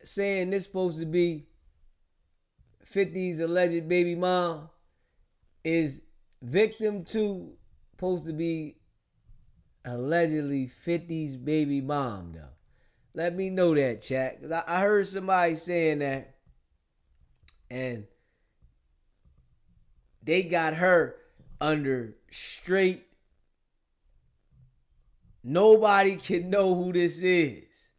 saying this supposed to be 50's alleged baby mom? Is victim 2 supposed to be allegedly 50's baby mom, though? Let me know that, chat. Because I heard somebody saying that. And they got her under straight. Nobody can know who this is.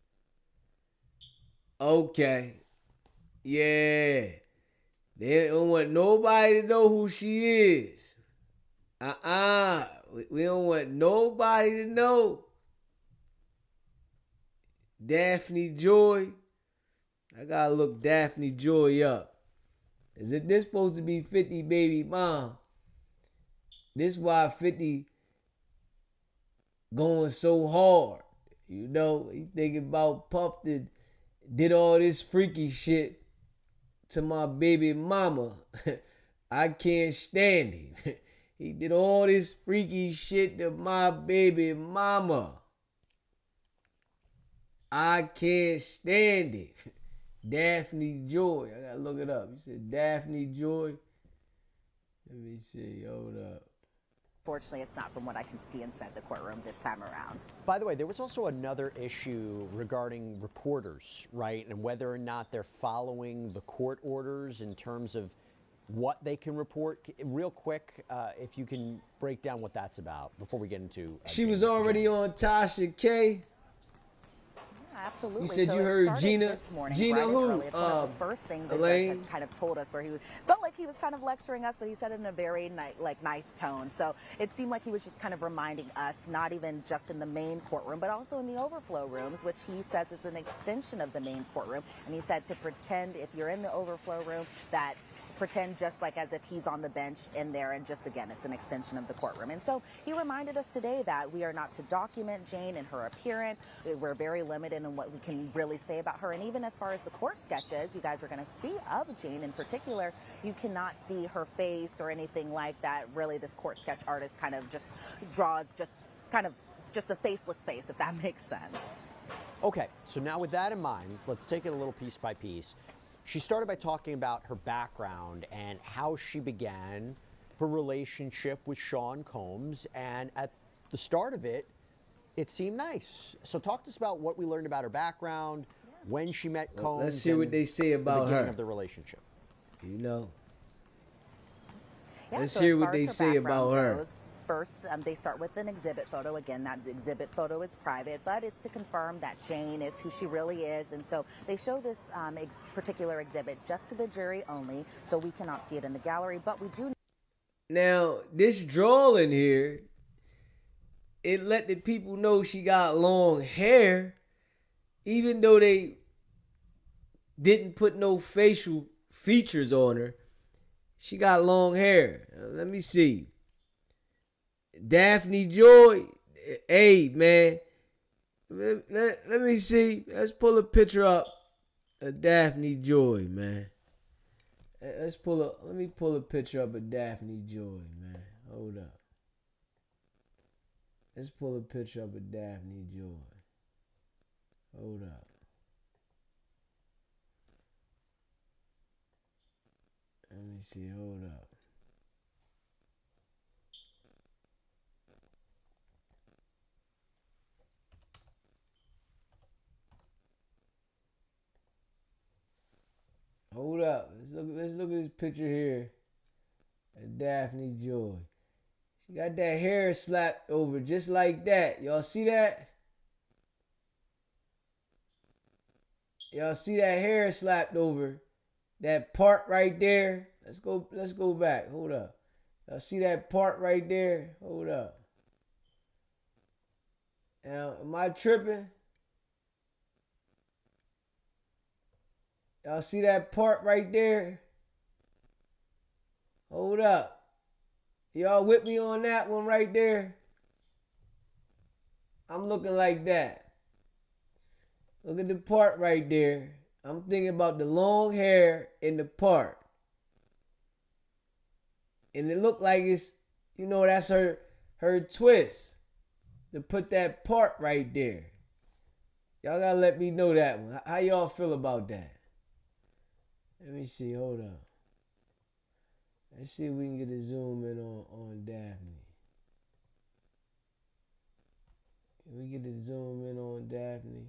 Okay. Yeah. They don't want nobody to know who she is. We don't want nobody to know Daphne Joy. I gotta look Daphne Joy up. As if this supposed to be 50 baby mom. This why 50 going so hard. You know, he thinking about Puff that did all this freaky shit to my baby mama. I can't stand him. He did all this freaky shit to my baby mama. I can't stand it. Daphne Joy. I gotta look it up. You said Daphne Joy. Let me see. Hold up. Fortunately, it's not from what I can see inside the courtroom this time around. By the way, there was also another issue regarding reporters, right? And whether or not they're following the court orders in terms of what they can report. Real quick, if you can break down what that's about before we get into... She was already on Tasha K. Absolutely. You said so you it heard started Gina. This morning, Gina bright and who? early. It's one of the first things the judge had kind of told us, where he felt like he was kind of lecturing us, but he said it in a very nice tone. So it seemed like he was just kind of reminding us, not even just in the main courtroom, but also in the overflow rooms, which he says is an extension of the main courtroom. And he said to pretend, if you're in the overflow room, that pretend just like as if he's on the bench in there, and just again, it's an extension of the courtroom. And so he reminded us today that we are not to document Jane and her appearance. We're very limited in what we can really say about her. And even as far as the court sketches you guys are going to see of Jane in particular, you cannot see her face or anything like that. Really, this court sketch artist kind of just draws just a faceless face, if that makes sense. Okay, so now with that in mind, let's take it a little piece by piece. She started by talking about her background and how she began her relationship with Sean Combs. And at the start of it, it seemed nice. So talk to us about what we learned about her background, when she met Combs. Let's hear what they say about the beginning her. of the relationship. You know. Yeah, Let's so hear as what far they as her say about background her. goes, first, they start with an exhibit photo. Again, that exhibit photo is private, but it's to confirm that Jane is who she really is. And so they show this particular exhibit just to the jury only, so we cannot see it in the gallery, but we do. Now, this drawing here, it let the people know she got long hair, even though they didn't put no facial features on her. She got long hair. Let me see. Daphne Joy, hey man, let me see. Let's pull a picture up of Daphne Joy, man. Let me pull a picture up of Daphne Joy, man. Hold up. Let's pull a picture up of Daphne Joy. Hold up. Let me see, hold up. Hold up. Let's look at this picture here of Daphne Joy. She got that hair slapped over just like that. Y'all see that? Y'all see that hair slapped over? That part right there. Let's go back. Hold up. Y'all see that part right there? Hold up. Now, am I tripping? Y'all see that part right there? Hold up. Y'all with me on that one right there? I'm looking like that. Look at the part right there. I'm thinking about the long hair in the part. And it looked like it's, that's her twist. To put that part right there. Y'all gotta let me know that one. How y'all feel about that? Let me see, hold on. Let's see if we can get a zoom in on Daphne. Can we get a zoom in on Daphne?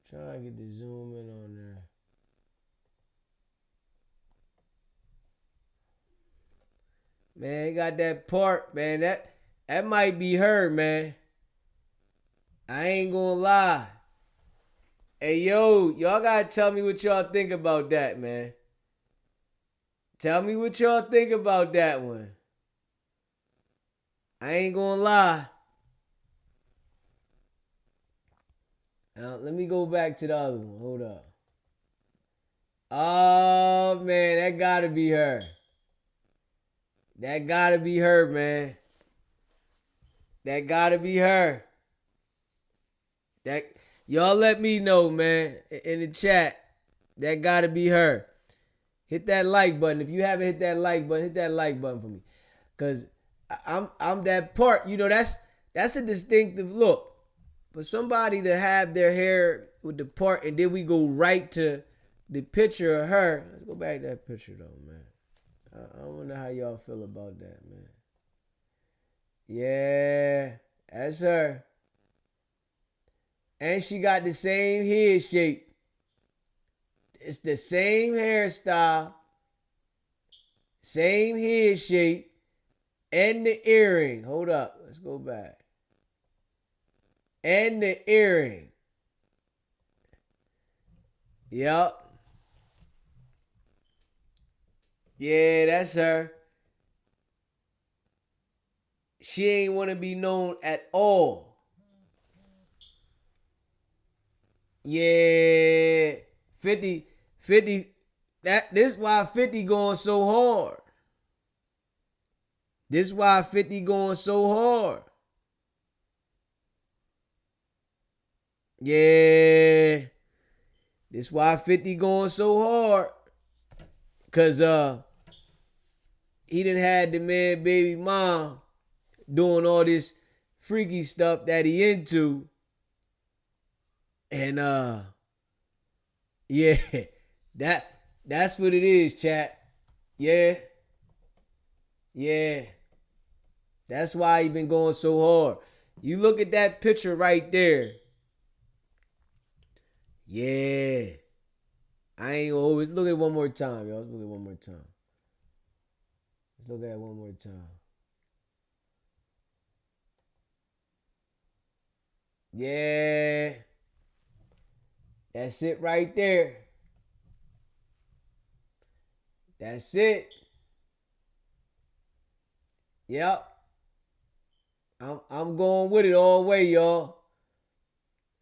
Trying to get the zoom in on there. Man, got that part, man. That might be her, man. I ain't gonna lie. Hey, yo, y'all gotta tell me what y'all think about that, man. Tell me what y'all think about that one. I ain't gonna lie. Let me go back to the other one. Hold up. Oh, man, that gotta be her. That gotta be her, man. That gotta be her. That y'all let me know, man, in the chat. That gotta be her. Hit that like button. If you haven't hit that like button, hit that like button for me. Cause I'm that part. You know, that's a distinctive look. For somebody to have their hair with the part and then we go right to the picture of her. Let's go back to that picture though, man. I wonder how y'all feel about that, man. Yeah, that's her. And she got the same head shape. It's the same hairstyle, same head shape, and the earring. Hold up, let's go back. And the earring. Yup. Yeah, that's her. She ain't want to be known at all. Yeah. 50, this why 50 going so hard. This why 50 going so hard. Yeah. This why 50 going so hard. Cause he done had the man baby mom doing all this freaky stuff that he into. And yeah, that's what it is, chat. Yeah. Yeah. That's why he been going so hard. You look at that picture right there. Yeah. I ain't gonna always look at it one more time, y'all. Let's look at it one more time. Let's look at it one more time. Yeah. That's it right there. That's it. Yep. I'm going with it all the way, y'all.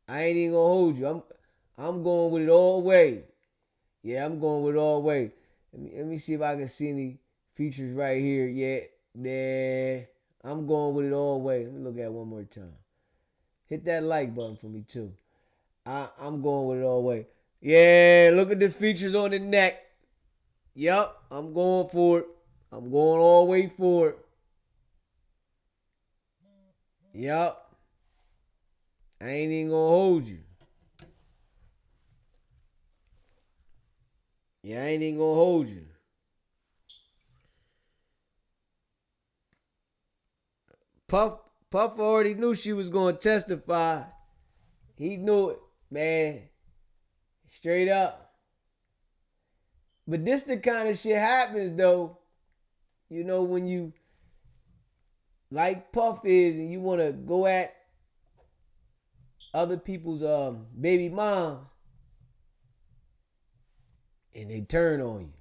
I ain't even gonna hold you. I'm going with it all the way. Yeah, I'm going with it all the way. Let me see if I can see any features right here. Yeah. I'm going with it all the way. Let me look at it one more time. Hit that like button for me too. I'm going with it all the way. Yeah, look at the features on the neck. Yep, I'm going for it. I'm going all the way for it. Yep. I ain't even gonna hold you. Yeah, I ain't even gonna hold you. Puff already knew she was gonna testify. He knew it, man. Straight up. But this the kind of shit happens though. You know, when you like Puff is and you wanna go at other people's baby moms and they turn on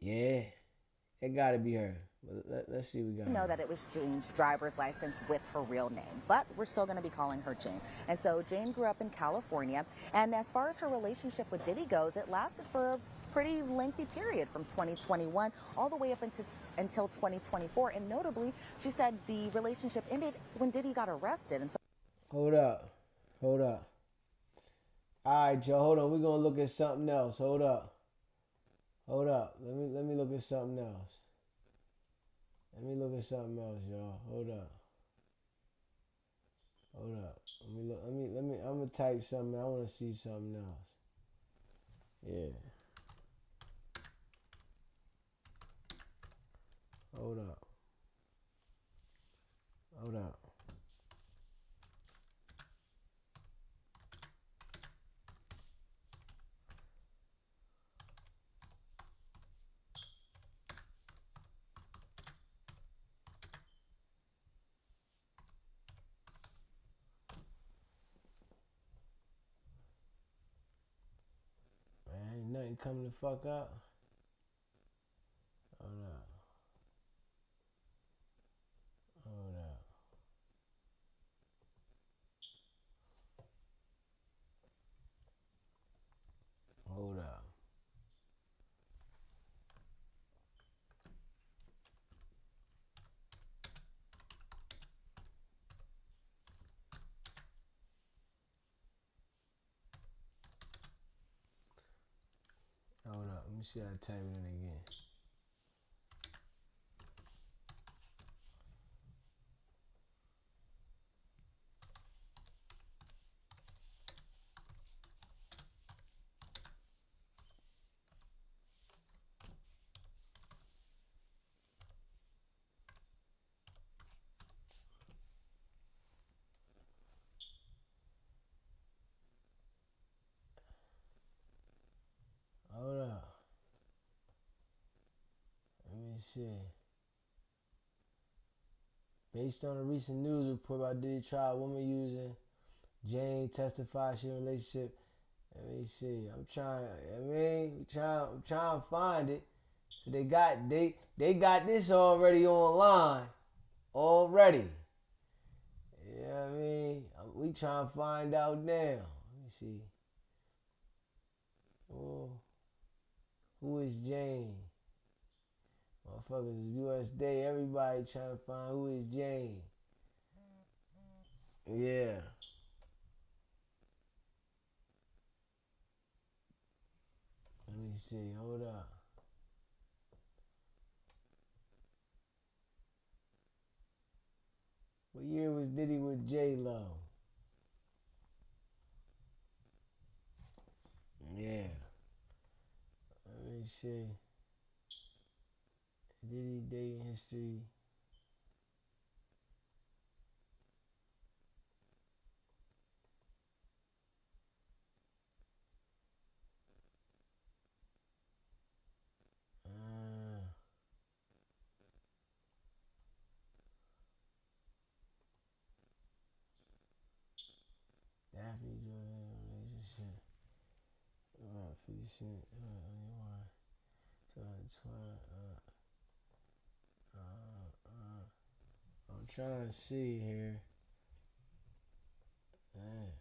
you. Yeah, it gotta be her. Let's see what we got. Know that it was Jane's driver's license with her real name, but we're still going to be calling her Jane. And so Jane grew up in California, and as far as her relationship with Diddy goes, it lasted for a pretty lengthy period from 2021 all the way up until 2024. And notably, she said the relationship ended when Diddy got arrested. And so, Hold up. All right, Joe. Hold on. We're gonna look at something else. Hold up. Let me look at something else. Y'all. Hold up. I'm gonna type something. I wanna see something else. Yeah. Hold up. come the fuck up? Hold up. Hold up. Hold up. Hold up. Let me see how to type it in again. Hold up. Let me see. Based on a recent news report about Diddy trial, a woman using Jane testified she in a relationship. Let me see. I'm trying to find it. So they got this already online. Already. You know what I mean? We trying to find out now. Let me see. Oh, who is Jane? Motherfuckers, US Day, everybody trying to find who is Jane. Yeah. Let me see, hold up. What year was Diddy with J-Lo? Yeah. Let me see. Diddy dating history. Daphne Jordan relationship. 50 Cent. 212. I'm trying to see here. Man.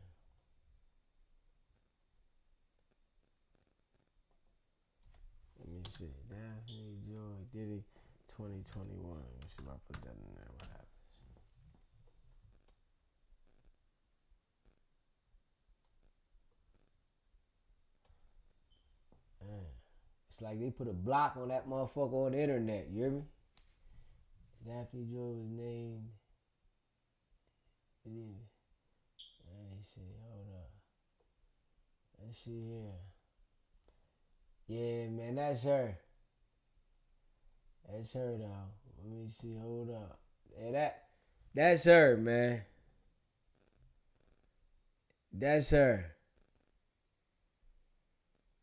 Let me see. Daphne Joy Diddy 2021. Let me see if I put that in there. What happens? Man. It's like they put a block on that motherfucker on the internet. You hear me? Daphne Joy was named. Let me see. Hold up. Let's see here. Yeah, man, that's her. That's her, though. Let me see. Hold up. Yeah, that's her, man. That's her.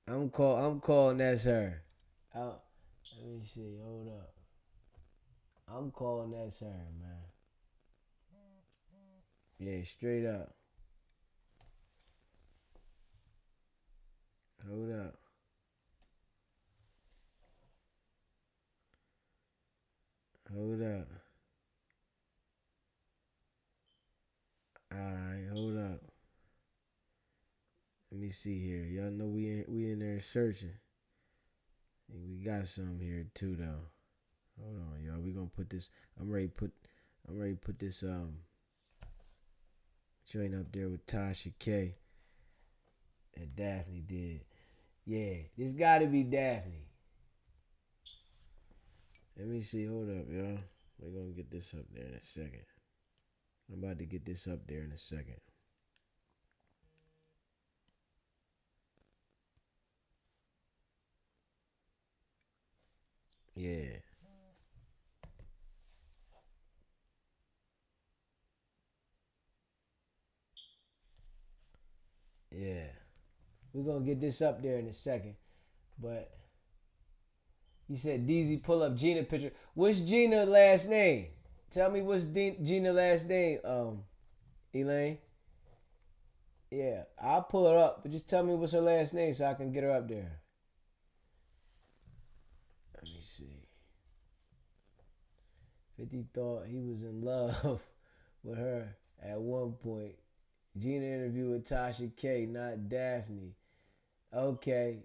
I'm calling that's her. Let me see. Hold up. I'm calling that's her, man. Yeah, straight up. Hold up. Hold up. Alright, hold up. Let me see here. Y'all know we in there searching. And we got some here too though. Hold on, y'all. We gonna put this. I'm ready to put this joint up there with Tasha K and Daphne did. Yeah, this gotta be Daphne. Let me see. Hold up, y'all. We're gonna get this up there in a second. I'm about to get this up there in a second. Yeah. Yeah. We're going to get this up there in a second. But you said DZ pull up Gina picture. What's Gina's last name? Tell me what's Gina's last name, Elaine. Yeah, I'll pull her up, but just tell me what's her last name so I can get her up there. Let me see. 50 thought he was in love with her at one point. Gina interview with Tasha K, not Daphne. Okay.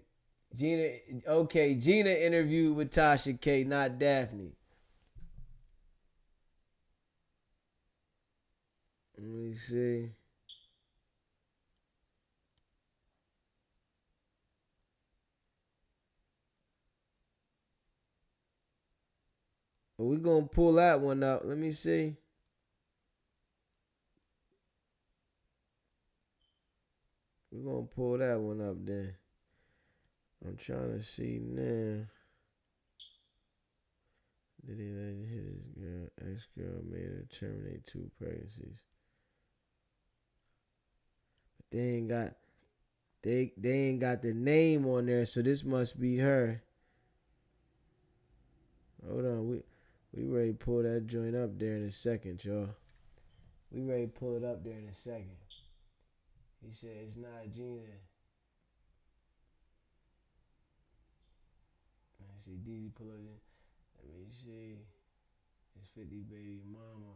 Gina interviewed with Tasha K, not Daphne. Let me see. We're going to pull that one up. Let me see. We're going to pull that one up then. I'm trying to see now. Did he let hit his girl? Ex-girl made her terminate 2 pregnancies. But they ain't got the name on there, so this must be her. Hold on, we ready to pull that joint up there in a second, y'all. We ready to pull it up there in a second. He said it's not Gina. Let me see, Diddy pull it in. Let me see. It's 50 baby mama.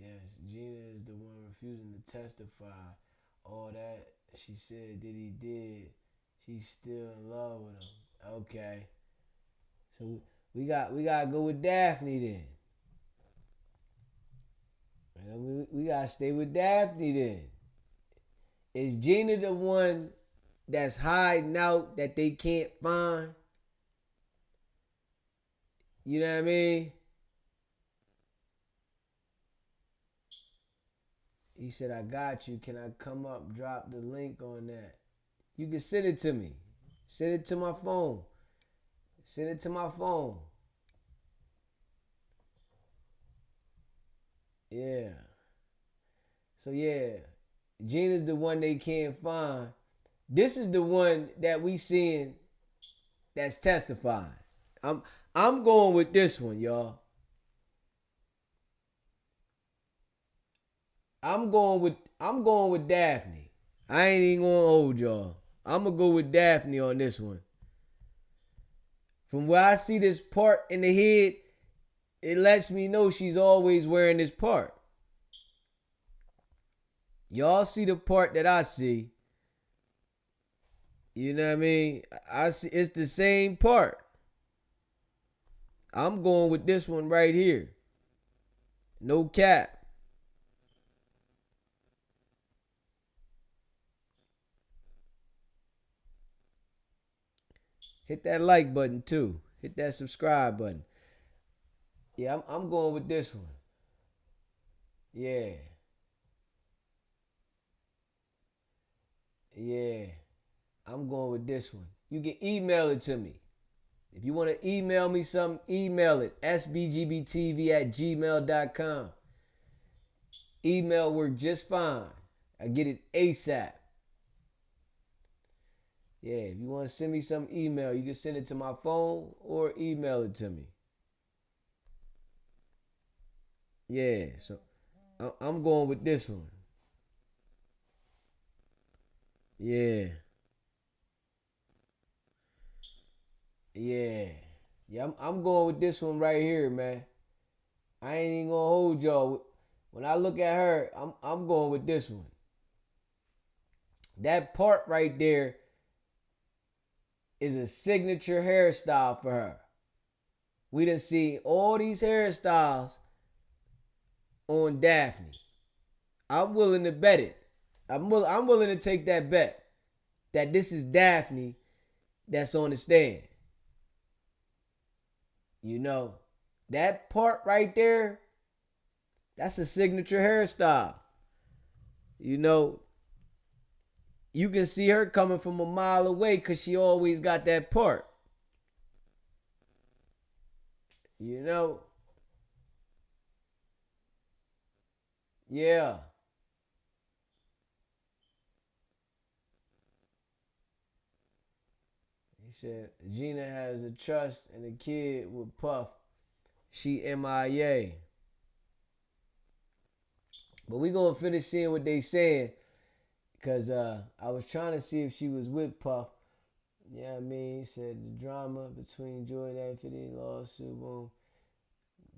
Yes, Gina is the one refusing to testify. All that she said Diddy did. She's still in love with him. Okay. So we gotta go with Daphne then. We gotta stay with Daphne then. Is Gina the one that's hiding out that they can't find? You know what I mean? He said, I got you. Can I come up, drop the link on that? You can send it to me. Send it to my phone. Send it to my phone. Yeah. So yeah, Gina's the one they can't find. This is the one that we seeing that's testifying. I'm going with this one, y'all. I'm going with Daphne. I ain't even gonna hold y'all. I'm gonna go with Daphne on this one. From where I see this part in the head, it lets me know she's always wearing this part. Y'all see the part that I see. You know what I mean? I see it's the same part. I'm going with this one right here. No cap. Hit that like button too. Hit that subscribe button. Yeah, I'm going with this one. Yeah. Yeah. I'm going with this one. You can email it to me. If you want to email me something, email it. sbgbtv@gmail.com. Email work just fine. I get it ASAP. Yeah, if you want to send me some email, you can send it to my phone or email it to me. Yeah, so I'm going with this one. Yeah. Yeah. Yeah, I'm going with this one right here, man. I ain't even gonna hold y'all. When I look at her, I'm going with this one. That part right there is a signature hairstyle for her. We done see all these hairstyles on Daphne. I'm willing to bet it. I'm willing to take that bet that this is Daphne that's on the stand. You know, that part right there, that's a signature hairstyle. You know, you can see her coming from a mile away because she always got that part. You know? Yeah. He said, Gina has a trust and a kid with Puff. She MIA. But we going to finish seeing what they saying. Because I was trying to see if she was with Puff. Yeah, I mean, he said the drama between Joy and that 50 lawsuit, boom.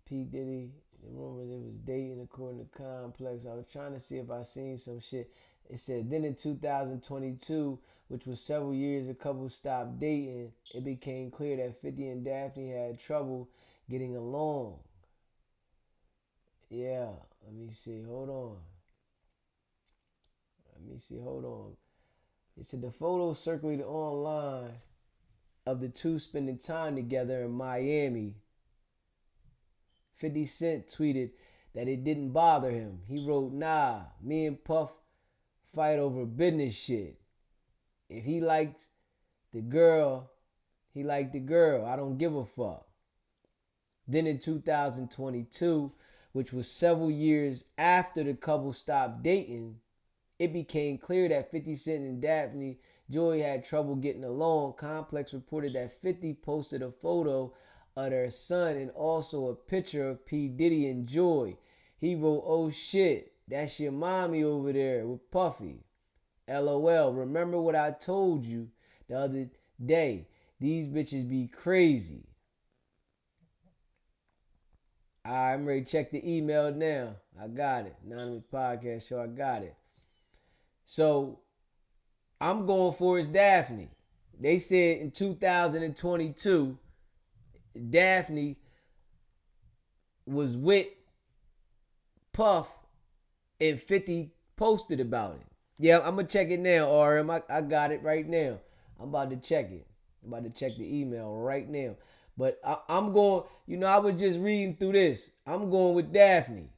P. Diddy, the rumors it was dating according to Complex. I was trying to see if I seen some shit. It said then in 2022, which was several years the couple stopped dating, it became clear that 50 and Daphne had trouble getting along. Yeah, let me see. Hold on. Hold on. It said the photos circulated online of the two spending time together in Miami. 50 Cent tweeted that it didn't bother him. He wrote, nah, me and Puff fight over business shit. If he liked the girl, he liked the girl. I don't give a fuck. Then in 2022, which was several years after the couple stopped dating, it became clear that 50 Cent and Daphne Joy had trouble getting along. Complex reported that 50 posted a photo of their son and also a picture of P. Diddy and Joy. He wrote, oh shit, that's your mommy over there with Puffy. LOL, remember what I told you the other day. These bitches be crazy. I'm ready to check the email now. I got it. Anonymous Podcast Show, I got it. So, I'm going for it's Daphne. They said in 2022, Daphne was with Puff and 50 posted about it. Yeah, I'm going to check it now, RM. I got it right now. I'm about to check it. I'm about to check the email right now. But I'm going, I was just reading through this. I'm going with Daphne.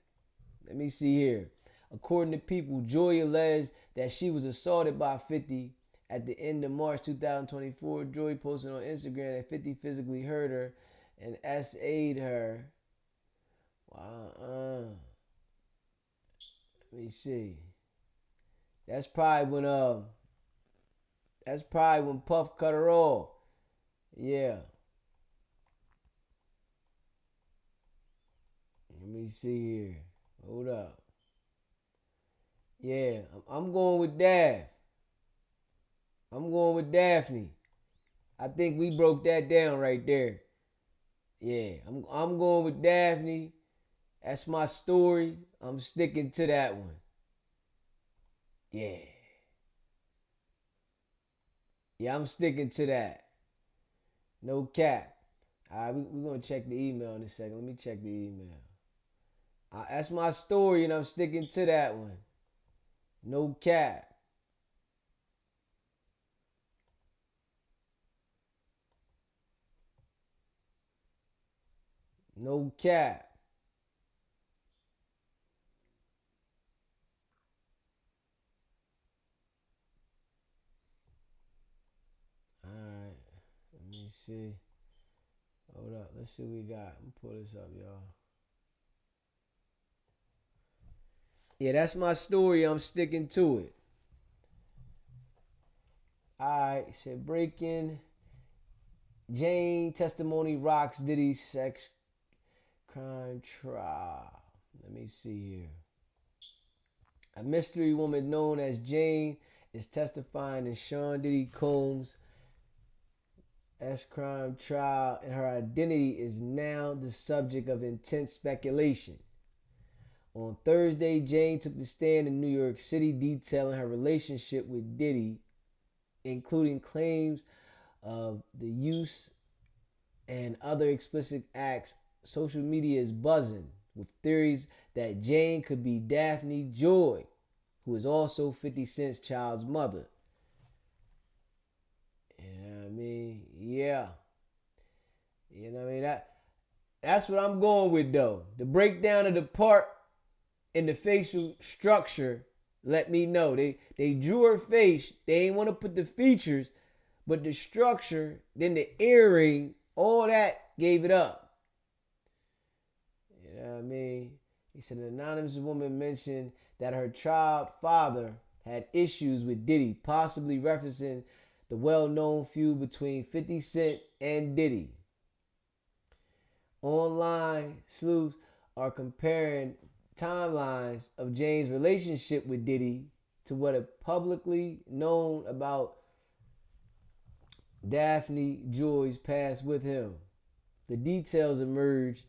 Let me see here. According to People, Joy alleged that she was assaulted by 50 at the end of March 2024. Joy posted on Instagram that 50 physically hurt her and SA'd her. Wow. Let me see. That's probably when Puff cut her off. Yeah. Let me see here. Hold up. Yeah, I'm going with Daphne. I think we broke that down right there. Yeah, I'm going with Daphne. That's my story. I'm sticking to that one. Yeah. Yeah, I'm sticking to that. No cap. All right, we're going to check the email in a second. Let me check the email. That's my story, and I'm sticking to that one. No cap. No cap. All right. Let me see. Hold up. Let's see what we got. I'm going to pull this up, y'all. Yeah, that's my story. I'm sticking to it. All right. Said breaking. Jane testimony rocks Diddy sex crime trial. Let me see here. A mystery woman known as Jane is testifying in Sean Diddy Combs' sex crime trial, and her identity is now the subject of intense speculation. On Thursday, Jane took the stand in New York City detailing her relationship with Diddy, including claims of the use and other explicit acts. Social media is buzzing with theories that Jane could be Daphne Joy, who is also 50 Cent's child's mother. You know what I mean? Yeah. You know what I mean? That's what I'm going with, though. The breakdown of the part and the facial structure let me know. They drew her face. They ain't want to put the features, but the structure, then the earring, all that gave it up. You know what I mean? He said an anonymous woman mentioned that her child father had issues with Diddy, possibly referencing the well-known feud between 50 Cent and Diddy. Online sleuths are comparing timelines of Jane's relationship with Diddy to what is publicly known about Daphne Joy's past with him. The details emerged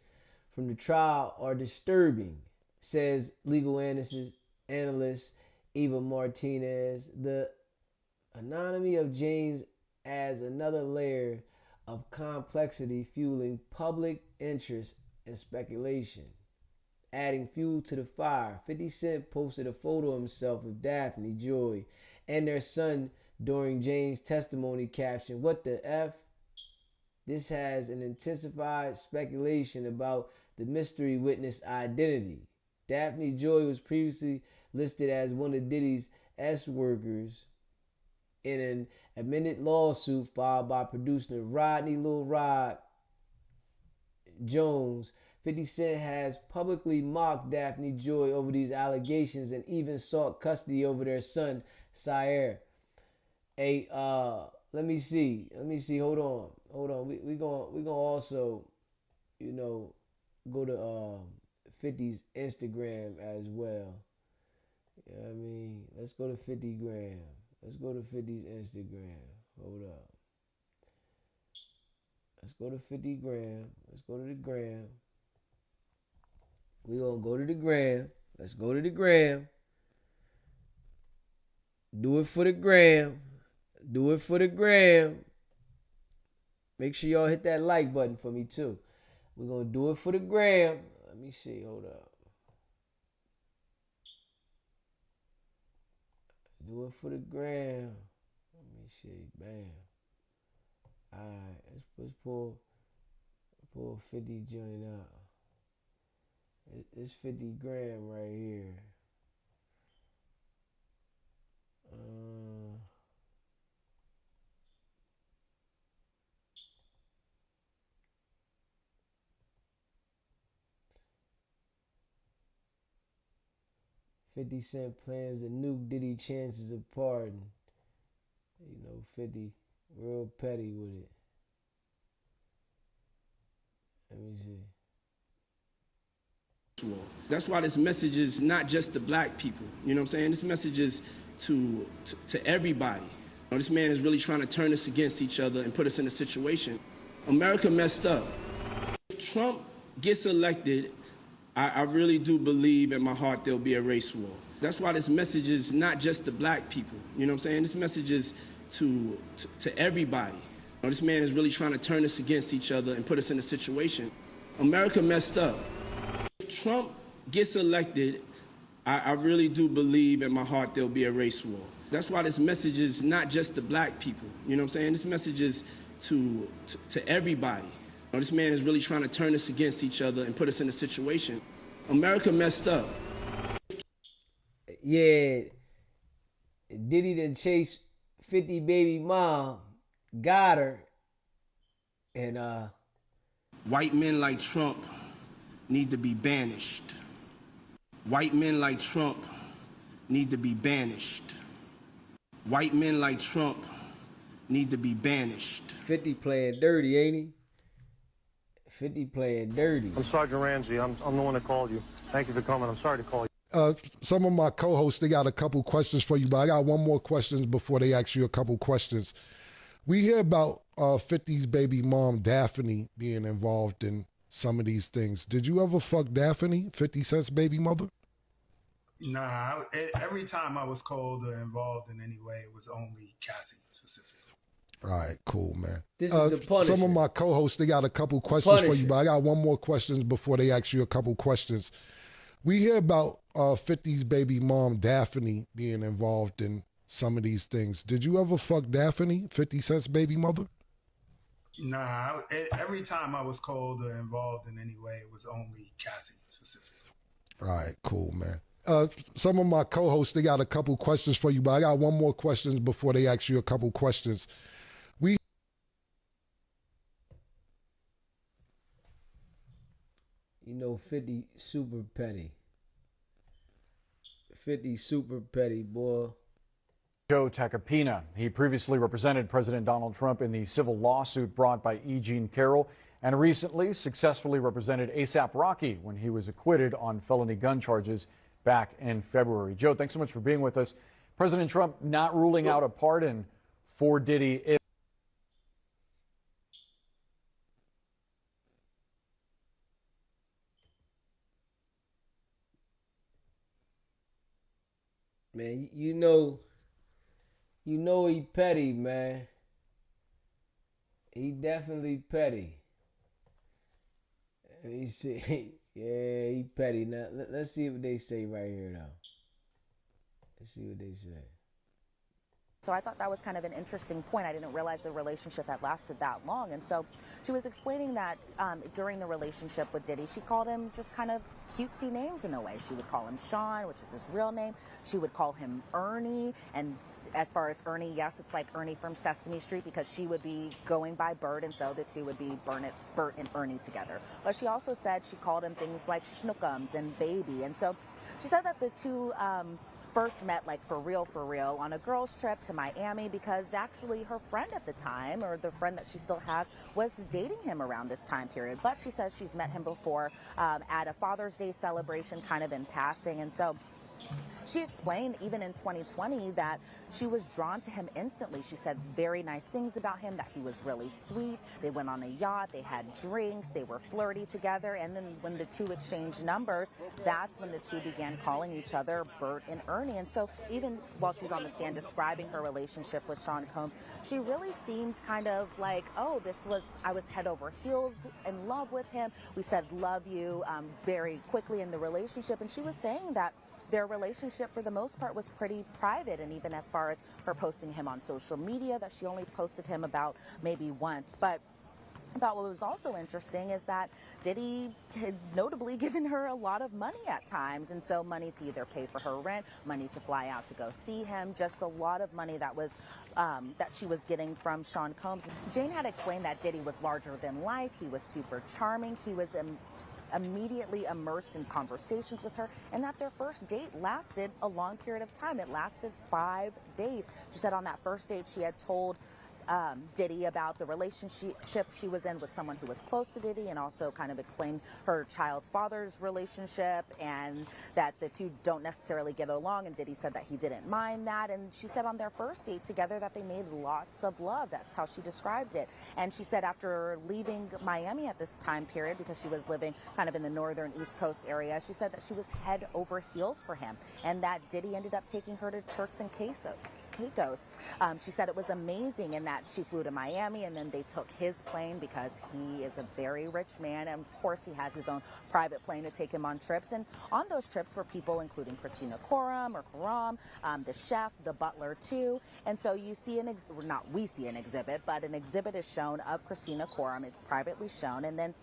from the trial are disturbing, says legal analyst Eva Martinez. The anonymity of James adds another layer of complexity, fueling public interest and speculation. Adding fuel to the fire, 50 Cent posted a photo of himself with Daphne Joy and their son during James' testimony, caption, "What the F?" This has an intensified speculation about the mystery witness identity. Daphne Joy was previously listed as one of Diddy's S-workers in an amended lawsuit filed by producer Rodney Lil Rod Jones. 50 Cent has publicly mocked Daphne Joy over these allegations and even sought custody over their son, Sire. Let me see. Hold on. We gonna also, go to 50's Instagram as well. You know what I mean? Let's go to 50 gram. Let's go to 50's Instagram. Hold up. Let's go to 50 gram. Let's go to the gram. We gonna go to the gram. Let's go to the gram. Do it for the gram. Do it for the gram. Make sure y'all hit that like button for me too. We're gonna do it for the gram. Let me see. Hold up. Do it for the gram. Let me see. Bam. Alright, let's pull 50 joint out. It's 50 gram right here. 50 Cent plans to nuke Diddy chances of pardon. 50 real petty with it. Let me see. That's why this message is not just to black people. You know what I'm saying? This message is to everybody. This man is really trying to turn us against each other and put us in a situation. America messed up. If Trump gets elected, I really do believe in my heart there'll be a race war. That's why this message is not just to black people. You know what I'm saying? This message is to everybody. This man is really trying to turn us against each other and put us in a situation. America messed up. If Trump gets elected, I really do believe in my heart there'll be a race war. That's why this message is not just to black people. You know what I'm saying? This message is to everybody. This man is really trying to turn us against each other and put us in a situation. America messed up. Yeah, Diddy done chased 50 baby mom, got her, and White men like Trump need to be banished. White men like Trump need to be banished. White men like Trump need to be banished. 50 playing dirty, ain't he? 50 playing dirty. I'm Sergeant Ramsey. I'm the one that called you. Thank you for coming. I'm sorry to call you. Some of my co-hosts, they got a couple questions for you, but I got one more question before they ask you a couple questions. We hear about 50's baby mom, Daphne, being involved in some of these things. Did you ever fuck Daphne, 50 Cent's baby mother? Nah, every time I was called or involved in any way, it was only Cassie specifically. All right, cool, man. This is the Punisher. Some of my co-hosts, they got a couple questions for you, but I got one more question before they ask you a couple questions. We hear about 50's baby mom, Daphne, being involved in some of these things. Did you ever fuck Daphne, 50 Cent's baby mother? Nah, every time I was called or involved in any way, it was only Cassie specifically. All right, cool, man. Some of my co-hosts, they got a couple questions for you, but I got one more question before they ask you a couple questions. 50 super petty. 50 super petty, boy. Joe Tacopina. He previously represented President Donald Trump in the civil lawsuit brought by E. Jean Carroll and recently successfully represented A$AP Rocky when he was acquitted on felony gun charges back in February. Joe, thanks so much for being with us. President Trump not ruling out a pardon for Diddy if Man, you know he petty, man. He definitely petty. Let me see. Yeah, he petty. Now, let's see what they say right here, though. Let's see what they say. So I thought that was kind of an interesting point. I didn't realize the relationship had lasted that long. And so she was explaining that during the relationship with Diddy, she called him just kind of cutesy names in a way. She would call him Sean, which is his real name. She would call him Ernie. And as far as Ernie, yes, it's like Ernie from Sesame Street because she would be going by Bert, and so the two would be Bert and Ernie together. But she also said she called him things like Schnookums and Baby. And so she said that the two first met like for real on a girls trip to Miami because actually her friend at the time, or the friend that she still has, was dating him around this time period. But she says she's met him before at a Father's Day celebration kind of in passing. And so she explained even in 2020 that she was drawn to him instantly. She said very nice things about him, that he was really sweet. They went on a yacht, they had drinks, they were flirty together. And then when the two exchanged numbers, that's when the two began calling each other Bert and Ernie. And so even while she's on the stand describing her relationship with Sean Combs, she really seemed kind of like, oh, I was head over heels in love with him. We said love you very quickly in the relationship. And she was saying that their relationship, for the most part, was pretty private, and even as far as her posting him on social media, that she only posted him about maybe once. But I thought what was also interesting is that Diddy had notably given her a lot of money at times, and so money to either pay for her rent, money to fly out to go see him, just a lot of money that was that she was getting from Sean Combs. Jane had explained that Diddy was larger than life. He was super charming. He was immediately immersed in conversations with her, and that their first date lasted a long period of time. It lasted 5 days. She said on that first date she had told Diddy about the relationship she was in with someone who was close to Diddy, and also kind of explained her child's father's relationship and that the two don't necessarily get along, and Diddy said that he didn't mind that. And she said on their first date together that they made lots of love. That's how she described it. And she said after leaving Miami at this time period, because she was living kind of in the northern East Coast area, she said that she was head over heels for him, and that Diddy ended up taking her to Turks and Caicos. She said it was amazing, and that she flew to Miami, and then they took his plane because he is a very rich man, and of course he has his own private plane to take him on trips. And on those trips were people including Christina Coram, the chef, the butler too. And so you see we see an exhibit, but an exhibit is shown of Christina Coram. It's privately shown. And then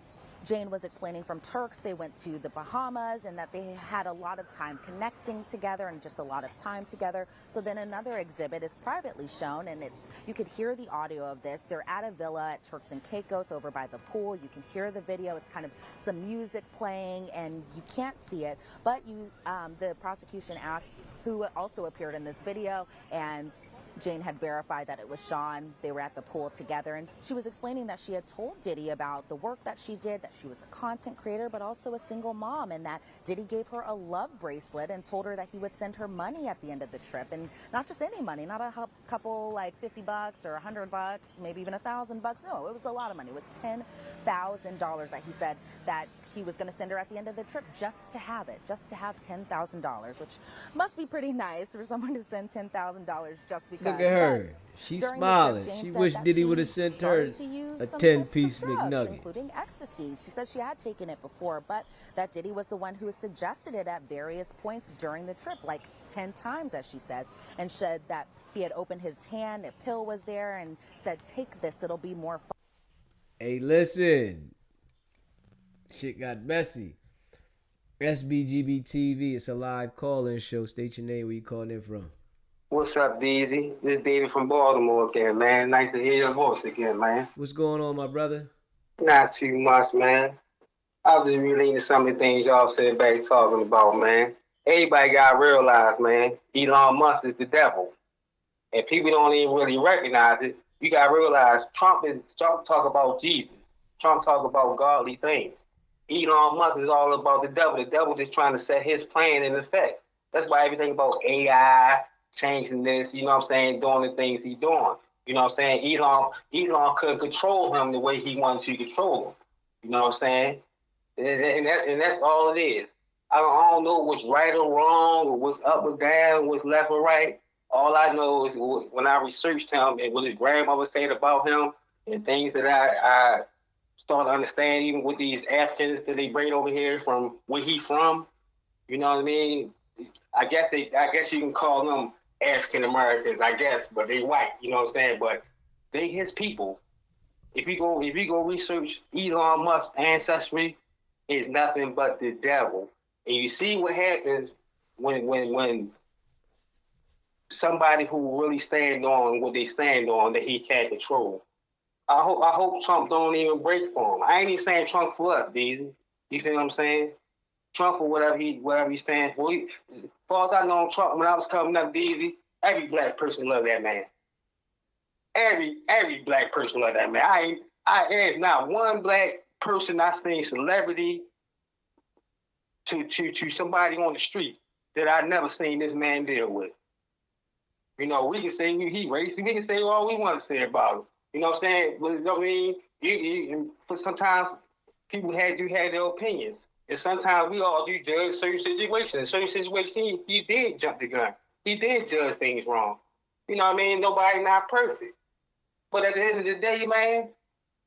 Jane was explaining from Turks, they went to the Bahamas, and that they had a lot of time connecting together and just a lot of time together. So then another exhibit is privately shown, and you could hear the audio of this. They're at a villa at Turks and Caicos over by the pool. You can hear the video. It's kind of some music playing, and you can't see it. But the prosecution asked who also appeared in this video, and Jane had verified that it was Sean. They were at the pool together, and she was explaining that she had told Diddy about the work that she did, that she was a content creator, but also a single mom, and that Diddy gave her a love bracelet and told her that he would send her money at the end of the trip, and not just any money, not a couple like $50 or $100, maybe even $1,000. No, it was a lot of money. It was $10,000 that he said that he was going to send her at the end of the trip just to have $10,000, which must be pretty nice for someone to send $10,000 just because. Look at her. She's smiling. She wished Diddy would have sent her a 10-piece McNugget. Including ecstasy. She said she had taken it before, but that Diddy was the one who suggested it at various points during the trip, like 10 times, as she said, and said that he had opened his hand, a pill was there, and said, take this, it'll be more fun. Hey, listen. Shit got messy. SBGB TV, it's a live call-in show. State your name, where you calling in from. What's up, DZ? This is David from Baltimore again, man. Nice to hear your voice again, man. What's going on, my brother? Not too much, man. I was just relating to some of the things y'all said back talking about, man. Everybody got to realize, man, Elon Musk is the devil. And people don't even really recognize it. You got to realize Trump talk about Jesus. Trump talk about godly things. Elon Musk is all about the devil. The devil is trying to set his plan in effect. That's why everything about AI, changing this, you know what I'm saying, doing the things he's doing. You know what I'm saying? Elon couldn't control him the way he wanted to control him. You know what I'm saying? And that's all it is. I don't know what's right or wrong, or what's up or down, what's left or right. All I know is when I researched him and what his grandmother said about him and things that I started to understand, even with these Africans that they bring over here from where he from. You know what I mean? I guess you can call them African Americans, I guess, but they white. You know what I'm saying? But they his people. If you go research Elon Musk's ancestry, it's nothing but the devil. And you see what happens when somebody who really stand on what they stand on that he can't control. I hope Trump don't even break for him. I ain't even saying Trump for us, Deezy. You see what I'm saying? Trump for whatever he stands for. Far as I know Trump, when I was coming up, Deezy, every black person loved that man. Every black person loved that man. There's not one black person I seen celebrity to somebody on the street that I never seen this man deal with. You know, we can say he racist. We can say all we want to say about him. You know what I'm saying? But, you know what I mean? For sometimes people had their opinions. And sometimes we all do judge certain situations. In certain situations, he did jump the gun. He did judge things wrong. You know what I mean? Nobody not perfect. But at the end of the day, man,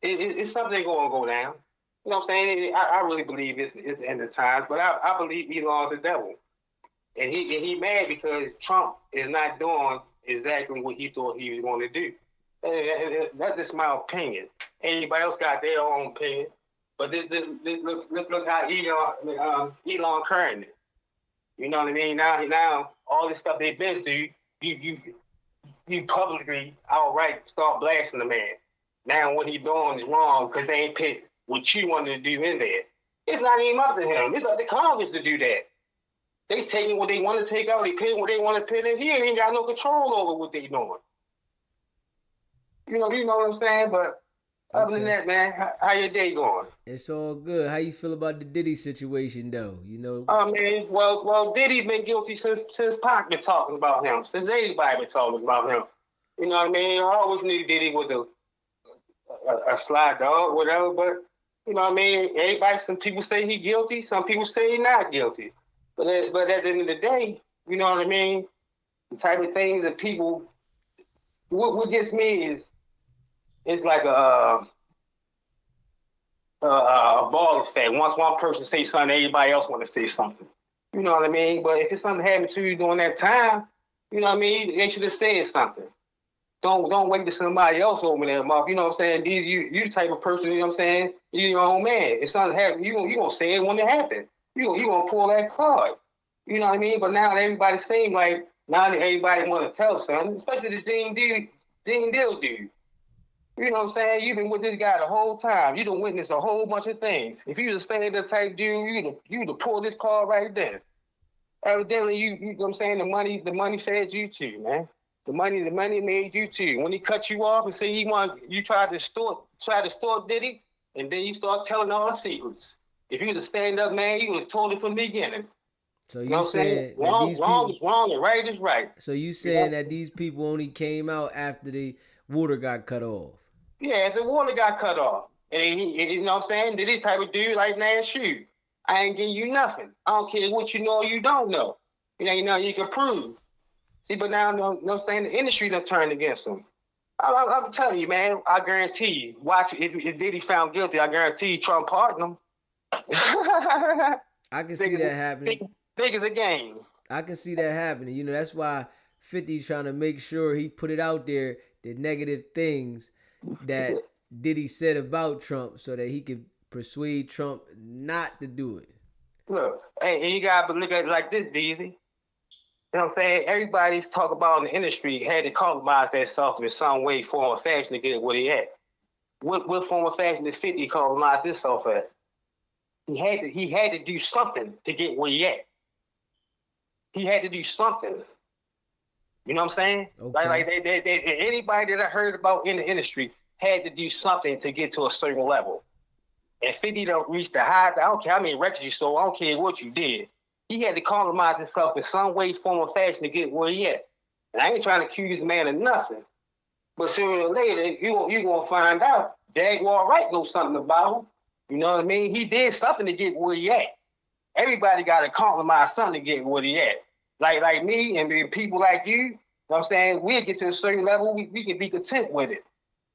it's something going to go down. You know what I'm saying? I really believe it's the end of times, but I believe Elon's the devil. And he mad because Trump is not doing exactly what he thought he was going to do. That's just my opinion. Anybody else got their own opinion. But let's look how Elon current it. You know what I mean? Now all this stuff they've been through, you publicly outright start blasting the man. Now what he doing is wrong because they ain't put what you wanted to do in there. It's not even up to him. It's up to Congress to do that. They taking what they want to take out. They putting what they want to put in here. He ain't got no control over what they doing. You know what I'm saying? But other than that, man, how your day going? It's all good. How you feel about the Diddy situation, though? You know. I mean, well, Diddy's been guilty since Pac been talking about him. Since anybody been talking about him. You know what I mean? I always knew Diddy was a sly dog, whatever. But you know what I mean? Some people say he guilty. Some people say he not guilty. But at the end of the day, you know what I mean? The type of things that people, what gets me is, it's like a ball effect. Once one person say something, everybody else want to say something. You know what I mean? But if it's something happened to you during that time, you know what I mean? They should have said something. Don't wait to somebody else open their mouth. You know what I'm saying? You the type of person, you know what I'm saying? You're your own man. If something happens, you gonna say it when it happens. You gonna pull that card. You know what I mean? But now everybody seems like everybody want to tell something, especially the Gene Deal dude. You know what I'm saying? You've been with this guy the whole time. You done witnessed a whole bunch of things. If you was a stand-up type dude, you'd have pulled this card right there. Evidently, you know what I'm saying? The money fed you too, man. The money made you too. When he cut you off and said you tried to store Diddy, and then you start telling all the secrets. If you was a stand-up man, you would have told it from the beginning. So you know what I'm saying? Wrong is wrong and right is right. So you saying that these people only came out after the water got cut off? Yeah, the water got cut off. And you know what I'm saying? Diddy type of dude like, man, shoot, I ain't giving you nothing. I don't care what you know or you don't know. You ain't nothing you can prove. See, but now, you know what I'm saying? The industry done turned against him. I'm telling you, man, I guarantee you, watch, if Diddy found guilty, I guarantee you Trump pardoned him. I can see that happening. Big as a game. I can see that happening. You know, that's why 50's trying to make sure he put it out there, the negative things that Diddy said about Trump, so that he could persuade Trump not to do it. Look, and you gotta look at it like this, Deezy. You know what I'm saying? Everybody's talking about in the industry had to compromise themselves in some way, form, or fashion to get where he at. What form of fashion did 50 compromise himself at? He had to do something to get where he at. He had to do something. You know what I'm saying? Okay. Like anybody that I heard about in the industry had to do something to get to a certain level. And 50 don't reach the high. I don't care how many records you sold. I don't care what you did. He had to compromise himself in some way, form, or fashion to get where he at. And I ain't trying to accuse the man of nothing. But sooner or later, you're going to find out Jaguar Wright knows something about him. You know what I mean? He did something to get where he at. everybody got to compromise something to get where he at. Like me and then people like you, know what I'm saying, we'll get to a certain level, we can be content with it.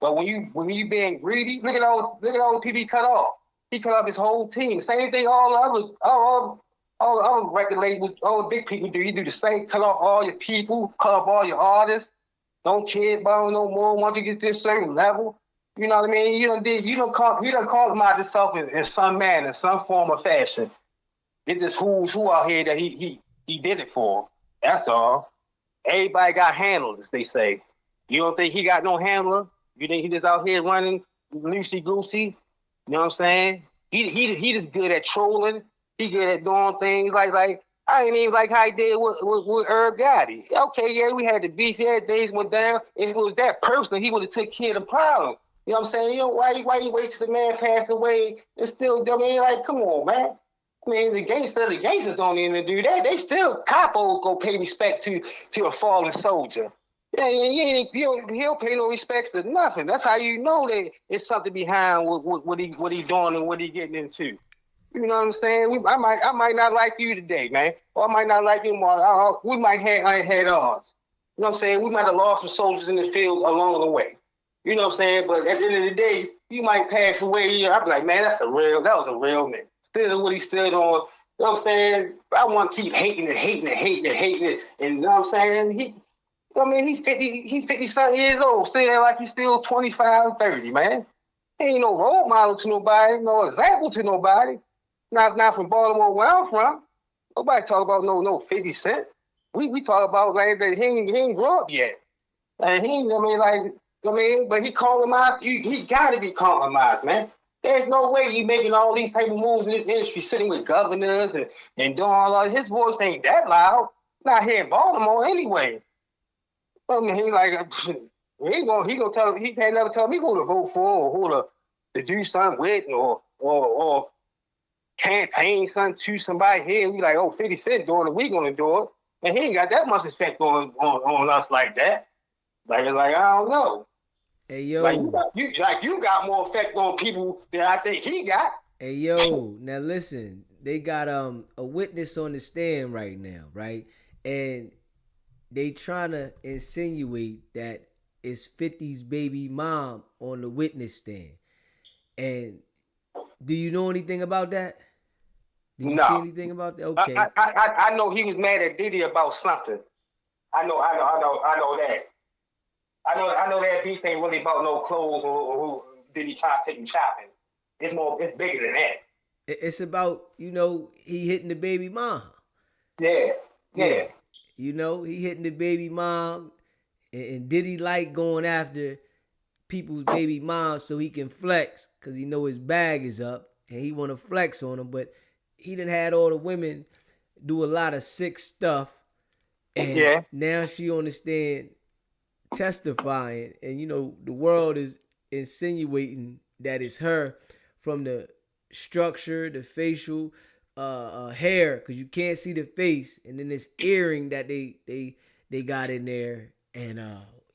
But when you being greedy, look at all the people he cut off. He cut off his whole team. Same thing all the other record labels, all the big people do. You do the same, cut off all your people, cut off all your artists. Don't care about them no more. Once you get to a certain level, you know what I mean? He done compromise himself in some manner, some form of fashion. It just who's who out here that he did it for. That's all. Everybody got handlers, they say. You don't think he got no handler? You think he just out here running loosey-goosey? You know what I'm saying? He just good at trolling. He good at doing things like I ain't even like how he did with Herb Gotti. Okay, yeah, we had the beef. Yeah, days went down. If it was that personal, he would have took care of the problem. You know what I'm saying? You know, why you wait till the man passed away and still, I mean, like, come on, man. I mean, the gangsters don't even do that. They still, capos go pay respect to a fallen soldier. Yeah, he don't pay no respects to nothing. That's how you know that it's something behind what he doing and what he getting into. You know what I'm saying? I might not like you today, man. Or I might not like you tomorrow. We might have had ours. You know what I'm saying? We might have lost some soldiers in the field along the way. You know what I'm saying? But at the end of the day, you might pass away. I'd be like, man, that was a real nigga. Still what he stood on. You know what I'm saying? I want to keep hating it. And you know what I'm saying? He's 50-something years old, still like he's still 25, 30, man. He ain't no role model to nobody, no example to nobody. Not from Baltimore where I'm from. Nobody talk about no 50 Cent. We talk about like that he ain't grow up yet. Like but he compromised. He gotta be compromised, man. There's no way you making all these type of moves in this industry, sitting with governors and doing all that. His voice ain't that loud. Not here in Baltimore anyway. I mean, he can't never tell me who to vote for or who to do something with or campaign something to somebody here. We like, 50 Cent doing it, we gonna do it. And he ain't got that much effect on us like that. Like I don't know. Hey yo, you got more effect on people than I think he got. Hey yo, now listen, they got a witness on the stand right now, right? And they trying to insinuate that it's 50's baby mom on the witness stand. And do you know anything about that? Did you see anything about that? Okay. I know he was mad at Diddy about something. I know that. I know that beef ain't really about no clothes or who Diddy trying to take him shopping. It's bigger than that. It's about, he hitting the baby mom. Yeah. He hitting the baby mom, and Diddy like going after people's baby moms so he can flex because he know his bag is up and he want to flex on them. But he done had all the women do a lot of sick stuff, and now she on the stand testifying, and the world is insinuating that it's her from the structure, the facial hair, because you can't see the face, and then this earring that they got in there, and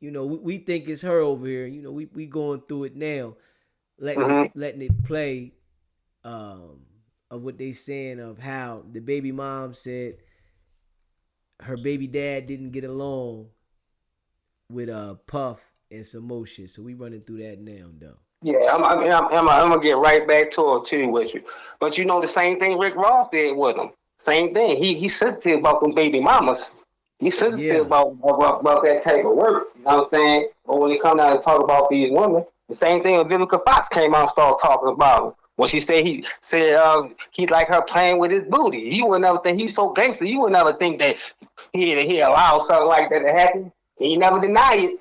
we think it's her over here. We going through it now, letting it play of what they saying of how the baby mom said her baby dad didn't get along with Puff and some more shit. So we running through that now, though. Yeah, I'm gonna get right back to it too with you. But the same thing Rick Ross did with him. Same thing. He's sensitive about them baby mamas. He's sensitive about that type of work. You know what I'm saying? But when they come down and talk about these women, the same thing when Vivica Fox came out and started talking about him. When she said he like her playing with his booty. You would never think he's so gangster. You would never think that he allowed something like that to happen. He never denied it.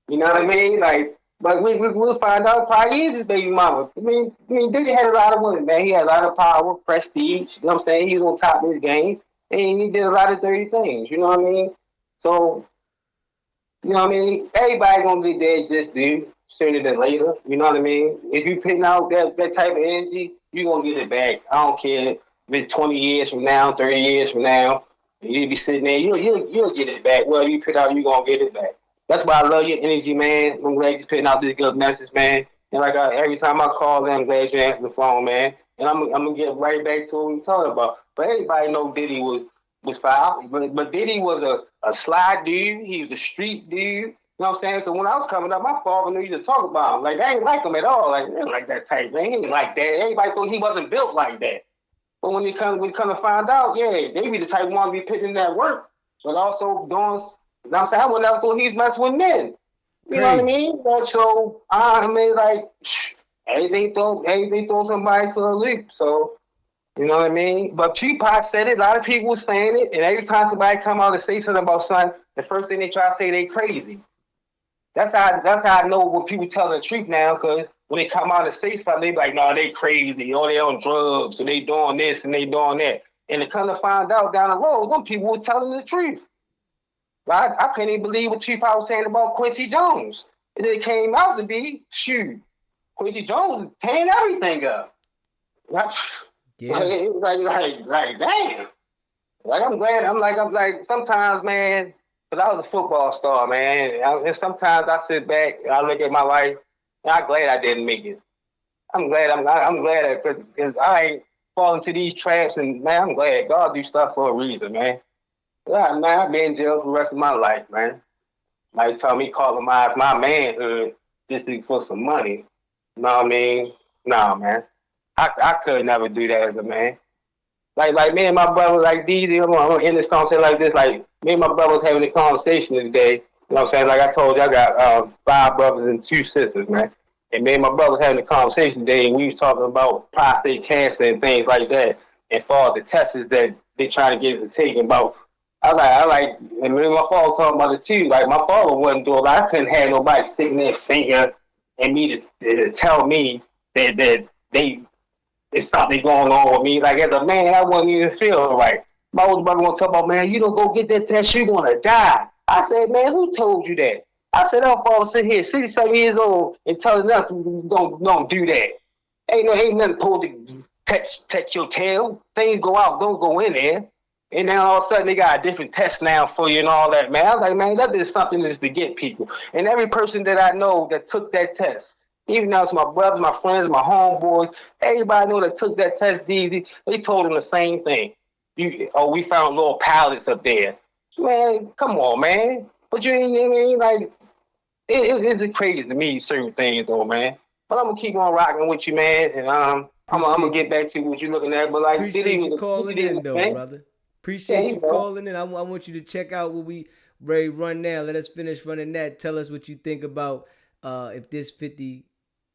You know what I mean? Like, but we'll find out probably is his baby mama. I mean, Diddy had a lot of women, man. He had a lot of power, prestige. You know what I'm saying? He was on top of his game. And he did a lot of dirty things. You know what I mean? So, you know what I mean? Everybody gonna be dead just due sooner than later. You know what I mean? If you putting out that type of energy, you gonna get it back. I don't care if it's 20 years from now, 30 years from now. You'll be sitting there, you'll get it back. Whatever you put out, you gonna get it back. That's why I love your energy, man. I'm glad you're putting out this good message, man. And every time I call them, I'm glad you answer the phone, man. And I'm gonna get right back to what we talking about. But everybody know Diddy was foul. But Diddy was a sly dude. He was a street dude. You know what I'm saying? Because when I was coming up, my father knew to talk about him. Like, I ain't like him at all. Like, he ain't like that type, man. He ain't like that. Everybody thought he wasn't built like that. But when we come to find out, yeah, they be the type want to be putting in that work, but also doing, you know what I'm saying? I would never thought he's messing with men. You know what I mean? But so, I mean, like, everything throw somebody for a loop. So, you know what I mean? But Tupac said it. A lot of people were saying it. And every time somebody come out and say something about something, the first thing they try to say, they crazy. That's how I know when people tell the truth now, because when they come out and say something, they be like, no, they crazy, or they on drugs, or they doing this and they doing that. And to come to find out down the road, some people were telling the truth. I couldn't even believe what Tupac was saying about Quincy Jones. And it came out to be, shoot, Quincy Jones is tearing everything up. Yeah. Like, damn. Like, I'm glad, I'm like, sometimes, man, because I was a football star, man, and sometimes I sit back and I look at my life, and I'm glad I didn't make it. I'm glad because I ain't falling into these traps, and man, I'm glad God do stuff for a reason, man. Yeah, man, I've been in jail for the rest of my life, man. Like, tell me compromise my manhood just for some money. You know what I mean? Nah, man. I could never do that as a man. Like me and my brother, like Diddy, I'm gonna end this conversation like this. Like, me and my brother was having a conversation today. You know what I'm saying? Like I told you, I got 5 brothers and 2 sisters, man. And me and my brother was having a conversation today, and we was talking about prostate cancer and things like that, and for the tests that they trying to get it taken about. I like, and me and my father talking about it too. Like, my father wasn't doing it. I couldn't have nobody sticking their finger at me to tell me that there's something going on with me. Like, as a man, I wouldn't even feel right. My older brother gonna talk about, man, you don't go get that test, you're gonna die. I said, man, who told you that? I said, our father sit here, 67 years old, and telling us don't do that. Ain't nothing pulled to touch your tail. Things go out, don't go in there. And then all of a sudden they got a different test now for you and all that, man. I was like, man, that is something that's to get people. And every person that I know that took that test, even now it's my brothers, my friends, my homeboys, everybody I know that took that test, they told them the same thing. We found little pallets up there. Man, come on, man. But you ain't, I mean, like, it's crazy to me, certain things, though, man. But I'm going to keep on rocking with you, man. And I'm going to get back to what you're looking at. But, like, appreciate you calling in, though, man. Brother. Appreciate you calling in. I want you to check out what we ready to run now. Let us finish running that. Tell us what you think about if this 50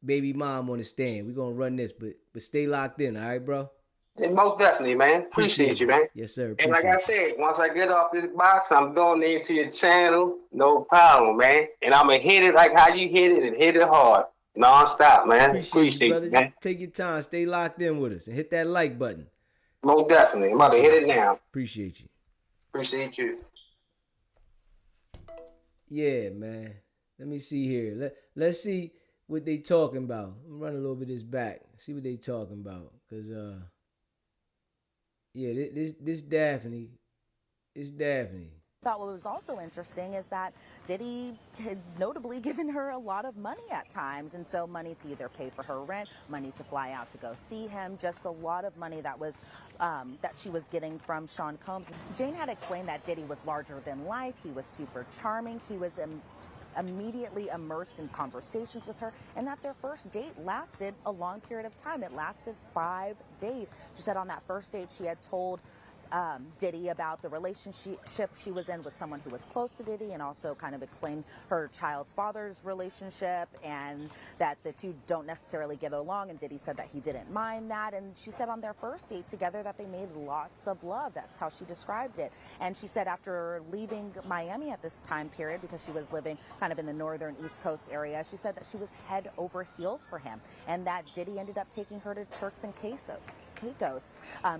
baby mom on the stand. We're going to run this, but stay locked in, all right, bro? And most definitely, man. Appreciate you, man. Yes, sir. And like I said, once I get off this box, I'm donating to your channel. No problem, man. And I'm going to hit it like how you hit it and hit it hard. Non-stop, man. Appreciate you, you, man. Just take your time. Stay locked in with us and hit that like button. Most definitely. I'm about to hit it now. Appreciate you. Appreciate you. Yeah, man. Let me see here. Let's see what they talking about. I'm run a little bit of this back. See what they talking about. Because, yeah, this Daphne. It's Daphne. Thought what was also interesting is that Diddy had notably given her a lot of money at times, and so money to either pay for her rent, money to fly out to go see him, just a lot of money that was that she was getting from Sean Combs. Jane had explained that Diddy was larger than life. He was super charming. He was immediately immersed in conversations with her, and that their first date lasted a long period of time. It lasted 5 days. She said on that first date she had told Diddy about the relationship she was in with someone who was close to Diddy, and also kind of explained her child's father's relationship and that the two don't necessarily get along, and Diddy said that he didn't mind that. And she said on their first date together that they made lots of love. That's how she described it. And she said after leaving Miami at this time period, because she was living kind of in the northern East Coast area, she said that she was head over heels for him, and that Diddy ended up taking her to Turks and Caicos.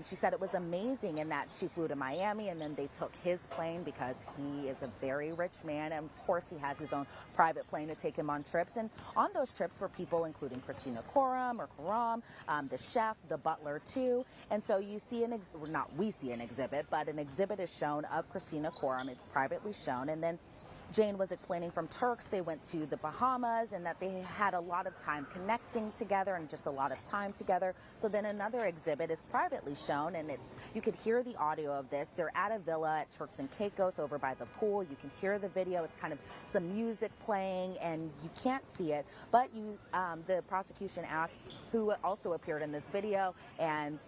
She said it was amazing, and that she flew to Miami, and then they took his plane because he is a very rich man, and of course he has his own private plane to take him on trips. And on those trips were people including Christina Coram, the chef, the butler too. And so you see we see an exhibit, but an exhibit is shown of Christina Coram. It's privately shown, and then Jane was explaining from Turks, they went to the Bahamas and that they had a lot of time connecting together and just a lot of time together. So then another exhibit is privately shown, and you could hear the audio of this. They're at a villa at Turks and Caicos over by the pool. You can hear the video. It's kind of some music playing and you can't see it, but the prosecution asked who also appeared in this video, and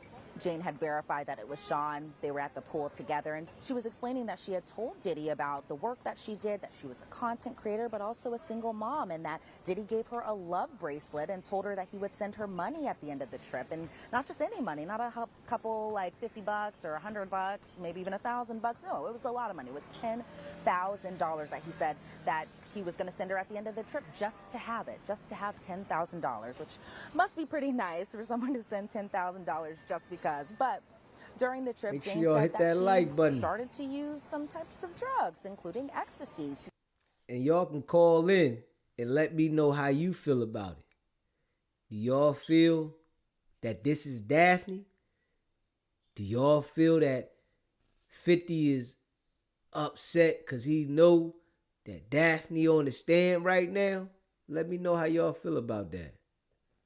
Jane had verified that it was Sean. They were at the pool together, and she was explaining that she had told Diddy about the work that she did, that she was a content creator, but also a single mom, and that Diddy gave her a love bracelet and told her that he would send her money at the end of the trip, and not just any money, not a couple like $50 or $100, maybe even $1,000. No, it was a lot of money. It was $10,000 that he said that he was going to send her at the end of the trip just to have it, just to have $10,000, which must be pretty nice for someone to send $10,000 just because. But during the trip, Make sure Jane y'all said hit that that she like button. started to use some types of drugs, including ecstasy. And y'all can call in and let me know how you feel about it. Do y'all feel that this is Daphne? Do y'all feel that 50 is upset because he know that Daphne on the stand right now? Let me know how y'all feel about that.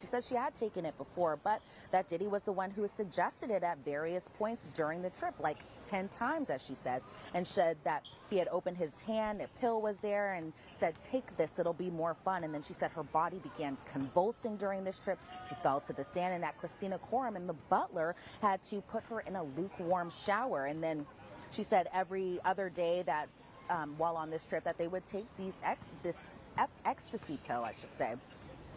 She said she had taken it before, but that Diddy was the one who suggested it at various points during the trip, like 10 times, as she said, and said that he had opened his hand, a pill was there, and said, take this, it'll be more fun. And then she said her body began convulsing during this trip. She fell to the sand, and that Christina Coram and the butler had to put her in a lukewarm shower. And then she said every other day that while on this trip that they would take this ecstasy pill, I should say.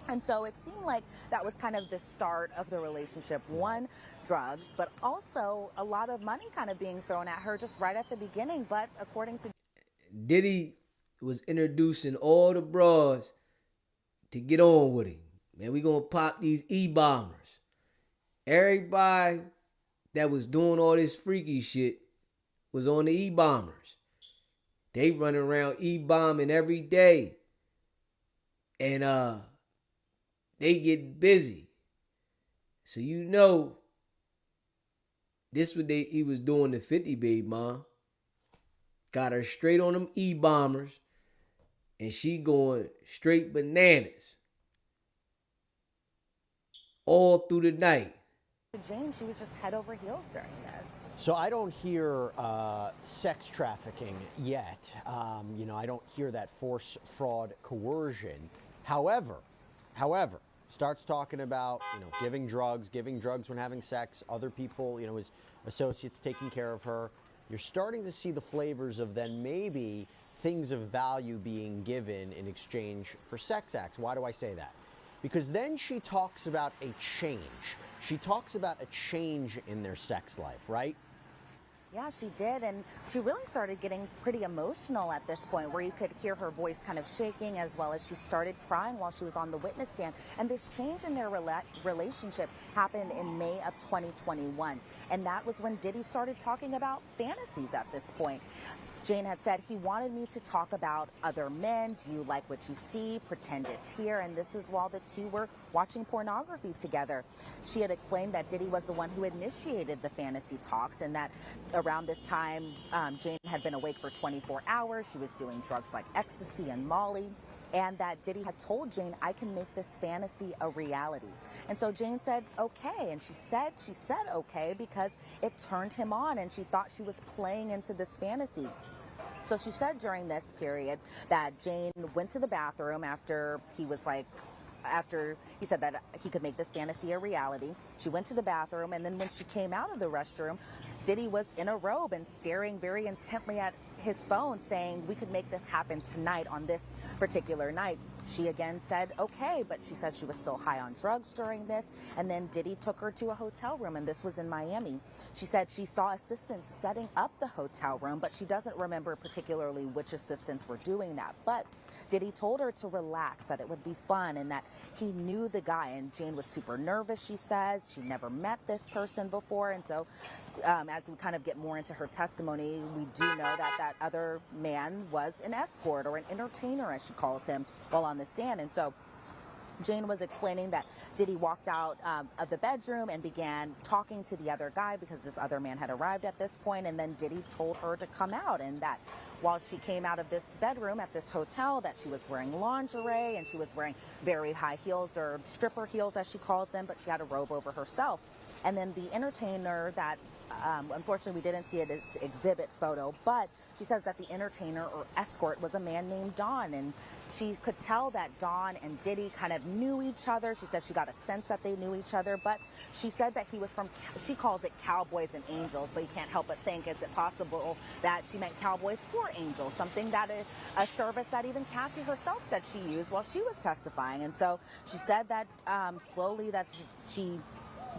And so it seemed like that was kind of the start of the relationship. One, drugs, but also a lot of money kind of being thrown at her just right at the beginning. But according to Diddy was introducing all the bras to get on with him. Man, we gonna pop these E-bombers. Everybody that was doing all this freaky shit was on the E-bombers. They running around E-bombing every day. And they get busy. So you know this what he was doing to 50 baby mom. Got her straight on them E-bombers. And she going straight bananas. All through the night. Jane, she was just head over heels during this. So I don't hear sex trafficking yet. I don't hear that force, fraud, coercion. However, starts talking about, giving drugs when having sex, other people, his associates taking care of her. You're starting to see the flavors of then maybe things of value being given in exchange for sex acts. Why do I say that? Because then she talks about a change. She talks about a change in their sex life, right? Yeah, she did, and she really started getting pretty emotional at this point, where you could hear her voice kind of shaking, as well as she started crying while she was on the witness stand. And this change in their relationship happened in May of 2021, and that was when Diddy started talking about fantasies at this point. Jane had said, he wanted me to talk about other men. Do you like what you see? Pretend it's here. And this is while the two were watching pornography together. She had explained that Diddy was the one who initiated the fantasy talks, and that around this time, Jane had been awake for 24 hours. She was doing drugs like ecstasy and Molly. And that Diddy had told Jane, I can make this fantasy a reality. And so Jane said, okay. And she said okay because it turned him on, and she thought she was playing into this fantasy. So she said during this period that Jane went to the bathroom after he said that he could make this fantasy a reality. She went to the bathroom, and then when she came out of the restroom, Diddy was in a robe and staring very intently at his phone, saying, we could make this happen tonight on this particular night. She again said, okay, but she said she was still high on drugs during this. And then Diddy took her to a hotel room, and this was in Miami. She said she saw assistants setting up the hotel room, but she doesn't remember particularly which assistants were doing that. But Diddy told her to relax, that it would be fun, and that he knew the guy. And Jane was super nervous, she says. She never met this person before. And so as we kind of get more into her testimony, we do know that that other man was an escort, or an entertainer, as she calls him, while on the stand. And so Jane was explaining that Diddy walked out of the bedroom and began talking to the other guy because this other man had arrived at this point, and then Diddy told her to come out, and that while she came out of this bedroom at this hotel that she was wearing lingerie and she was wearing very high heels, or stripper heels as she calls them, but she had a robe over herself. And then the entertainer that unfortunately, we didn't see its exhibit photo, but she says that the entertainer or escort was a man named Don, and she could tell that Don and Diddy kind of knew each other. She said she got a sense that they knew each other, but she said that he was from, she calls it Cowboys and Angels, but you can't help but think, is it possible that she meant Cowboys for Angels, something that a service that even Cassie herself said she used while she was testifying. And so she said that slowly that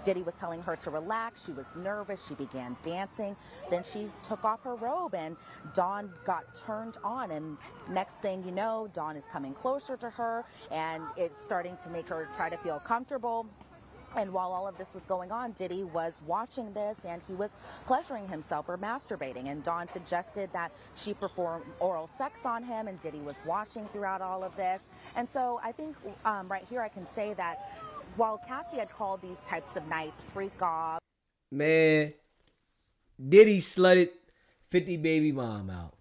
Diddy was telling her to relax. She was nervous. She began dancing. Then she took off her robe and Dawn got turned on. And next thing you know, Dawn is coming closer to her and it's starting to make her try to feel comfortable. And while all of this was going on, Diddy was watching this and he was pleasuring himself or masturbating. And Dawn suggested that she perform oral sex on him, and Diddy was watching throughout all of this. And so I think right here I can say that while Cassie had called these types of nights freak off. Man, Diddy slutted 50 baby mom out.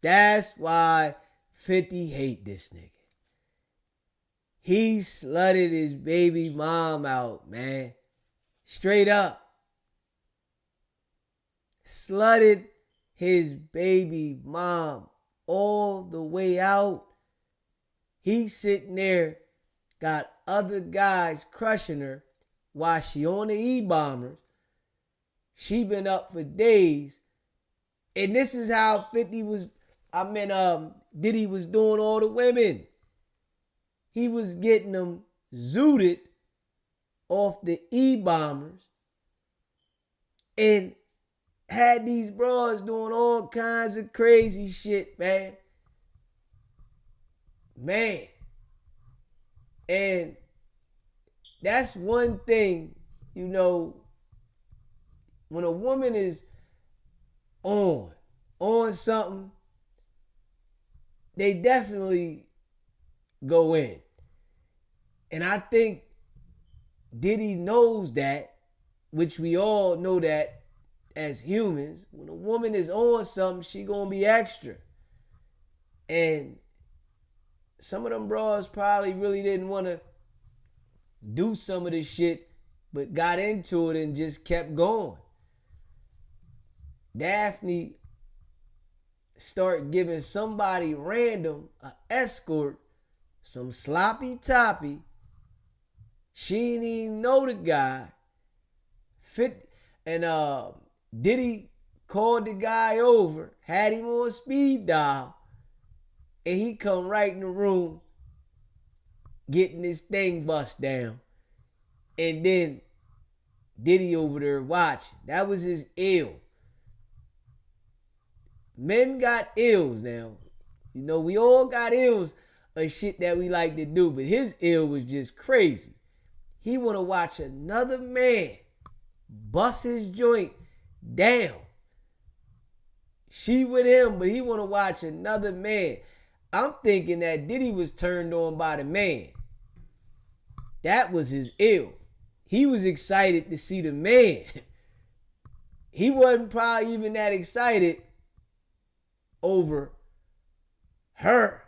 That's why 50 hate this nigga. He slutted his baby mom out, man. Straight up. Slutted his baby mom all the way out. He's sitting there, got other guys crushing her while she on the E-bombers. She been up for days. And this is how Diddy was doing all the women. He was getting them zooted off the E-bombers and had these bras doing all kinds of crazy shit, man. Man. And that's one thing, you know, when a woman is on something, they definitely go in. And I think Diddy knows that, which we all know that as humans. When a woman is on something, she gonna be extra. And some of them bras probably really didn't want to do some of this shit, but got into it and just kept going. Daphne start giving somebody random, an escort, some sloppy toppy. She didn't even know the guy. Diddy called the guy over, had him on speed dial, and he come right in the room getting this thing bust down. And then Diddy over there watching. That was his ill. Men got ills now. You know, we all got ills of shit that we like to do, but his ill was just crazy. He want to watch another man bust his joint down. She with him, but he want to watch another man. I'm thinking that Diddy was turned on by the man. That was his ill. He was excited to see the man. He wasn't probably even that excited over her.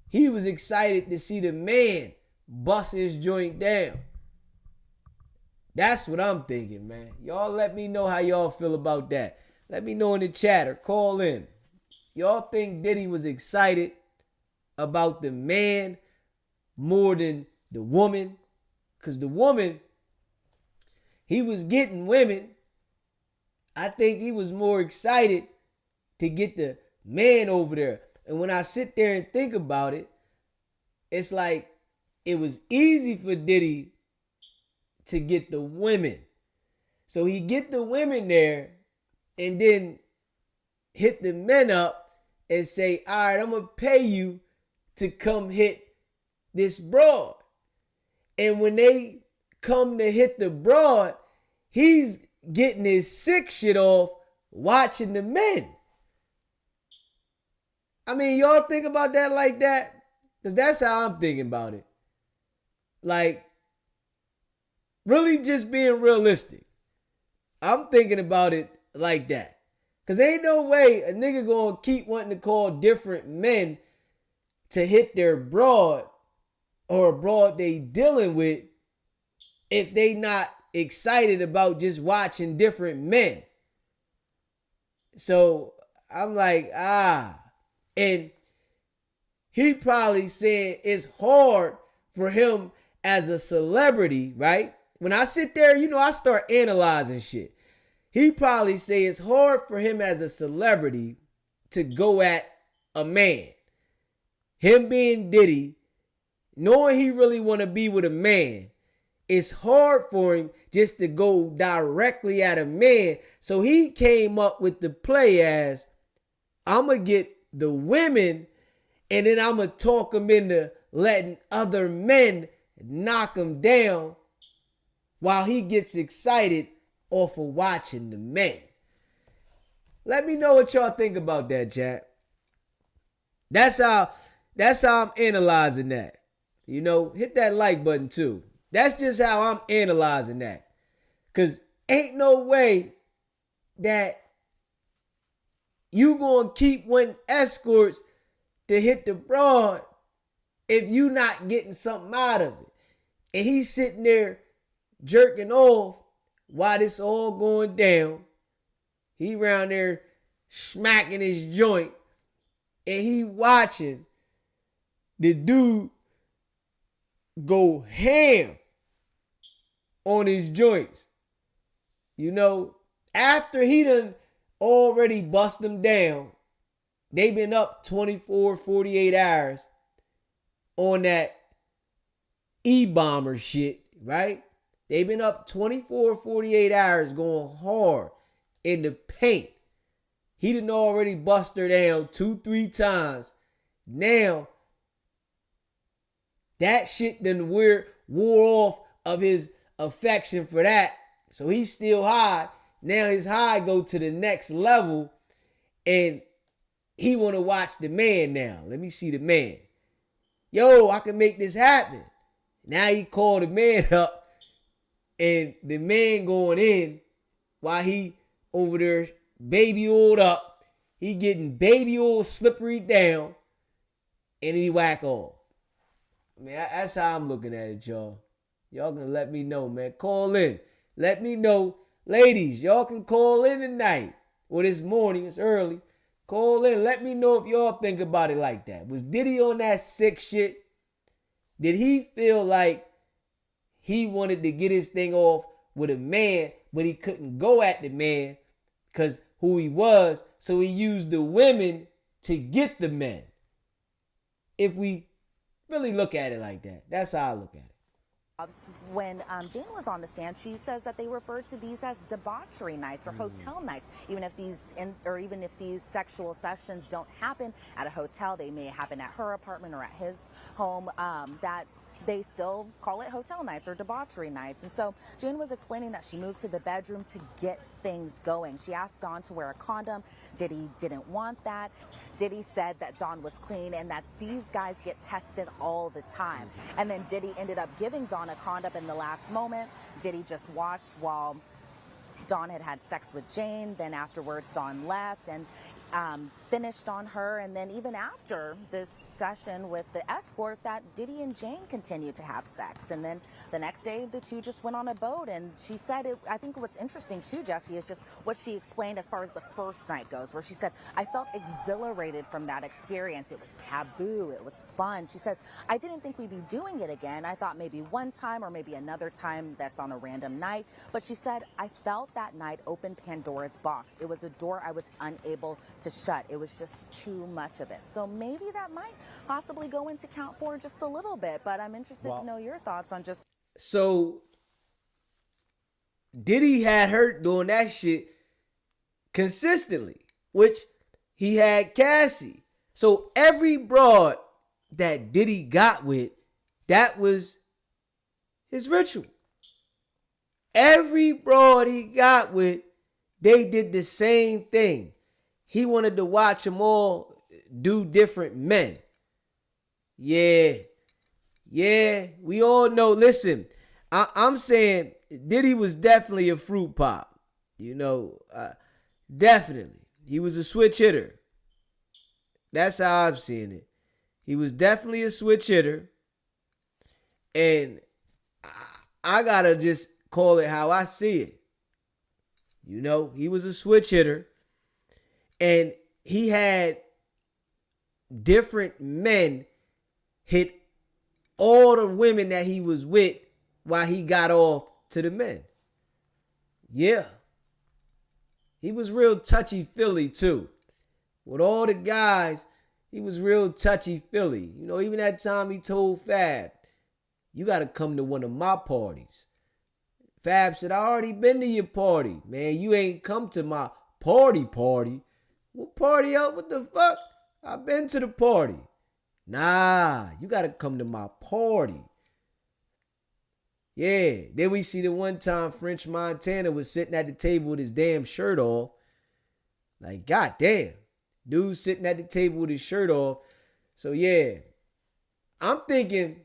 He was excited to see the man bust his joint down. That's what I'm thinking, man. Y'all let me know how y'all feel about that. Let me know in the chat or call in. Y'all think Diddy was excited about the man more than the woman? Because the woman, he was getting women. I think he was more excited to get the man over there. And when I sit there and think about it, it's like it was easy for Diddy to get the women. So he get the women there and then hit the men up and say, all right, I'm going to pay you to come hit this broad. And when they come to hit the broad, he's getting his sick shit off watching the men. I mean, y'all think about that like that? Because that's how I'm thinking about it. Like, really just being realistic. I'm thinking about it like that. Because ain't no way a nigga gonna keep wanting to call different men to hit their broad or a broad they dealing with if they not excited about just watching different men. So I'm like, and he probably saying it's hard for him as a celebrity, right? When I sit there, I start analyzing shit. He probably say it's hard for him as a celebrity to go at a man. Him being Diddy, knowing he really want to be with a man, it's hard for him just to go directly at a man. So he came up with the play as, I'm going to get the women and then I'm going to talk them into letting other men knock him down while he gets excited off of watching the men. Let me know what y'all think about that, chat. That's how I'm analyzing that. Hit that like button too. That's just how I'm analyzing that. Cause ain't no way that you gonna keep wanting escorts to hit the broad if you not getting something out of it. And he's sitting there jerking off while this all going down. He around there smacking his joint and he watching the dude go ham on his joints. After he done already bust them down, they been up 24, 48 hours on that E-bomber shit, right? They've been up 24, 48 hours going hard in the paint. He done already bust her down 2-3 times. Now, that shit done wore off of his affection for that. So he's still high. Now his high go to the next level and he want to watch the man now. Let me see the man. Yo, I can make this happen. Now he called the man up and the man going in while he over there baby oiled up. He getting baby oil slippery down and he whack off. I mean, that's how I'm looking at it, y'all. Y'all can let me know, man. Call in. Let me know. Ladies, y'all can call in tonight. Or this morning, it's early. Call in. Let me know if y'all think about it like that. Was Diddy on that sick shit? Did he feel like he wanted to get his thing off with a man, but he couldn't go at the man because who he was, so he used the women to get the men? If we really look at it like that. That's how I look at it. When Jane was on the stand, she says that they refer to these as debauchery nights or hotel nights. Even if these sexual sessions don't happen at a hotel, they may happen at her apartment or at his home. That they still call it hotel nights or debauchery nights. And so Jane was explaining that she moved to the bedroom to get things going. She asked Dawn to wear a condom. Diddy didn't want that. Diddy said that Dawn was clean and that these guys get tested all the time. And then Diddy ended up giving Dawn a condom in the last moment. Diddy just watched while Dawn had sex with Jane. Then afterwards, Dawn left and finished on her. And then even after this session with the escort, that Diddy and Jane continued to have sex. And then the next day, the two just went on a boat. And she said, I think what's interesting too, Jesse, is just what she explained as far as the first night goes, where she said, I felt exhilarated from that experience. It was taboo. It was fun. She says, I didn't think we'd be doing it again. I thought maybe one time or maybe another time that's on a random night. But she said, I felt that night open Pandora's box. It was a door I was unable to shut. It was just too much of it. So maybe that might possibly go into count 4 just a little bit, but I'm interested to know your thoughts on just. So Diddy had her doing that shit consistently, which he had Cassie. So every broad that Diddy got with, that was his ritual. Every broad he got with, they did the same thing. He wanted to watch them all do different men. Yeah, we all know. Listen, I'm saying Diddy was definitely a fruit pop. Definitely. he was a switch hitter. That's how I'm seeing it. He was definitely a switch hitter. And I gotta just call it how I see it. You know, he was a switch hitter. And he had different men hit all the women that he was with while he got off to the men. Yeah. He was real touchy-feely too. With all the guys, he was real touchy-feely. You know, even that time he told Fab, you got to come to one of my parties. Fab said, I already been to your party. Man, you ain't come to my party. What party up? What the fuck? I've been to the party. Nah, you got to come to my party. Yeah, then we see the one time French Montana was sitting at the table with his damn shirt off. Like, goddamn. Dude sitting at the table with his shirt off. So, yeah, I'm thinking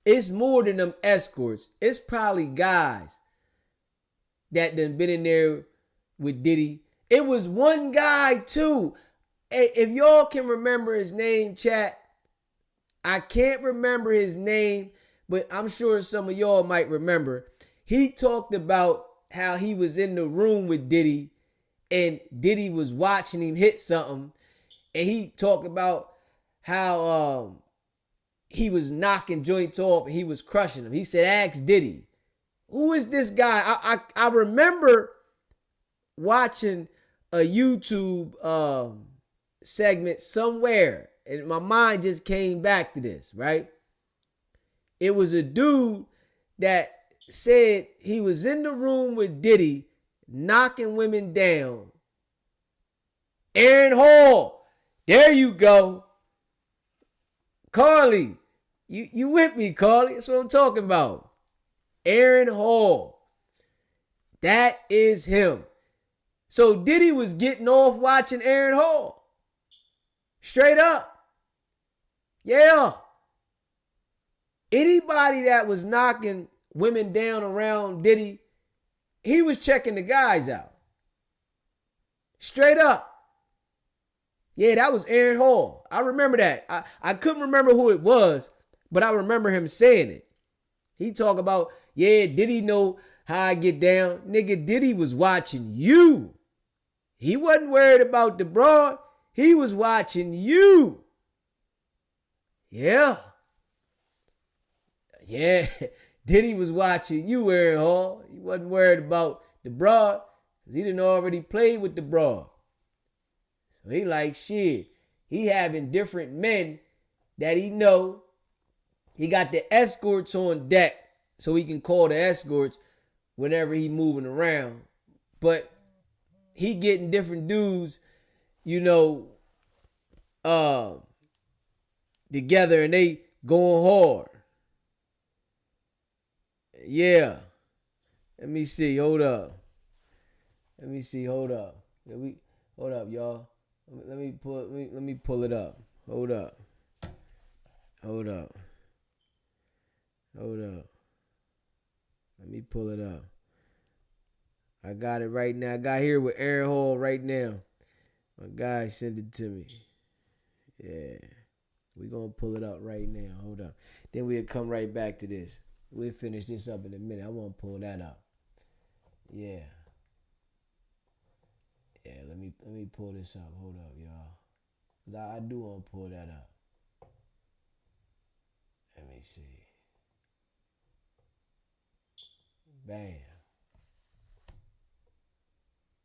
it's more than them escorts. It's probably guys that done been in there with Diddy. It was one guy, too. If y'all can remember his name, chat, I can't remember his name, but I'm sure some of y'all might remember. He talked about how he was in the room with Diddy and Diddy was watching him hit something. And he talked about how he was knocking joints off and he was crushing them. He said, ask Diddy. Who is this guy? I remember watching a YouTube segment somewhere and my mind just came back to this, right? It was a dude that said he was in the room with Diddy knocking women down. Aaron Hall. There you go. Carly. You with me, Carly. That's what I'm talking about. Aaron Hall. That is him. So Diddy was getting off watching Aaron Hall. Straight up. Yeah. Anybody that was knocking women down around Diddy, he was checking the guys out. Straight up. Yeah, that was Aaron Hall. I remember that. I couldn't remember who it was, but I remember him saying it. He talk about, yeah, Diddy know how I get down. Nigga, Diddy was watching you. He wasn't worried about the broad. He was watching you. Yeah. Yeah. Diddy was watching you, Aaron Hall. He wasn't worried about the broad because he didn't already play with the broad. So he like, shit. He having different men that he know. He got the escorts on deck so he can call the escorts whenever he moving around. But he getting different dudes, you know, together and they going hard. Yeah. Let me see. Hold up. Let me see. Hold up. Hold up, y'all. Let me pull it up. Hold up. Hold up. Hold up. Let me pull it up. I got it right now. I got here with Aaron Hall right now. My guy sent it to me. Yeah. We're going to pull it up right now. Hold up. Then we'll come right back to this. We'll finish this up in a minute. I want to pull that up. Yeah. Yeah, let me pull this up. Hold up, y'all. 'Cause I do want to pull that up. Let me see. Bam.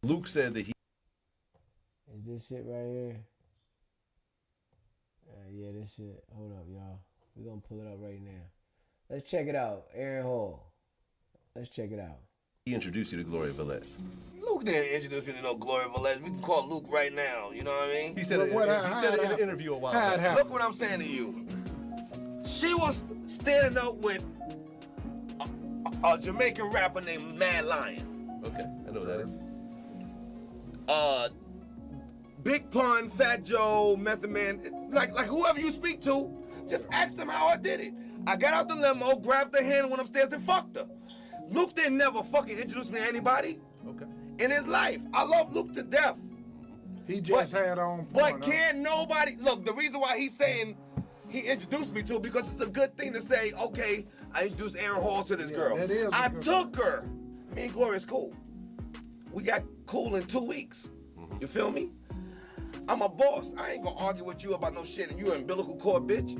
Luke said that he... Is this it right here? Yeah, this it. Hold up, y'all. We're going to pull it up right now. Let's check it out. Aaron Hall. Let's check it out. He introduced you to Gloria Velez. Luke didn't introduce me to no Gloria Velez. We can call Luke right now. You know what I mean? He said it in an interview a while back. Look what I'm saying to you. She was standing up with a Jamaican rapper named Mad Lion. Okay, I know who that is. Big Pun, Fat Joe, Method Man, like whoever you speak to, just ask them how I did it. I got out the limo, grabbed her hand, went upstairs and fucked her. Luke didn't never fucking introduce me to anybody. Okay. In his life. I love Luke to death. He just had on porn. But can't nobody look? The reason why he's saying he introduced me to it because it's a good thing to say. Okay, I introduced Aaron Hall to this girl. that is I took her. Me and Gloria's cool. We got cool in 2 weeks. You feel me? I'm a boss. I ain't gonna argue with you about no shit, and you an umbilical cord, bitch.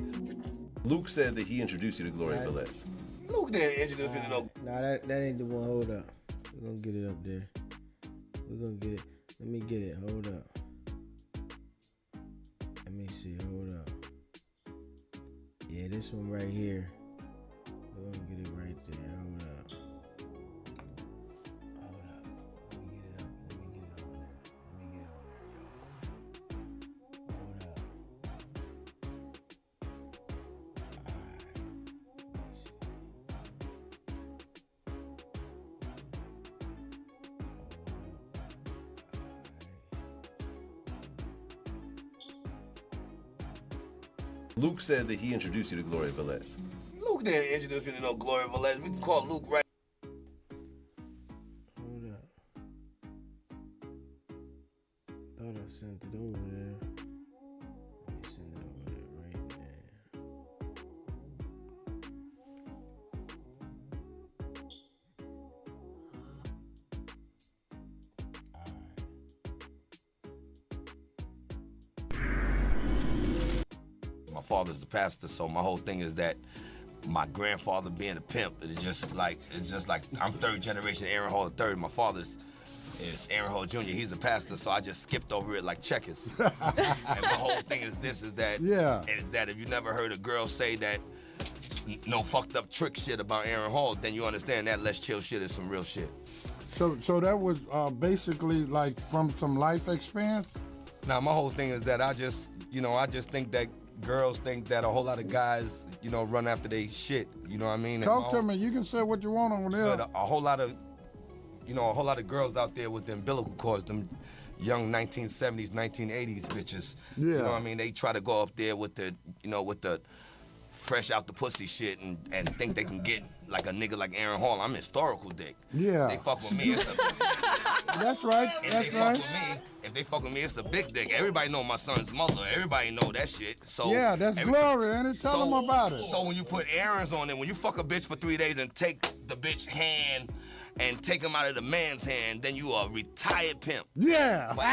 Luke said that he introduced you to Gloria Velez. Luke didn't introduce me to no. Nah, that ain't the one. Hold up. We're gonna get it up there. We're gonna get it. Let me get it. Hold up. Let me see. Hold up. Yeah, this one right here. We're gonna get it right there. Hold up. Hold up. Let me get it up. Let me get it on there. Let me get it on there, y'all. Hold up. Luke said that he introduced you to Gloria Velez. Luke didn't introduce me to no Gloria Velez. We can call Luke right. Hold up. Thought I sent it over there. Let me send it over there right there. My father's a pastor, so my whole thing is that my grandfather being a pimp, it's just like I'm third generation Aaron Hall III. My father's is Aaron Hall Jr. He's a pastor, so I just skipped over it like checkers. And my whole thing is that if you never heard a girl say that no fucked up trick shit about Aaron Hall, then you understand that less chill shit is some real shit. So that was basically like from some life experience? Now my whole thing is that I just think that girls think that a whole lot of guys, run after they shit. You know what I mean? Talk to me. You can say what you want on there. But a whole lot of girls out there with the umbilical cords, them young 1970s, 1980s bitches. Yeah. You know what I mean? They try to go up there with the fresh out the pussy shit and think they can get like a nigga like Aaron Hall. I'm historical dick. Yeah. They fuck with me. That's right. If they fuck with me, it's a big dick. Everybody know my son's mother. Everybody know that shit. So yeah, that's Gloria, and tell them about it. So when you put Aaron's on it, when you fuck a bitch for 3 days and take the bitch hand and take him out of the man's hand, then you a retired pimp. Yeah. But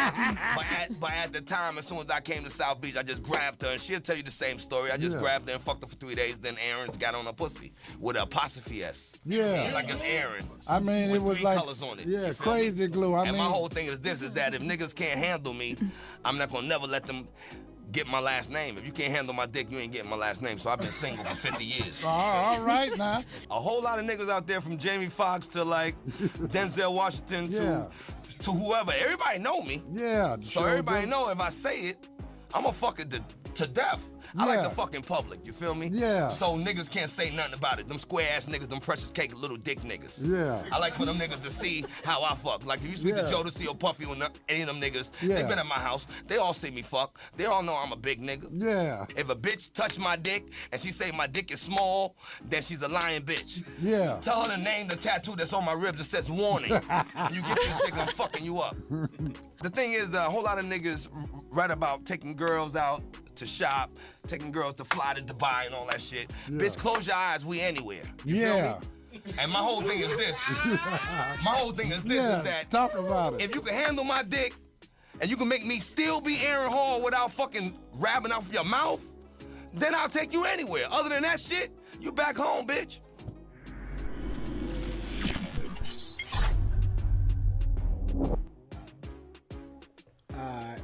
at the time, as soon as I came to South Beach, I just grabbed her, and she'll tell you the same story. I just grabbed her and fucked her for 3 days, then Aaron's got on her pussy with an apostrophe S. Yeah. Like it's Aaron. I mean, it was 3 like colors on it. Yeah, crazy glue. And my whole thing is this, is that if niggas can't handle me, I'm not gonna never let them get my last name. If you can't handle my dick, you ain't getting my last name. So I've been single for 50 years. All right now. A whole lot of niggas out there, from Jamie Foxx to like Denzel Washington to whoever. Everybody know me. Yeah. So everybody know if I say it, I'm gonna fuck it to death. I like the fucking public, you feel me? Yeah. So niggas can't say nothing about it. Them square ass niggas, them precious cake little dick niggas. Yeah. I like for them niggas to see how I fuck. Like if you speak to Jodeci or Puffy or any of them niggas, they been at my house. They all see me fuck. They all know I'm a big nigga. Yeah. If a bitch touch my dick and she say my dick is small, then she's a lying bitch. Yeah. Tell her to name the tattoo that's on my ribs that says warning. When you get this dick, I'm fucking you up. The thing is, a whole lot of niggas write about taking girls out to shop, taking girls to fly to Dubai and all that shit. Bitch, close your eyes, we anywhere. You feel me? And my whole thing is this. Is that talk about it. If you can handle my dick and you can make me still be Aaron Hall without fucking rapping out of your mouth, then I'll take you anywhere. Other than that shit, you back home, bitch. Alright.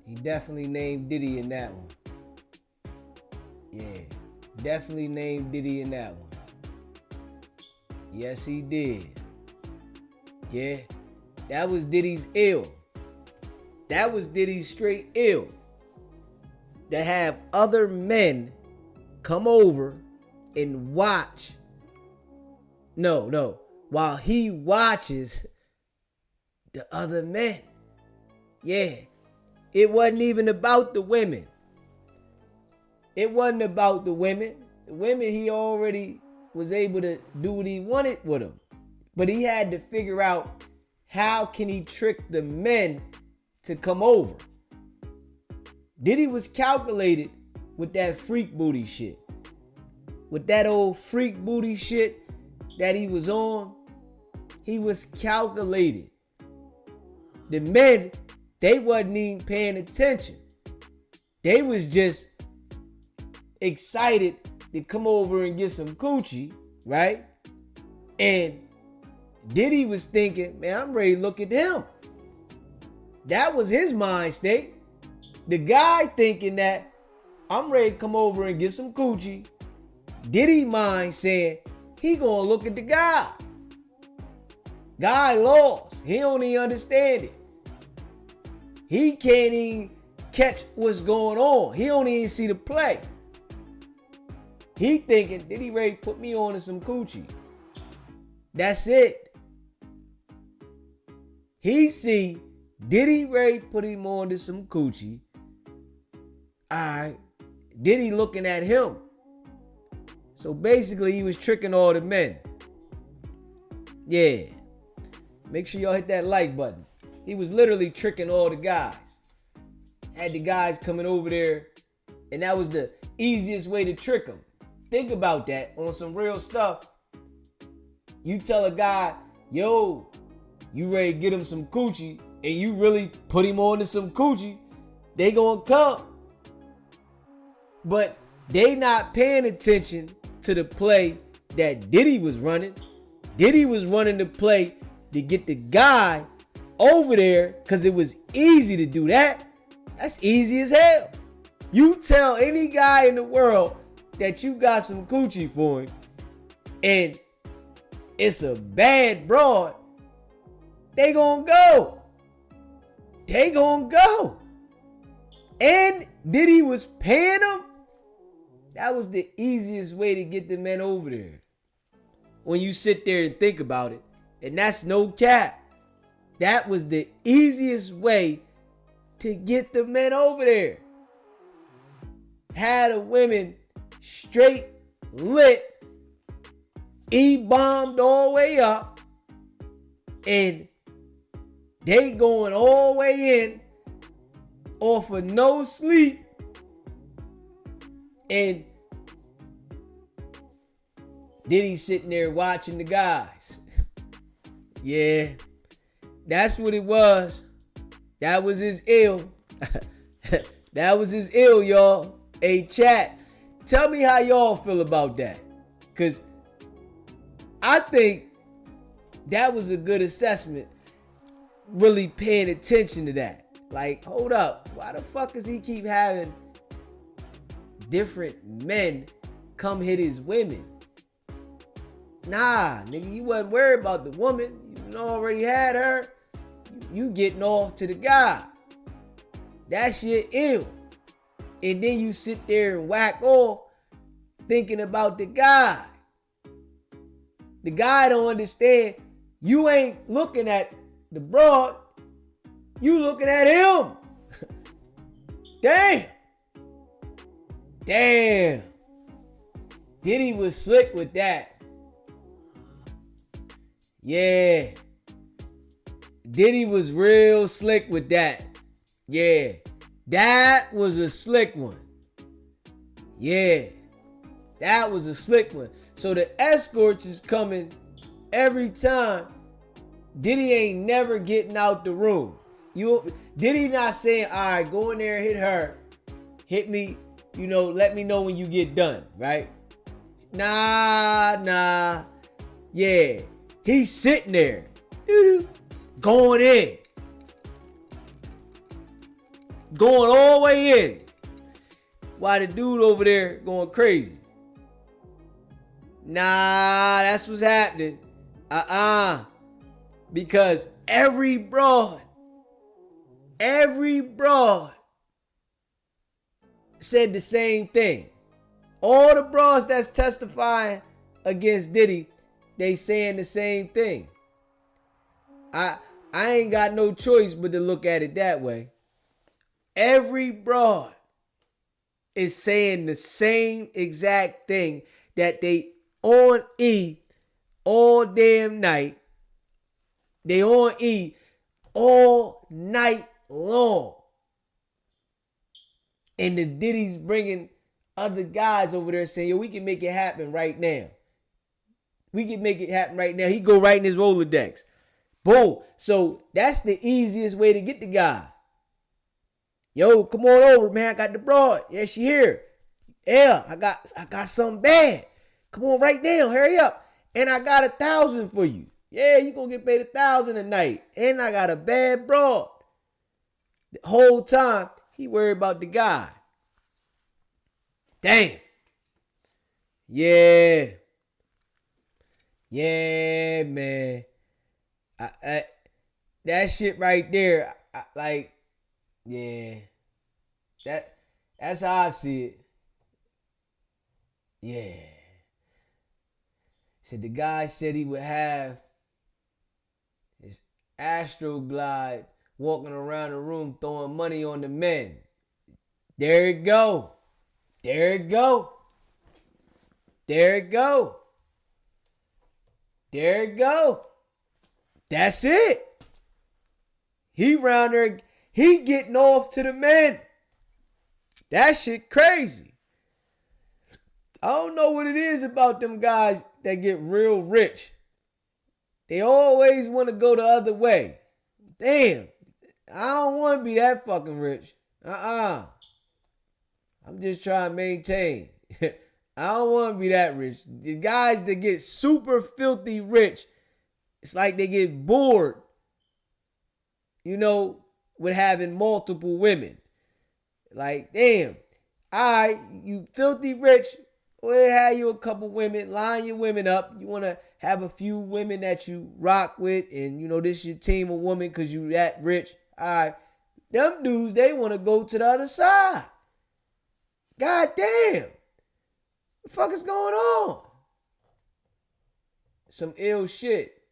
He definitely named Diddy in that one. Yeah. Definitely named Diddy in that one. Yes, he did. Yeah. That was Diddy's ill. That was Diddy's straight ill. To have other men come over and watch. No. While he watches the other men. Yeah. It wasn't even about the women. It wasn't about the women. The women, he already was able to do what he wanted with them. But he had to figure out how can he trick the men to come over. Diddy was calculated with that freak booty shit. With that old freak booty shit that he was on, he was calculated. The men, they wasn't even paying attention. They was just excited to come over and get some coochie, right? And Diddy was thinking, man, I'm ready to look at him. That was his mind state. The guy thinking that I'm ready to come over and get some coochie. Diddy mind saying he gonna look at the guy. Guy lost. He don't even understand it. He can't even catch what's going on. He don't even see the play. He thinking, Diddy ready to put me on to some coochie. That's it. He see Diddy ready to put him on to some coochie. Alright. Diddy looking at him. So basically he was tricking all the men. Yeah. Make sure y'all hit that like button. He was literally tricking all the guys. Had the guys coming over there, and that was the easiest way to trick them. Think about that on some real stuff. You tell a guy, yo, you ready to get him some coochie, and you really put him on to some coochie, they gonna come. But they not paying attention to the play that Diddy was running. Diddy was running the play to get the guy over there because it was easy to do that. That's easy as hell. You tell any guy in the world that you got some coochie for him and it's a bad broad, they gonna go. They gonna go. And Diddy was paying them. That was the easiest way to get the men over there. When you sit there and think about it. And that's no cap. That was the easiest way to get the men over there. Had the women straight lit, E-bombed all the way up, and they going all the way in off of no sleep, and Diddy sitting there watching the guys. Yeah, that's what it was. That was his ill. That was his ill, y'all. Hey, chat, tell me how y'all feel about that. Because I think that was a good assessment. Really paying attention to that. Like, hold up. Why the fuck does he keep having different men come hit his women? Nah, nigga, you wasn't worried about the woman. You already had her. You getting off to the guy. That's your ill. And then you sit there and whack off thinking about the guy. The guy don't understand. You ain't looking at the broad. You looking at him. Damn. Damn. Diddy was slick with that. Yeah. Diddy was real slick with that. Yeah. That was a slick one. Yeah. That was a slick one. So the escorts is coming every time. Diddy ain't never getting out the room. Diddy not saying, all right, go in there and hit her. Hit me, let me know when you get done, right? Nah. Yeah. He's sitting there. Going in. Going all the way in. While the dude over there going crazy. Nah, that's what's happening. Because every broad said the same thing. All the broads that's testifying against Diddy, they saying the same thing. I ain't got no choice but to look at it that way. Every broad is saying the same exact thing that they on E all damn night. They on E all night long. And the Diddy's bringing other guys over there saying, yo, we can make it happen right now. We can make it happen right now. He go right in his Rolodex. Boom. So that's the easiest way to get the guy. Yo, come on over, man. I got the broad. Yeah, she here. Yeah, I got something bad. Come on right now. Hurry up. And I got 1,000 for you. Yeah, you gonna get paid 1,000 a night. And I got a bad broad. The whole time, he worried about the guy. Damn. Yeah. Yeah, man. That shit right there, yeah. That's how I see it. Yeah. Said the guy said he would have his Astroglide walking around the room throwing money on the men. There it go. There it go. There it go. There it go. That's it. He round there, he getting off to the men. That shit crazy. I don't know what it is about them guys that get real rich. They always want to go the other way. Damn. I don't want to be that fucking rich. I'm just trying to maintain. I don't want to be that rich. The guys that get super filthy rich, it's like they get bored, with having multiple women. Like, damn. All right, you filthy rich. We'll have you a couple women, line your women up. You want to have a few women that you rock with, and this your team of women because you that rich. All right, them dudes, they want to go to the other side. God damn. What the fuck is going on? Some ill shit.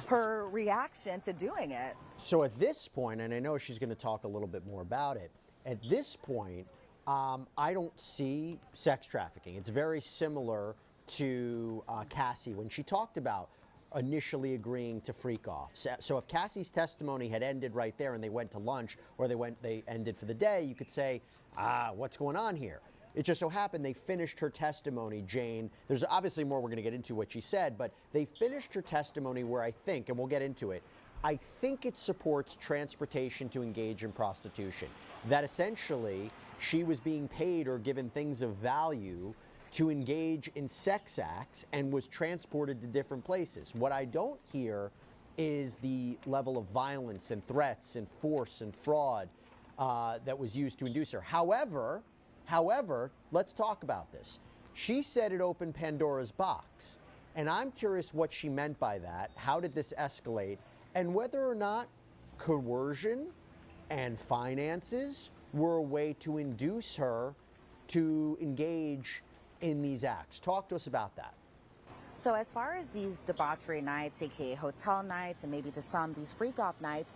Her reaction to doing it. So at this point, and I know she's going to talk a little bit more about it, at this point, I don't see sex trafficking. It's very similar to Cassie when she talked about initially agreeing to freak off. So if Cassie's testimony had ended right there and they went to lunch or they ended for the day, you could say, what's going on here? It just so happened they finished her testimony, Jane. There's obviously more we're going to get into what she said, but they finished her testimony where I think, and we'll get into it, I think it supports transportation to engage in prostitution. That essentially she was being paid or given things of value to engage in sex acts and was transported to different places. What I don't hear is the level of violence and threats and force and fraud that was used to induce her. However, let's talk about this. She said it opened Pandora's box, and I'm curious what she meant by that. How did this escalate? And whether or not coercion and finances were a way to induce her to engage in these acts. Talk to us about that. So as far as these debauchery nights, aka hotel nights, and maybe just these freak-off nights,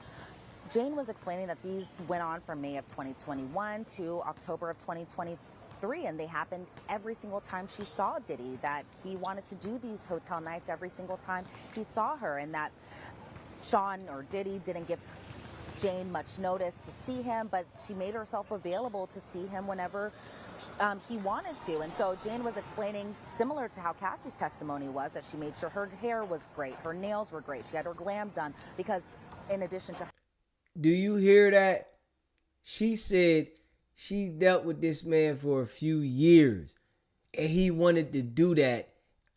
Jane was explaining that these went on from May of 2021 to October of 2023, and they happened every single time she saw Diddy, that he wanted to do these hotel nights every single time he saw her, and that Sean or Diddy didn't give Jane much notice to see him, but she made herself available to see him whenever he wanted to. And so Jane was explaining, similar to how Cassie's testimony was, that she made sure her hair was great, her nails were great, she had her glam done, because in addition to... Do you hear that? She said she dealt with this man for a few years, and he wanted to do that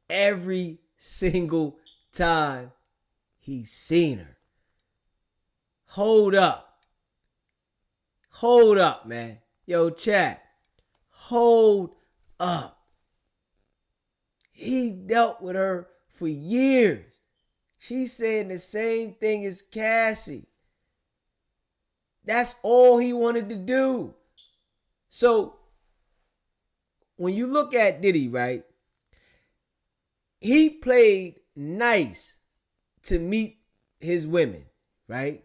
every single time he seen her. Hold up. Hold up, man. Yo, chat. Hold up. He dealt with her for years. She's saying the same thing as Cassie. That's all he wanted to do. So, when you look at Diddy, right? He played nice to meet his women, right?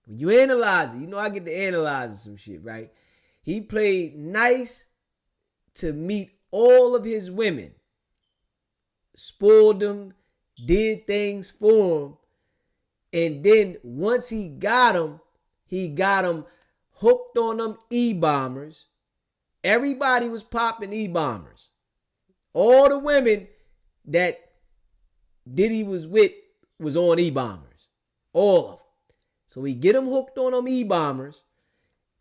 When you analyze it, I get to analyze some shit, right? He played nice to meet all of his women. Spoiled them, did things for them. And then once he got them, he got them hooked on them E-bombers. Everybody was popping E-bombers. All the women that Diddy was with was on E-bombers. All of them. So he get them hooked on them E-bombers.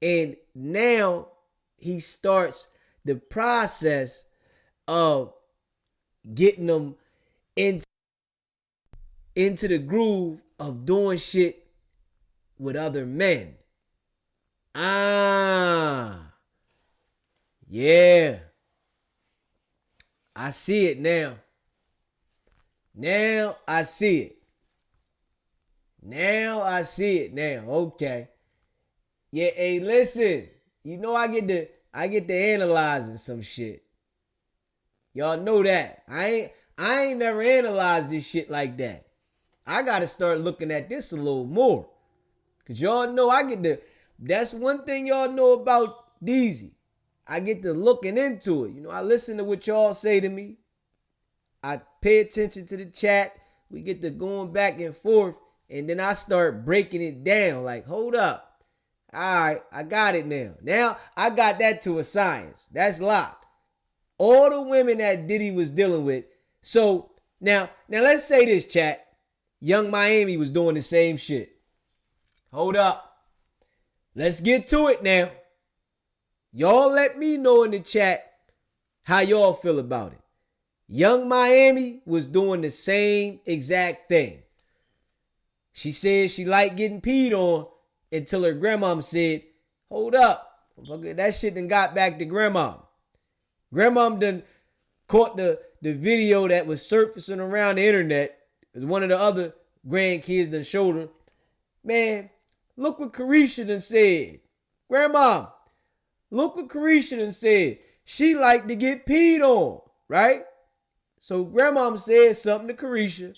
And now he starts the process of getting them into the groove of doing shit with other men. Yeah. I see it now. Now I see it. Now I see it now. Okay. Yeah, hey, listen. You know I get to analyzing some shit. Y'all know that. I ain't never analyzed this shit like that. I gotta start looking at this a little more. Cause y'all know that's one thing y'all know about Deezy. I get to looking into it. You know, I listen to what y'all say to me. I pay attention to the chat. We get to going back and forth. And then I start breaking it down. Like, hold up. All right, I got it now. Now I got that to a science. That's locked. All the women that Diddy was dealing with. So now let's say this, chat. Young Miami was doing the same shit. Hold up. Let's get to it now. Y'all let me know in the chat how y'all feel about it. Young Miami was doing the same exact thing. She said she liked getting peed on until her grandma said, hold up. That shit done got back to grandma. Grandma done caught the video that was surfacing around the internet. As one of the other grandkids done showed her. Man, look what Carisha done said. Grandma, look what Carisha done said. She liked to get peed on, right? So grandma said something to Carisha.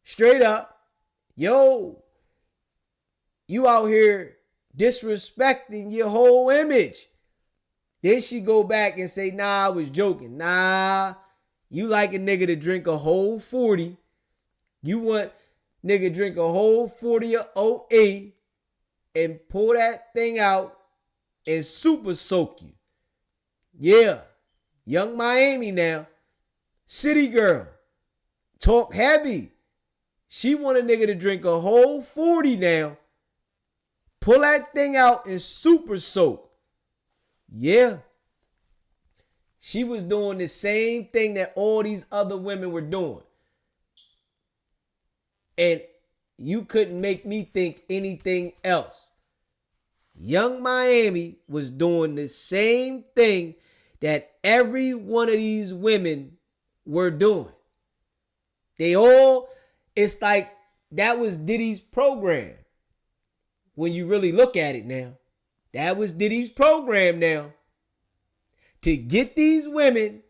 Straight up. Yo, you out here disrespecting your whole image. Then she go back and say, nah, I was joking. Nah, you like a nigga to drink a whole 40. You want nigga drink a whole 40 of OE and pull that thing out and super soak you. Yeah, Young Miami now. City girl. Talk heavy. She want a nigga to drink a whole 40 now. Pull that thing out and super soak. Yeah. She was doing the same thing that all these other women were doing. And you couldn't make me think anything else. Young Miami was doing the same thing that every one of these women were doing. It's like that was Diddy's program. When you really look at it now, that was Diddy's program now. To get these women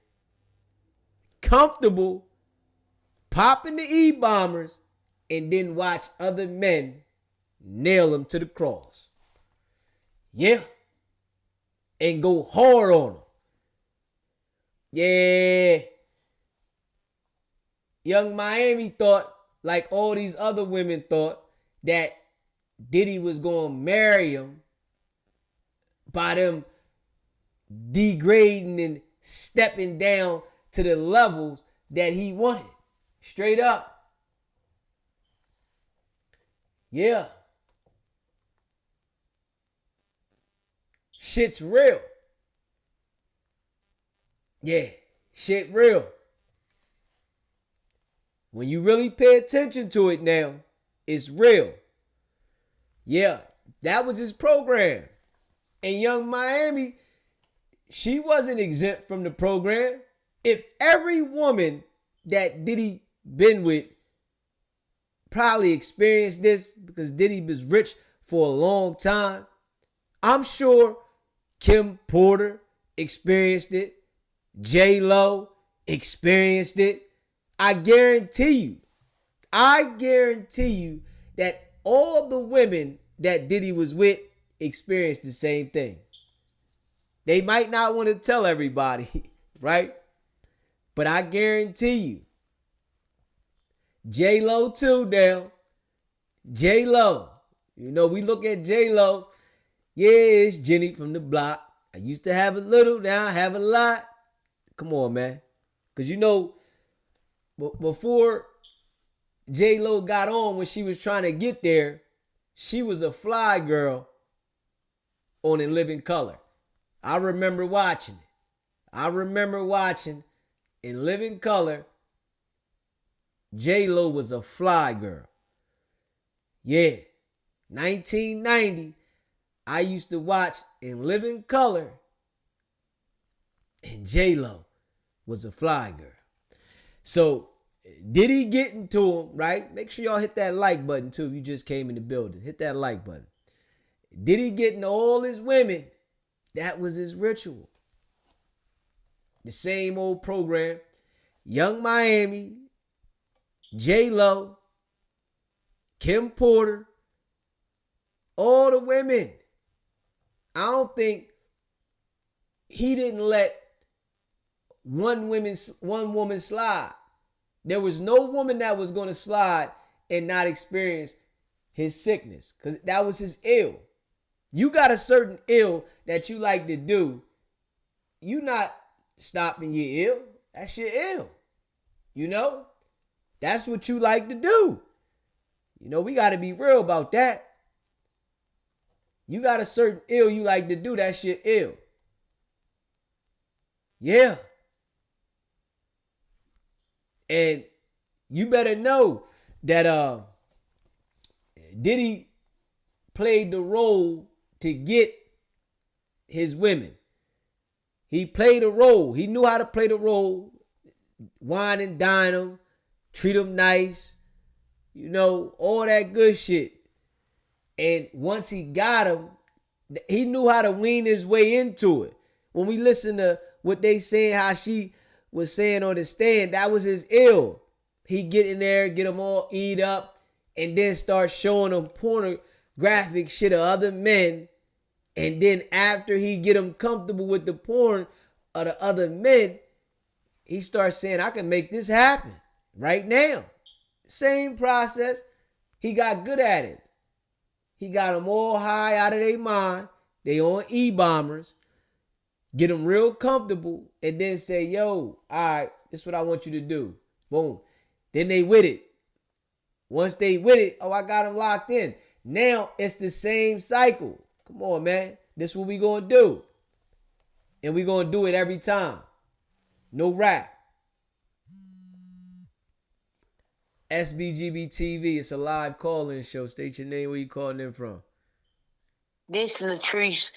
comfortable, popping the E-bombers, and then watch other men nail them to the cross. Yeah. And go hard on them. Yeah. Young Miami thought, like all these other women thought, that Diddy was going to marry him by them degrading and stepping down to the levels that he wanted. Straight up. Yeah. Shit's real. Yeah, shit real. When you really pay attention to it now, it's real. Yeah, that was his program. And Young Miami, she wasn't exempt from the program. If every woman that Diddy been with probably experienced this because Diddy was rich for a long time, I'm sure Kim Porter experienced it. J-Lo experienced it. I guarantee you that all the women that Diddy was with experienced the same thing. They might not want to tell everybody, right? But I guarantee you. J-Lo too now. J-Lo. You know, we look at J-Lo. Yeah, it's Jenny from the block. I used to have a little, now I have a lot. Come on, man. Because you know, before J-Lo got on, when she was trying to get there, she was a fly girl on In Living Color. I remember watching it. I remember watching In Living Color. J-Lo was a fly girl. Yeah. 1990, I used to watch In Living Color, and J-Lo was a fly girl. So, Diddy getting to him, right? Make sure y'all hit that like button too if you just came in the building. Hit that like button. Diddy getting all his women. That was his ritual. The same old program. Young Miami, J-Lo, Kim Porter, all the women. I don't think he didn't let one woman slide. There was no woman that was going to slide and not experience his sickness, because that was his ill. You got a certain ill that you like to do. You not stopping your ill. That's your ill. You know? That's what you like to do. You know, we got to be real about that. You got a certain ill you like to do. That's your ill. Yeah. And you better know that Diddy played the role to get his women. He played a role. He knew how to play the role. Wine and dine them. Treat them nice. You know, all that good shit. And once he got him, he knew how to wean his way into it. When we listen to what they saying, how she was saying on the stand, that was his ill. He get in there, get them all eat up, and then start showing them pornographic shit of other men. And then after he get them comfortable with the porn of the other men, he starts saying, I can make this happen right now. Same process. He got good at it. He got them all high out of their mind. They on E-bombers. Get them real comfortable and then say, yo, all right, this is what I want you to do. Boom. Then they with it. Once they with it, oh, I got them locked in. Now it's the same cycle. Come on, man. This is what we going to do. And we going to do it every time. No rap. SBGB TV. It's a live call-in show. State your name. Where you calling in from? This is Latrice.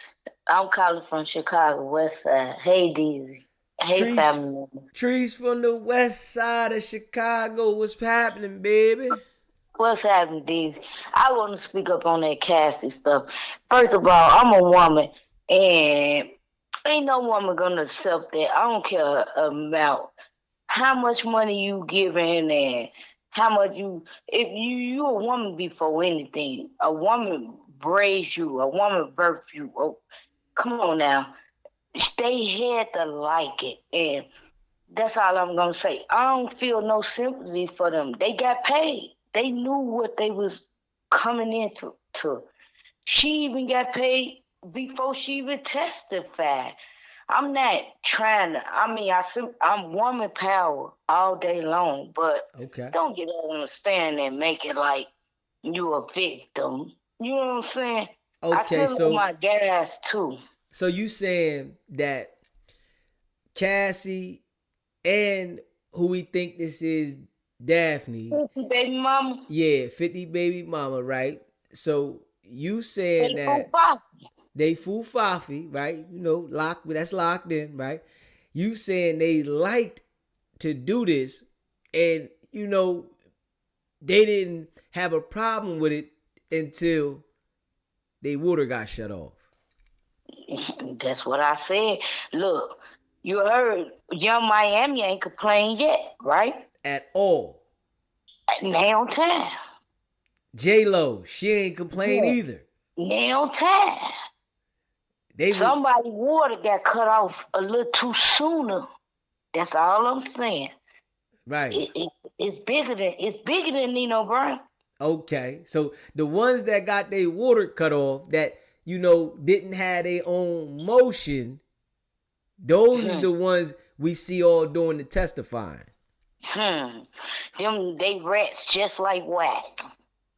I'm calling from Chicago, West Side. Hey, Dizzy. Hey, family. Trees from the west side of Chicago. What's happening, baby? What's happening, Dizzy? I want to speak up on that Cassie stuff. First of all, I'm a woman, and ain't no woman going to accept that. I don't care about how much money you giving and how much if you a woman before anything. A woman raised you. A woman birthed you. Oh, come on now. They had to like it. And that's all I'm going to say. I don't feel no sympathy for them. They got paid. They knew what they was coming into. She even got paid before she even testified. I'm not trying to, I'm woman power all day long, but don't get on the stand and make it like you a victim. You know what I'm saying? Okay, I feel my gas too. So you saying that Cassie and who we think this is, Daphne. 50 baby mama. Yeah, 50 baby mama, right? So you saying that they fufafi, right? You know, that's locked in, right? You saying they liked to do this, and you know they didn't have a problem with it until their water got shut off. That's what I said. Look, you heard Young Miami ain't complained yet, right? At all. Now time. J-Lo, she ain't complained either. Now time. Somebody water got cut off a little too sooner. That's all I'm saying. Right. It's bigger than Nino Brown. Okay. So the ones that got their water cut off that, you know, didn't have their own motion, those is the ones we see all doing the testifying. Them, they rats just like whack.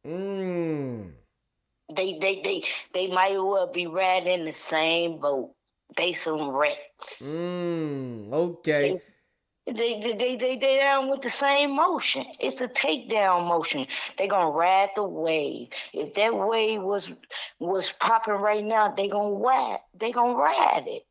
Mm. They might as well be riding in the same boat. They some rats. Okay. They down with the same motion. It's a takedown motion. They gonna ride the wave. If that wave was popping right now, they gonna ride it.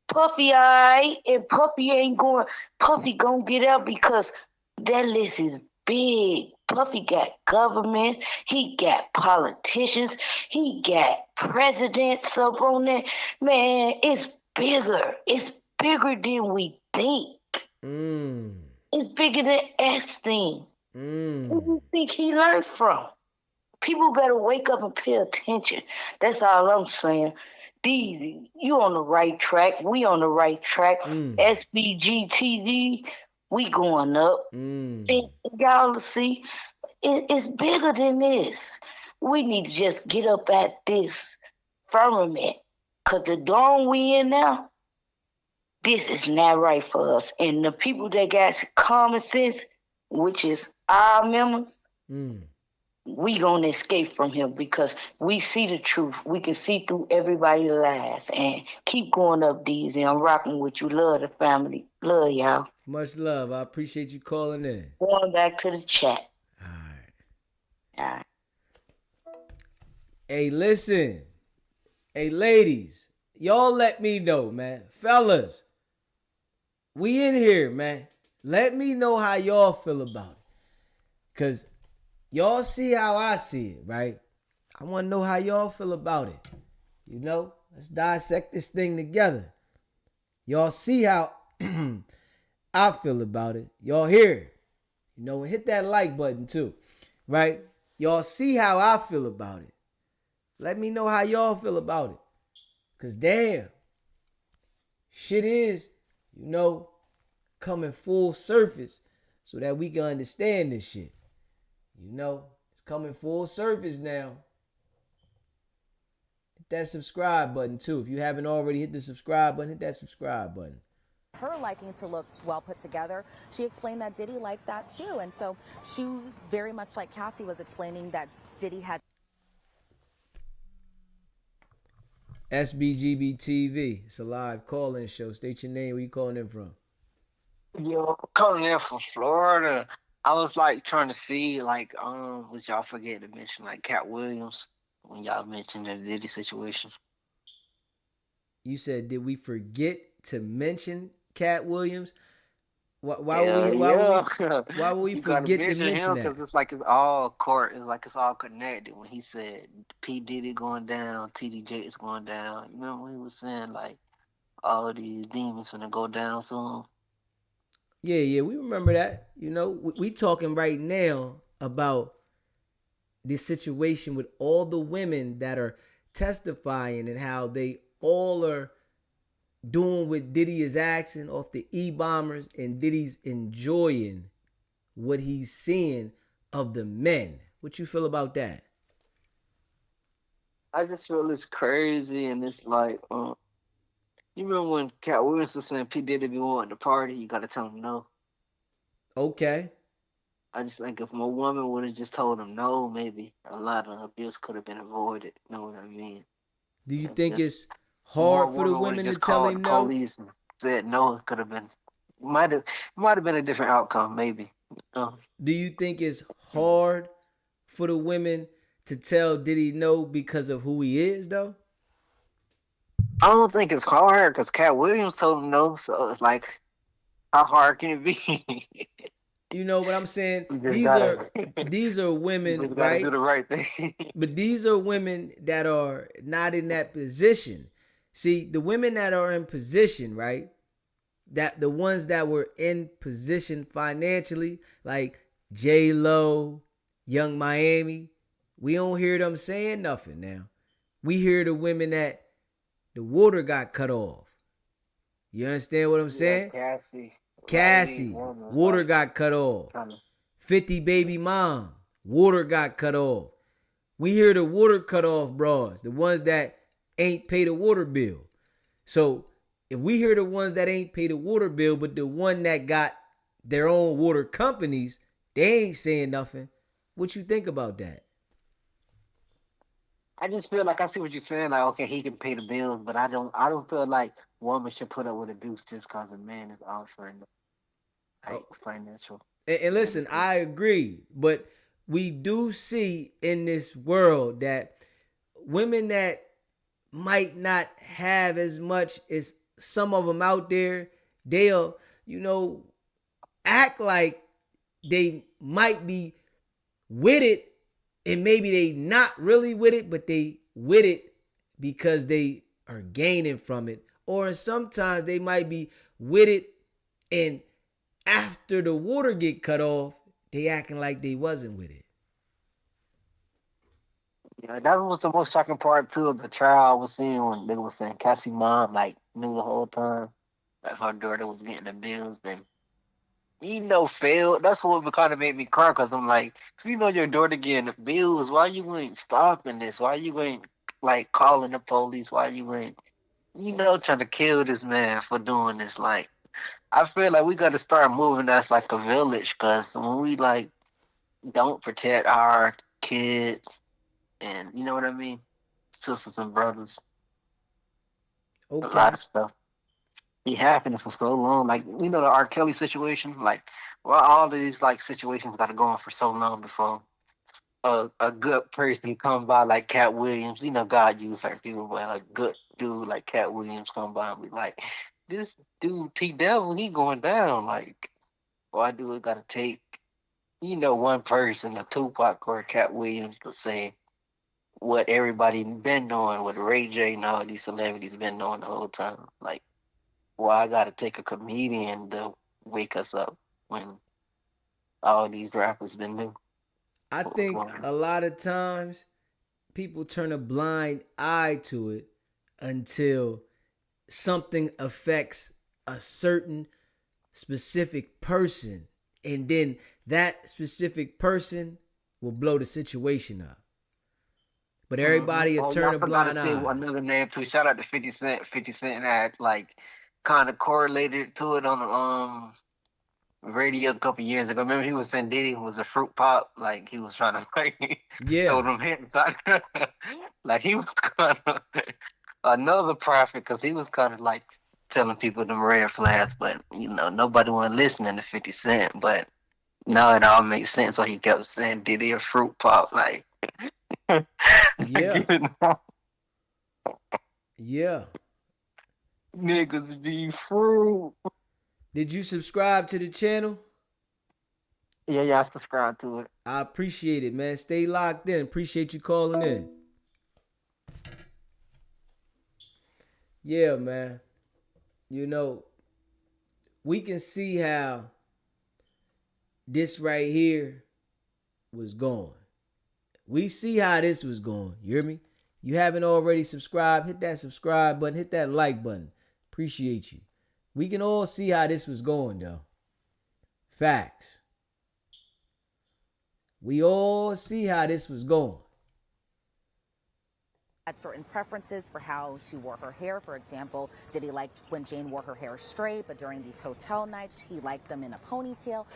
Puffy, and Puffy ain't going. Puffy gonna get out because that list is big. Puffy got government. He got politicians. He got presidents up on there. Man, it's bigger. It's bigger than we think. It's bigger than Epstein. Who do you think he learned from? People better wake up and pay attention. That's all I'm saying. Diddy, you on the right track. We on the right track. SBG TV, we going up. And y'all see, it's bigger than this. We need to just get up at this firmament. Because the dawn we in now, this is not right for us. And the people that got common sense, which is our members, we gonna escape from him because we see the truth. We can see through everybody's lies. And keep going up, Deezy. I'm rocking with you. Love the family. Love y'all. Much love. I appreciate you calling in. Going back to the chat. All right. Hey, listen. Hey, ladies. Y'all let me know, man. Fellas. We in here, man. Let me know how y'all feel about it. Because y'all see how I see it, right? I want to know how y'all feel about it. You know, let's dissect this thing together. Y'all see how I feel about it. Y'all hear it. You know, and hit that like button too, right? Y'all see how I feel about it. Let me know how y'all feel about it. Because damn, shit is, you know, coming full surface so that we can understand this shit. You know, it's coming full surface now. Hit that subscribe button too. If you haven't already hit the subscribe button, hit that subscribe button. Her liking to look well put together, she explained that Diddy liked that too. And so she, very much like Cassie was explaining, that Diddy had SBGB TV. It's a live call-in show. State your name. Where you calling in from? Yo, coming in from Florida. I was like trying to see like was y'all forget to mention like Cat Williams when y'all mentioned the Diddy situation. You said, did we forget to mention Cat Williams? Why would we You gotta forget to mention him that? because it's like it's all court. It's like it's all connected. When he said P Diddy going down, TDJ is going down. You remember when he was saying like all these demons gonna go down soon? Yeah, we remember that. You know, we talking right now about this situation with all the women that are testifying and how they all are doing what Diddy is asking off the E-bombers, and Diddy's enjoying what he's seeing of the men. What you feel about that? I just feel it's crazy, and it's like, you remember when Cat Williams was saying P Diddy be wanting to party, you gotta tell him no. Okay. I just think if my woman would have just told him no, maybe a lot of abuse could have been avoided. You know what I mean? Do you think it's hard for the women to tell him no? Police and said no, it could have been might have been a different outcome, maybe. Do you think it's hard for the women to tell Diddy no because of who he is, though? I don't think it's hard because Cat Williams told him no, so it's like, how hard can it be? You know what I'm saying? These are women, you gotta right? do the right thing. But these are women that are not in that position. See, the women that are in position, right? That the ones that were in position financially, like J-Lo, Young Miami, we don't hear them saying nothing now. We hear the women that the water got cut off. You understand what I'm saying? Cassie, water got cut off. 50 baby mom, water got cut off. We hear the water cut off bras, the ones that ain't pay the water bill. So if we hear the ones that ain't pay the water bill, but the one that got their own water companies, they ain't saying nothing. What you think about that? I just feel like I see what you're saying. Like, okay, he can pay the bills, but I don't feel like woman should put up with abuse just because a man is offering like financial. And listen, I agree, but we do see in this world that women that might not have as much as some of them out there, they'll, act like they might be with it, and maybe they not really with it, but they with it because they are gaining from it. Or sometimes they might be with it, and after the water get cut off, they acting like they wasn't with it. Yeah, that was the most shocking part too of the trial I was seeing when they were saying Cassie mom like knew the whole time that her daughter was getting the bills. Then failed. That's what kind of made me cry because I'm like, if you know your daughter getting the bills, why you ain't stopping this? Why you ain't like calling the police? Why you ain't trying to kill this man for doing this? Like, I feel like we got to start moving as like a village because when we like don't protect our kids and you know what I mean, sisters and brothers, okay. A lot of stuff be happening for so long. Like the R. Kelly situation. Like, well, all these like situations got to go on for so long before a good person come by like Cat Williams. God used certain people, but a good dude like Cat Williams come by and be like, this dude T Devil, he going down. Like, why do it got to take one person, a Tupac or a Cat Williams, to say what everybody been knowing, what Ray J and all these celebrities been knowing the whole time? Like, why I gotta take a comedian to wake us up when all these rappers been new? I think a lot of times people turn a blind eye to it until something affects a certain specific person, and then that specific person will blow the situation up. But everybody will turn a blind eye. Another name too. Shout out to 50 Cent. 50 Cent had like kind of correlated to it on the radio a couple years ago. Remember he was saying Diddy was a fruit pop, like he was trying to like throw them hands out. Like he was kind of another prophet because he was kind of like telling people them red flags, but nobody wasn't listening to 50 Cent. But now it all makes sense why he kept saying Diddy a fruit pop, like. Yeah. Yeah. Niggas be fruit. Did you subscribe to the channel? Yeah, I subscribe to it. I appreciate it, man. Stay locked in. Appreciate you calling in. Yeah, man. We can see how this right here was going. We see how this was going. You hear me? You haven't already subscribed, hit that subscribe button, hit that like button. Appreciate you. We can all see how this was going, though. Facts. We all see how this was going. Had certain preferences for how she wore her hair. For example, Diddy liked when Jane wore her hair straight, but during these hotel nights, he liked them in a ponytail.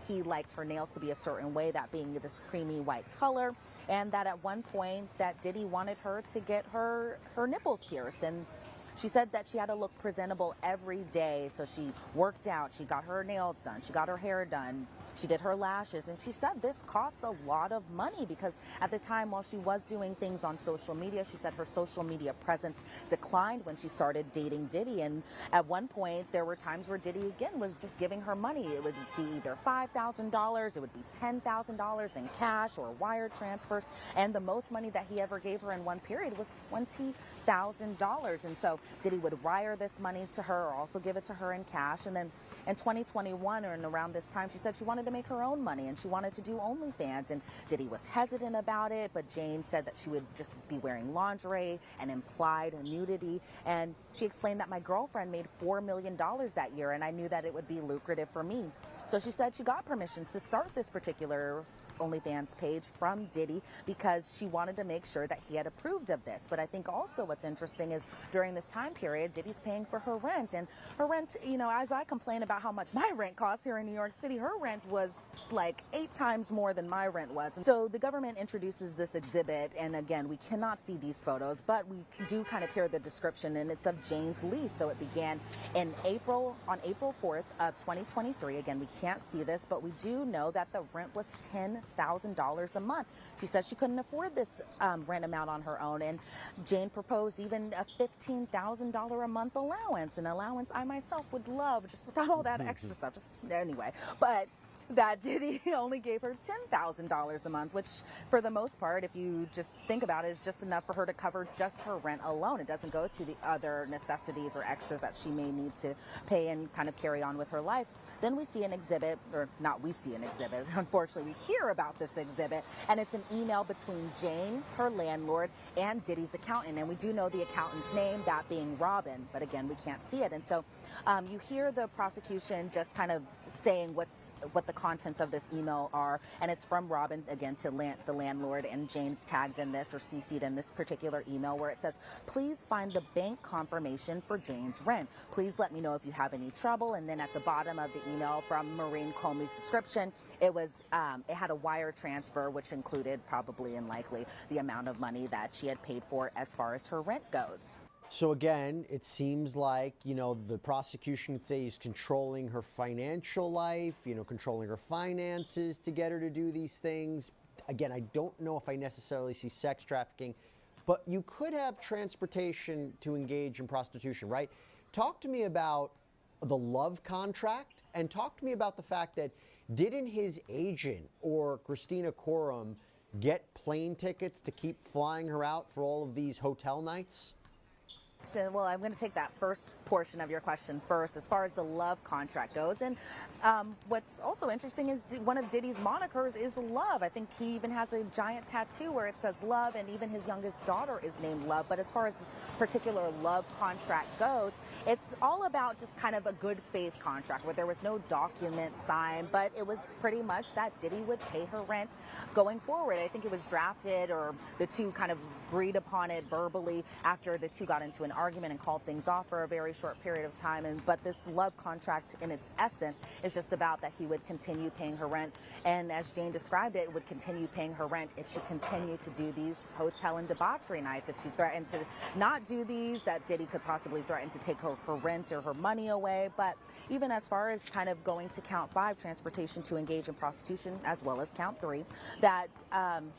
He liked her nails to be a certain way, that being this creamy white color, and that at one point that Diddy wanted her to get her nipples pierced. And she said that she had to look presentable every day, so she worked out, she got her nails done, she got her hair done, she did her lashes, and she said this costs a lot of money because at the time while she was doing things on social media, she said her social media presence declined when she started dating Diddy. And at one point, there were times where Diddy, again, was just giving her money. It would be either $5,000, it would be $10,000 in cash or wire transfers, and the most money that he ever gave her in one period was $20,000. And so Diddy would wire this money to her or also give it to her in cash. And then in 2021 or around this time, she said she wanted to to make her own money and she wanted to do OnlyFans. And Diddy was hesitant about it, but Jane said that she would just be wearing lingerie and implied nudity. And she explained that my girlfriend made $4 million that year, and I knew that it would be lucrative for me. So she said she got permission to start this particular OnlyFans page from Diddy because she wanted to make sure that he had approved of this. But I think also what's interesting is during this time period, Diddy's paying for her rent. And her rent, you know, as I complain about how much my rent costs here in New York City, her rent was like 8 times more than my rent was. And so the government introduces this exhibit. And again, we cannot see these photos, but we do kind of hear the description, and it's of Jane's lease. So it began on April 4th of 2023. Again, we can't see this, but we do know that the rent was $10,000 a month. She said she couldn't afford this rent amount on her own, and Jane proposed even a $15,000 a month allowance, an allowance I myself would love just without all that extra stuff. Just anyway, but that Diddy only gave her $10,000 a month, which for the most part, if you just think about it, is just enough for her to cover just her rent alone. It doesn't go to the other necessities or extras that she may need to pay and kind of carry on with her life. Then we see an exhibit, or not we see an exhibit, unfortunately we hear about this exhibit, and it's an email between Jane, her landlord, and Diddy's accountant. And we do know the accountant's name, that being Robin, but again, we can't see it. And so you hear the prosecution just kind of saying what the contents of this email are, and it's from Robin, again, to the landlord, and Jane's tagged in this or CC'd in this particular email where it says, please find the bank confirmation for Jane's rent. Please let me know if you have any trouble. And then at the bottom of the email from Maureen Comey's description, it had a wire transfer, which included probably and likely the amount of money that she had paid for as far as her rent goes. So again, it seems like, you know, the prosecution would say he's controlling her financial life, you know, controlling her finances to get her to do these things. Again, I don't know if I necessarily see sex trafficking, but you could have transportation to engage in prostitution, right? Talk to me about the love contract, and talk to me about the fact that didn't his agent or Christina Courtroom get plane tickets to keep flying her out for all of these hotel nights? Well, I'm going to take that first portion of your question first, as far as the love contract goes. And what's also interesting is one of Diddy's monikers is Love. I think he even has a giant tattoo where it says Love, and even his youngest daughter is named Love. But as far as this particular love contract goes, it's all about just kind of a good faith contract where there was no document signed, but it was pretty much that Diddy would pay her rent going forward. I think it was drafted, or the two kind of agreed upon it verbally after the two got into an argument and called things off for a very short period of time. But this love contract in its essence is just about that he would continue paying her rent, and as Jane described it, would continue paying her rent if she continued to do these hotel and debauchery nights. If she threatened to not do these, that Diddy could possibly threaten to take her rent or her money away. But even as far as kind of going to count 5, transportation to engage in prostitution, as well as count 3, that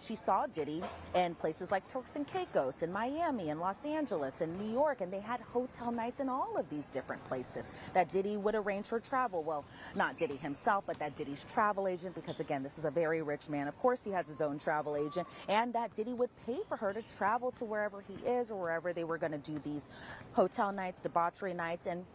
she saw Diddy in places like Turks and Caicos, in Miami, in Los Angeles, in New York, and they had hotel nights in all of these different places that Diddy would arrange her travel. Well, not Diddy himself, but that Diddy's travel agent, because again, this is a very rich man. Of course, he has his own travel agent, and that Diddy would pay for her to travel to wherever he is or wherever they were going to do these hotel nights, debauchery nights. And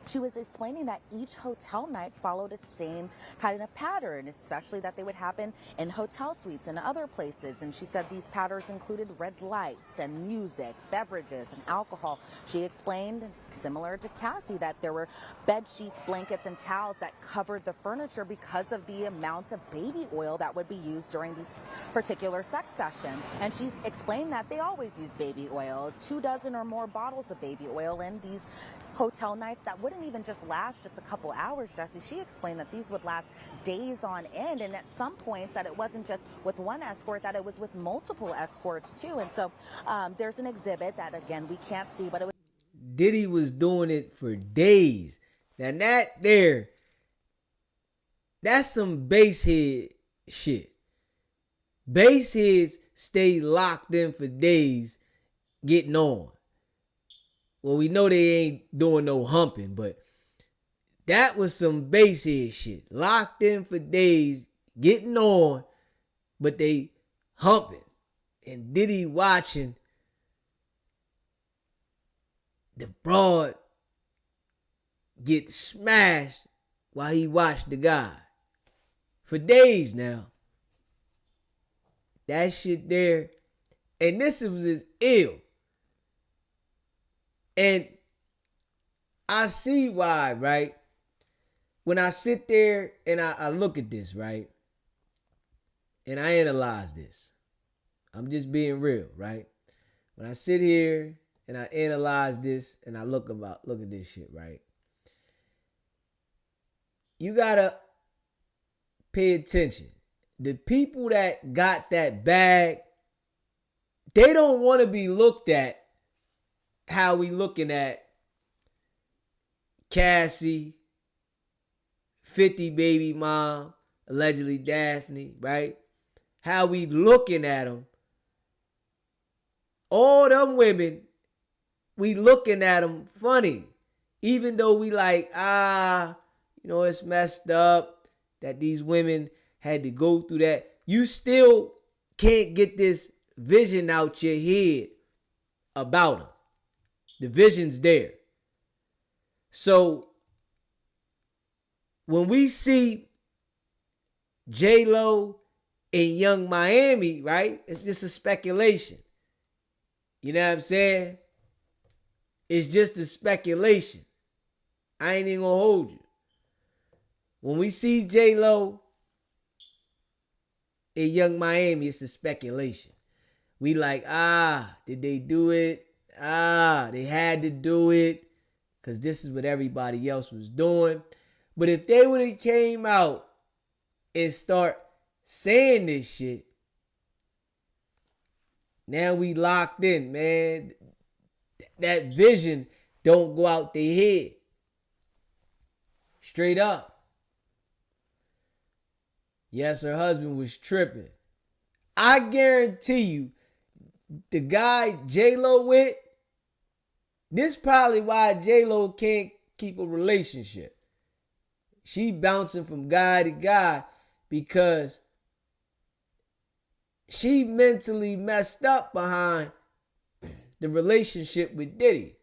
she was explaining that each hotel night followed the same kind of pattern, especially that they would happen in hotel suites and other places. And she said these patterns included red lights and music, beverages, and alcohol. She explained, similar to Cassie, that there were bed sheets, blankets, and towels that covered the furniture because of the amount of baby oil that would be used during these particular sex sessions. And she's explained that they always use baby oil, 24 or more bottles of baby oil in these hotel nights that wouldn't even just last just a couple hours, Jesse. She explained that these would last days on end, and at some points that it wasn't just with one escort, that it was with multiple escorts too. And so there's an exhibit that, again, we can't see, but it was Diddy was doing it for days. Now that's some basehead shit. Baseheads stay locked in for days getting on. Well, we know they ain't doing no humping, but that was some basehead shit. Locked in for days, getting on, but they humping. And Diddy watching the broad get smashed while he watched the guy. for days now. That shit there. And this was just ill. And I see why, right? When I sit there and I look at this, right? And I analyze this. I'm just being real, right? When I sit here and I analyze this and I look at this shit, right? You gotta pay attention. The people that got that bag, they don't want to be looked at how we looking at Cassie, 50 baby mom, allegedly Daphne, right? How we looking at them. All them women, we looking at them funny. Even though we like, it's messed up that these women had to go through that. You still can't get this vision out your head about them. The vision's there. So when we see J-Lo in Young Miami, right? It's just a speculation. You know what I'm saying? It's just a speculation. I ain't even gonna hold you. When we see J-Lo in Young Miami, it's a speculation. We like, did they do it? They had to do it because this is what everybody else was doing. But if they would have came out and start saying this shit, now we locked in, man. That vision don't go out their head. Straight up. Yes, her husband was tripping. I guarantee you, the guy J-Lo with, this probably why J-Lo can't keep a relationship. She bouncing from guy to guy because she mentally messed up behind the relationship with Diddy.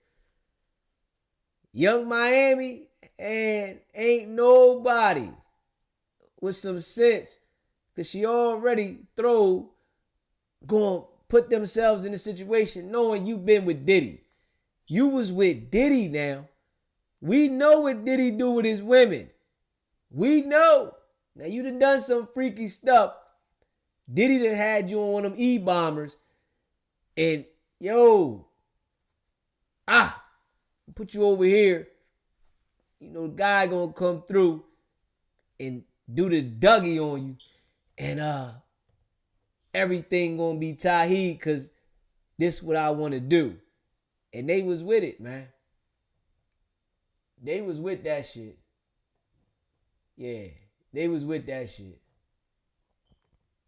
Young Miami and ain't nobody with some sense because she already going to put themselves in a situation knowing you've been with Diddy. You was with Diddy now. We know what Diddy do with his women. We know. Now you done some freaky stuff. Diddy done had you on one of them E-bombers. And put you over here. The guy gonna come through and do the Dougie on you. And everything gonna be Taheed because this is what I want to do. And they was with it, man. They was with that shit. Yeah, they was with that shit.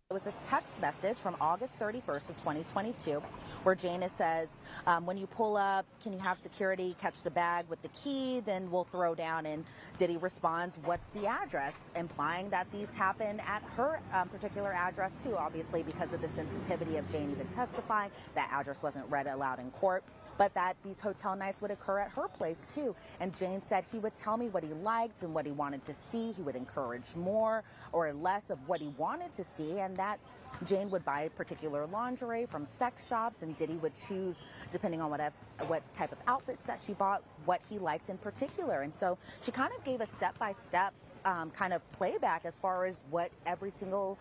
It was a text message from August 31st of 2022 where Jana says, when you pull up, can you have security catch the bag with the key? Then we'll throw down. And Diddy responds, what's the address? Implying that these happen at her particular address too, obviously because of the sensitivity of Jane even testifying. That address wasn't read aloud in court. But that these hotel nights would occur at her place too. And Jane said he would tell me what he liked and what he wanted to see. He would encourage more or less of what he wanted to see, and that Jane would buy particular lingerie from sex shops, and Diddy would choose, depending on what type of outfits that she bought, what he liked in particular. And so she kind of gave a step-by-step kind of playback as far as what every single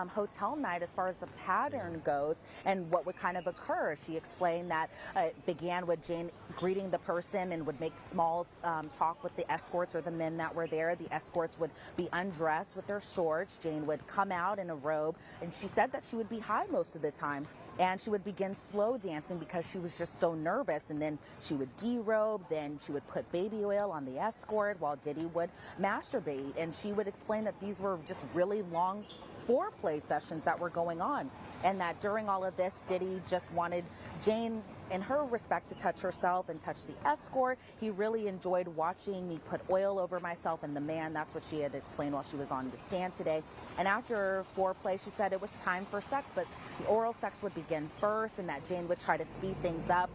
hotel night, as far as the pattern goes, and what would kind of occur. She explained that it began with Jane greeting the person and would make small talk with the escorts or the men that were there. The escorts would be undressed with their shorts. Jane would come out in a robe, and she said that she would be high most of the time. And she would begin slow dancing because she was just so nervous. And then she would derobe. Then she would put baby oil on the escort while Diddy would masturbate. And she would explain that these were just really long foreplay sessions that were going on. And that during all of this, Diddy just wanted Jane, in her respect, to touch herself and touch the escort. He really enjoyed watching me put oil over myself and the man. That's what she had explained while she was on the stand today. And after foreplay, she said it was time for sex, but the oral sex would begin first, and that Jane would try to speed things up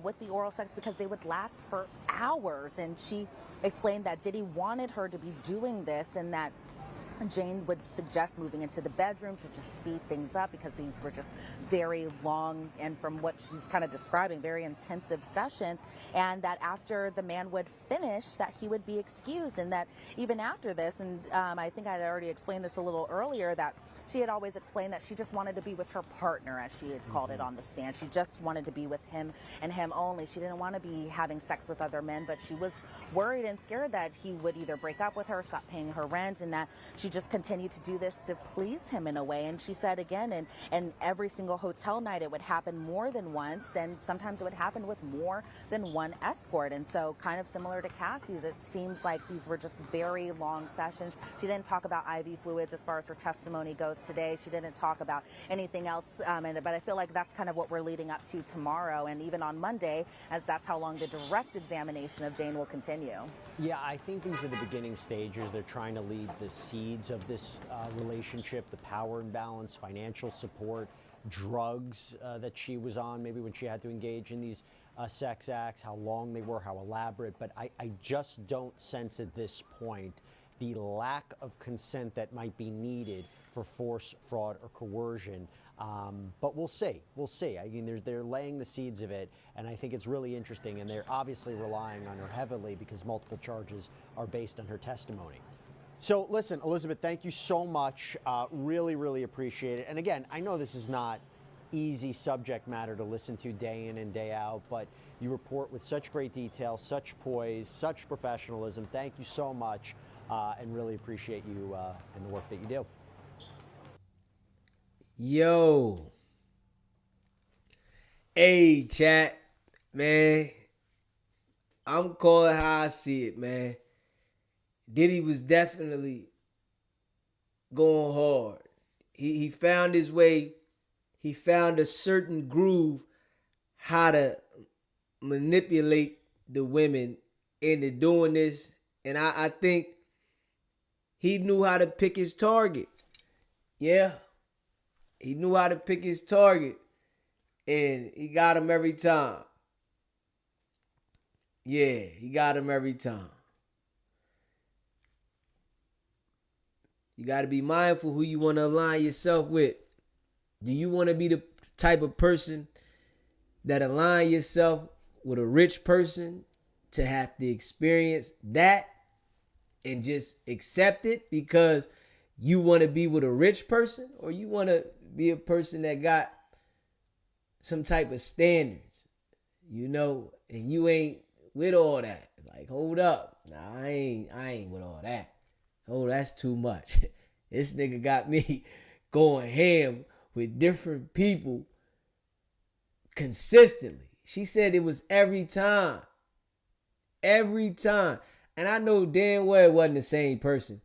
with the oral sex because they would last for hours. And she explained that Diddy wanted her to be doing this, and that Jane would suggest moving into the bedroom to just speed things up because these were just very long and, from what she's kind of describing, very intensive sessions, and that after the man would finish that he would be excused, and that even after this, and I think I had already explained this a little earlier, that she had always explained that she just wanted to be with her partner, as she had called it on the stand. She just wanted to be with him and him only. She didn't want to be having sex with other men, but she was worried and scared that he would either break up with her, stop paying her rent, and that she just continued to do this to please him in a way. And she said again, and every single hotel night it would happen more than once, and sometimes it would happen with more than one escort. And so kind of similar to Cassie's, it seems like these were just very long sessions. She didn't talk about IV fluids as far as her testimony goes today. She didn't talk about anything else, but I feel like that's kind of what we're leading up to tomorrow and even on Monday, as that's how long the direct examination of Jane will continue. Yeah, I think these are the beginning stages. They're trying to lead the seeds of this relationship, the power imbalance, financial support, drugs that she was on, maybe when she had to engage in these sex acts, how long they were, how elaborate. But I just don't sense at this point the lack of consent that might be needed for force, fraud, or coercion. But we'll see. We'll see. I mean, they're laying the seeds of it, and I think it's really interesting. And they're obviously relying on her heavily because multiple charges are based on her testimony. So listen, Elizabeth, thank you so much. Really, really appreciate it. And again, I know this is not easy subject matter to listen to day in and day out, but you report with such great detail, such poise, such professionalism. Thank you so much, and really appreciate you and the work that you do. Yo. Hey, chat, man. I'm calling how I see it, man. Diddy was definitely going hard. He found his way. He found a certain groove how to manipulate the women into doing this. And I think he knew how to pick his target. Yeah. He knew how to pick his target. And he got him every time. Yeah, he got him every time. You got to be mindful who you want to align yourself with. Do you want to be the type of person that align yourself with a rich person to have to experience that and just accept it because you want to be with a rich person? Or you want to be a person that got some type of standards, you know, and you ain't with all that? Like, hold up. Nah, I ain't with all that. Oh, that's too much. This nigga got me going ham with different people consistently. She said it was every time. Every time. And I know damn well it wasn't the same person.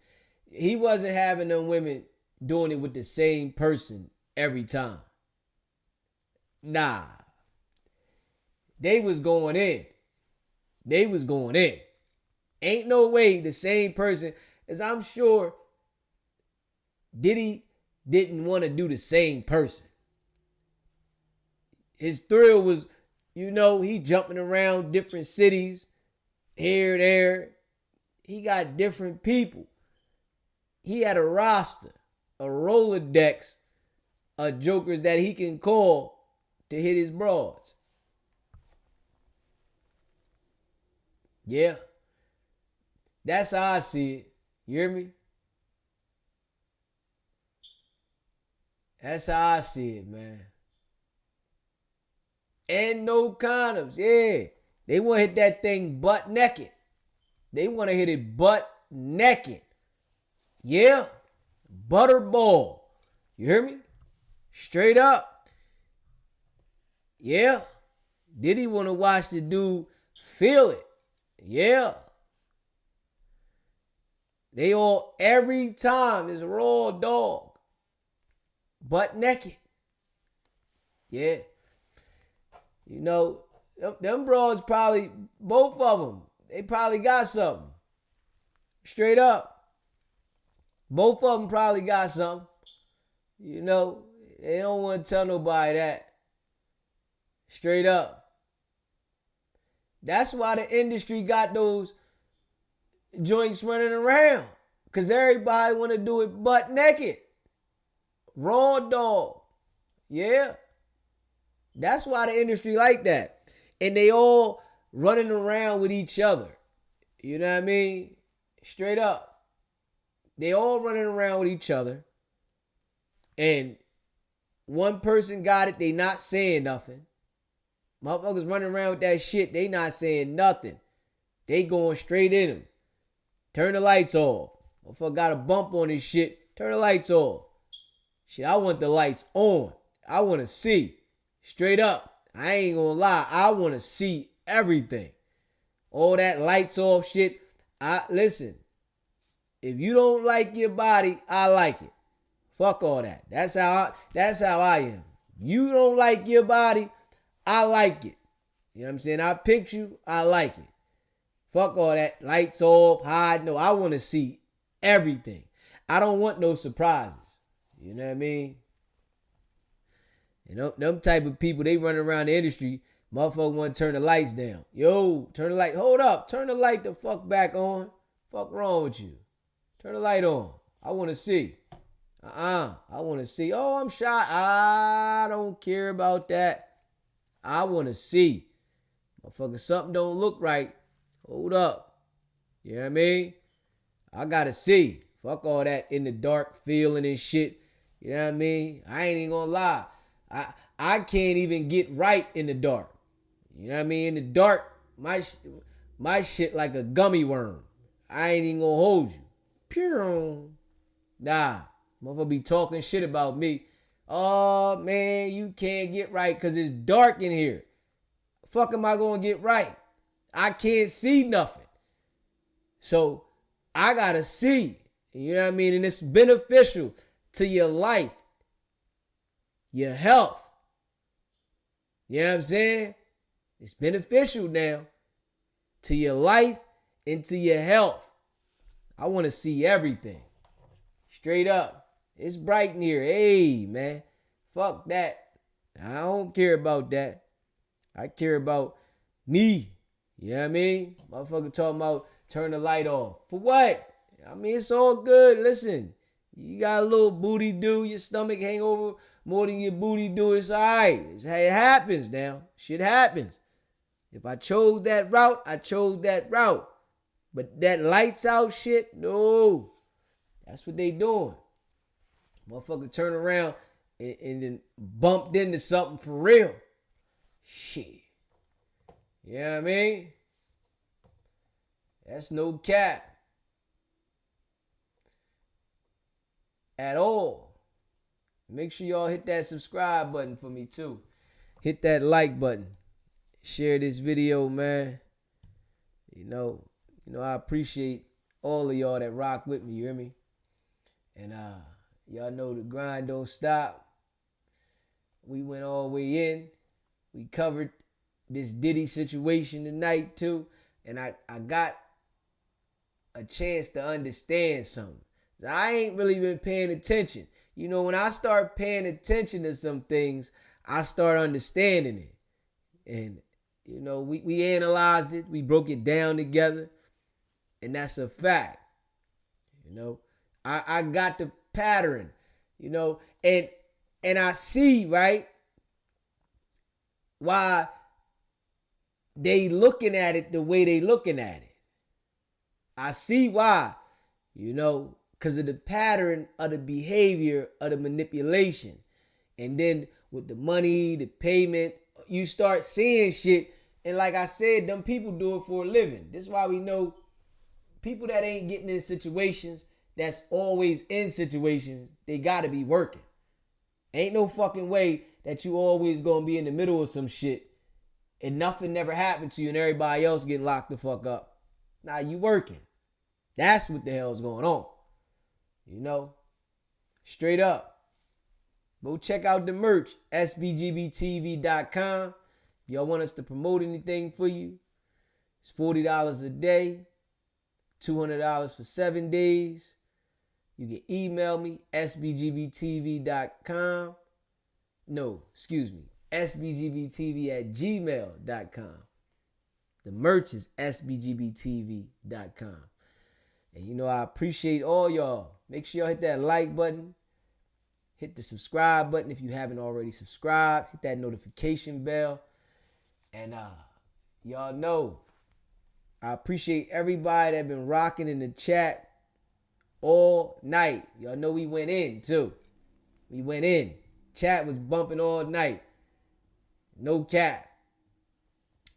He wasn't having them women doing it with the same person every time. Nah. They was going in. They was going in. Ain't no way the same person, as I'm sure Diddy didn't want to do the same person. His thrill was, you know, he jumping around different cities, here, there. He got different people. He had a roster, a Rolodex of jokers that he can call to hit his broads. Yeah. That's how I see it. You hear me? That's how I see it, man. And no condoms. Yeah. They want to hit that thing butt naked. They want to hit it butt naked. Yeah. Butterball. You hear me? Straight up. Yeah. Did he want to watch the dude feel it? Yeah. They all, every time, is a raw dog. Butt naked. Yeah. You know, them bros probably, both of them, they probably got something. Straight up. Both of them probably got something. You know, they don't want to tell nobody that. Straight up. That's why the industry got those joints running around. Because everybody want to do it butt naked. Raw dog. Yeah. That's why the industry like that. And they all running around with each other. You know what I mean? Straight up. They all running around with each other. And one person got it, they not saying nothing. Motherfuckers running around with that shit, they not saying nothing. They going straight in them. Turn the lights off. Motherfucker got a bump on his shit. Turn the lights off. Shit, I want the lights on. I want to see. Straight up. I ain't gonna lie. I want to see everything. All that lights off shit. Listen. If you don't like your body, I like it. Fuck all that. That's how I am. You don't like your body, I like it. You know what I'm saying? I picked you, I like it. Fuck all that. Lights off, hide. No, I want to see everything. I don't want no surprises. You know what I mean? You know, them type of people, they run around the industry, motherfucker want to turn the lights down. Yo, turn the light. Hold up. Turn the light the fuck back on. Fuck wrong with you? Turn the light on. I want to see. I want to see. Oh, I'm shy. I don't care about that. I want to see. Motherfucker, something don't look right. Hold up. You know what I mean? I got to see. Fuck all that in the dark feeling and shit. You know what I mean? I ain't even gonna lie. I can't even get right in the dark. You know what I mean? In the dark, my shit like a gummy worm. I ain't even gonna hold you. Pure. Nah. Motherfucker be talking shit about me. Oh, man, you can't get right because it's dark in here. Fuck am I going to get right? I can't see nothing. So, I got to see. You know what I mean? And it's beneficial to your life, your health. You know what I'm saying? It's beneficial now to your life and to your health. I want to see everything. Straight up. It's bright in here. Hey, man. Fuck that. I don't care about that. I care about me. You know what I mean? Motherfucker talking about turn the light off. For what? I mean, it's all good. Listen, you got a little booty do. Your stomach hang over more than your booty do. It's all right. It happens now. Shit happens. If I chose that route, I chose that route. But that lights out shit, no. That's what they doing. Motherfucker turn around and then bumped into something for real. Shit. You know what I mean? That's no cap. At all. Make sure y'all hit that subscribe button for me too. Hit that like button. Share this video, man. You know, I appreciate all of y'all that rock with me, you hear me? And y'all know the grind don't stop. We went all the way in. We covered this Diddy situation tonight too. And I got a chance to understand something. I ain't really been paying attention. You know, when I start paying attention to some things, I start understanding it. And, you know, we analyzed it. We broke it down together. And that's a fact. You know, I got the pattern, you know, and I see, right, why they looking at it the way they looking at it. I see why, you know, because of the pattern of the behavior of the manipulation. And then with the money, the payment, you start seeing shit. And like I said, them people do it for a living. This is why we know people that ain't getting in situations, that's always in situations, they gotta be working. Ain't no fucking way that you always gonna be in the middle of some shit and nothing never happened to you and everybody else getting locked the fuck up. Nah, you working. That's what the hell's going on. You know? Straight up. Go check out the merch, sbgbtv.com. If y'all want us to promote anything for you, it's $40 a day, $200 for 7 days. You can email me, sbgbtv.com. No, excuse me, sbgbtv@gmail.com. The merch is sbgbtv.com. And you know, I appreciate all y'all. Make sure y'all hit that like button. Hit the subscribe button if you haven't already subscribed. Hit that notification bell. And y'all know, I appreciate everybody that been rocking in the chat all night. Y'all know we went in too. We went in. Chat was bumping all night. No cap.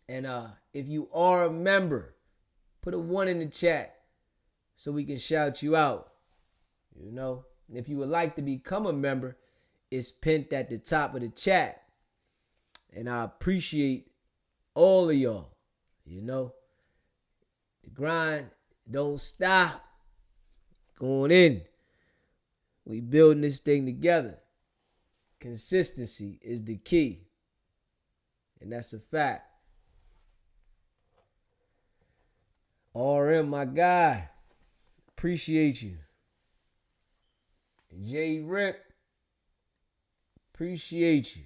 And if you are a member, put a 1 in the chat so we can shout you out. You know? And if you would like to become a member, it's pinned at the top of the chat. And I appreciate all of y'all. You know? The grind don't stop. Going in. We building this thing together. Consistency is the key. And that's a fact. RM, my guy. Appreciate you. J Rip. Appreciate you.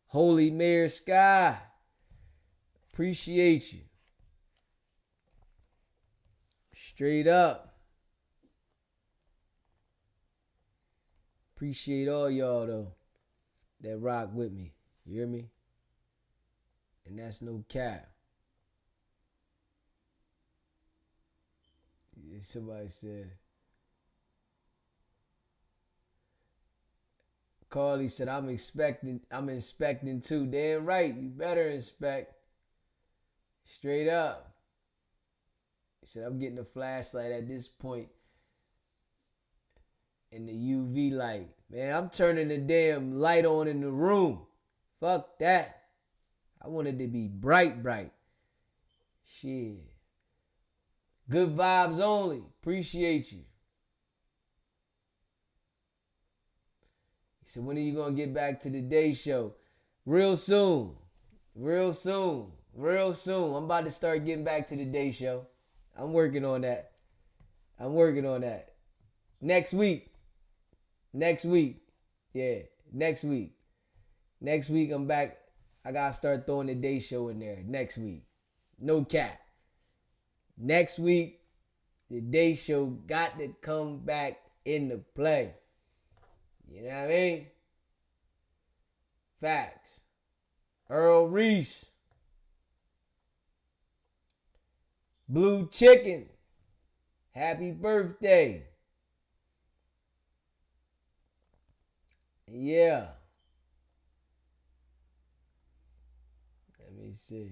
Holy Mayor Sky. Appreciate you. Straight up. Appreciate all y'all though that rock with me. You hear me? And that's no cap. Somebody said, Carly said, I'm inspecting too. Damn right, you better inspect. Straight up. He said, I'm getting a flashlight at this point in the UV light. Man, I'm turning the damn light on in the room. Fuck that. I want it to be bright, bright. Shit. Good vibes only. Appreciate you. He said, when are you going to get back to the day show? Real soon. Real soon. Real soon. I'm about to start getting back to the day show. I'm working on that. Next week. Yeah, next week. Next week I'm back. I got to start throwing the day show in there. Next week. No cap. Next week, the day show got to come back into play. You know what I mean? Facts. Earl Reese. Blue Chicken. Happy birthday. Yeah. Let me see.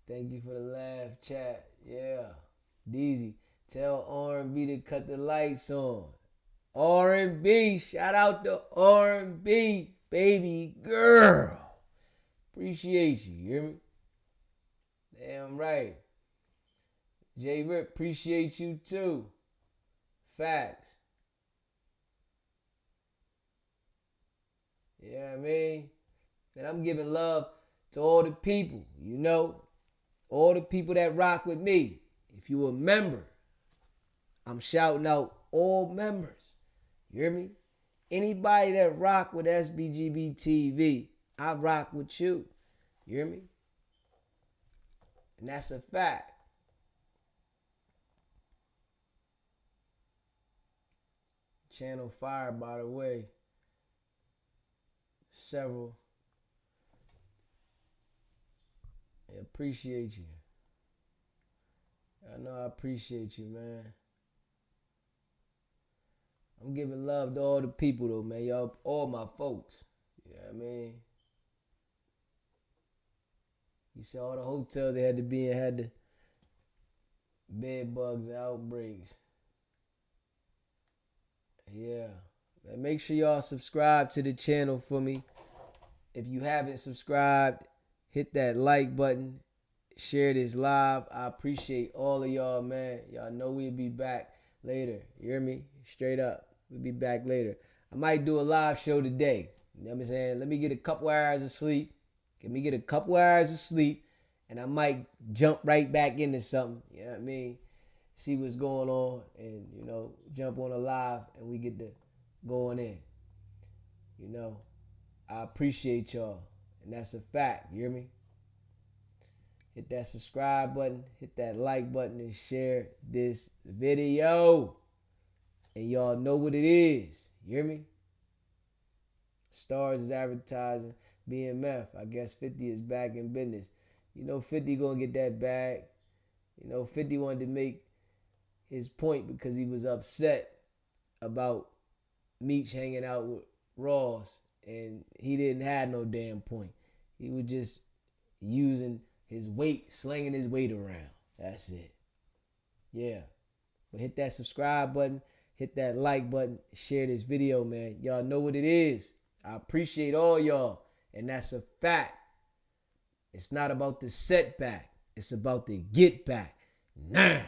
Thank you for the laugh, chat. Yeah. Deezy. Tell R&B to cut the lights on. R&B. Shout out to R&B. Baby girl. Appreciate you. You hear me? Damn right. J Rip, appreciate you too. Facts. Yeah, I mean, and I'm giving love to all the people, you know, all the people that rock with me. If you a member, I'm shouting out all members. You hear me? Anybody that rock with SBGB TV, I rock with you. You hear me? And that's a fact. Channel Fire, by the way. Several. I appreciate you. I know I appreciate you, man. I'm giving love to all the people, though, man. Y'all, all my folks. You know what I mean? You see all the hotels they had to be in had the bed bugs and outbreaks. Yeah. Man, make sure y'all subscribe to the channel for me. If you haven't subscribed, hit that like button. Share this live. I appreciate all of y'all, man. Y'all know we'll be back later. You hear me? Straight up. We'll be back later. I might do a live show today. You know what I'm saying? Let me get a couple hours of sleep. And I might jump right back into something. You know what I mean? See what's going on and, you know, jump on a live and we get to going in. You know, I appreciate y'all. And that's a fact. You hear me? Hit that subscribe button, hit that like button, and share this video. And y'all know what it is. You hear me? Stars is advertising. BMF, I guess 50 is back in business. You know 50 gonna get that bag. You know 50 wanted to make his point because he was upset about Meech hanging out with Ross, and he didn't have no damn point. He was just using his weight, slinging his weight around. That's it. Yeah. But hit that subscribe button, hit that like button, share this video, man. Y'all know what it is. I appreciate all y'all, and that's a fact. It's not about the setback. It's about the get back. Nah.